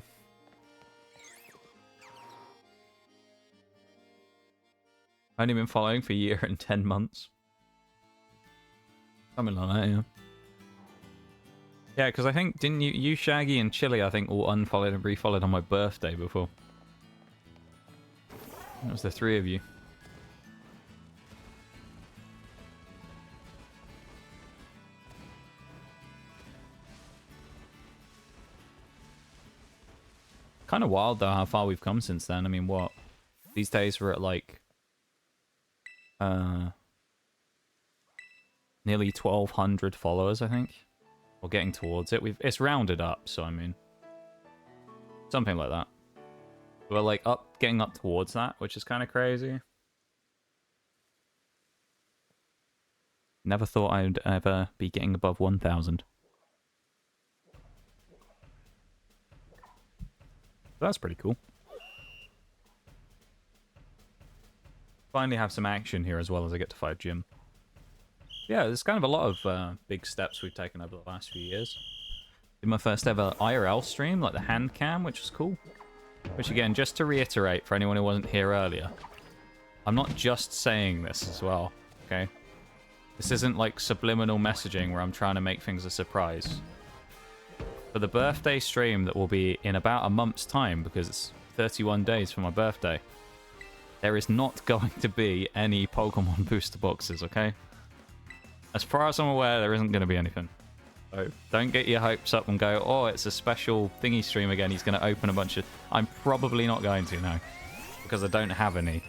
Only been following for a year and 10 months. Something like that, yeah. Yeah, because I think, didn't you, Shaggy and Chili, I think, all unfollowed and refollowed on my birthday before. That was the 3 of you. Kind of wild, though, how far we've come since then. I mean, what? These days we're at, like, nearly 1,200 followers, I think. Or getting towards it. It's rounded up, so I mean, something like that. We're like getting up towards that, which is kind of crazy. Never thought I'd ever be getting above 1,000. That's pretty cool. Finally have some action here as well as I get to fight Jim. Yeah, there's kind of a lot of big steps we've taken over the last few years. Did my first ever IRL stream, like the hand cam, which was cool. Which again, just to reiterate for anyone who wasn't here earlier, I'm not just saying this as well, okay? This isn't like subliminal messaging where I'm trying to make things a surprise. For the birthday stream that will be in about a month's time, because it's 31 days for my birthday, there is not going to be any Pokemon booster boxes, okay? As far as I'm aware, there isn't going to be anything. So don't get your hopes up and go, oh, it's a special thingy stream again. He's going to open a bunch of... I'm probably not going to, no. Because I don't have any.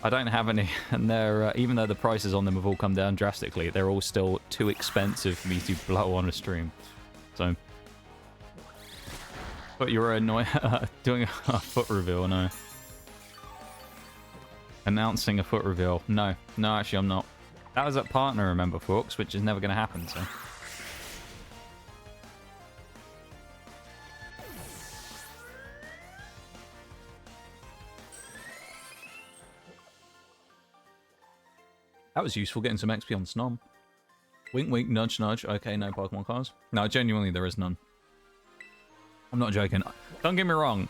I don't have any. And they're, even though the prices on them have all come down drastically, they're all still too expensive for me to blow on a stream. So... But you were doing a foot reveal, no. Announcing a foot reveal. No. No, actually, I'm not. That was at partner, remember, folks, which is never going to happen, so... That was useful, getting some XP on Snom. Wink, wink, nudge, nudge. Okay, no Pokemon cards. No, genuinely, there is none. I'm not joking. Don't get me wrong.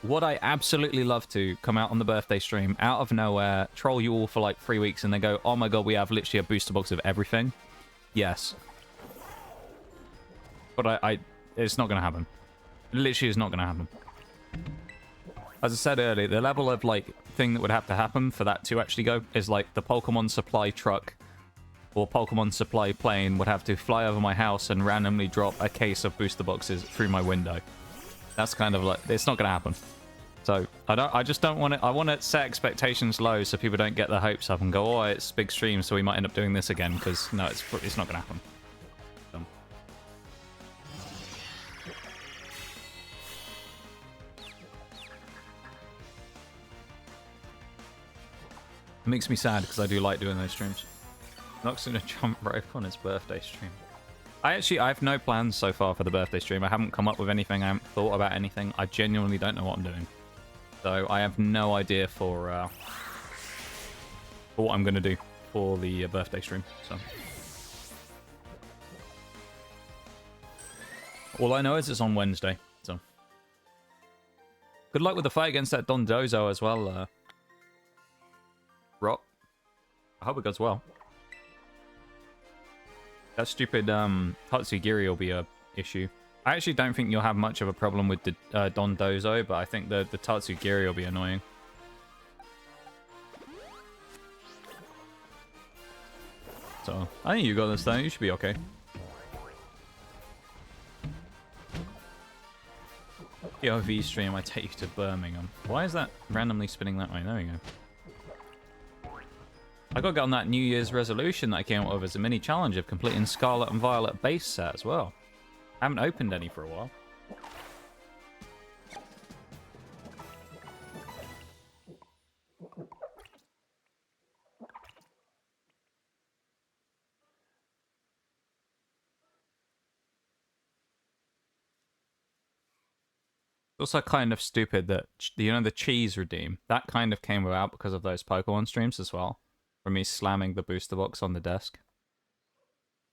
Would I absolutely love to come out on the birthday stream, out of nowhere, troll you all for like 3 weeks, and then go, oh my god, we have literally a booster box of everything? Yes. But it's not going to happen. It literally is not going to happen. As I said earlier, the level of like thing that would have to happen for that to actually go is like the Pokemon supply truck or Pokemon supply plane would have to fly over my house and randomly drop a case of booster boxes through my window. That's kind of like, it's not going to happen. So I just don't want it. I want to set expectations low so people don't get their hopes up and go, oh, it's big stream, so we might end up doing this again, because no, it's not going to happen. So. It makes me sad because I do like doing those streams. Nox gonna jump rope on his birthday stream. I have no plans so far for the birthday stream. I haven't come up with anything. I haven't thought about anything. I genuinely don't know what I'm doing. So I have no idea for what I'm going to do for the birthday stream. So all I know is it's on Wednesday. So good luck with the fight against that Dondozo as well, Rock. I hope it goes well. That stupid Tatsugiri will be a issue. I actually don't think you'll have much of a problem with the Dondozo, but I think the Tatsugiri will be annoying. So, I think you got this though. You should be okay. POV stream, I take you to Birmingham. Why is that randomly spinning that way? There we go. I got to get on that New Year's resolution that I came up with as a mini challenge of completing Scarlet and Violet base set as well. I haven't opened any for a while. It's also kind of stupid that, you know, the cheese redeem, that kind of came about because of those Pokemon streams as well. From me slamming the booster box on the desk.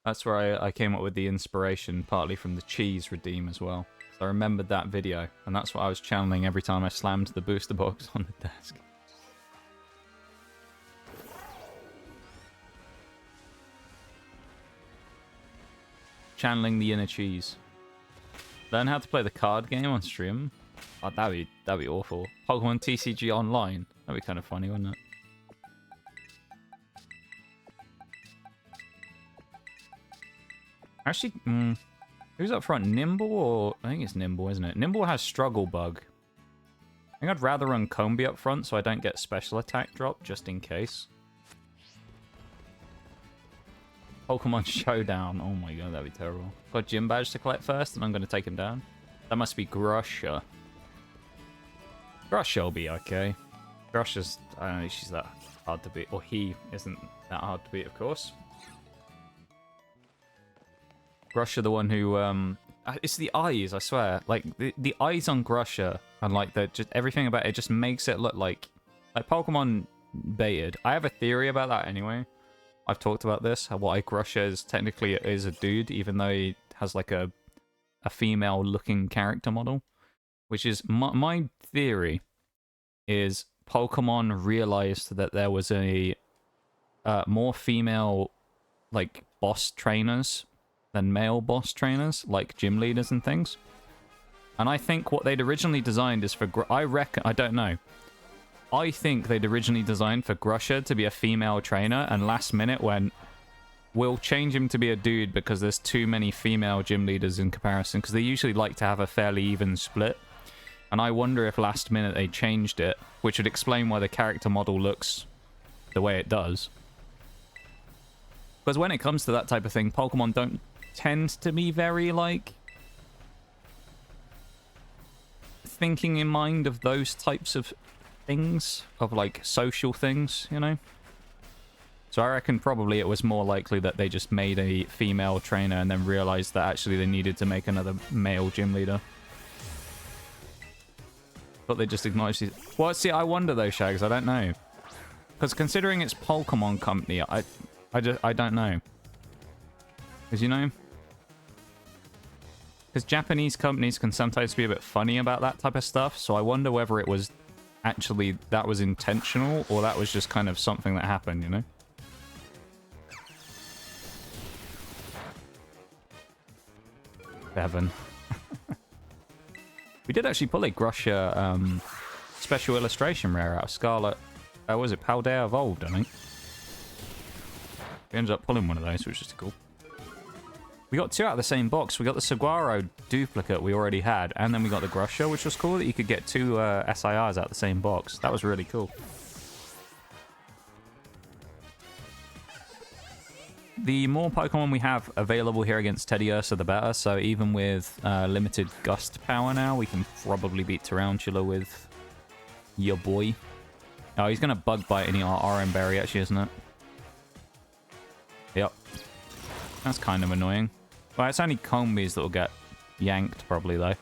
That's where I came up with the inspiration, partly from the cheese redeem as well. So I remembered that video, and that's what I was channeling every time I slammed the booster box on the desk. Channeling the inner cheese. Learn how to play the card game on stream? Oh, that'd be awful. Pokemon TCG Online. That'd be kind of funny, wouldn't it? Actually, who's up front? Nymble or... I think it's Nymble, isn't it? Nymble has Struggle Bug. I think I'd rather run Combee up front so I don't get special attack drop, just in case. Pokemon Showdown. Oh my god, that'd be terrible. Got Gym Badge to collect first, and I'm going to take him down. That must be Grusha. Grusha will be okay. Grusha's... I don't know, she's that hard to beat. Or he isn't that hard to beat, of course. Grusha, the one who, it's the eyes, I swear. Like, the eyes on Grusha, and, like, just everything about it just makes it look like Pokemon baited. I have a theory about that anyway. I've talked about this, how why Grusha is technically is a dude, even though he has, like, a female-looking character model. Which is, my theory is Pokemon realized that there was a more female, like, boss trainers than male boss trainers, like gym leaders and things. And I think what they'd originally designed is for... I don't know. I think they'd originally designed for Grusha to be a female trainer, and last minute when we'll change him to be a dude because there's too many female gym leaders in comparison, because they usually like to have a fairly even split. And I wonder if last minute they changed it, which would explain why the character model looks the way it does. Because when it comes to that type of thing, Pokemon don't tend to be very, like, thinking in mind of those types of things, of, like, social things, you know? So I reckon probably it was more likely that they just made a female trainer and then realized that actually they needed to make another male gym leader. But they just acknowledged it. Well, see, I wonder though, Shags, I don't know. Because considering it's Pokemon Company, I don't know. Because, you know... Because Japanese companies can sometimes be a bit funny about that type of stuff, so I wonder whether it was actually that was intentional or that was just kind of something that happened, you know? Bevan. We did actually pull a Grusha special illustration rare out of Scarlet. Was it Paldea Evolved, I think. We ended up pulling one of those, which is cool. We got 2 out of the same box. We got the Saguaro duplicate we already had, and then we got the Grusha, which was cool that you could get 2 SIRs out of the same box. That was really cool. The more Pokemon we have available here against Teddiursa, the better. So even with limited Gust power now, we can probably beat Tarountula with your boy. Oh, he's going to Bug Bite any Oran Berry, actually, isn't it? Yep. That's kind of annoying. Well, it's only Combees that will get yanked, probably, though.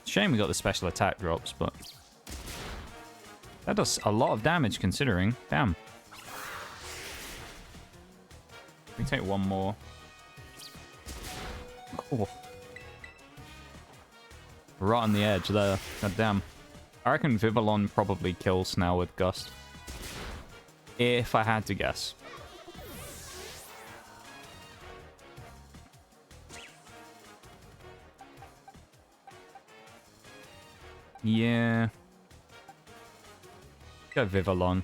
Shame we got the special attack drops, but that does a lot of damage considering. Damn. We take one more. Oh. Right on the edge there. God damn. I reckon Vivillon probably kills Snell with Gust. If I had to guess. Yeah. Go Vivillon.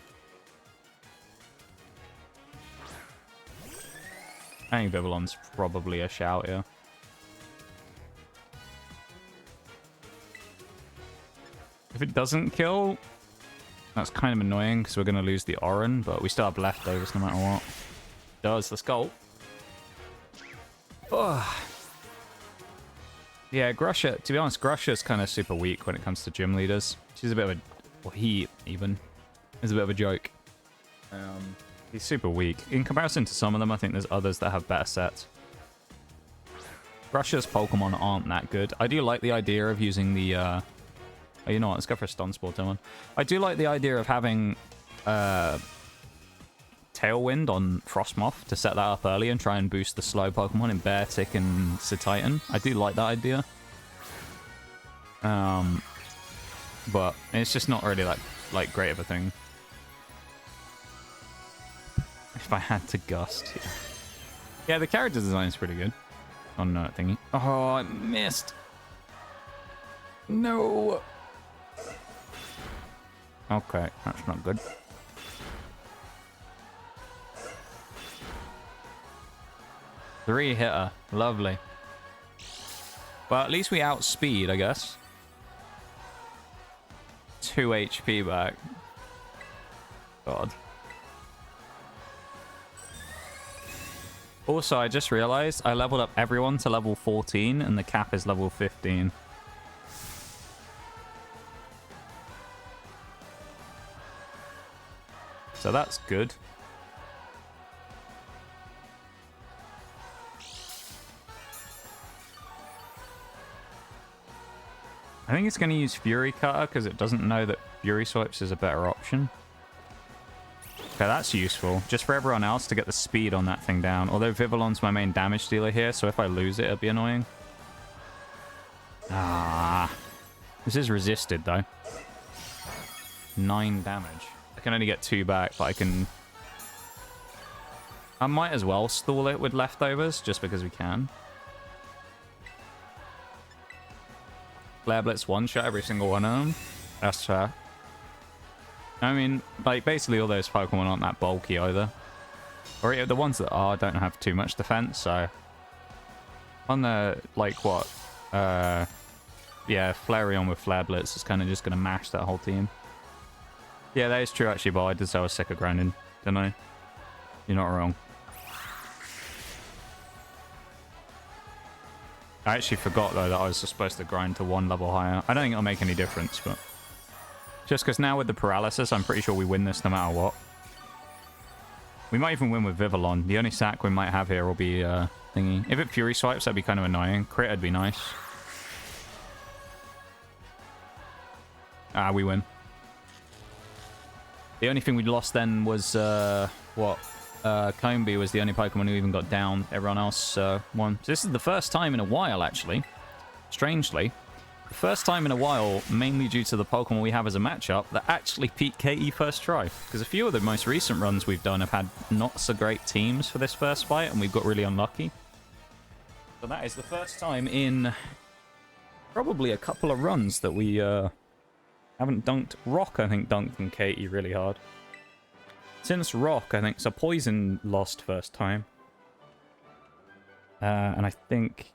I think Vivillon's probably a shout here. If it doesn't kill, that's kind of annoying because we're going to lose the Oran, but we still have leftovers no matter what. Does the Skull. Ugh. Yeah, Grusha, to be honest, Grusha's kind of super weak when it comes to gym leaders. She's a bit of a... Well, he, even, is a bit of a joke. He's super weak. In comparison to some of them, I think there's others that have better sets. Grusha's Pokemon aren't that good. I do like the idea of using the... Oh, you know what? Let's go for a Stun Spore, Timon. I do like the idea of having Tailwind on Frostmoth to set that up early and try and boost the slow Pokemon in Beartic and Cetitan. I do like that idea. But it's just not really like great of a thing. If I had to Gust. Yeah, the character design is pretty good. On that thingy. Oh, I missed. No. Okay, that's not good. Three hitter. Lovely. But at least we outspeed, I guess. 2 HP back. God. Also, I just realized I leveled up everyone to level 14 and the cap is level 15. So that's good. I think it's going to use Fury Cutter because it doesn't know that Fury Swipes is a better option. Okay, that's useful. Just for everyone else to get the speed on that thing down. Although Vivillon's my main damage dealer here, so if I lose it, it'll be annoying. Ah. This is resisted, though. 9 damage. I can only get 2 back, but I can... I might as well stall it with leftovers, just because we can. Flare Blitz one-shot every single one of them. That's fair. I mean, like, basically all those Pokemon aren't that bulky either. Or the ones that are don't have too much defense, so... On the, like, what? Yeah, Flareon with Flare Blitz is kind of just going to mash that whole team. Yeah, that is true, actually, but I did say I was sick of grinding, didn't I? You're not wrong. I actually forgot, though, that I was supposed to grind to 1 level higher. I don't think it'll make any difference, but... Just because now with the paralysis, I'm pretty sure we win this no matter what. We might even win with Vivillon. The only sack we might have here will be thingy. If it Fury Swipes, that'd be kind of annoying. Crit would be nice. Ah, we win. The only thing we lost then was, Combee was the only Pokemon who even got down. Everyone else won. So this is the first time in a while, actually. Strangely. The first time in a while, mainly due to the Pokemon we have as a matchup, that actually beat KE first try. Because a few of the most recent runs we've done have had not so great teams for this first fight, and we've got really unlucky. So that is the first time in probably a couple of runs that we haven't dunked. Rock, I think, dunked on KE really hard. Since Rock, I think, so Poison lost first time. And I think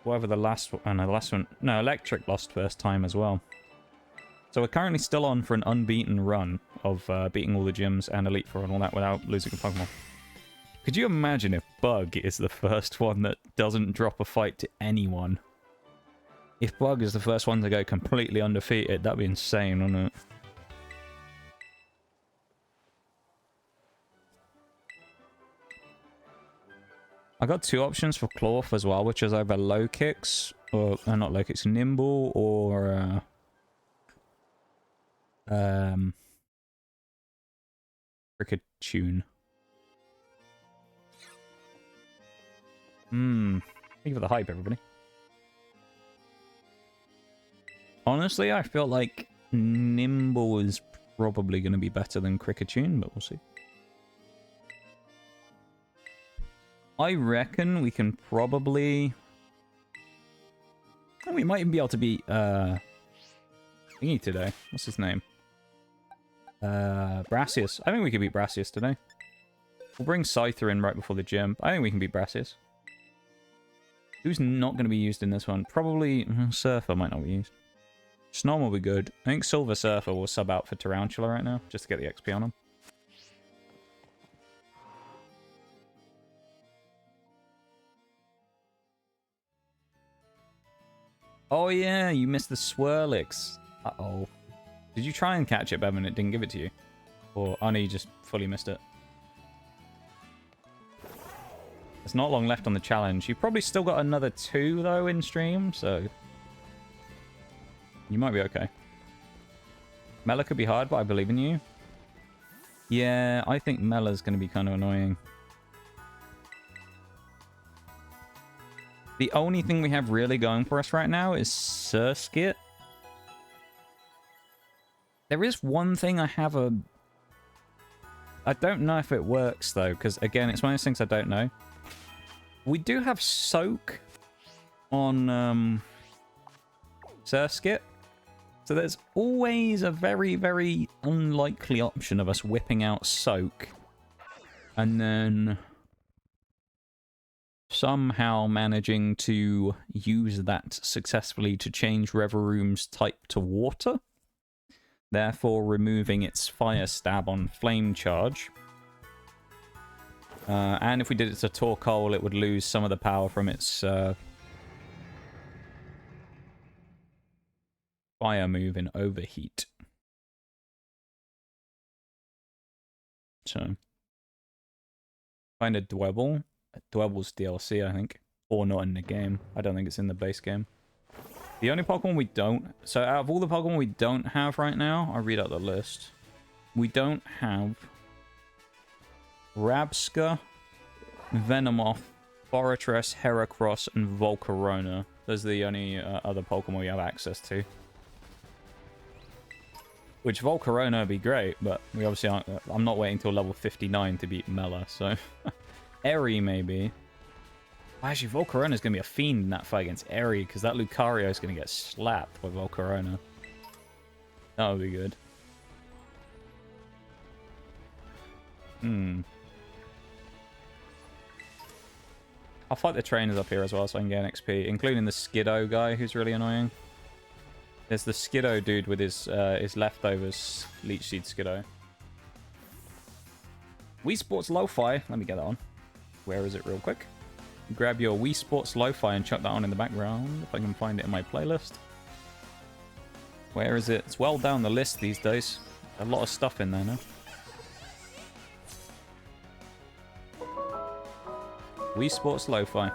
whatever the last one, no, Electric lost first time as well. So we're currently still on for an unbeaten run of beating all the gyms and Elite Four and all that without losing a Pokemon. Could you imagine if Bug is the first one that doesn't drop a fight to anyone? If Bug is the first one to go completely undefeated, that'd be insane, wouldn't it? I got two options for Clorf as well, which is either low kicks, or not low kicks, Nymble, or Kriketune. Thank you for the hype, everybody. Honestly, I feel like Nymble is probably going to be better than Kriketune, but we'll see. I reckon we can probably... Oh, we might even be able to beat thingy today. What's his name? Brassius. I think we can beat Brassius today. We'll bring Scyther in right before the gym. I think we can beat Brassius. Who's not going to be used in this one? Probably Surfer might not be used. Snom will be good. I think Silver Surfer will sub out for Tarountula right now, just to get the XP on him. Oh yeah, you missed the Swirlix. Uh-oh. Did you try and catch it, Bevan, and it didn't give it to you? Or, oh no, you just fully missed it. There's not long left on the challenge. You've probably still got another 2, though, in stream, so... You might be okay. Mela could be hard, but I believe in you. Yeah, I think Mela's going to be kind of annoying. The only thing we have really going for us right now is Surskit. There is one thing I have a... I don't know if it works, though, because, again, it's one of those things I don't know. We do have Soak on Surskit. So there's always a very, very unlikely option of us whipping out Soak. And then somehow managing to use that successfully to change Reveroom's type to water. Therefore removing its Fire Stab on Flame Charge. And if we did it to Torkoal, it would lose some of the power from its fire move in Overheat. So, find a Dwebble. Dwebble's DLC, I think. Or not in the game. I don't think it's in the base game. The only Pokemon we don't... So, out of all the Pokemon we don't have right now, I'll read out the list. We don't have Rabsca, Venomoth, Forretress, Heracross, and Volcarona. Those are the only other Pokemon we have access to. Which Volcarona would be great, but we obviously aren't... I'm not waiting till level 59 to beat Mela, so... Eri, maybe. Actually, Volcarona's going to be a fiend in that fight against Eri, because that Lucario is going to get slapped by Volcarona. That would be good. I'll fight the trainers up here as well so I can get an XP, including the Skiddo guy, who's really annoying. There's the Skiddo dude with his leftovers, Leech Seed Skiddo. Wii Sports Lo-Fi. Let me get that on. Where is it real quick? Grab your Wii Sports Lo-Fi and chuck that on in the background, if I can find it in my playlist. Where is it? It's well down the list these days. A lot of stuff in there now. Wii Sports Lo-Fi.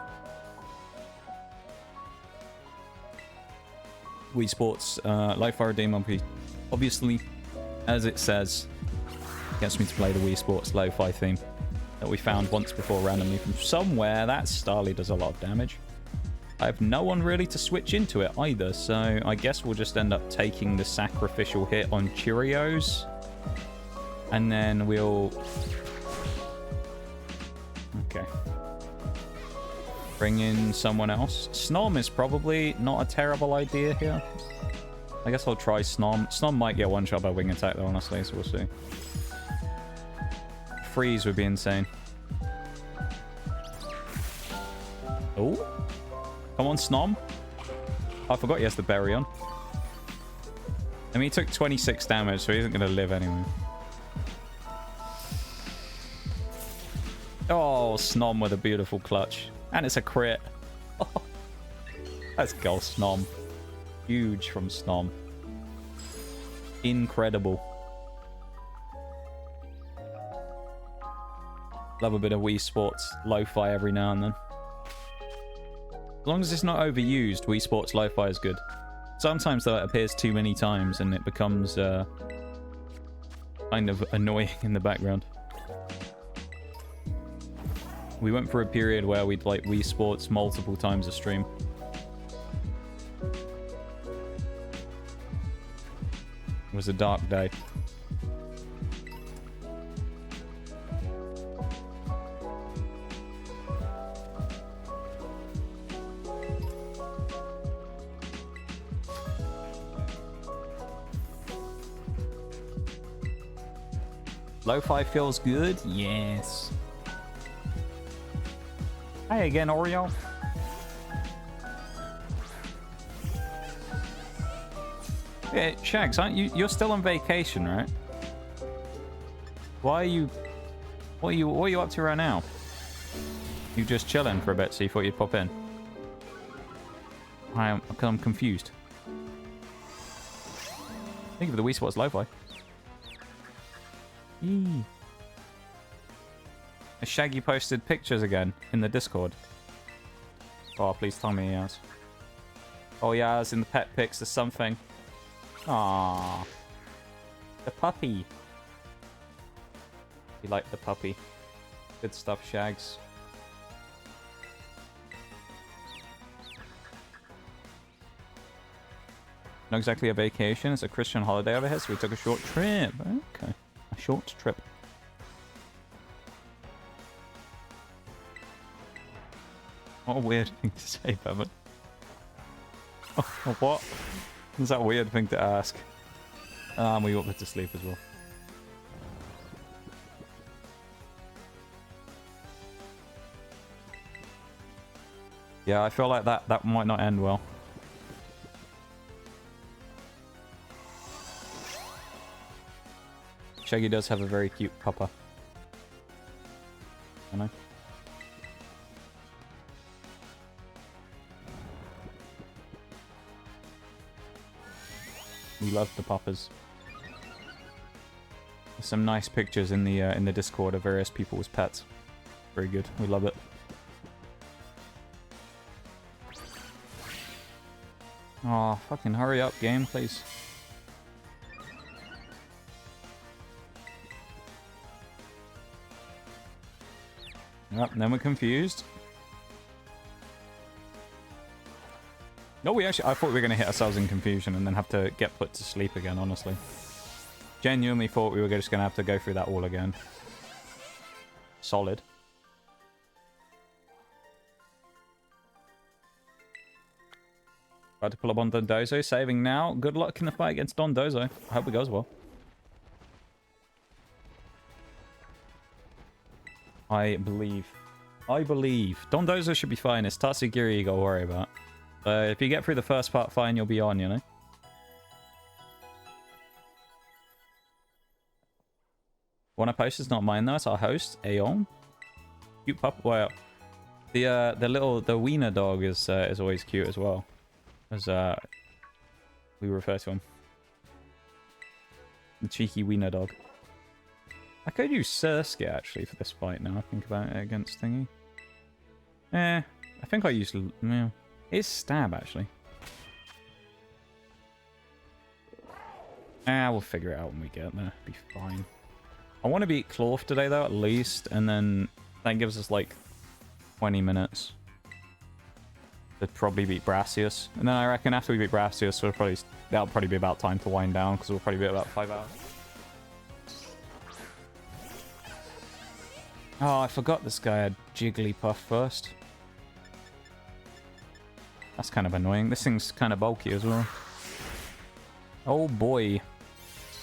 Wii Sports Lo-Fi Redeem, obviously, as it says, gets me to play the Wii Sports Lo-Fi theme that we found once before randomly from somewhere. That Starly does a lot of damage. I have no one really to switch into it either, so I guess we'll just end up taking the sacrificial hit on Cheerios. And then we'll... Okay. Bring in someone else. Snom is probably not a terrible idea here. I guess I'll try Snom. Snom might get one shot by wing attack though, honestly, so we'll see. Freeze would be insane. Oh. Come on, Snom. Oh, I forgot he has the berry on. I mean, he took 26 damage, so he isn't going to live anyway. Oh, Snom with a beautiful clutch. And it's a crit. Oh, let's go, Snom. Huge from Snom. Incredible. Love a bit of Wii Sports Lo-Fi every now and then. As long as it's not overused, Wii Sports Lo-Fi is good. Sometimes, though, it appears too many times and it becomes kind of annoying in the background. We went for a period where we'd like Wii Sports multiple times a stream. It was a dark day. Lo-Fi feels good? Yes. Hi again, Oreo. Yeah, Shags, aren't you? You're still on vacation, right? Why are you? What are you up to right now? You just chilling for a bit, so you thought you'd pop in. I'm confused. Thank you for the Wii Sports Lo-Fi. Shaggy posted pictures again in the Discord. Oh, please tell me he has. Oh, yeah, it's in the pet pics or something. Aww. The puppy. You like the puppy. Good stuff, Shags. Not exactly a vacation. It's a Christian holiday over here, so we took a short trip. Okay. A short trip. What a weird thing to say, Bevan. Oh, what? Is that a weird thing to ask? We got to sleep as well. Yeah, I feel like that might not end well. Shaggy does have a very cute pupper. I know. We love the poppers. There's some nice pictures in the Discord of various people's pets. Very good. We love it. Oh, fucking hurry up, game, please. Yep, then we're confused. No, I thought we were going to hit ourselves in confusion and then have to get put to sleep again, honestly. Genuinely thought we were just going to have to go through that all again. Solid. About to pull up on Dondozo, saving now. Good luck in the fight against Dondozo. I hope it goes well. I believe. Dondozo should be fine. It's Tatsugiri you got to worry about. If you get through the first part fine, you'll be on, you know? One I post is not mine though, it's our host, Aeon. Cute pup. Well, the wiener dog is always cute as well. As we refer to him. The cheeky wiener dog. I could use Surskit actually for this fight now, I think about it against Thingy. I think I used... Yeah. It's stab, actually. We'll figure it out when we get there. Be fine. I want to beat Clorf today, though, at least. And then that gives us, like, 20 minutes to probably beat Brassius. And then I reckon after we beat Brassius, that'll probably be about time to wind down, because we'll probably be about 5 hours. Oh, I forgot this guy had Jigglypuff first. That's kind of annoying. This thing's kind of bulky as well. Oh boy.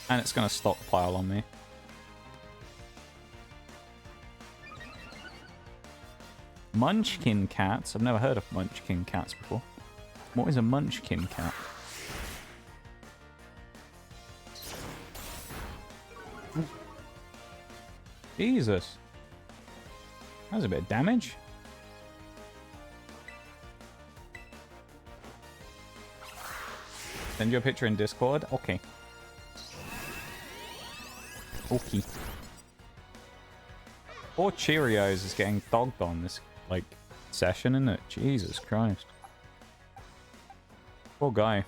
And it's going to stockpile on me. Munchkin cats? I've never heard of Munchkin cats before. What is a Munchkin cat? Jesus. That was a bit of damage. Send you a picture in Discord? Okay. Okay. Poor Cheerios is getting dogged on this, like, session, isn't it? Jesus Christ. Poor guy.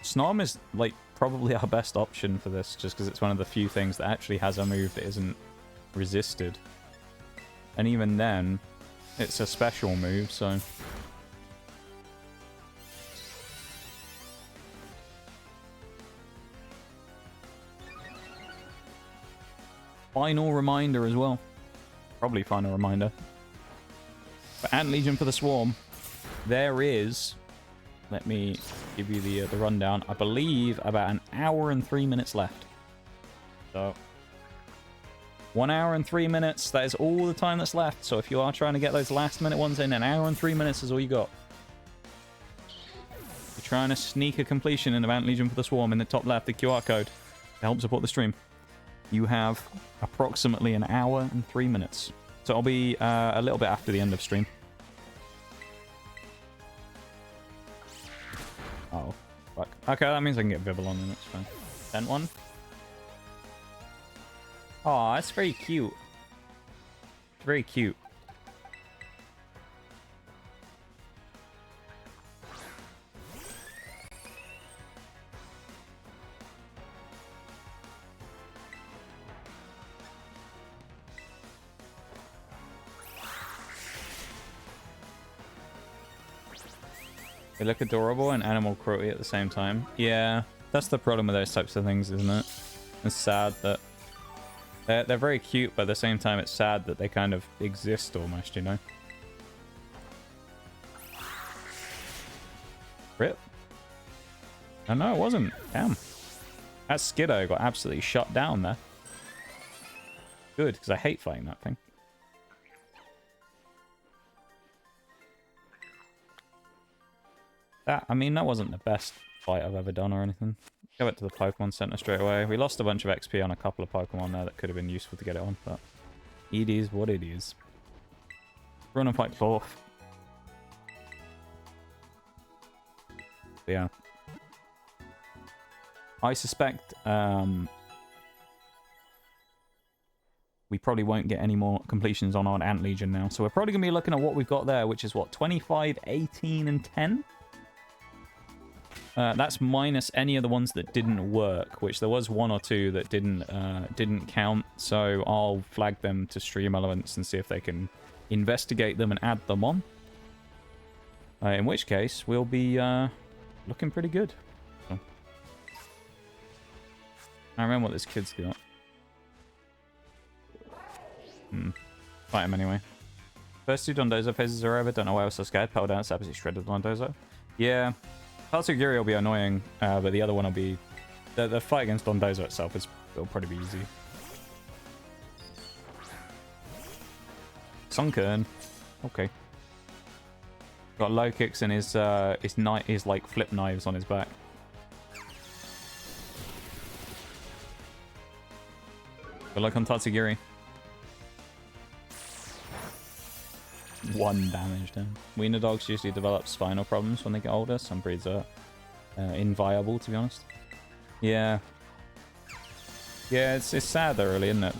Snom is, like, probably our best option for this, just because it's one of the few things that actually has a move that isn't resisted. And even then, it's a special move, so... Final reminder as well. Probably final reminder. For Ant Legion for the Swarm, there is... Let me give you the rundown. I believe about an hour and 3 minutes left. So, 1 hour and 3 minutes. That is all the time that's left. So if you are trying to get those last minute ones in, an hour and 3 minutes is all you got. If you're trying to sneak a completion in Ant Legion for the Swarm in the top left, the QR code to help support the stream. You have approximately an hour and 3 minutes. So it'll be a little bit after the end of stream. Oh, fuck. Okay, that means I can get Vibble on, and it's fine. Sent one. Aw, that's very cute. It's very cute. They look adorable and animal cruelty at the same time. Yeah, that's the problem with those types of things, isn't it? It's sad that... They're very cute, but at the same time it's sad that they kind of exist almost, you know? Rip. Oh, no, it wasn't. Damn. That Skiddo got absolutely shut down there. Good, because I hate fighting that thing. I mean, that wasn't the best fight I've ever done or anything. Go back to the Pokemon Center straight away. We lost a bunch of XP on a couple of Pokemon there that could have been useful to get it on, but it is what it is. Run and fight Clorf. Yeah. I suspect we probably won't get any more completions on our Ant Legion now. So we're probably going to be looking at what we've got there, which is what, 25, 18, and 10? That's minus any of the ones that didn't work, which there was one or two that didn't count. So I'll flag them to Stream Elements and see if they can investigate them and add them on. In which case, we'll be looking pretty good. So. I remember what this kid's got. Fight him anyway. First two Dondozo phases are over. Don't know why I was so scared. Paldea absolutely shredded Dondozo. Yeah. Tatsugiri will be annoying, but the other one will be... The fight against Dondozo itself will probably be easy. Sunkern. Okay. Got low kicks and his like flip knives on his back. Good luck on Tatsugiri. 1 damage then. Wiener dogs usually develop spinal problems when they get older. Some breeds are inviable, to be honest. Yeah. Yeah, it's sad though, really, isn't it?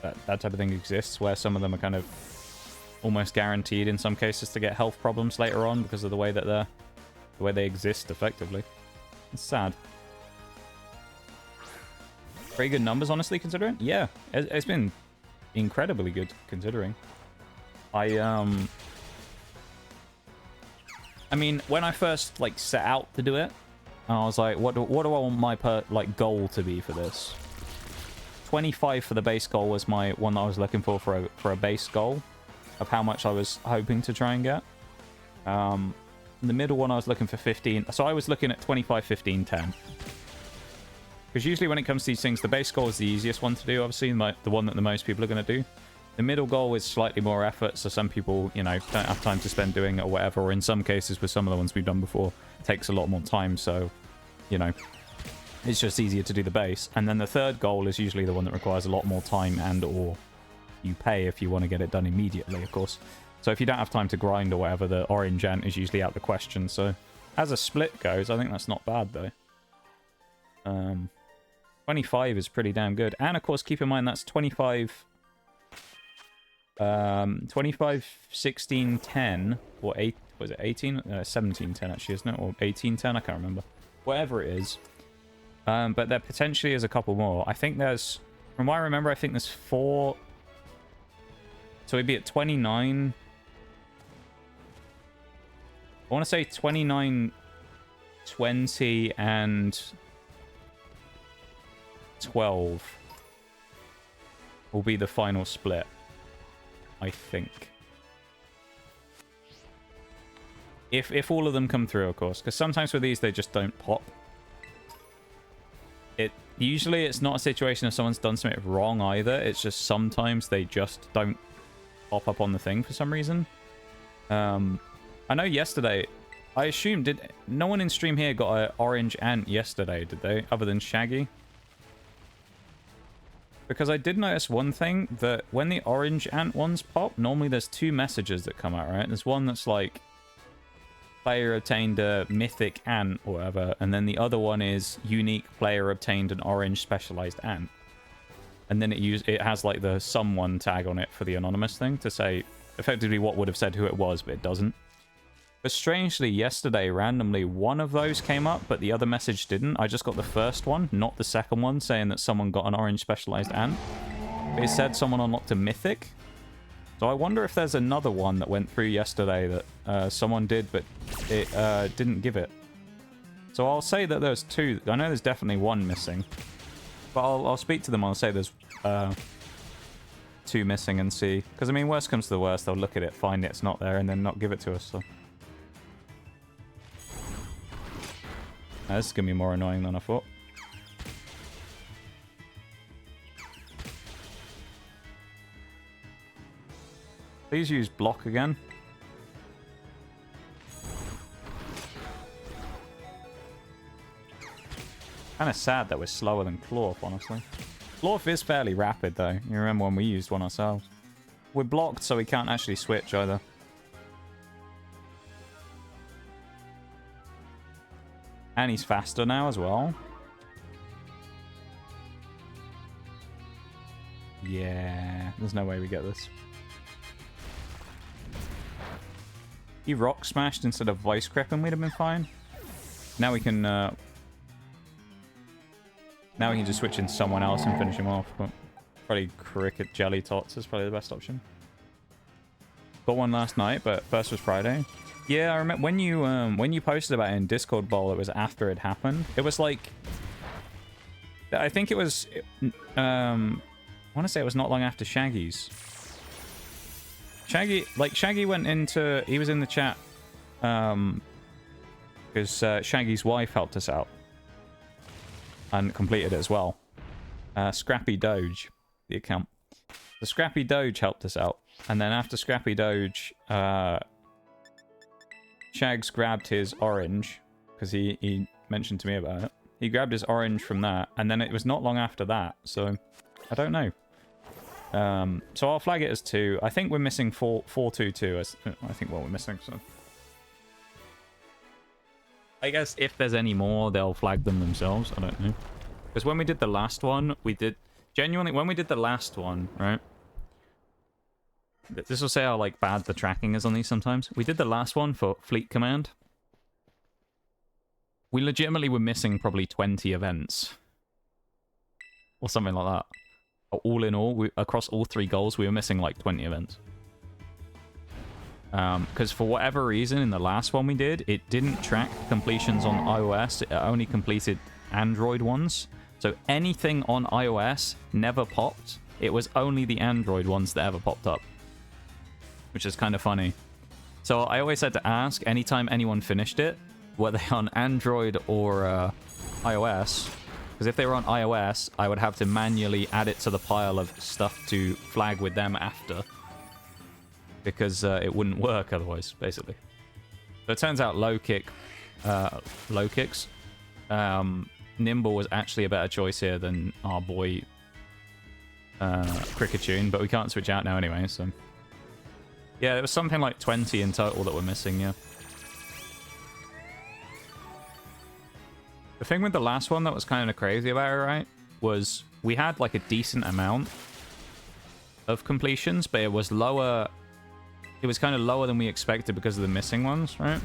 That that type of thing exists, where some of them are kind of almost guaranteed in some cases to get health problems later on because of the way that they exist effectively. It's sad. Pretty good numbers, honestly, considering. Yeah, it's been incredibly good considering. I mean, when I first like set out to do it, I was like, what do I want my goal to be for this? 25 for the base goal was my one that I was looking for a base goal of how much I was hoping to try and get. The middle one I was looking for 15. So I was looking at 25, 15, 10. Because usually when it comes to these things, the base goal is the easiest one to do, obviously, the one that the most people are going to do. The middle goal is slightly more effort, so some people, you know, don't have time to spend doing it or whatever, or in some cases with some of the ones we've done before, it takes a lot more time, so, you know, it's just easier to do the base. And then the third goal is usually the one that requires a lot more time and or you pay if you want to get it done immediately, of course. So if you don't have time to grind or whatever, the orange ant is usually out of the question. So as a split goes, I think that's not bad, though. 25 is pretty damn good. And, of course, keep in mind that's 25... 25, 16, 10, or 8, was it 18? 17, 10 actually, isn't it? Or 18, 10, I can't remember. Whatever it is. But there potentially is a couple more. I think there's, from what I remember, I think there's 4. So we'd be at 29. I want to say 29, 20, and 12 will be the final split. I think. If all of them come through, of course. Because sometimes with these, they just don't pop. Usually, it's not a situation if someone's done something wrong either. It's just sometimes they just don't pop up on the thing for some reason. I know yesterday, I assume, no one in stream here got an orange ant yesterday, did they? Other than Shaggy? Because I did notice one thing, that when the orange ant ones pop, normally there's 2 messages that come out, right? There's one that's like, player obtained a mythic ant or whatever, and then the other one is unique player obtained an orange specialized ant. And then it has like the someone tag on it for the anonymous thing to say effectively what would have said who it was, but it doesn't. But strangely, yesterday, randomly, one of those came up, but the other message didn't. I just got the first one, not the second one, saying that someone got an orange specialized ant. It said someone unlocked a mythic. So I wonder if there's another one that went through yesterday that someone did, but it didn't give it. So I'll say that there's 2. I know there's definitely 1 missing. But I'll speak to them. I'll say there's 2 missing and see. Because, I mean, worst comes to the worst. They'll look at it, find it's not there, and then not give it to us. So. This is going to be more annoying than I thought. Please use block again. Kind of sad that we're slower than Clorf, honestly. Clorf is fairly rapid, though. You remember when we used one ourselves. We're blocked, so we can't actually switch either. And he's faster now as well. Yeah, there's no way we get this. He rock smashed instead of vice gripping, we'd have been fine. Now we can just switch in someone else and finish him off. But probably Cricket Jelly Tots is probably the best option. Got one last night, but first was Friday. Yeah, I remember when you posted about it in Discord Bowl, it was after it happened. It was like, I think it was, I want to say it was not long after Shaggy's. Shaggy went into, he was in the chat, because Shaggy's wife helped us out. And completed it as well. Scrappy Doge, the account. The Scrappy Doge helped us out. And then after Scrappy Doge, Shags grabbed his orange, because he mentioned to me about it. He grabbed his orange from that, and then it was not long after that, so I don't know. So I'll flag it as 2. I think we're missing 422. I think what we're missing, so. I guess if there's any more, they'll flag them themselves. I don't know. Because when we did the last one, we did... Genuinely, when we did the last one, right? This will say how like bad the tracking is on these sometimes. We did the last one for Fleet Command. We legitimately were missing probably 20 events. Or something like that. All in all, across all 3 goals, we were missing like 20 events. Because for whatever reason, in the last one we did, it didn't track completions on iOS. It only completed Android ones. So anything on iOS never popped. It was only the Android ones that ever popped up. Which is kind of funny. So I always had to ask, anytime anyone finished it, were they on Android or iOS? Because if they were on iOS, I would have to manually add it to the pile of stuff to flag with them after. Because it wouldn't work otherwise, basically. So it turns out low kicks, Nymble was actually a better choice here than our boy Kriketune, but we can't switch out now anyway, so... Yeah, there was something like 20 in total that were missing, yeah. The thing with the last one that was kind of crazy about it, right, was we had like a decent amount of completions, but it was lower... It was kind of lower than we expected because of the missing ones, right?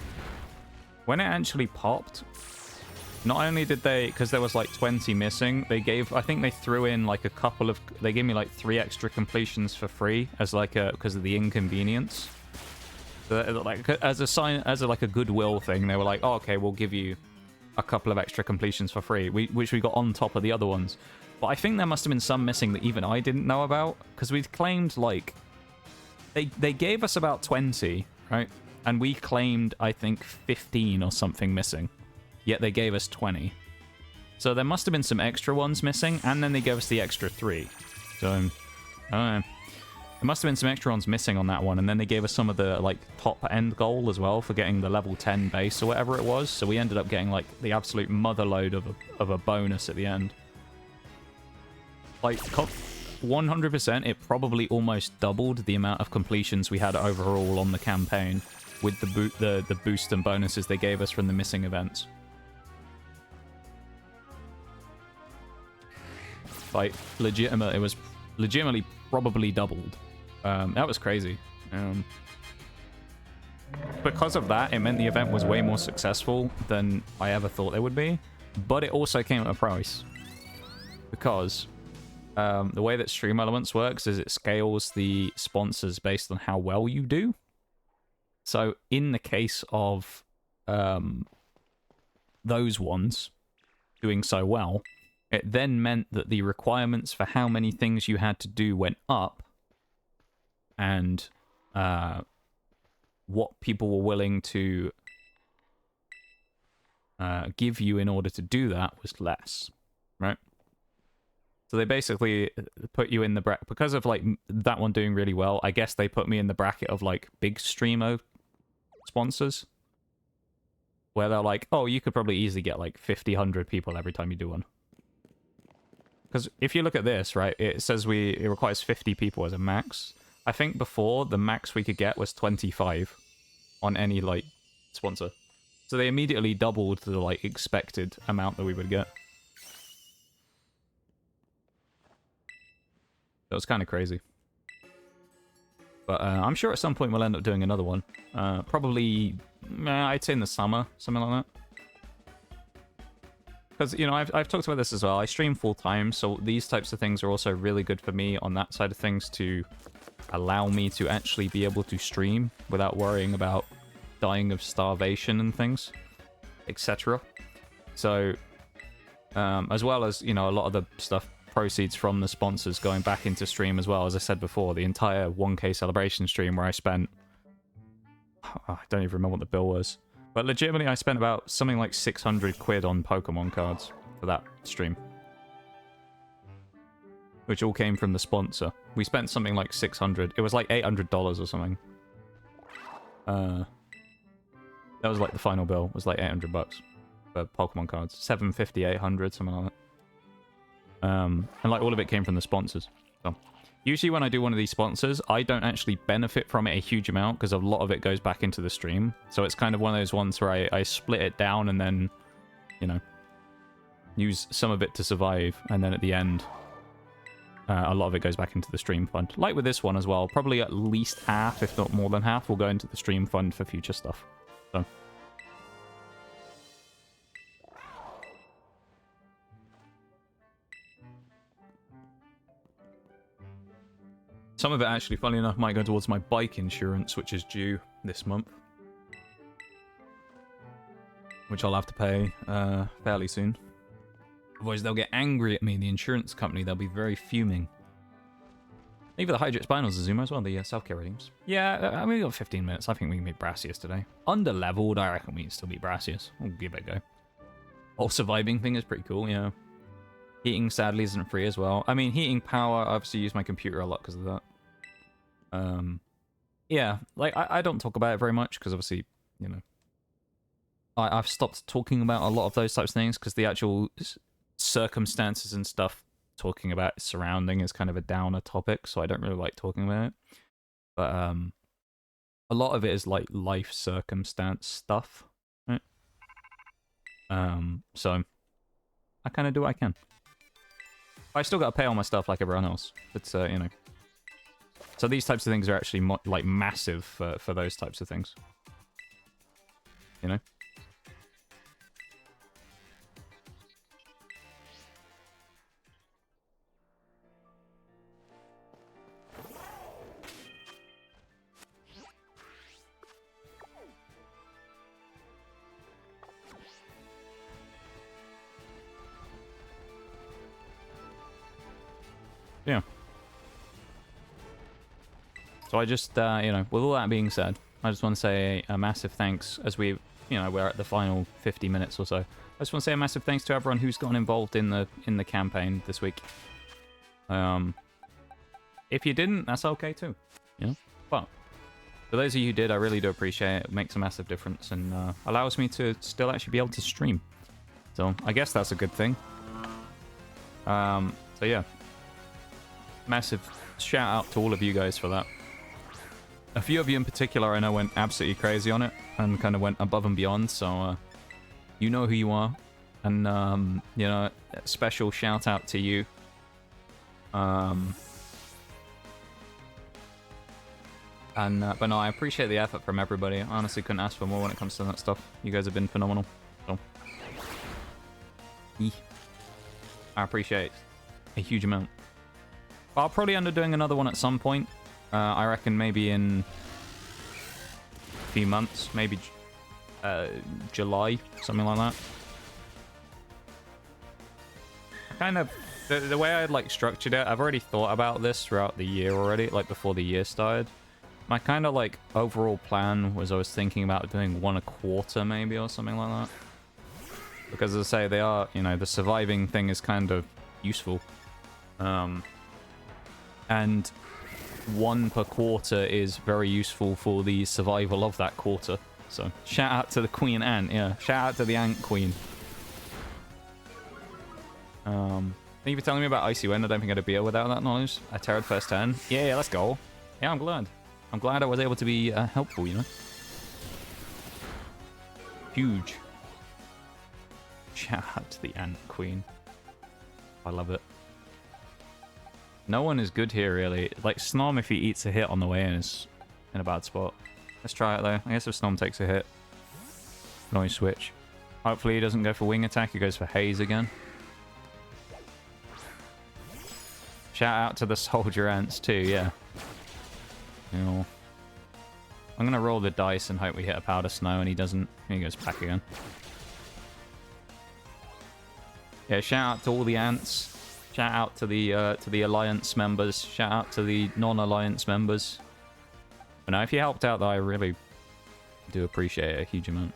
When it actually popped, not only did they... Because there was like 20 missing, they gave... I think they threw in like a couple of... They gave me like 3 extra completions for free as like a... Because of the inconvenience. So, like, as a sign... As a, like a goodwill thing, they were like, oh, okay, we'll give you a couple of extra completions for free, which we got on top of the other ones. But I think there must have been some missing that even I didn't know about, because we'd claimed, like... They gave us about 20, right? And we claimed, I think, 15 or something missing. Yet they gave us 20. So there must have been some extra ones missing, and then they gave us the extra 3. So, I don't know. There must have been some extra ones missing on that one, and then they gave us some of the, like, top-end goal as well for getting the level 10 base or whatever it was. So we ended up getting, like, the absolute motherload of a bonus at the end. Like, 100%, it probably almost doubled the amount of completions we had overall on the campaign with the boost and bonuses they gave us from the missing events. Like, it was legitimately probably doubled. That was crazy. Because of that, it meant the event was way more successful than I ever thought it would be. But it also came at a price. Because the way that Stream Elements works is it scales the sponsors based on how well you do. So in the case of those ones doing so well, it then meant that the requirements for how many things you had to do went up, and what people were willing to give you in order to do that was less, right? So they basically put you in the bracket, because of like that one doing really well, I guess they put me in the bracket of like big streamer sponsors, where they're like, oh, you could probably easily get like 50, 100 people every time you do one. Because if you look at this, right, it says it requires 50 people as a max. I think before, the max we could get was 25 on any, like, sponsor. So they immediately doubled the, like, expected amount that we would get. That was kind of crazy. But I'm sure at some point we'll end up doing another one. Probably, I'd say in the summer, something like that. Because, you know, I've talked about this as well. I stream full-time, so these types of things are also really good for me on that side of things to allow me to actually be able to stream without worrying about dying of starvation and things, etc. So, as well as, you know, a lot of the stuff proceeds from the sponsors going back into stream as well. As I said before, the entire 1K celebration stream where I spent... I don't even remember what the bill was. But legitimately, I spent about something like 600 quid on Pokemon cards for that stream. Which all came from the sponsor. We spent something like 600. It was like $800 or something. That was like the final bill. It was like 800 bucks for Pokemon cards. 750, 800, something like that. And like all of it came from the sponsors. So usually when I do one of these sponsors, I don't actually benefit from it a huge amount because a lot of it goes back into the stream. So it's kind of one of those ones where I split it down and then, you know, use some of it to survive. And then at the end, a lot of it goes back into the stream fund. Like with this one as well, probably at least half, if not more than half, will go into the stream fund for future stuff. So. Some of it actually, funny enough, might go towards my bike insurance, which is due this month. Which I'll have to pay fairly soon. Otherwise they'll get angry at me, the insurance company. They'll be very fuming. Even the Hydrix Spinals are Zumo as well, the self-care redeems. Yeah, I mean, we got 15 minutes. I think we can beat Brassius today. Under-leveled, I reckon we can still beat Brassius. We'll give it a go. Whole surviving thing is pretty cool, yeah. Heating, sadly, isn't free as well. I mean, heating power, I obviously use my computer a lot because of that. Yeah, like, I don't talk about it very much because obviously, you know, I've stopped talking about a lot of those types of things because the actual circumstances and stuff talking about surrounding is kind of a downer topic, so I don't really like talking about it. But a lot of it is like life circumstance stuff, right? So I kind of do what I can. I still got to pay all my stuff like everyone else. It's you know. So these types of things are actually like massive for those types of things. You know. Yeah. So I just, you know, with all that being said, I just want to say a massive thanks as we, you know, we're at the final 50 minutes or so. I just want to say a massive thanks to everyone who's gotten involved in the campaign this week. If you didn't, that's okay too, you know. But for those of you who did, I really do appreciate it. It makes a massive difference and allows me to still actually be able to stream. So I guess that's a good thing. So yeah. Massive shout out to all of you guys for that. A few of you in particular I know went absolutely crazy on it and kind of went above and beyond, so you know who you are. And you know, special shout out to you. But no, I appreciate the effort from everybody. I honestly couldn't ask for more when it comes to that stuff. You guys have been phenomenal. So I appreciate a huge amount. I'll probably end up doing another one at some point. I reckon maybe in a few months, maybe July, something like that. Kind of the way I'd like structured it, I've already thought about this throughout the year already, like before the year started. My kind of like overall plan was I was thinking about doing one a quarter maybe or something like that. Because as I say, they are, you know, the surviving thing is kind of useful. And one per quarter is very useful for the survival of that quarter. So shout out to the Queen Ant, yeah. Shout out to the Ant Queen. Thank you for telling me about Icy Wind. I don't think I'd be able without that knowledge. I terrored first turn. Yeah, let's go. Yeah, I'm glad. I'm glad I was able to be helpful, you know. Huge. Shout out to the Ant Queen. I love it. No one is good here, really. Like, Snom, if he eats a hit on the way in, is in a bad spot. Let's try it, though. I guess if Snom takes a hit, can always switch. Hopefully he doesn't go for wing attack. He goes for haze again. Shout out to the soldier ants, too, yeah. You know, I'm going to roll the dice and hope we hit a powder snow, and he doesn't. He goes back again. Yeah, shout out to all the ants. Shout out to the Alliance members. Shout out to the non-Alliance members. But no, if you helped out, though, I really do appreciate it a huge amount.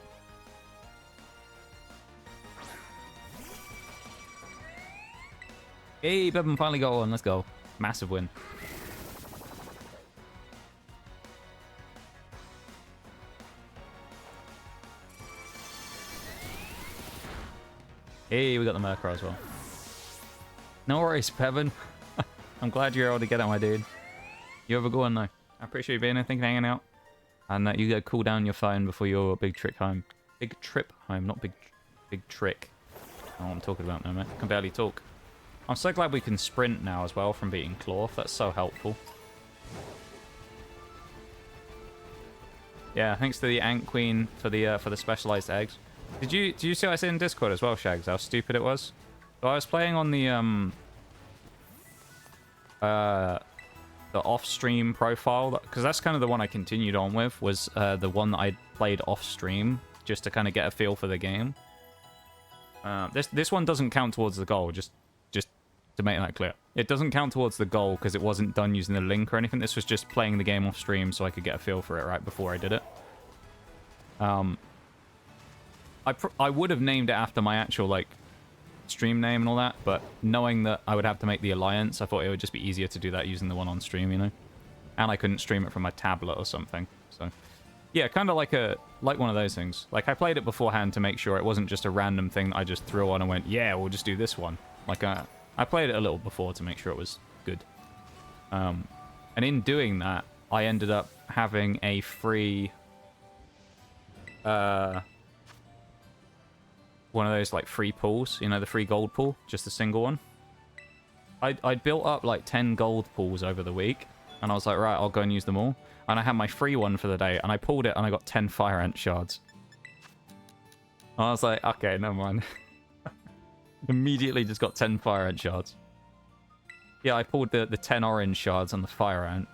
Hey, Bevan finally got one. Let's go. Massive win. Hey, we got the Murkrow as well. No worries, Bevan. I'm glad you're able to get it, my dude. You have a good one, though. I appreciate you being here. Thank you for hanging out. And you go cool down your phone before your big trick home. Big trip home, not big trick. I don't know what I'm talking about now, mate. I can barely talk. I'm so glad we can sprint now as well from beating Cloth. That's so helpful. Yeah, thanks to the Ant Queen for the specialized eggs. Did you see what I said in Discord as well, Shags? How stupid it was? So I was playing on the off-stream profile, because that's kind of the one I continued on with, was the one that I played off-stream, just to kind of get a feel for the game. This one doesn't count towards the goal, just to make that clear. It doesn't count towards the goal because it wasn't done using the link or anything. This was just playing the game off-stream so I could get a feel for it right before I did it. I would have named it after my actual, like, stream name and all that, but knowing that I would have to make the alliance, I thought it would just be easier to do that using the one on stream, you know? And I couldn't stream it from my tablet or something, so... Yeah, kind of like one of those things. Like, I played it beforehand to make sure it wasn't just a random thing that I just threw on and went, yeah, we'll just do this one. Like, I played it a little before to make sure it was good. And in doing that, I ended up having a free... one of those, like, free pools. You know, the free gold pool? Just a single one. I built up, like, 10 gold pools over the week. And I was like, right, I'll go and use them all. And I had my free one for the day. And I pulled it and I got 10 fire ant shards. I was like, okay, never mind. Immediately just got 10 fire ant shards. Yeah, I pulled the 10 orange shards on the fire ant.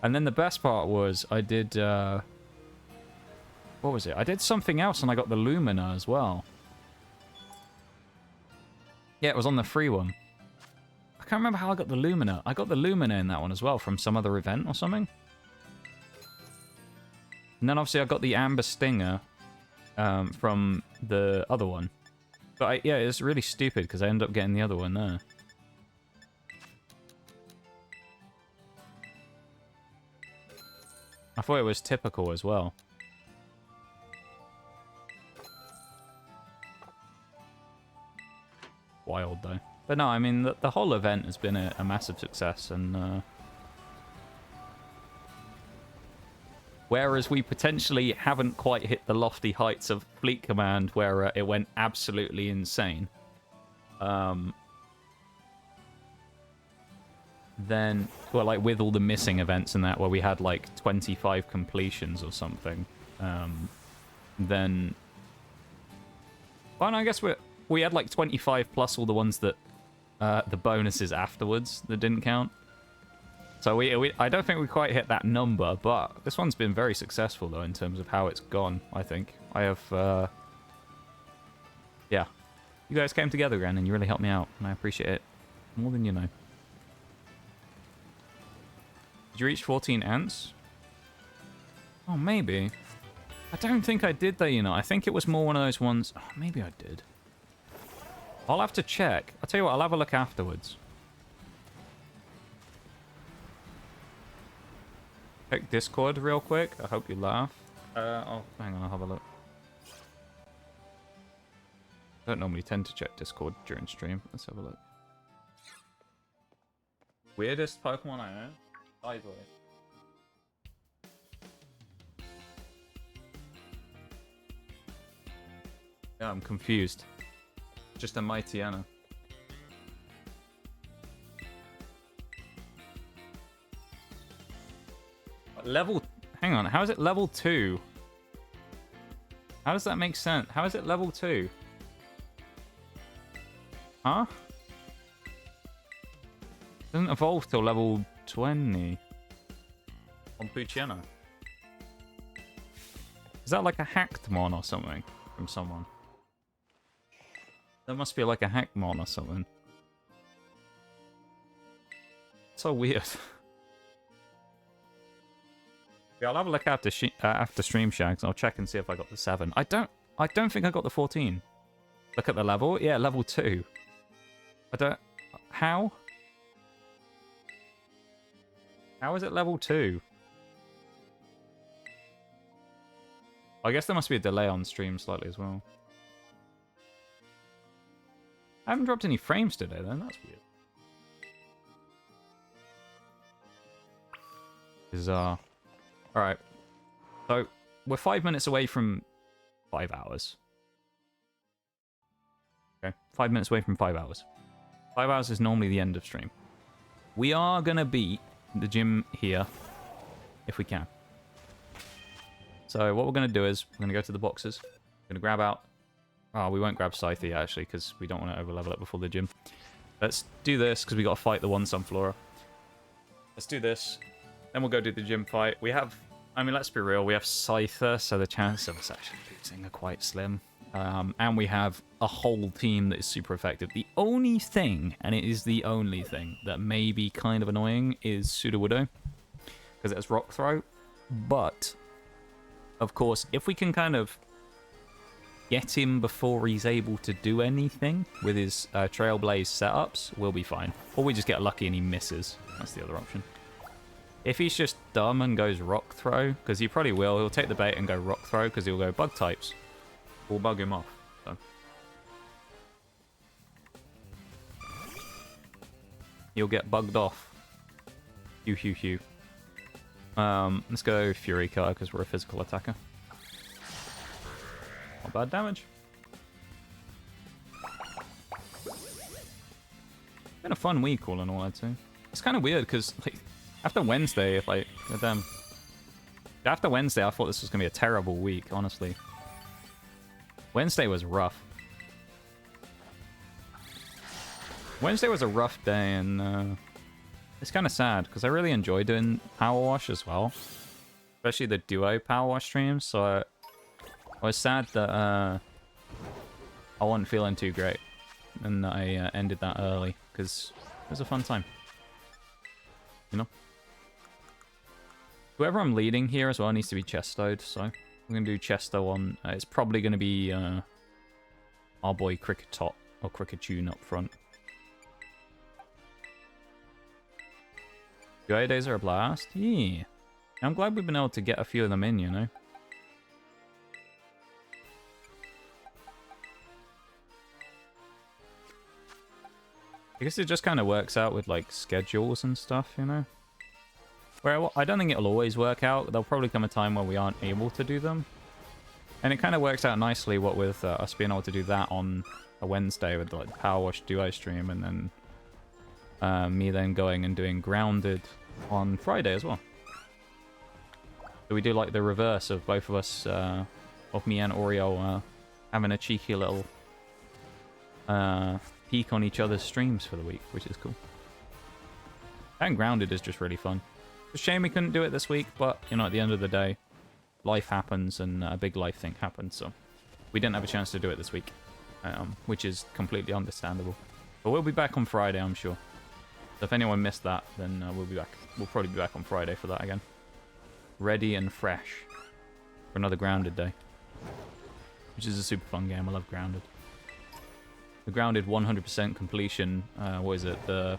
And then the best part was I did... what was it? I did something else and I got the Lumina as well. Yeah, it was on the free one. I can't remember how I got the Lumina. I got the Lumina in that one as well from some other event or something. And then obviously I got the Amber Stinger from the other one. But yeah, it's really stupid because I ended up getting the other one there. I thought it was typical as well. Wild though. But no, I mean, the whole event has been a massive success, and whereas we potentially haven't quite hit the lofty heights of Fleet Command, where it went absolutely insane, then, well, like with all the missing events and that, where we had like 25 completions or something, then, well, no, I guess we had like 25 plus all the ones that the bonuses afterwards that didn't count. So I don't think we quite hit that number, but this one's been very successful though in terms of how it's gone, I think. I have, yeah. You guys came together again and you really helped me out, and I appreciate it more than you know. Did you reach 14 ants? Oh, maybe. I don't think I did though, you know. I think it was more one of those ones... Oh, maybe I did. I'll have to check. I'll tell you what, I'll have a look afterwards. Check Discord real quick. I hope you laugh. Oh, hang on, I'll have a look. I don't normally tend to check Discord during stream. Let's have a look. Weirdest Pokemon I know? Sideways. Yeah, I'm confused. Just a Mightyena. Level... Hang on, how is it level 2? How does that make sense? How is it level 2? Huh? Doesn't evolve till level 20. On Poochyena. Is that like a hacked mon or something from someone? That must be like a hack mon or something. So weird. Yeah, I'll have a look after stream, Shags. I'll check and see if I got the 7. I don't think I got the 14. Look at the level. Yeah, level 2. I don't... How? How is it level 2? I guess there must be a delay on stream slightly as well. I haven't dropped any frames today, then. That's weird. Bizarre. Alright. So, we're 5 minutes away from 5 hours. Okay, 5 minutes away from 5 hours. 5 hours is normally the end of stream. We are going to beat the gym here if we can. So what we're going to do is we're going to go to the boxes. We're going to grab out... Oh, we won't grab Scyther yet, actually, because we don't want to over-level it before the gym. Let's do this, because we got to fight the one Sunflora. Let's do this. Then we'll go do the gym fight. We have... I mean, let's be real. We have Scyther, so the chances of us actually losing are quite slim. And we have a whole team that is super effective. The only thing, and it is the only thing, that may be kind of annoying is Sudowoodo, because it has Rock Throw. But, of course, if we can kind of get him before he's able to do anything with his Trailblaze setups, we'll be fine. Or we just get lucky and he misses. That's the other option. If he's just dumb and goes Rock Throw, because he probably will, he'll take the bait and go Rock Throw, because he'll go Bug types. We'll bug him off. So. He'll get bugged off. Hew, hew, hew. Let's go Fury Cutter, because we're a physical attacker. Not bad damage. Been a fun week, all in all, I'd say. It's kind of weird, because like, after Wednesday, after Wednesday, I thought this was going to be a terrible week, honestly. Wednesday was rough. Wednesday was a rough day, and it's kind of sad, because I really enjoy doing Power Wash as well. Especially the duo Power Wash streams, so I was sad that I wasn't feeling too great. And I ended that early, because it was a fun time. You know? Whoever I'm leading here as well needs to be Chestoed, so I'm going to do Chesto on... it's probably going to be our boy Kriketot, or Kriketune up front. UA days are a blast? Yeah. I'm glad we've been able to get a few of them in, you know? I guess it just kind of works out with, like, schedules and stuff, you know? Where I don't think it'll always work out. There'll probably come a time where we aren't able to do them. And it kind of works out nicely, what with us being able to do that on a Wednesday with, like, the Power Wash Duo stream, and then me then going and doing Grounded on Friday as well. So we do, like, the reverse of both of us, of me and Oreo, having a cheeky little peek on each other's streams for the week, which is cool. And Grounded is just really fun. It's a shame we couldn't do it this week, but, you know, at the end of the day, life happens, and a big life thing happens, so we didn't have a chance to do it this week, which is completely understandable. But we'll be back on Friday, I'm sure. So if anyone missed that, then we'll be back. We'll probably be back on Friday for that again. Ready and fresh for another Grounded day, which is a super fun game. I love Grounded. The Grounded 100% completion, what is it, the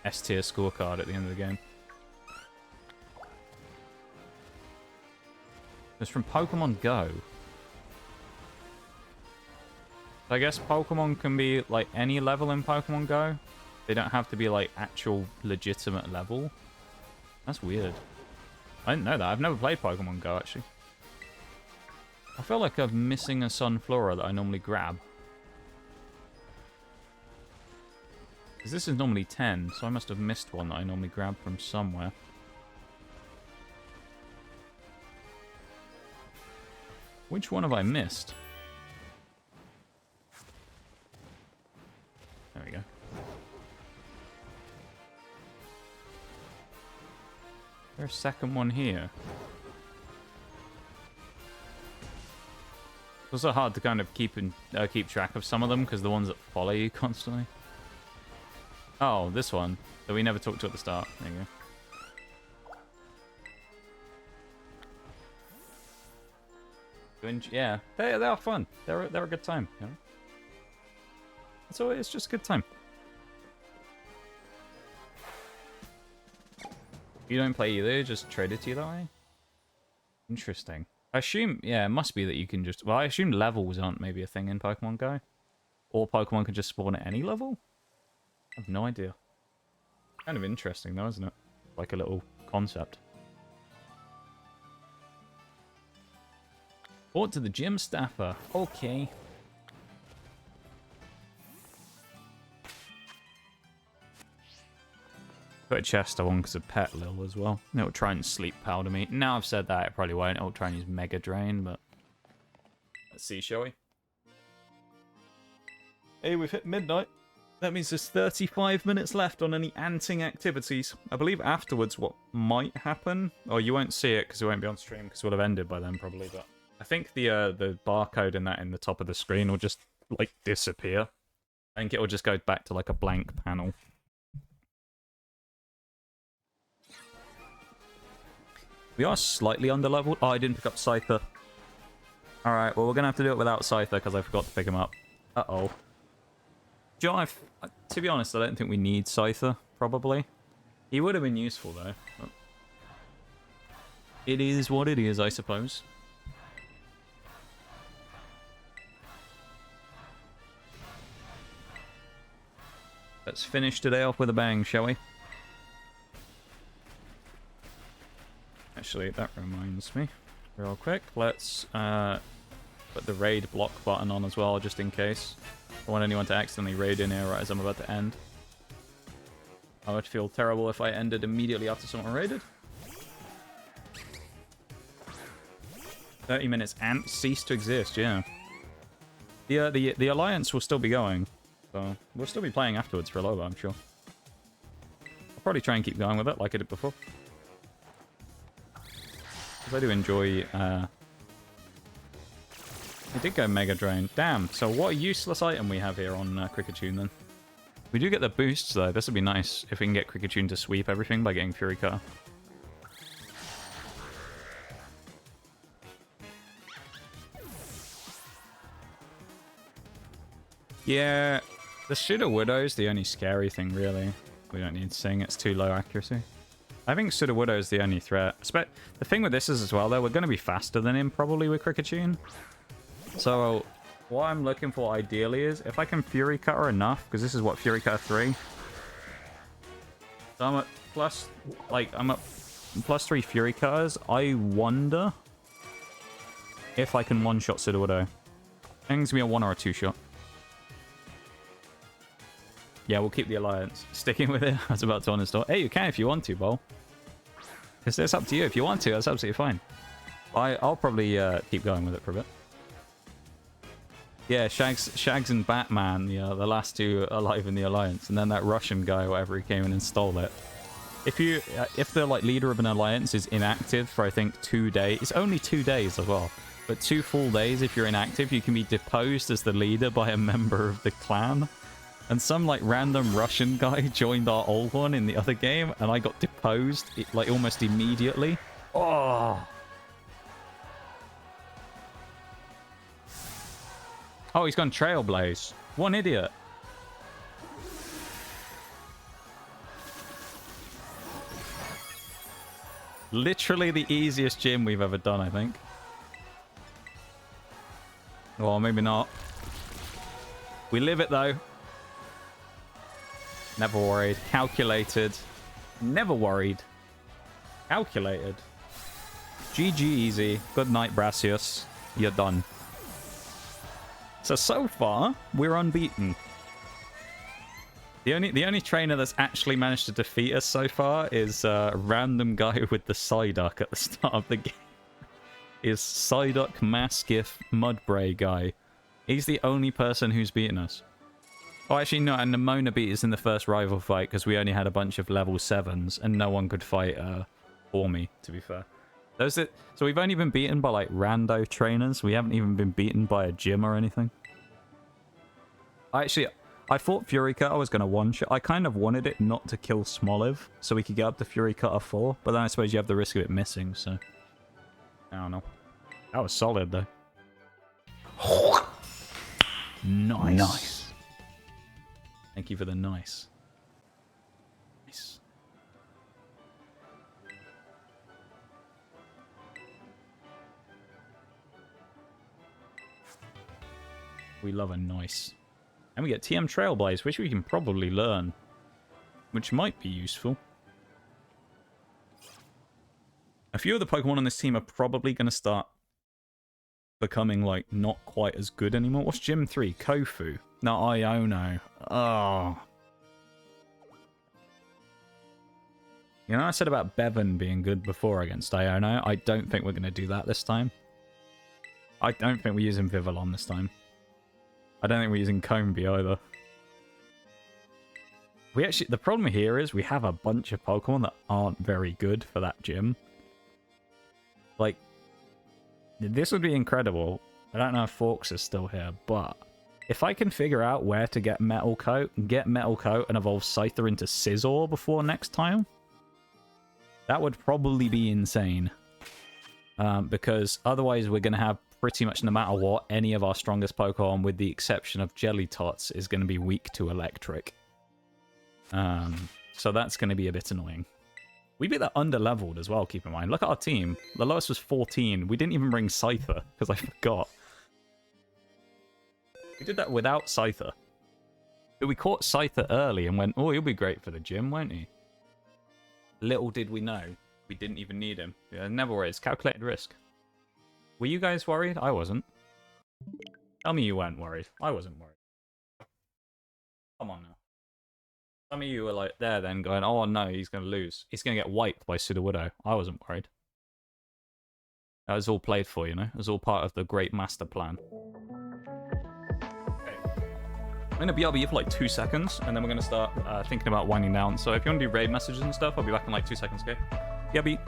S-tier scorecard at the end of the game. It's from Pokemon Go. I guess Pokemon can be, like, any level in Pokemon Go. They don't have to be, like, actual legitimate level. That's weird. I didn't know that. I've never played Pokemon Go, actually. I feel like I'm missing a Sunflora that I normally grab. Because this is normally 10, so I must have missed one that I normally grab from somewhere. Which one have I missed? There we go. There's a second one here. It's also hard to kind of keep track of some of them, because the ones that follow you constantly. Oh, this one that we never talked to at the start. There you go. Yeah, they are fun. They're a good time. You know? So it's just a good time. You don't play either, just trade it to you that way? Interesting. I assume, yeah, it must be that you can just... Well, I assume levels aren't maybe a thing in Pokemon Go. Or Pokemon can just spawn at any level? I have no idea. Kind of interesting though, isn't it? Like a little concept. Brought to the gym, Staffer. Okay. Put a Chester one because of Pet Lil as well. It'll try and sleep powder me. Now I've said that, it probably won't. It'll try and use Mega Drain, but... Let's see, shall we? Hey, we've hit midnight. That means there's 35 minutes left on any anting activities. I believe afterwards what might happen... Or you won't see it because it won't be on stream because we'll have ended by then probably, but... I think the barcode in that in the top of the screen will just, like, disappear. I think it will just go back to, like, a blank panel. We are slightly underleveled. Oh, I didn't pick up Scyther. Alright, well, we're going to have to do it without Scyther because I forgot to pick him up. Uh-oh. Do you know, to be honest, I don't think we need Scyther, probably. He would have been useful, though. But it is what it is, I suppose. Let's finish today off with a bang, shall we? Actually, that reminds me. Real quick, let's put the raid block button on as well, just in case. I don't want anyone to accidentally raid in here right as I'm about to end. I would feel terrible if I ended immediately after someone raided. 30 minutes and cease to exist, yeah. The Alliance will still be going. So, we'll still be playing afterwards for a little bit, I'm sure. I'll probably try and keep going with it like I did before. Because I do enjoy... I did go Mega Drain. Damn, so what a useless item we have here on Kriketune then. We do get the boosts though. This would be nice if we can get Kriketune to sweep everything by getting Fury Cutter. Yeah... The Sudda Widow's the only scary thing, really. We don't need Sing, it's too low accuracy. I think Sudda Widow's the only threat. The thing with this is as well, though, we're going to be faster than him, probably, with Kriketune. So, what I'm looking for, ideally, is if I can Fury Cutter enough, because this is, what, Fury Cutter 3? So I'm at plus... Like, I'm at plus 3 Fury Cutters. I wonder if I can one-shot Sudda Widow. I think it's going to be a 1 or a 2-shot. Yeah, we'll keep the Alliance. Sticking with it. I was about to uninstall. Hey, you can if you want to, Bol. It's up to you. If you want to, that's absolutely fine. I'll probably keep going with it for a bit. Yeah, Shags and Batman, yeah, the last two alive in the Alliance. And then that Russian guy, whatever, he came in and stole it. If the like leader of an Alliance is inactive for, I think, 2 days... It's only 2 days as well. But 2 full days, if you're inactive, you can be deposed as the leader by a member of the clan. And some, like, random Russian guy joined our old one in the other game, and I got deposed, like, almost immediately. Oh! Oh, he's gone Trailblaze. What an idiot. Literally the easiest gym we've ever done, I think. Well, maybe not. We live it, though. Never worried. Calculated. Never worried. Calculated. GG easy. Good night, Brassius. You're done. So far, we're unbeaten. The only trainer that's actually managed to defeat us so far is a random guy with the Psyduck at the start of the game. Is Psyduck Maskiff Mudbray guy. He's the only person who's beaten us. Oh, actually, no, and Nimona beat us in the first rival fight because we only had a bunch of level 7s and no one could fight for me, to be fair. So we've only been beaten by, like, rando trainers. We haven't even been beaten by a gym or anything. I thought Fury Cutter was going to one-shot. I kind of wanted it not to kill Smoliv so we could get up to Fury Cutter 4, but then I suppose you have the risk of it missing, so... I don't know. That was solid, though. Nice. Thank you for the nice. Nice. We love a nice. And we get TM Trailblaze, which we can probably learn. Which might be useful. A few of the Pokemon on this team are probably going to start becoming, like, not quite as good anymore. What's Gym 3? Kofu. No, Iono. Oh. You know, I said about Bevan being good before against Iono. I don't think we're going to do that this time. I don't think we're using Vivillon this time. I don't think we're using Combee either. We actually, the problem here is we have a bunch of Pokemon that aren't very good for that gym. Like, this would be incredible. I don't know if Forks is still here, but if I can figure out where to get Metal Coat, and evolve Scyther into Scizor before next time, that would probably be insane. Because otherwise we're going to have pretty much no matter what, any of our strongest Pokemon, with the exception of Jellytots, is going to be weak to Electric. So that's going to be a bit annoying. We beat that under-leveled as well, keep in mind. Look at our team. The lowest was 14. We didn't even bring Scyther, because I forgot. We did that without Scyther. But we caught Scyther early and went, oh, he'll be great for the gym, won't he? Little did we know, we didn't even need him. Yeah, never worry, it's calculated risk. Were you guys worried? I wasn't. Tell me you weren't worried. I wasn't worried. Come on now. Some of you were like there then going, oh no, he's going to lose. He's going to get wiped by Sudowoodo. I wasn't worried. That was all played for, you know? It was all part of the great master plan. Okay. I'm going to BRB for like 2 seconds, and then we're going to start thinking about winding down. So if you want to do raid messages and stuff, I'll be back in like 2 seconds, okay? BRB.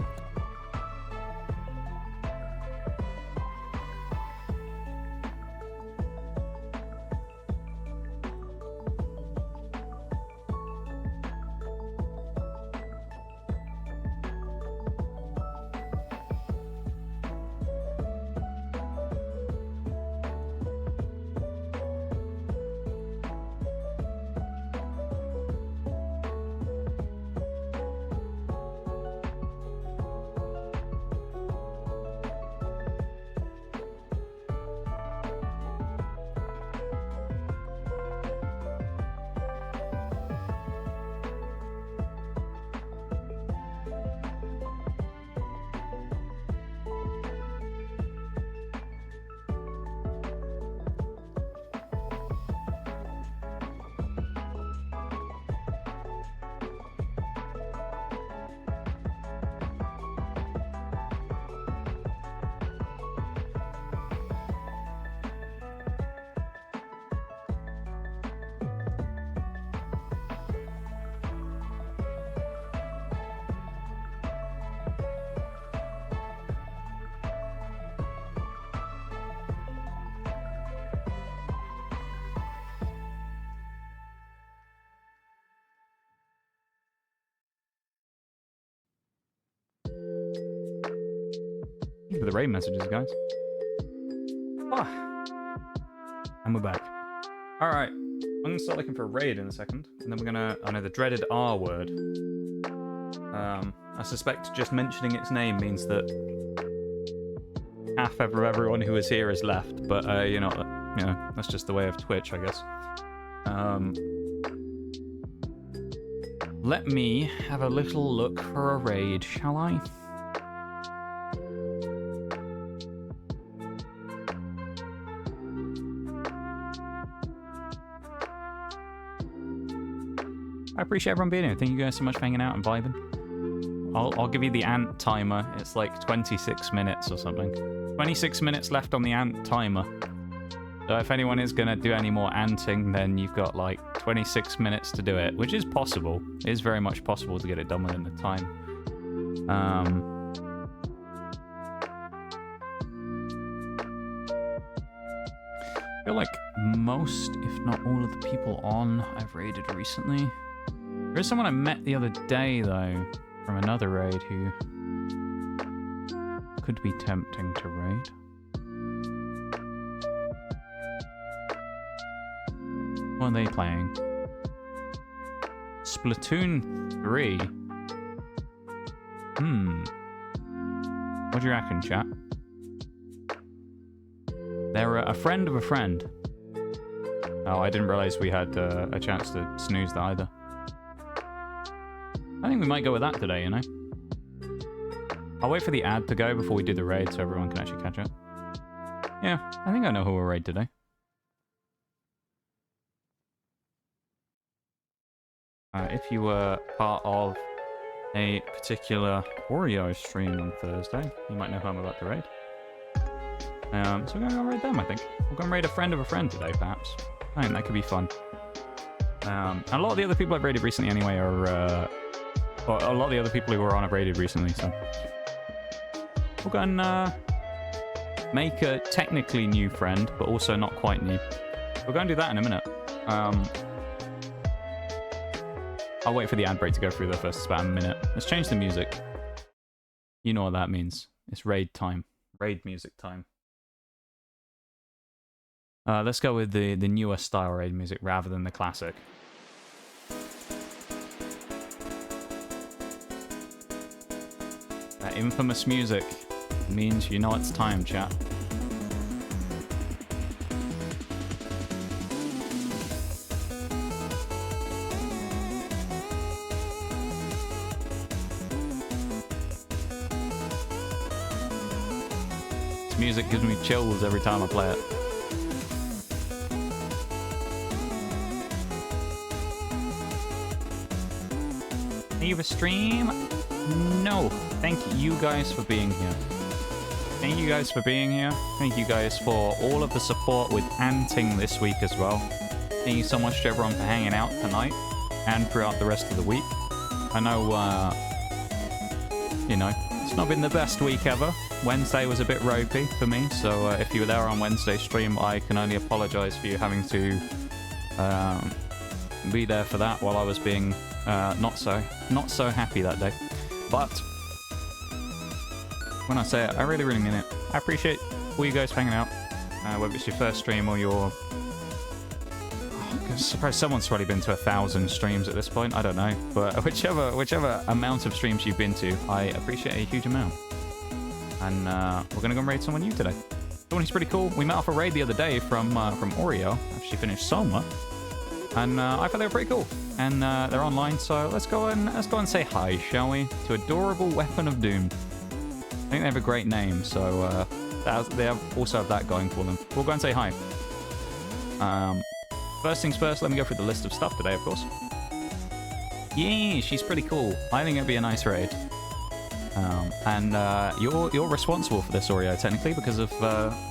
For the raid messages, guys. And we're back. Alright. I'm gonna start looking for a raid in a second. And then we're gonna... I know the dreaded R word. I suspect just mentioning its name means that half of everyone who is here is left. But, you know, that's just the way of Twitch, I guess. Let me have a little look for a raid, shall I? I appreciate everyone being here. Thank you guys so much for hanging out and vibing. I'll give you the ant timer. It's like 26 minutes or something. 26 minutes left on the ant timer. So if anyone is going to do any more anting, then you've got like 26 minutes to do it, which is possible. It is very much possible to get it done within the time. I feel like most, if not all of the people on, I've raided recently. There is someone I met the other day, though, from another raid who could be tempting to raid. What are they playing? Splatoon 3. What do you reckon, chat? They're a friend of a friend. Oh, I didn't realize we had a chance to snooze that either. I think we might go with that today, you know? I'll wait for the ad to go before we do the raid so everyone can actually catch it. Yeah, I think I know who we'll raid today. If you were part of a particular Oreo stream on Thursday. You might know who I'm about to raid. So we're going to go raid them, I think. We're going to raid a friend of a friend today, perhaps. I think that could be fun. And a lot of the other people I've raided recently anyway are... or a lot of the other people who were on I've raided recently, so... We're going to make a technically new friend, but also not quite new. We're going to do that in a minute. I'll wait for the ad break to go through there first. It's about a minute. Let's change the music. You know what that means. It's raid time. Raid music time. Let's go with the newer style raid music rather than the classic. That infamous music means you know it's time, chat. This music gives me chills every time I play it. Leave a stream? No. Thank you guys for being here. Thank you guys for being here. Thank you guys for all of the support with Anting this week as well. Thank you so much to everyone for hanging out tonight and throughout the rest of the week. I know, you know, it's not been the best week ever. Wednesday was a bit ropey for me, so if you were there on Wednesday's stream, I can only apologize for you having to be there for that while I was being not so happy that day. But when I say it, I really mean it. I appreciate all you guys hanging out, whether it's your first stream or your... I'm surprised someone's probably been to 1,000 streams at this point. I don't know, but whichever amount of streams you've been to, I appreciate a huge amount. And we're gonna go and raid someone new today. Someone who's pretty cool. We met off a raid the other day from Oreo. Actually finished Soma, and I thought they were pretty cool. And they're online, so let's go and say hi, shall we? To Adorable Weapon of Doom. I think they have a great name, so they also have that going for them. We'll go and say hi. First things first, let me go through the list of stuff today, of course. Yeah, she's pretty cool. I think it'd be a nice raid. And you're responsible for this, Oreo, technically, because of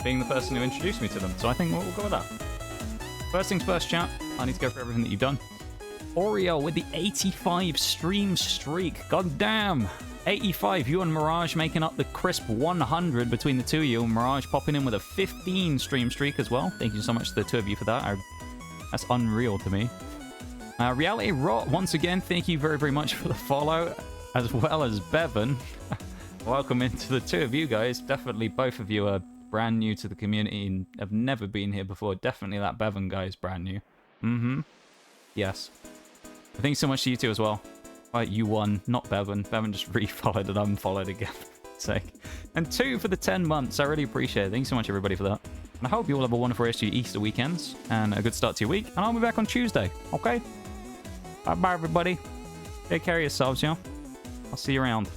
being the person who introduced me to them. So I think we'll go with that. First things first, chat. I need to go through everything that you've done. Oreo with the 85 stream streak. God damn. 85. You and Mirage making up the crisp 100 between the two of you. Mirage popping in with a 15 stream streak as well. Thank you so much to the two of you for that. That's unreal to me. Reality Rot, once again, thank you very much for the follow, as well as Bevan. Welcome into the two of you guys. Definitely both of you are brand new to the community and have never been here before. Definitely that Bevan guy is brand new. Yes. Thanks so much to you two as well. Right, you won, not Bevan. Bevan just refollowed and unfollowed again, for God's sake. And 2 for the 10 months. I really appreciate it. Thanks so much, everybody, for that. And I hope you all have a wonderful rest of your Easter weekends and a good start to your week. And I'll be back on Tuesday, okay? Bye-bye, everybody. Take care of yourselves, yeah? I'll see you around.